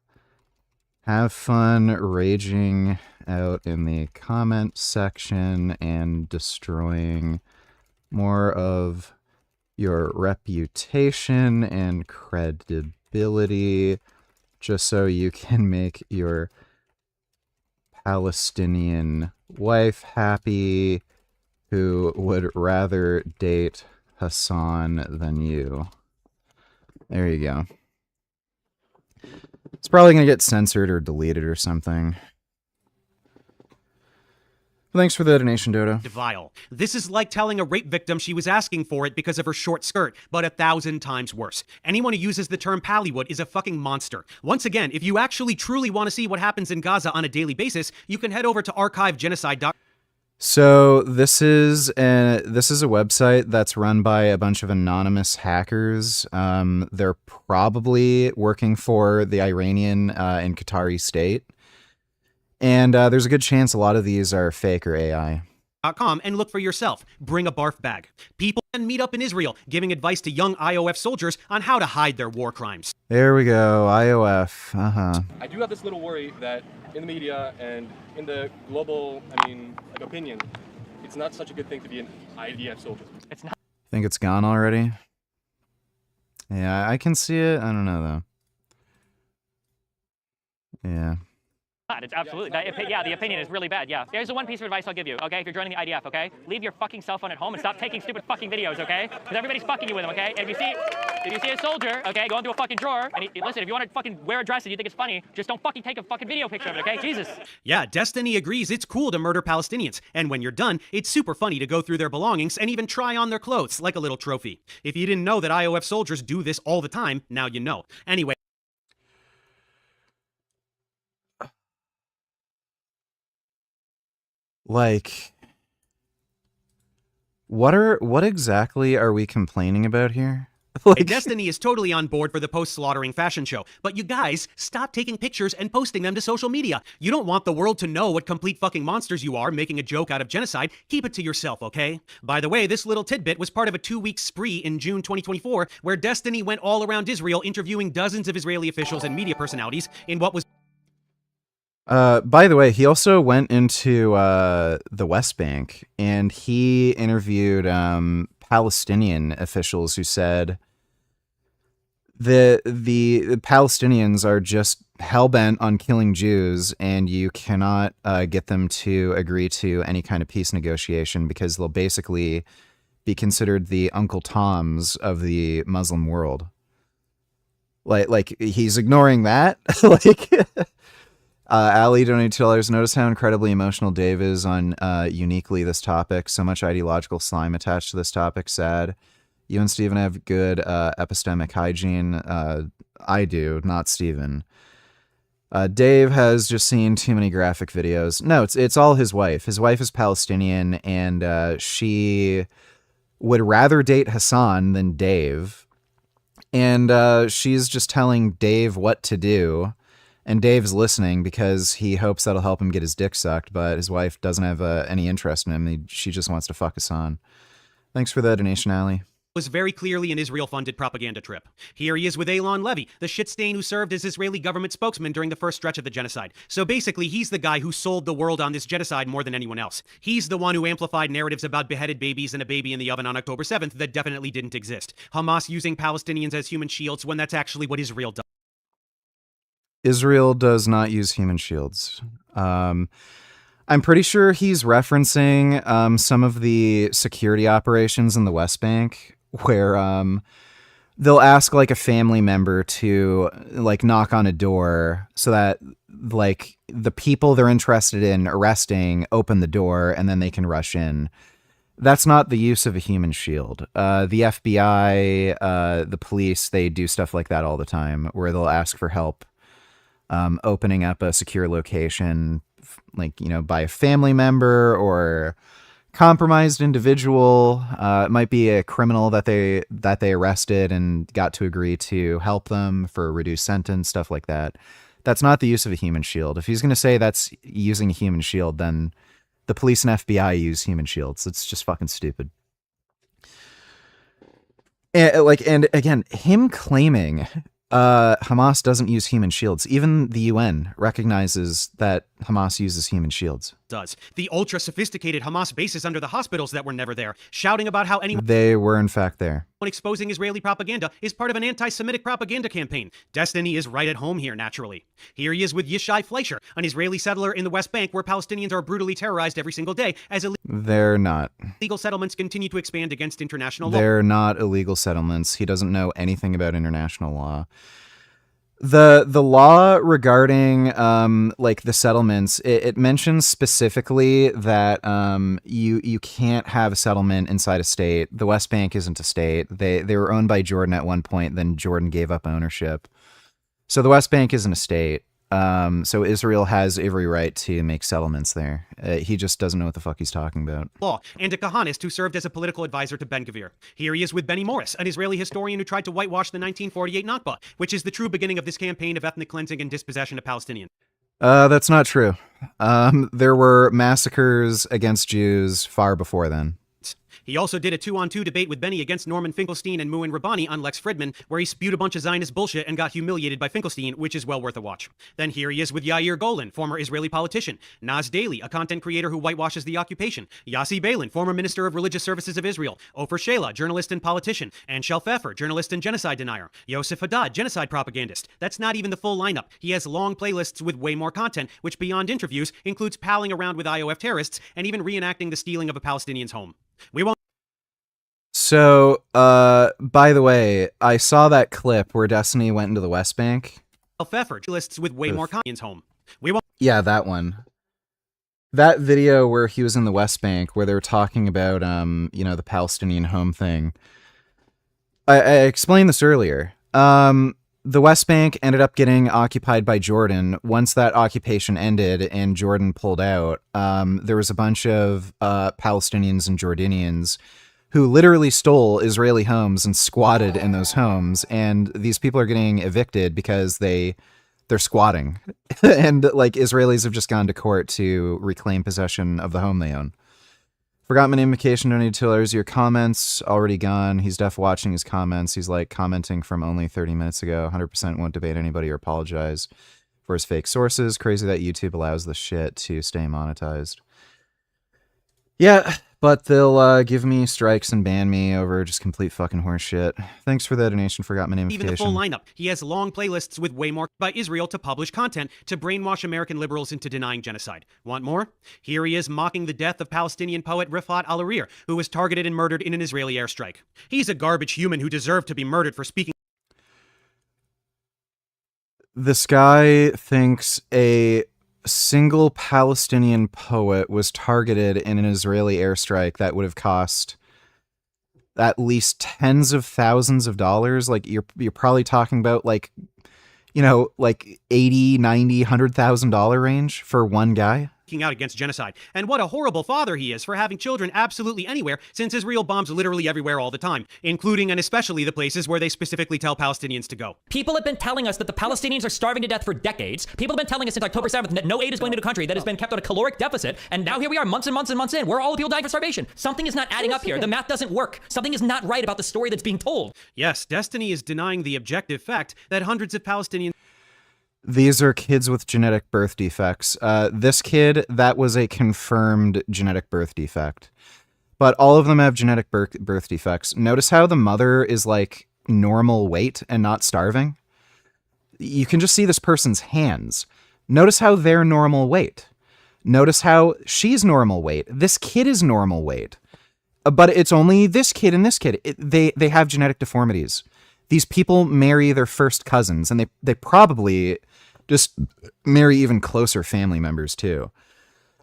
Have fun raging out in the comment section and destroying more of your reputation and credibility just so you can make your Palestinian wife happy, who would rather date Hassan than you. There you go. It's probably going to get censored or deleted or something. Thanks for the donation, Dodo. Vile. This is like telling a rape victim she was asking for it because of her short skirt, but 1,000 times worse. Anyone who uses the term Pallywood is a fucking monster. Once again, if you actually truly want to see what happens in Gaza on a daily basis, you can head over to archivegenocide.com. So this is a website that's run by a bunch of anonymous hackers. They're probably working for the Iranian and Qatari state. And there's a good chance a lot of these are fake or AI. And look for yourself. Bring a barf bag. People can meet up in Israel, giving advice to young IOF soldiers on how to hide their war crimes. There we go, IOF. I do have this little worry that in the media and in the global, opinion, it's not such a good thing to be an IDF soldier. It's not. Think it's gone already? Yeah, I can see it. I don't know, though. Yeah. It's absolutely. The opinion is really bad. Yeah. There's the one piece of advice I'll give you. Okay, if you're joining the IDF, okay, leave your fucking cell phone at home and stop taking stupid fucking videos. Okay, because everybody's fucking you with them. Okay, and if you see a soldier, okay, go into a fucking drawer and listen. If you want to fucking wear a dress and you think it's funny, just don't fucking take a fucking video picture of it. Okay, Jesus. Yeah, Destiny agrees it's cool to murder Palestinians, and when you're done, it's super funny to go through their belongings and even try on their clothes like a little trophy. If you didn't know that IOF soldiers do this all the time, now you know. Anyway. Like, what exactly are we complaining about here? Like... Destiny is totally on board for the post-slaughtering fashion show, but you guys, stop taking pictures and posting them to social media. You don't want the world to know what complete fucking monsters you are making a joke out of genocide. Keep it to yourself, okay? By the way, this little tidbit was part of a 2-week spree in June 2024, where Destiny went all around Israel interviewing dozens of Israeli officials and media personalities in what was... By the way, he also went into the West Bank, and he interviewed Palestinian officials who said the Palestinians are just hell-bent on killing Jews, and you cannot get them to agree to any kind of peace negotiation because they'll basically be considered the Uncle Toms of the Muslim world. Like he's ignoring that. Ali donated $2. Notice how incredibly emotional Dave is on uniquely this topic. So much ideological slime attached to this topic. Sad. You and Steven have good epistemic hygiene. I do, not Steven. Dave has just seen too many graphic videos. No, it's all his wife. His wife is Palestinian, and she would rather date Hassan than Dave. And she's just telling Dave what to do. And Dave's listening because he hopes that'll help him get his dick sucked, but his wife doesn't have any interest in him. She just wants to fuck Hassan. Thanks for the donation, Ali. Was very clearly an Israel-funded propaganda trip. Here he is with Eylon Levy, the shit stain who served as Israeli government spokesman during the first stretch of the genocide. So basically, he's the guy who sold the world on this genocide more than anyone else. He's the one who amplified narratives about beheaded babies and a baby in the oven on October 7th that definitely didn't exist. Hamas using Palestinians as human shields when that's actually what Israel does. Israel does not use human shields. I'm pretty sure he's referencing some of the security operations in the West Bank where they'll ask like a family member to like knock on a door so that like the people they're interested in arresting open the door and then they can rush in. That's not the use of a human shield. The FBI, the police, they do stuff like that all the time where they'll ask for help opening up a secure location, like, you know, by a family member or compromised individual. It might be a criminal that they arrested and got to agree to help them for a reduced sentence, stuff like that. That's not the use of a human shield. If he's going to say that's using a human shield, then the police and FBI use human shields. It's just fucking stupid. And again, him claiming Hamas doesn't use human shields. Even the UN recognizes that Hamas uses human shields. Does. The ultra-sophisticated Hamas bases under the hospitals that were never there, shouting about how anyone They were in fact there. exposing Israeli propaganda is part of an anti-Semitic propaganda campaign. Destiny is right at home here, naturally. Here he is with Yishai Fleischer, an Israeli settler in the West Bank where Palestinians are brutally terrorized every single day as They're not. illegal settlements continue to expand against international law. They're not illegal settlements. He doesn't know anything about international law. The law regarding like the settlements, it mentions specifically that you can't have a settlement inside a state. The West Bank isn't a state. They were owned by Jordan at one point, then Jordan gave up ownership. So the West Bank isn't a state. So Israel has every right to make settlements there. He just doesn't know what the fuck he's talking about. Law, and a Kahanist who served as a political advisor to Ben-Gvir. Here he is with Benny Morris, an Israeli historian who tried to whitewash the 1948 Nakba, which is the true beginning of this campaign of ethnic cleansing and dispossession of Palestinians. That's not true. There were massacres against Jews far before then. He also did a 2-on-2 debate with Benny against Norman Finkelstein and Muin Rabbani on Lex Fridman, where he spewed a bunch of Zionist bullshit and got humiliated by Finkelstein, which is well worth a watch. Then here he is with Yair Golan, former Israeli politician, Naz Daly, a content creator who whitewashes the occupation, Yossi Beilin, former Minister of Religious Services of Israel, Ofer Sheila, journalist and politician, and Shel Pfeffer, journalist and genocide denier, Yosef Haddad, genocide propagandist. That's not even the full lineup. He has long playlists with way more content, which beyond interviews includes palling around with IOF terrorists and even reenacting the stealing of a Palestinian's home. We won't. So, by the way, I saw that clip where Destiny went into the West Bank. Pfeffer lists with way more content home. We won't. Yeah, that one. That video where he was in the West Bank, where they were talking about, you know, the Palestinian home thing. I explained this earlier. The West Bank ended up getting occupied by Jordan. Once that occupation ended and Jordan pulled out, there was a bunch of Palestinians and Jordanians who literally stole Israeli homes and squatted in those homes. And these people are getting evicted because they're squatting. And like Israelis have just gone to court to reclaim possession of the home they own. Forgot my name, vacation, donated $2. Your comments already gone. He's deaf watching his comments. He's like commenting from only 30 minutes ago. 100% won't debate anybody or apologize for his fake sources. Crazy that YouTube allows this shit to stay monetized. Yeah, but they'll give me strikes and ban me over just complete fucking horse shit. Thanks for the donation. Forgot my name. Even the full lineup. He has long playlists with way more by Israel to publish content to brainwash American liberals into denying genocide. Want more? Here he is mocking the death of Palestinian poet Rifat Al-Arir, who was targeted and murdered in an Israeli airstrike. He's a garbage human who deserved to be murdered for speaking. This guy thinks a single Palestinian poet was targeted in an Israeli airstrike that would have cost at least tens of thousands of dollars. Like you're probably talking about like, you know, like 80, 90, $100,000 range for one guy. Out against genocide. And what a horrible father he is for having children absolutely anywhere, since Israel bombs literally everywhere all the time, including and especially the places where they specifically tell Palestinians to go. People have been telling us that the Palestinians are starving to death for decades. People have been telling us since October 7th that no aid is going to the country, that has been kept on a caloric deficit, and now here we are months and months and months in, where all the people dying for starvation. Something is not adding up here. The math doesn't work. Something is not right about the story that's being told. Yes, Destiny is denying the objective fact that hundreds of Palestinians. These are kids with genetic birth defects. This kid, that was a confirmed genetic birth defect. But all of them have genetic birth defects. Notice how the mother is like normal weight and not starving? You can just see this person's hands. Notice how they're normal weight. Notice how she's normal weight. This kid is normal weight. But it's only this kid and this kid. They have genetic deformities. These people marry their first cousins, and they probably just marry even closer family members too.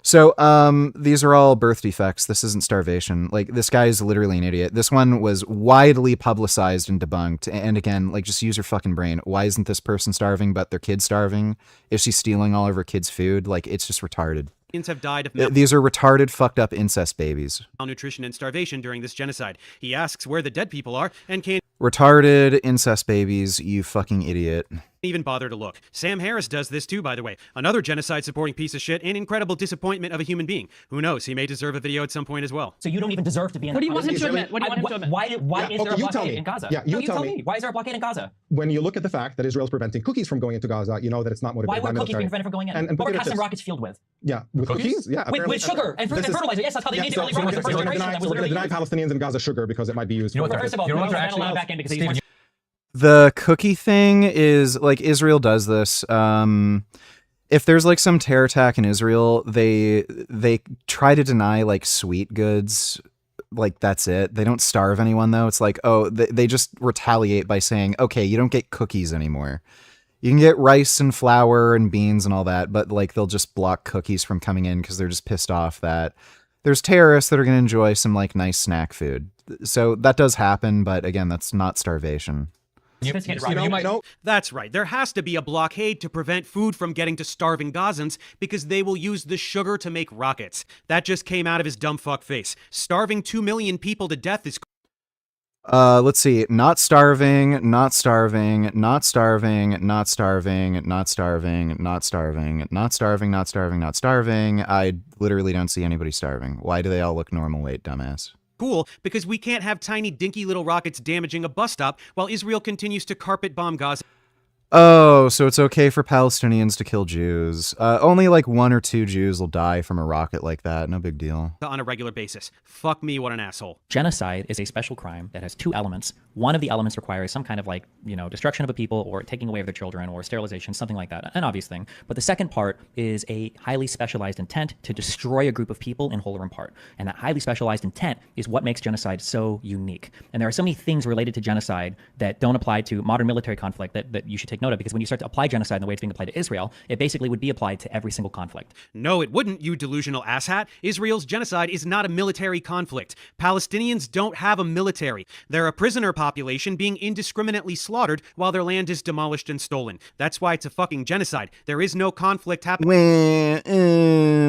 So these are all birth defects. This isn't starvation. Like, this guy is literally an idiot. This one was widely publicized and debunked. And again, like, just use your fucking brain. Why isn't this person starving but their kid's starving? Is she stealing all of her kids' food? Like, it's just retarded. Have died of These are retarded, fucked up incest babies. malnutrition and starvation during this genocide. He asks where the dead people are and can't Retarded incest babies, you fucking idiot. even bother to look. Sam Harris does this too, by the way. Another genocide-supporting piece of shit and incredible disappointment of a human being. Who knows? He may deserve a video at some point as well. So you don't even deserve to be in What do you want him to admit? What do you want him to admit? Why is there a you tell blockade me. in Gaza? Yeah, you No, tell me. Why is there a blockade in Gaza? When you look at the fact that Israel is preventing cookies from going into Gaza, you know that it's not motivated Why by would cookies military. be prevented from going in? And What look were at custom this. rockets fueled with? Yeah, with cookies? Yeah. With sugar and This is- fertilizer. Yes, that's how they made the early so rockets. we're going to That deny was Palestinians in Gaza sugar because it might be used for First of all, weapons. they're not allowed back in because they use The cookie thing is, like, Israel does this. If there's like some terror attack in Israel, they try to deny like sweet goods. Like, that's it. They don't starve anyone though. It's like, oh, they just retaliate by saying, okay, you don't get cookies anymore. You can get rice and flour and beans and all that, but like they'll just block cookies from coming in because they're just pissed off that there's terrorists that are going to enjoy some like nice snack food. So that does happen, but again, that's not starvation. That's right. There has to be a blockade to prevent food from getting to starving Gazans because they will use the sugar to make rockets. That just came out of his dumb fuck face. Starving 2 million people to death is... Let's see. Not starving, not starving, not starving, not starving, not starving, not starving, not starving, not starving, not starving. I literally don't see anybody starving. Why do they all look normal weight, dumbass? Cool, because we can't have tiny dinky little rockets damaging a bus stop while Israel continues to carpet bomb Gaza. Oh, so it's okay for Palestinians to kill Jews. Only like 1 or 2 Jews will die from a rocket like that. No big deal. On a regular basis. Fuck me, what an asshole. Genocide is a special crime that has 2 elements. One of the elements requires some kind of like, destruction of a people or taking away of their children or sterilization, something like that, an obvious thing. But the second part is a highly specialized intent to destroy a group of people in whole or in part. And that highly specialized intent is what makes genocide so unique. And there are so many things related to genocide that don't apply to modern military conflict that you should take note of, because when you start to apply genocide in the way it's being applied to Israel, it basically would be applied to every single conflict. No, it wouldn't, you delusional asshat. Israel's genocide is not a military conflict. Palestinians don't have a military. They're a prisoner population being indiscriminately slaughtered while their land is demolished and stolen. That's why it's a fucking genocide. There is no conflict happening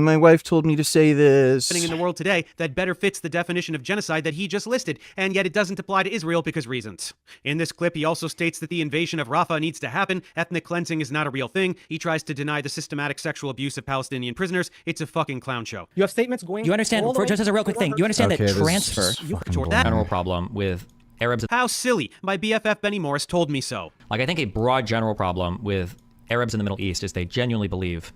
My wife told me to say this. in the world today that better fits the definition of genocide that he just listed, and yet it doesn't apply to Israel because reasons. In this clip, he also states that the invasion of Rafah needs to happen. Ethnic cleansing is not a real thing. He tries to deny the systematic sexual abuse of Palestinian prisoners. It's a fucking clown show. You have statements going. You understand, all the for way just as a real quick thing, you understand Okay, that this is transfer, fucking that boring. general problem with Arabs. How silly. My BFF Benny Morris told me so. Like, I think a broad general problem with Arabs in the Middle East is they genuinely believe,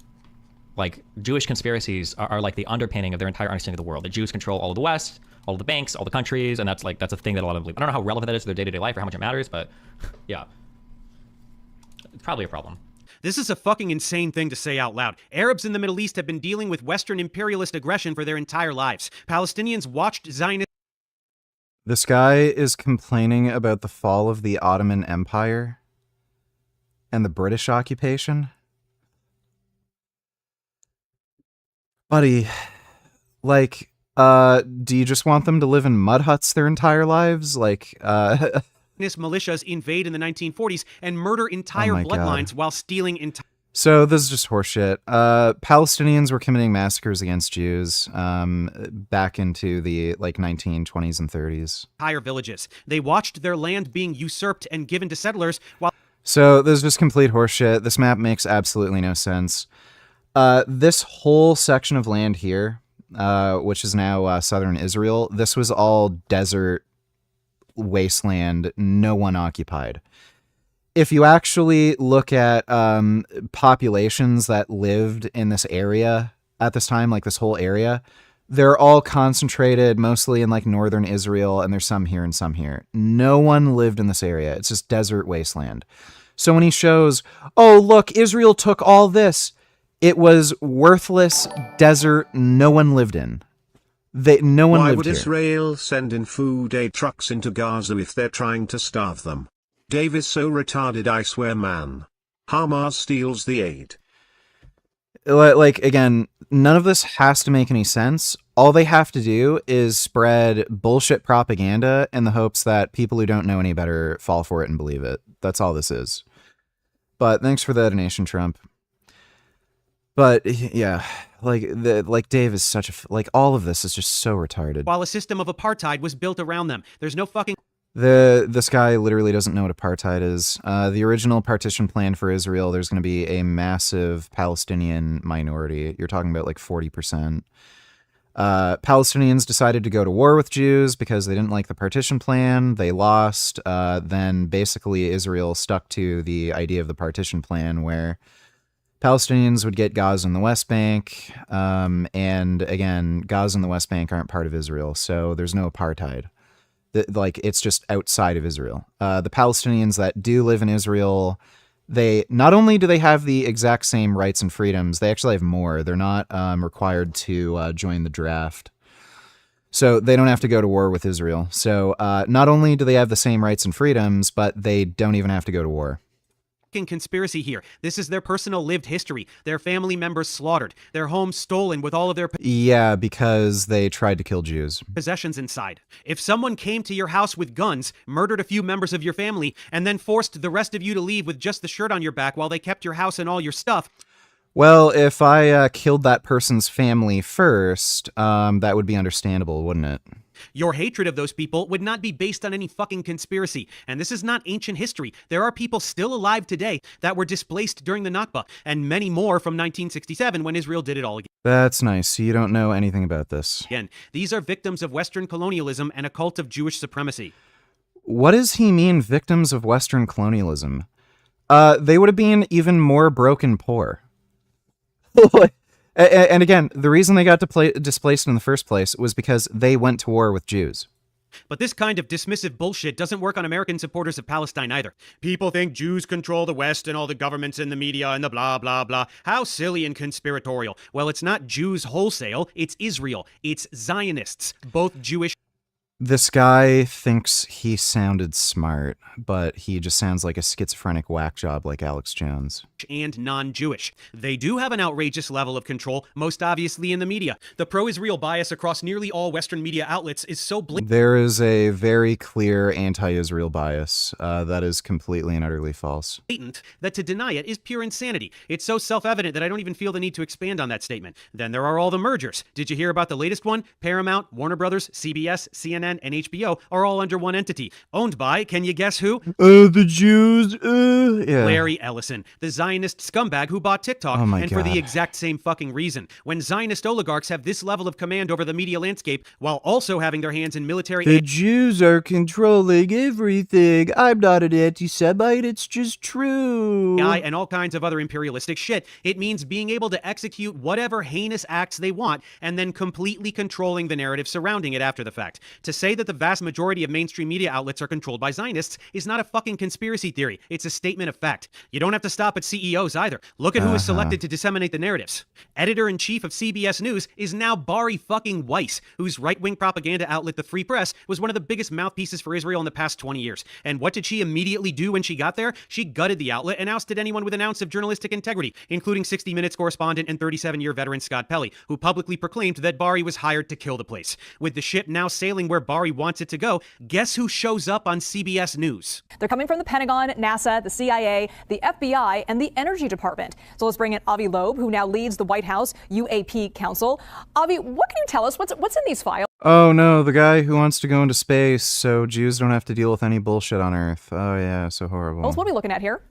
like, Jewish conspiracies are like the underpinning of their entire understanding of the world. The Jews control all of the West, all of the banks, all the countries, and that's a thing that a lot of them believe. I don't know how relevant that is to their day-to-day life or how much it matters, but yeah, it's probably a problem. This is a fucking insane thing to say out loud. Arabs in the Middle East have been dealing with Western imperialist aggression for their entire lives. Palestinians watched Zionist. This guy is complaining about the fall of the Ottoman Empire and the British occupation. Buddy, like, do you just want them to live in mud huts their entire lives? Like, militias invade in the 1940s and murder entire my bloodlines God. while stealing entire. So this is just horseshit. Palestinians were committing massacres against Jews back into the 1920s and 30s. Entire villages. They watched their land being usurped and given to settlers while. So this is just complete horseshit. This map makes absolutely no sense. This whole section of land here, which is now southern Israel, this was all desert wasteland, no one occupied. If you actually look at populations that lived in this area at this time, like this whole area, they're all concentrated mostly in northern Israel, and there's some here and some here. No one lived in this area. It's just desert wasteland. So when he shows, oh, look, Israel took all this, it was worthless desert no one lived in. No one Why lived would here. Israel send in food aid trucks into Gaza if they're trying to starve them? Dave is so retarded, I swear, man. Hamas steals the aid. Again, none of this has to make any sense. All they have to do is spread bullshit propaganda in the hopes that people who don't know any better fall for it and believe it. That's all this is. But thanks for the donation, Trump. But yeah, Dave is such a all of this is just so retarded. While a system of apartheid was built around them. There's no fucking. This guy literally doesn't know what apartheid is. The original partition plan for Israel, there's going to be a massive Palestinian minority. You're talking about 40%. Palestinians decided to go to war with Jews because they didn't like the partition plan. They lost. Then basically Israel stuck to the idea of the partition plan where Palestinians would get Gaza and the West Bank. And again, Gaza and the West Bank aren't part of Israel, so there's no apartheid. It's just outside of Israel. The Palestinians that do live in Israel, they not only do they have the exact same rights and freedoms, they actually have more. They're not required to join the draft. So they don't have to go to war with Israel. So not only do they have the same rights and freedoms, but they don't even have to go to war. Conspiracy here. This is their personal lived history. Their family members slaughtered, their homes stolen with all of their Yeah, because they tried to kill Jews. Possessions inside. If someone came to your house with guns, murdered a few members of your family, and then forced the rest of you to leave with just the shirt on your back while they kept your house and all your stuff. Well, if I killed that person's family first, that would be understandable, wouldn't it? Your hatred of those people would not be based on any fucking conspiracy. And this is not ancient history. There are people still alive today that were displaced during the Nakba, and many more from 1967 when Israel did it all again. That's nice. So you don't know anything about this. Again, these are victims of Western colonialism and a cult of Jewish supremacy. What does he mean, victims of Western colonialism? They would have been even more broken poor. And again, the reason they got displaced in the first place was because they went to war with Jews. But this kind of dismissive bullshit doesn't work on American supporters of Palestine either. People think Jews control the West and all the governments and the media and the blah, blah, blah. How silly and conspiratorial. Well, it's not Jews wholesale. It's Israel. It's Zionists, both Jewish. This guy thinks he sounded smart, but he just sounds like a schizophrenic whack job like Alex Jones. And non-Jewish. They do have an outrageous level of control, most obviously in the media. The pro-Israel bias across nearly all Western media outlets is so blatant. There is a very clear anti-Israel bias that is completely and utterly false. That to deny it is pure insanity. It's so self-evident that I don't even feel the need to expand on that statement. Then there are all the mergers. Did you hear about the latest one? Paramount, Warner Brothers, CBS, CNN, and HBO are all under one entity. Owned by, can you guess who? The Jews. Yeah. Larry Ellison, the Zionist scumbag who bought TikTok, Oh my and for the God. exact same fucking reason. When Zionist oligarchs have this level of command over the media landscape while also having their hands in military. The Jews are controlling everything. I'm not an anti-Semite, it's just true. AI and all kinds of other imperialistic shit, it means being able to execute whatever heinous acts they want and then completely controlling the narrative surrounding it after the fact. To say that the vast majority of mainstream media outlets are controlled by Zionists is not a fucking conspiracy theory. It's a statement of fact. You don't have to stop at CEOs either. Look at who is selected to disseminate the narratives. Editor-in-chief of CBS News is now Bari fucking Weiss, whose right-wing propaganda outlet, The Free Press, was one of the biggest mouthpieces for Israel in the past 20 years. And what did she immediately do when she got there? She gutted the outlet and ousted anyone with an ounce of journalistic integrity, including 60 Minutes correspondent and 37-year veteran Scott Pelley, who publicly proclaimed that Bari was hired to kill the place. With the ship now sailing where Bari wants it to go, guess who shows up on CBS News? They're coming from the Pentagon, NASA, the CIA, the FBI, and the Energy Department. So let's bring in Avi Loeb, who now leads the White House UAP Council. Avi, what can you tell us? What's in these files? Oh no, the guy who wants to go into space so Jews don't have to deal with any bullshit on Earth. Oh yeah, so horrible. What are we looking at here?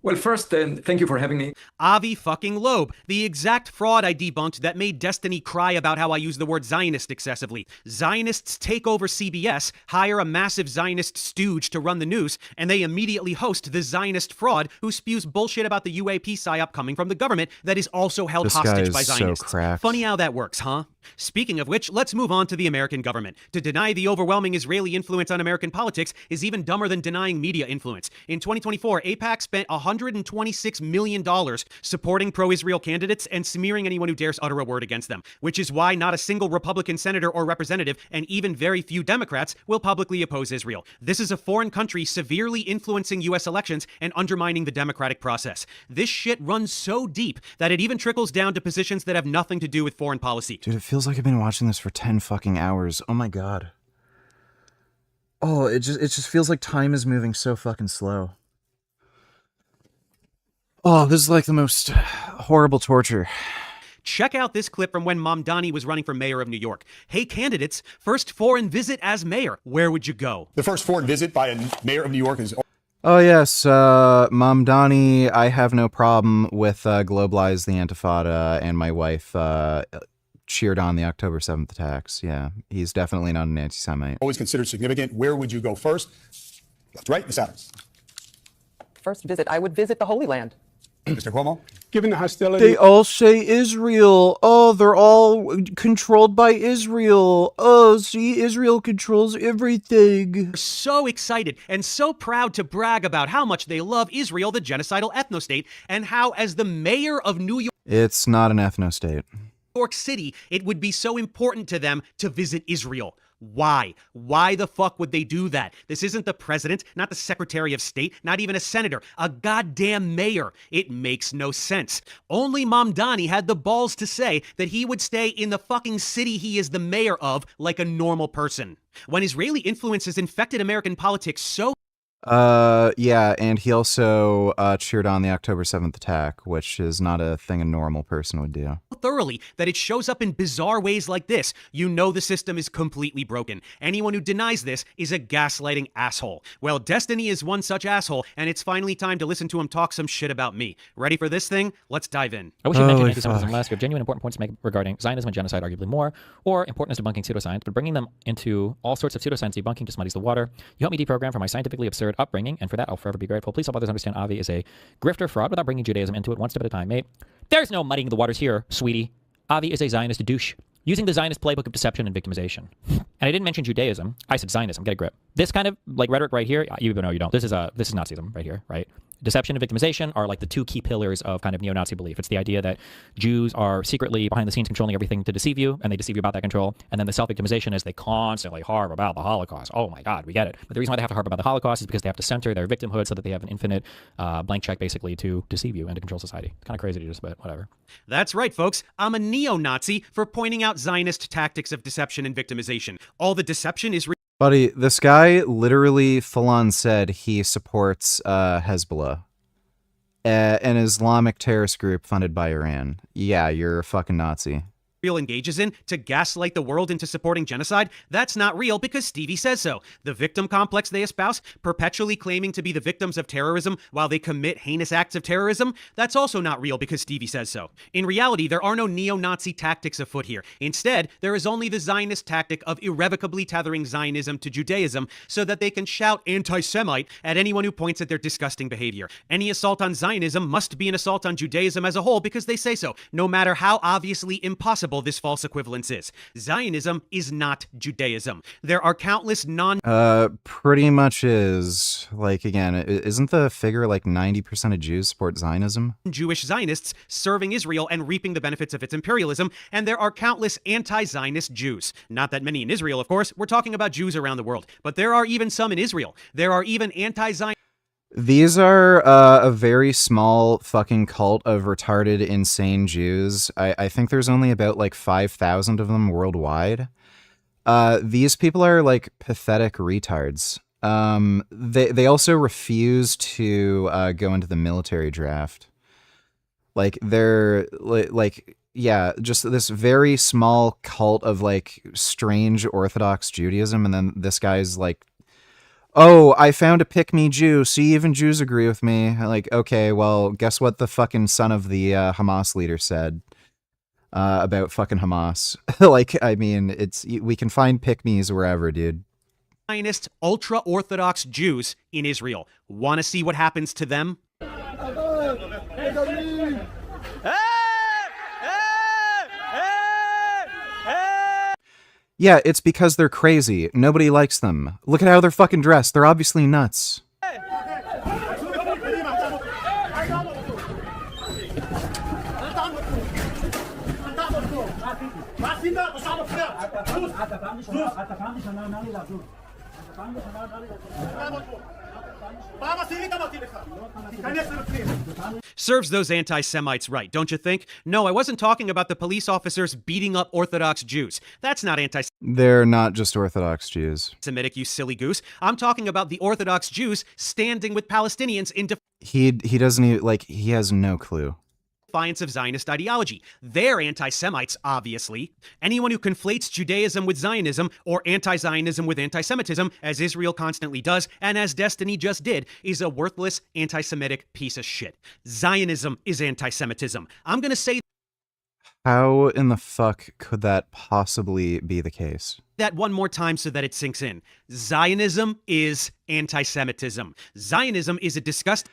Well, first, thank you for having me. Avi fucking Loeb, the exact fraud I debunked that made Destiny cry about how I use the word Zionist excessively. Zionists take over CBS, hire a massive Zionist stooge to run the news, and they immediately host the Zionist fraud who spews bullshit about the UAP psyop coming from the government that is also held This guy hostage is by so Zionists. cracked. Funny how that works, huh? Speaking of which, let's move on to the American government. To deny the overwhelming Israeli influence on American politics is even dumber than denying media influence. In 2024, AIPAC spent $126 million supporting pro-Israel candidates and smearing anyone who dares utter a word against them, which is why not a single Republican senator or representative, and even very few Democrats, will publicly oppose Israel. This is a foreign country severely influencing U.S. elections and undermining the democratic process. This shit runs so deep that it even trickles down to positions that have nothing to do with foreign policy. Dude, it feels like I've been watching this for 10 fucking hours. Oh my god. Oh, it just feels like time is moving so fucking slow. Oh, this is like the most horrible torture. Check out this clip from when Mamdani was running for mayor of New York. Hey candidates, first foreign visit as mayor. Where would you go? The first foreign visit by a mayor of New York is... Oh yes, Mamdani, I have no problem with Globalize the Antifada, and my wife cheered on the October 7th attacks. Yeah, he's definitely not an anti-Semite. Always considered significant. Where would you go first? Left, right, Ms. Adams. First visit, I would visit the Holy Land. Mr. Cuomo? Given the hostility... They all say Israel. Oh, they're all controlled by Israel. Oh, see, Israel controls everything. They're so excited and so proud to brag about how much they love Israel, the genocidal ethnostate, and how, as the mayor of New It's not an ethno-state. York City, it would be so important to them to visit Israel. Why? Why the fuck would they do that? This isn't the president, not the secretary of state, not even a senator, a goddamn mayor. It makes no sense. Only Mamdani had the balls to say that he would stay in the fucking city he is the mayor of like a normal person. When Israeli influence has infected American politics so... Yeah, and he also cheered on the October 7th attack, which is not a thing a normal person would do. Thoroughly that it shows up in bizarre ways like this, you know the system is completely broken. Anyone who denies this is a gaslighting asshole. Well, Destiny is one such asshole, and it's finally time to listen to him talk some shit about me. Ready for this thing? Let's dive in. I wish you mentioned anti-Semitism last. You have genuine important points to make regarding Zionism and genocide, arguably more, or important as debunking pseudoscience, but bringing them into all sorts of pseudoscience debunking just muddies the water. You help me deprogram from my scientifically absurd upbringing, and for that I'll forever be grateful. Please help others understand Avi is a grifter fraud without bringing Judaism into it one step at a time, mate. There's no muddying the waters here, sweetie. Avi is a Zionist douche, using the Zionist playbook of deception and victimization. And I didn't mention Judaism. I said Zionism. Get a grip. This kind of like rhetoric right here, you even know you don't. This is Nazism right here, right? Deception and victimization are like the two key pillars of kind of neo-Nazi belief. It's the idea that Jews are secretly behind the scenes controlling everything to deceive you, and they deceive you about that control. And then the self-victimization is they constantly harp about the Holocaust. Oh my God, we get it. But the reason why they have to harp about the Holocaust is because they have to center their victimhood so that they have an infinite blank check basically to deceive you and to control society. It's kind of crazy to just, but whatever. That's right, folks. I'm a neo-Nazi for pointing out Zionist tactics of deception and victimization. All the deception is... Buddy, this guy literally full-on said he supports Hezbollah. An Islamic terrorist group funded by Iran. Yeah, you're a fucking Nazi. Israel engages in to gaslight the world into supporting genocide, that's not real because Stevie says so. The victim complex they espouse, perpetually claiming to be the victims of terrorism while they commit heinous acts of terrorism, that's also not real because Stevie says so. In reality, there are no neo-Nazi tactics afoot here. Instead, there is only the Zionist tactic of irrevocably tethering Zionism to Judaism so that they can shout anti-Semite at anyone who points at their disgusting behavior. Any assault on Zionism must be an assault on Judaism as a whole because they say so, no matter how obviously impossible this false equivalence is. Zionism is not Judaism. There are countless pretty much is. Like, again, isn't the figure like 90% of Jews support Zionism? Jewish Zionists serving Israel and reaping the benefits of its imperialism, and there are countless anti-Zionist Jews. Not that many in Israel, of course. We're talking about Jews around the world. But there are even some in Israel. There are even anti-Zionist... These are a very small fucking cult of retarded, insane Jews. I think there's only about like 5,000 of them worldwide. These people are like pathetic retards. They also refuse to go into the military draft. Like they're like yeah, just this very small cult of like strange Orthodox Judaism, and then this guy's like, "Oh, I found a pick-me Jew. See, even Jews agree with me." Like, okay, well, guess what the fucking son of the Hamas leader said about fucking Hamas? Like, I mean, we can find pick-me's wherever, dude. Zionist ultra-Orthodox Jews in Israel. Want to see what happens to them? Yeah, it's because they're crazy. Nobody likes them. Look at how they're fucking dressed. They're obviously nuts. Serves those anti-Semites right, don't you think? No, I wasn't talking about the police officers beating up Orthodox Jews. That's not They're not just Orthodox Jews. Semitic, you silly goose. I'm talking about the Orthodox Jews standing with Palestinians in He doesn't even, like, he has no clue. defiance of Zionist ideology. They're anti-Semites, obviously. Anyone who conflates Judaism with Zionism or anti-Zionism with anti-Semitism, as Israel constantly does, and as Destiny just did, is a worthless anti-Semitic piece of shit. Zionism is anti-Semitism. I'm gonna say How in the fuck could that possibly be the case? that one more time so that it sinks in. Zionism is anti-Semitism. Zionism is a disgusting...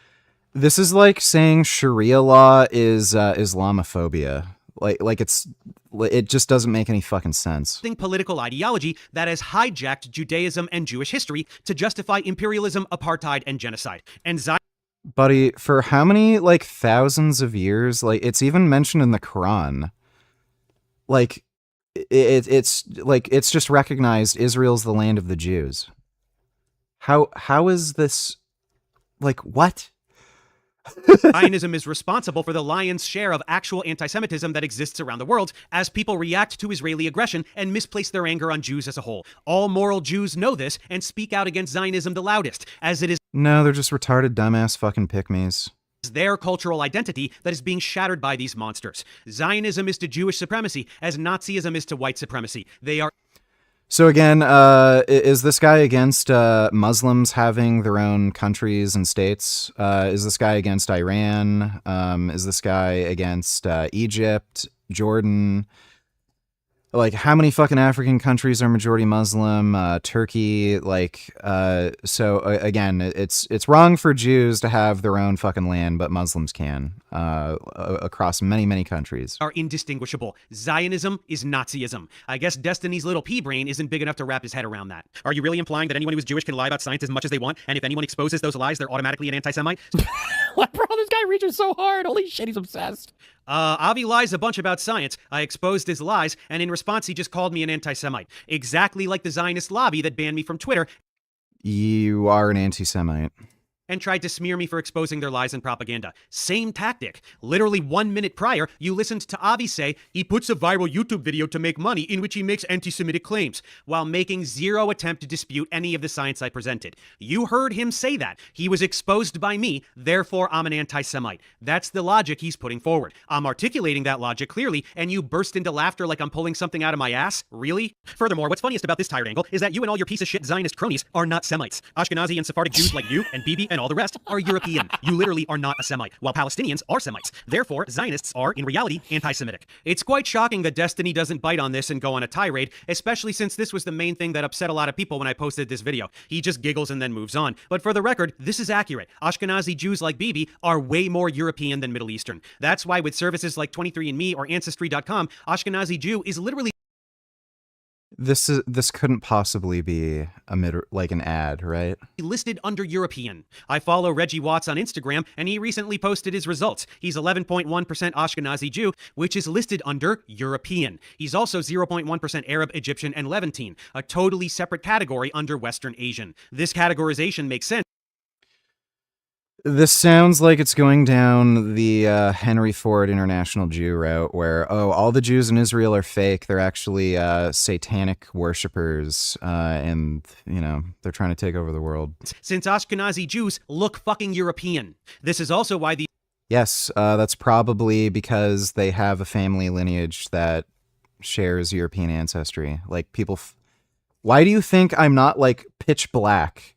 This is like saying Sharia law is Islamophobia. It just doesn't make any fucking sense. Political ideology that has hijacked Judaism and Jewish history to justify imperialism, apartheid, and genocide. And Buddy, for how many, like, thousands of years? Like, it's even mentioned in the Quran. Like, it's just recognized Israel's the land of the Jews. How is this, like, what? Zionism is responsible for the lion's share of actual anti-Semitism that exists around the world as people react to Israeli aggression and misplace their anger on Jews as a whole. All moral Jews know this and speak out against Zionism the loudest, as it is No, they're just retarded dumbass fucking pick-me's. their cultural identity that is being shattered by these monsters. Zionism is to Jewish supremacy as Nazism is to white supremacy. They are... So again, is this guy against Muslims having their own countries and states? Is this guy against Iran? Is this guy against Egypt, Jordan? Like, how many fucking African countries are majority Muslim? Turkey, like, so again, it's wrong for Jews to have their own fucking land, but Muslims can, across many, many countries. Are indistinguishable. Zionism is Nazism. I guess Destiny's little pea brain isn't big enough to wrap his head around that. Are you really implying that anyone who is Jewish can lie about science as much as they want, and if anyone exposes those lies, they're automatically an anti-Semite? What, bro? This guy reaches so hard. Holy shit, he's obsessed. Avi lies a bunch about science. I exposed his lies, and in response, he just called me an anti-Semite. Exactly like the Zionist lobby that banned me from Twitter. You are an anti-Semite. And tried to smear me for exposing their lies and propaganda. Same tactic. Literally 1 minute prior, you listened to Avi say he puts a viral YouTube video to make money in which he makes anti-Semitic claims, while making zero attempt to dispute any of the science I presented. You heard him say that. He was exposed by me, therefore I'm an anti-Semite. That's the logic he's putting forward. I'm articulating that logic clearly, and you burst into laughter like I'm pulling something out of my ass? Really? Furthermore, what's funniest about this tirade angle is that you and all your piece of shit Zionist cronies are not Semites. Ashkenazi and Sephardic Jews like you and Bibi and all the rest are European. You literally are not a Semite, while Palestinians are Semites. Therefore, Zionists are, in reality, anti-Semitic. It's quite shocking that Destiny doesn't bite on this and go on a tirade, especially since this was the main thing that upset a lot of people when I posted this video. He just giggles and then moves on. But for the record, this is accurate. Ashkenazi Jews like Bibi are way more European than Middle Eastern. That's why with services like 23andMe or Ancestry.com, Ashkenazi Jew is literally... This couldn't possibly be an ad, right? listed under European. I follow Reggie Watts on Instagram, and he recently posted his results. He's 11.1% Ashkenazi Jew, which is listed under European. He's also 0.1% Arab, Egyptian, and Levantine, a totally separate category under Western Asian. This categorization makes sense. This sounds like it's going down the Henry Ford International Jew route where, oh, all the Jews in Israel are fake. They're actually satanic worshippers, and, you know, they're trying to take over the world. Since Ashkenazi Jews look fucking European. This is also why the... Yes, that's probably because they have a family lineage that shares European ancestry. Like, people... Why do you think I'm not, like, pitch black?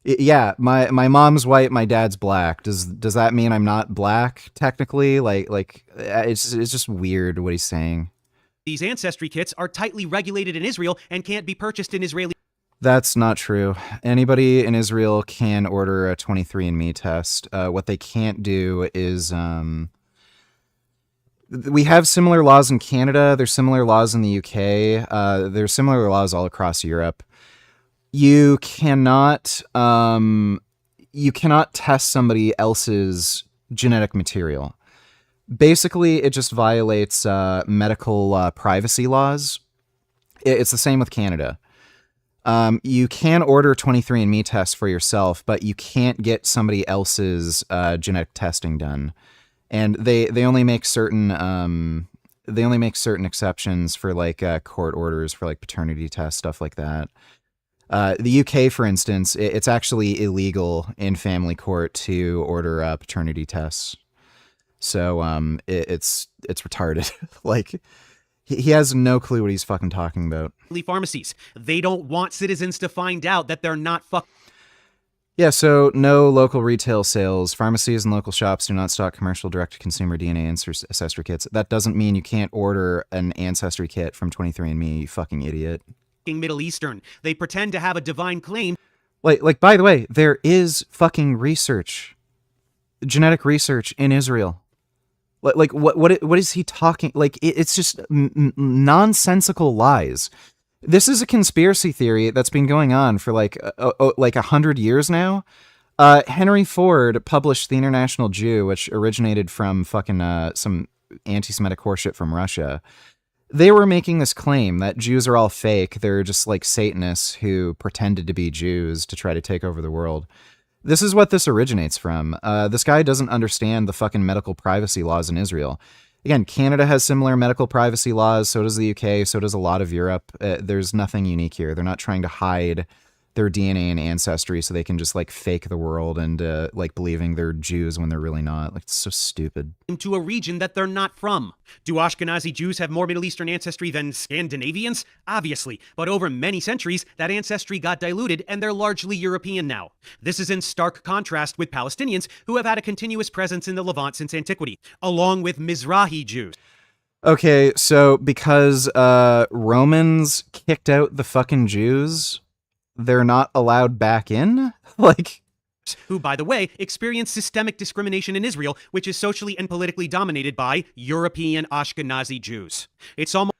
Yeah, my mom's white, my dad's black. Does that mean I'm not black technically? Like it's just weird what he's saying. These ancestry kits are tightly regulated in Israel and can't be purchased in Israeli... That's not true. Anybody in Israel can order a 23andMe test. What they can't do is we have similar laws in Canada. There's similar laws in the UK. There's similar laws all across Europe. You cannot test somebody else's genetic material. Basically, it just violates medical privacy laws. It's the same with Canada. You can order 23andMe tests for yourself, but you can't get somebody else's genetic testing done. And they only make certain exceptions for like court orders for like paternity tests, stuff like that. The UK, for instance, it's actually illegal in family court to order paternity tests. So it's retarded. Like, he has no clue what he's fucking talking about. Pharmacies. They don't want citizens to find out that they're not Yeah, so no local retail sales. Pharmacies and local shops do not stock commercial direct-to-consumer DNA ancestry kits. That doesn't mean you can't order an ancestry kit from 23andMe, you fucking idiot. Middle Eastern. They pretend to have a divine claim. Like, by the way, there is fucking research, genetic research in Israel. Like, what is he talking? Like, it's just nonsensical lies. This is a conspiracy theory that's been going on for like 100 years now. Henry Ford published The International Jew, which originated from fucking some anti-Semitic horseshit from Russia. They were making this claim that Jews are all fake. They're just like Satanists who pretended to be Jews to try to take over the world. This is what this originates from. This guy doesn't understand the fucking medical privacy laws in Israel. Again, Canada has similar medical privacy laws. So does the UK. So does a lot of Europe. There's nothing unique here. They're not trying to hide their DNA and ancestry so they can just like fake the world and like believing they're Jews when they're really not. Like, it's so stupid. To a region that they're not from. Do Ashkenazi Jews have more Middle Eastern ancestry than Scandinavians? Obviously, but over many centuries, that ancestry got diluted and they're largely European now. This is in stark contrast with Palestinians who have had a continuous presence in the Levant since antiquity, along with Mizrahi Jews. Okay, so because Romans kicked out the fucking Jews, they're not allowed back in? Like, who, by the way, experience systemic discrimination in Israel, which is socially and politically dominated by European Ashkenazi Jews. It's almost...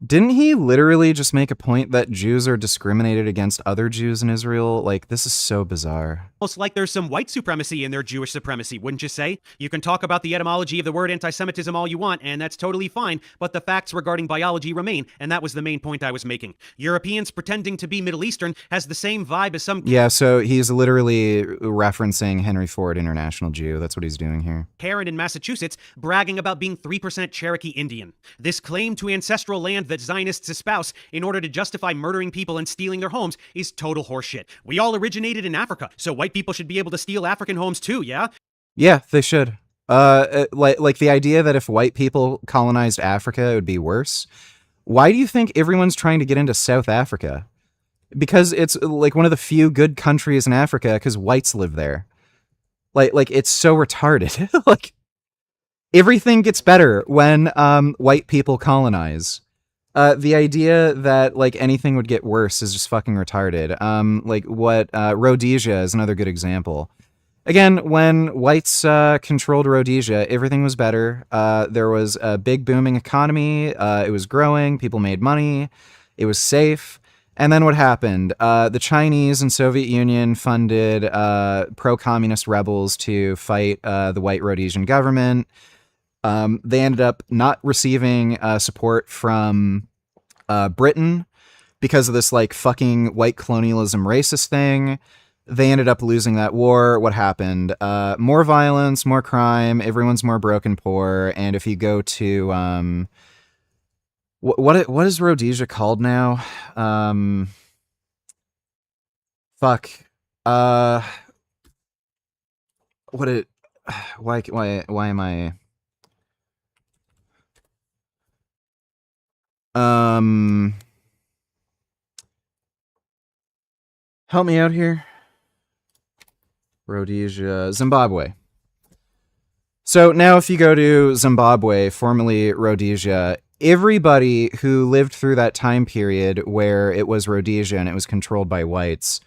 Didn't he literally just make a point that Jews are discriminated against other Jews in Israel? Like, this is so bizarre. Almost like there's some white supremacy in their Jewish supremacy, wouldn't you say? You can talk about the etymology of the word anti-Semitism all you want, and that's totally fine, but the facts regarding biology remain, and that was the main point I was making. Europeans pretending to be Middle Eastern has the same vibe as some... Yeah, so he's literally referencing Henry Ford International Jew. That's what he's doing here. Karen in Massachusetts bragging about being 3% Cherokee Indian. This claim to ancestral land that Zionists espouse in order to justify murdering people and stealing their homes is total horseshit. We all originated in Africa, so white people should be able to steal African homes too, yeah? Yeah, they should. Like the idea that if white people colonized Africa, it would be worse. Why do you think everyone's trying to get into South Africa? Because it's like one of the few good countries in Africa because whites live there. Like it's so retarded. Like, everything gets better when white people colonize. The idea that like anything would get worse is just fucking retarded. Like what Rhodesia is another good example. Again, when whites controlled Rhodesia, everything was better. There was a big booming economy. It was growing. People made money. It was safe. And then what happened? The Chinese and Soviet Union funded pro-communist rebels to fight the white Rhodesian government. They ended up not receiving support from Britain because of this like fucking white colonialism racist thing. They ended up losing that war. What happened? More violence, more crime, everyone's more broken, poor, and if you go to, what is Rhodesia called now? Fuck. Why am I... help me out here. Rhodesia, Zimbabwe. So now if you go to Zimbabwe, formerly Rhodesia, everybody who lived through that time period where it was Rhodesia and it was controlled by whites,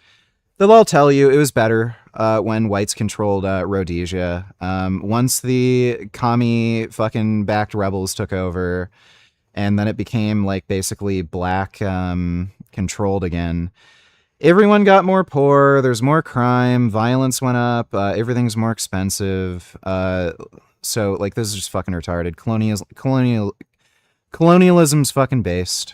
they'll all tell you it was better when whites controlled Rhodesia. Once the commie fucking backed rebels took over, and then it became like basically black controlled again, everyone got more poor, there's more crime, violence went up, everything's more expensive. So like this is just fucking retarded. Colonialism's fucking based.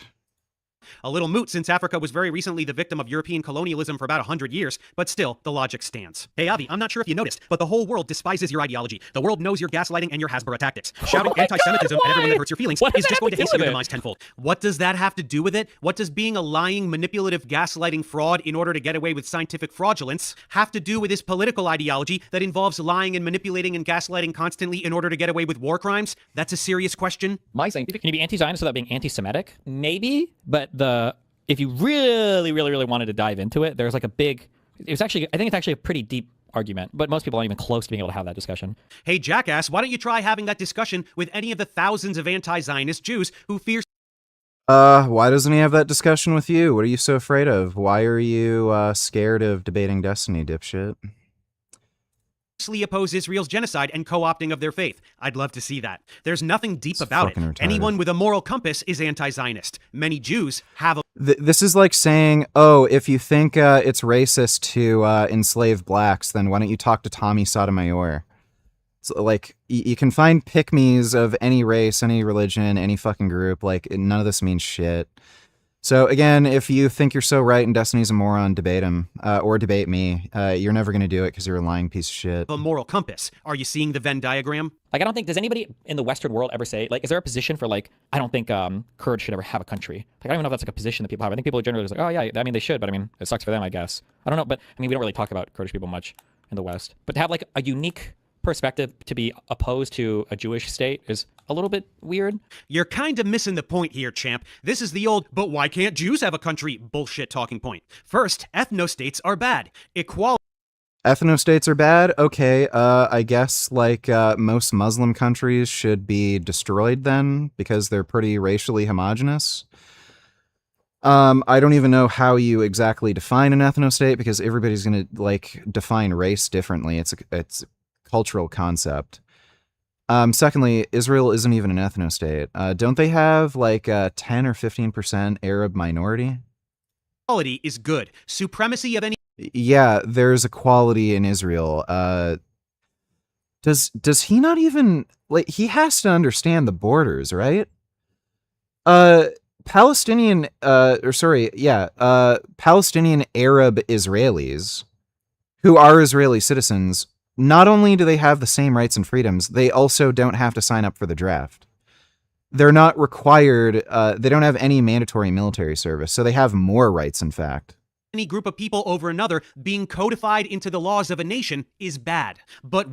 A little moot since Africa was very recently the victim of European colonialism for about 100 years, but still, the logic stands. Hey Avi, I'm not sure if you noticed, but the whole world despises your ideology. The world knows your gaslighting and your Hasbara tactics. Shouting anti-Semitism at everyone that hurts your feelings is just going to hasten your demise tenfold. What does that have to do with it? What does being a lying, manipulative, gaslighting fraud in order to get away with scientific fraudulence have to do with this political ideology that involves lying and manipulating and gaslighting constantly in order to get away with war crimes? That's a serious question. My scientific, can you be anti-Zionist without being anti-Semitic? Maybe, but if you really wanted to dive into it, there's like a big, I think it's actually a pretty deep argument, but most people aren't even close to being able to have that discussion. Hey jackass, why don't you try having that discussion with any of the thousands of anti-Zionist Jews who fear... Why doesn't he have that discussion with you? What are you so afraid of? Why are you scared of debating destiny, dipshit? Oppose Israel's genocide and co-opting of their faith. I'd love to see that. There's nothing deep about it. Retarded. Anyone with a moral compass is anti-Zionist. Many Jews have a... This is like saying, oh, if you think it's racist to enslave blacks, then why don't you talk to Tommy Sotomayor? So, like, you can find pick-me's of any race, any religion, any fucking group. Like, none of this means shit. So, again, if you think you're so right and Destiny's a moron, debate him. Or debate me. You're never going to do it because you're a lying piece of shit. A moral compass. Are you seeing the Venn diagram? Like, I don't think, does anybody in the Western world ever say, like, is there a position for, like, I don't think Kurds should ever have a country? Like, I don't even know if that's, like, a position that people have. I think people are generally just like, oh, yeah, I mean, they should, but I mean, it sucks for them, I guess. I don't know, but, I mean, we don't really talk about Kurdish people much in the West. But to have, like, a unique perspective to be opposed to a Jewish state is a little bit weird. You're kind of missing the point here, champ. This is the old, but why can't Jews have a country bullshit talking point. First, ethnostates are bad. Equality. Ethnostates are bad? Okay, I guess, like, most Muslim countries should be destroyed then, because they're pretty racially homogenous. I don't even know how you exactly define an ethnostate, because everybody's gonna, like, define race differently. It's a cultural concept. Secondly, Israel isn't even an ethnostate. Don't they have, like, 10 or 15% Arab minority? Equality is good. Supremacy of any... Yeah, there's equality in Israel. Does he not even, like, he has to understand the borders, right? Palestinian Arab Israelis who are Israeli citizens, not only do they have the same rights and freedoms, they also don't have to sign up for the draft. They're not required, they don't have any mandatory military service, so they have more rights, in fact. Any group of people over another being codified into the laws of a nation is bad. But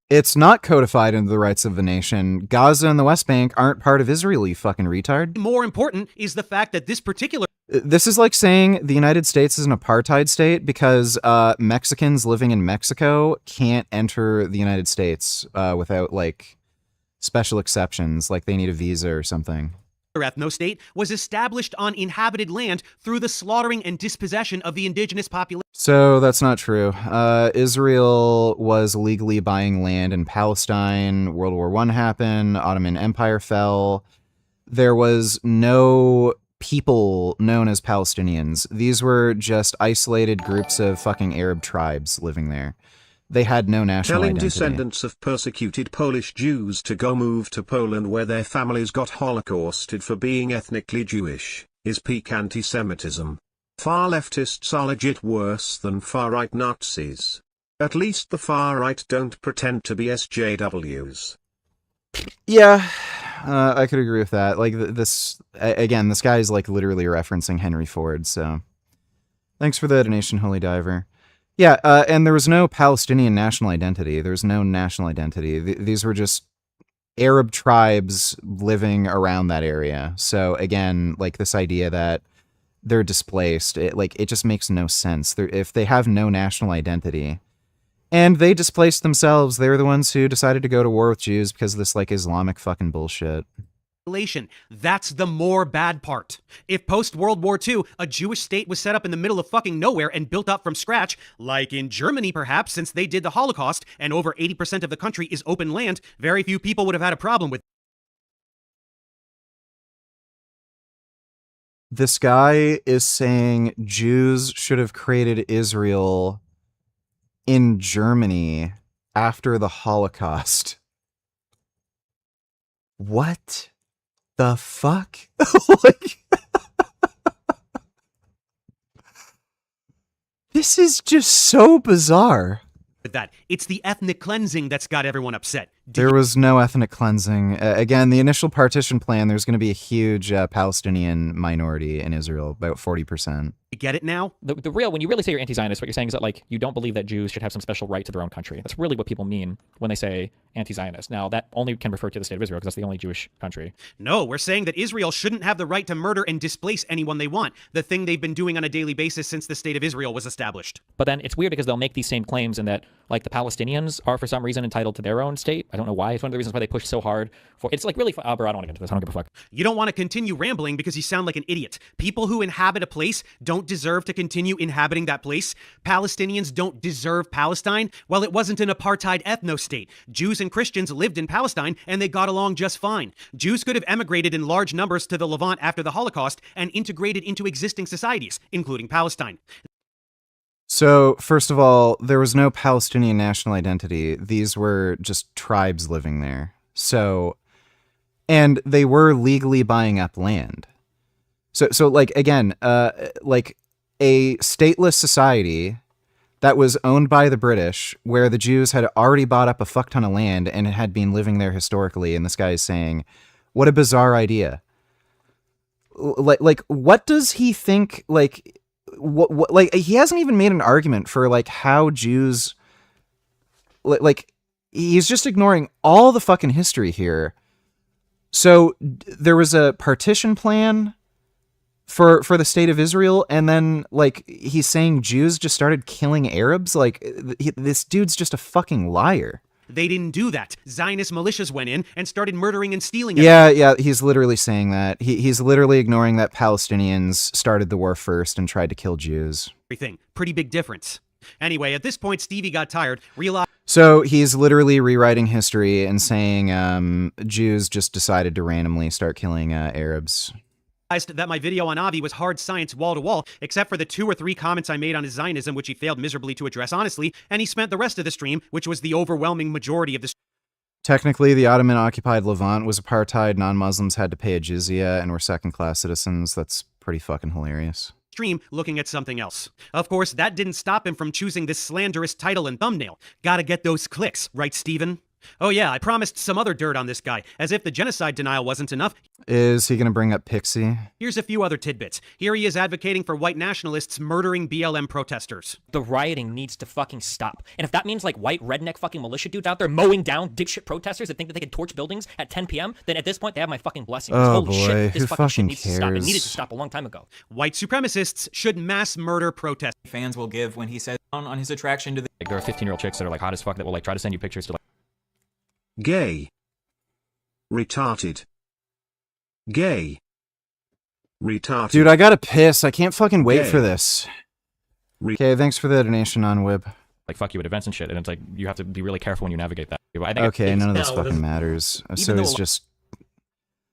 it's not codified into the rights of the nation. Gaza and the West Bank aren't part of Israel, you fucking retard. More important is the fact that this particular... This is like saying the United States is an apartheid state because Mexicans living in Mexico can't enter the United States without, like, special exceptions, like they need a visa or something. Ethnostate was established on inhabited land through the slaughtering and dispossession of the indigenous population. So that's not true. Israel was legally buying land in Palestine. World War I happened. Ottoman Empire fell. There was no people known as Palestinians. These were just isolated groups of fucking Arab tribes living there. They had no national Telling identity. descendants of persecuted Polish Jews to go move to Poland where their families got holocausted for being ethnically Jewish, is peak anti-Semitism. Far leftists are legit worse than far-right Nazis. At least the far-right don't pretend to be SJWs. Yeah, I could agree with that. Like, this guy is, like, literally referencing Henry Ford, so... Thanks for the donation, Holy Diver. Yeah, and there was no Palestinian national identity. There was no national identity. These were just Arab tribes living around that area. So, again, like, this idea that they're displaced, it just makes no sense. If they have no national identity, and they displaced themselves, they're the ones who decided to go to war with Jews because of this, like, Islamic fucking bullshit. That's the more bad part. If post-World War II, a Jewish state was set up in the middle of fucking nowhere and built up from scratch, like in Germany perhaps, since they did the Holocaust, and over 80% of the country is open land, very few people would have had a problem with. This guy is saying Jews should have created Israel in Germany after the Holocaust. What the fuck? Like, this is just so bizarre. That it's the ethnic cleansing that's got everyone upset. There was no ethnic cleansing. Again, the initial partition plan, there's going to be a huge Palestinian minority in Israel, about 40%. You get it now? The real, when you really say you're anti-Zionist, what you're saying is that, like, you don't believe that Jews should have some special right to their own country. That's really what people mean when they say anti-Zionist. Now, that only can refer to the state of Israel because that's the only Jewish country. No, we're saying that Israel shouldn't have the right to murder and displace anyone they want, the thing they've been doing on a daily basis since the state of Israel was established. But then it's weird because they'll make these same claims in that, like, the Palestinians are for some reason entitled to their own state. I don't know why. It's one of the reasons why they push so hard for it's like really. I don't want to get into this. I don't give a fuck. You don't want to continue rambling because you sound like an idiot. People who inhabit a place don't deserve to continue inhabiting that place. Palestinians don't deserve Palestine. Well, it wasn't an apartheid ethno-state. Jews and Christians lived in Palestine and they got along just fine. Jews could have emigrated in large numbers to the Levant after the Holocaust and integrated into existing societies, including Palestine. So, first of all, there was no Palestinian national identity. These were just tribes living there. So, and they were legally buying up land. So like, again, like a stateless society that was owned by the British, where the Jews had already bought up a fuck ton of land and had been living there historically. And this guy is saying, what a bizarre idea. Like, what does he think, like, what like, he hasn't even made an argument for, like, how Jews, like, he's just ignoring all the fucking history here. So there was a partition plan for the state of Israel, and then, like, he's saying Jews just started killing Arabs. Like, this dude's just a fucking liar. They didn't do that. Zionist militias went in and started murdering and stealing. Yeah, he's literally saying that. He's literally ignoring that Palestinians started the war first and tried to kill Jews. Everything. Pretty big difference. Anyway, at this point, Stevie got tired, realized... So he's literally rewriting history and saying Jews just decided to randomly start killing Arabs. That my video on Avi was hard science wall to wall, except for the 2 or 3 comments I made on his Zionism, which he failed miserably to address honestly, and he spent the rest of the stream, which was the overwhelming majority of the Technically, the Ottoman-occupied Levant was apartheid, non-Muslims had to pay a jizya, and were second-class citizens. That's pretty fucking hilarious. Stream looking at something else. Of course, that didn't stop him from choosing this slanderous title and thumbnail. Gotta get those clicks, right, Steven? Oh yeah, I promised some other dirt on this guy, as if the genocide denial wasn't enough. Is he gonna bring up Pixie? Here's a few other tidbits. Here he is advocating for white nationalists murdering BLM protesters. The rioting needs to fucking stop. And if that means, like, white redneck fucking militia dudes out there mowing down dipshit protesters that think that they can torch buildings at 10 p.m., then at this point they have my fucking blessing. Oh Holy boy, shit, this who fucking shit fucking needs to stop. It cares? needed to stop a long time ago. White supremacists should mass murder protest. Fans will give when he says on his attraction to the... Like, there are 15-year-old chicks that are, like, hot as fuck that will, like, try to send you pictures to, like... Gay. Retarded. Gay. Retarded. Dude, I gotta piss. I can't fucking wait Gay. for this. Okay, thanks for the donation on Wib. Like, fuck you at events and shit, and it's like, you have to be really careful when you navigate that. I think Okay, none of this no, fucking matters. So though- he's just...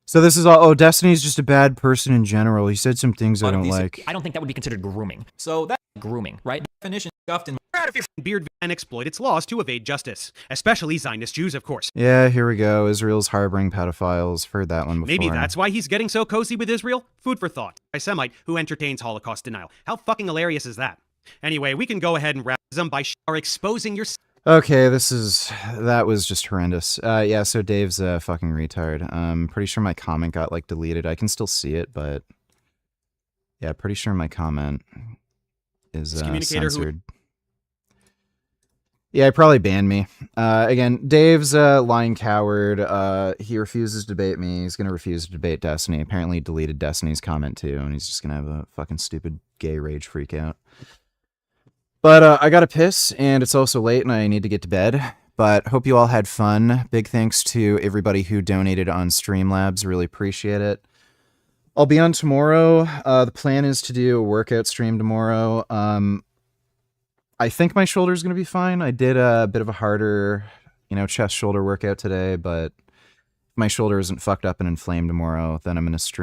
So this is all... Oh, Destiny's just a bad person in general. He said some things I don't like. I don't think that would be considered grooming. So that Grooming, right? definition scuffed in beard and exploit its laws to evade justice, especially Zionist Jews, of course. Yeah, here we go. Israel's harboring pedophiles. Heard that one before. Maybe that's why he's getting so cozy with Israel? Food for thought. A Semite who entertains Holocaust denial. How fucking hilarious is that? Anyway, we can go ahead and wrap them by exposing your... Okay, that was just horrendous. Yeah, so Dave's a fucking retard. Pretty sure my comment got, like, deleted. I can still see it, but... Yeah, pretty sure my comment is censored. Yeah, he probably banned me. Again, Dave's a lying coward. He refuses to debate me. He's going to refuse to debate Destiny. Apparently he deleted Destiny's comment too, and he's just going to have a fucking stupid gay rage freak out. But I got to piss, and it's also late, and I need to get to bed. But hope you all had fun. Big thanks to everybody who donated on Streamlabs. Really appreciate it. I'll be on tomorrow. The plan is to do a workout stream tomorrow. I think my shoulder's going to be fine. I did a bit of a harder, chest shoulder workout today, but if my shoulder isn't fucked up and inflamed tomorrow, then I'm going to stream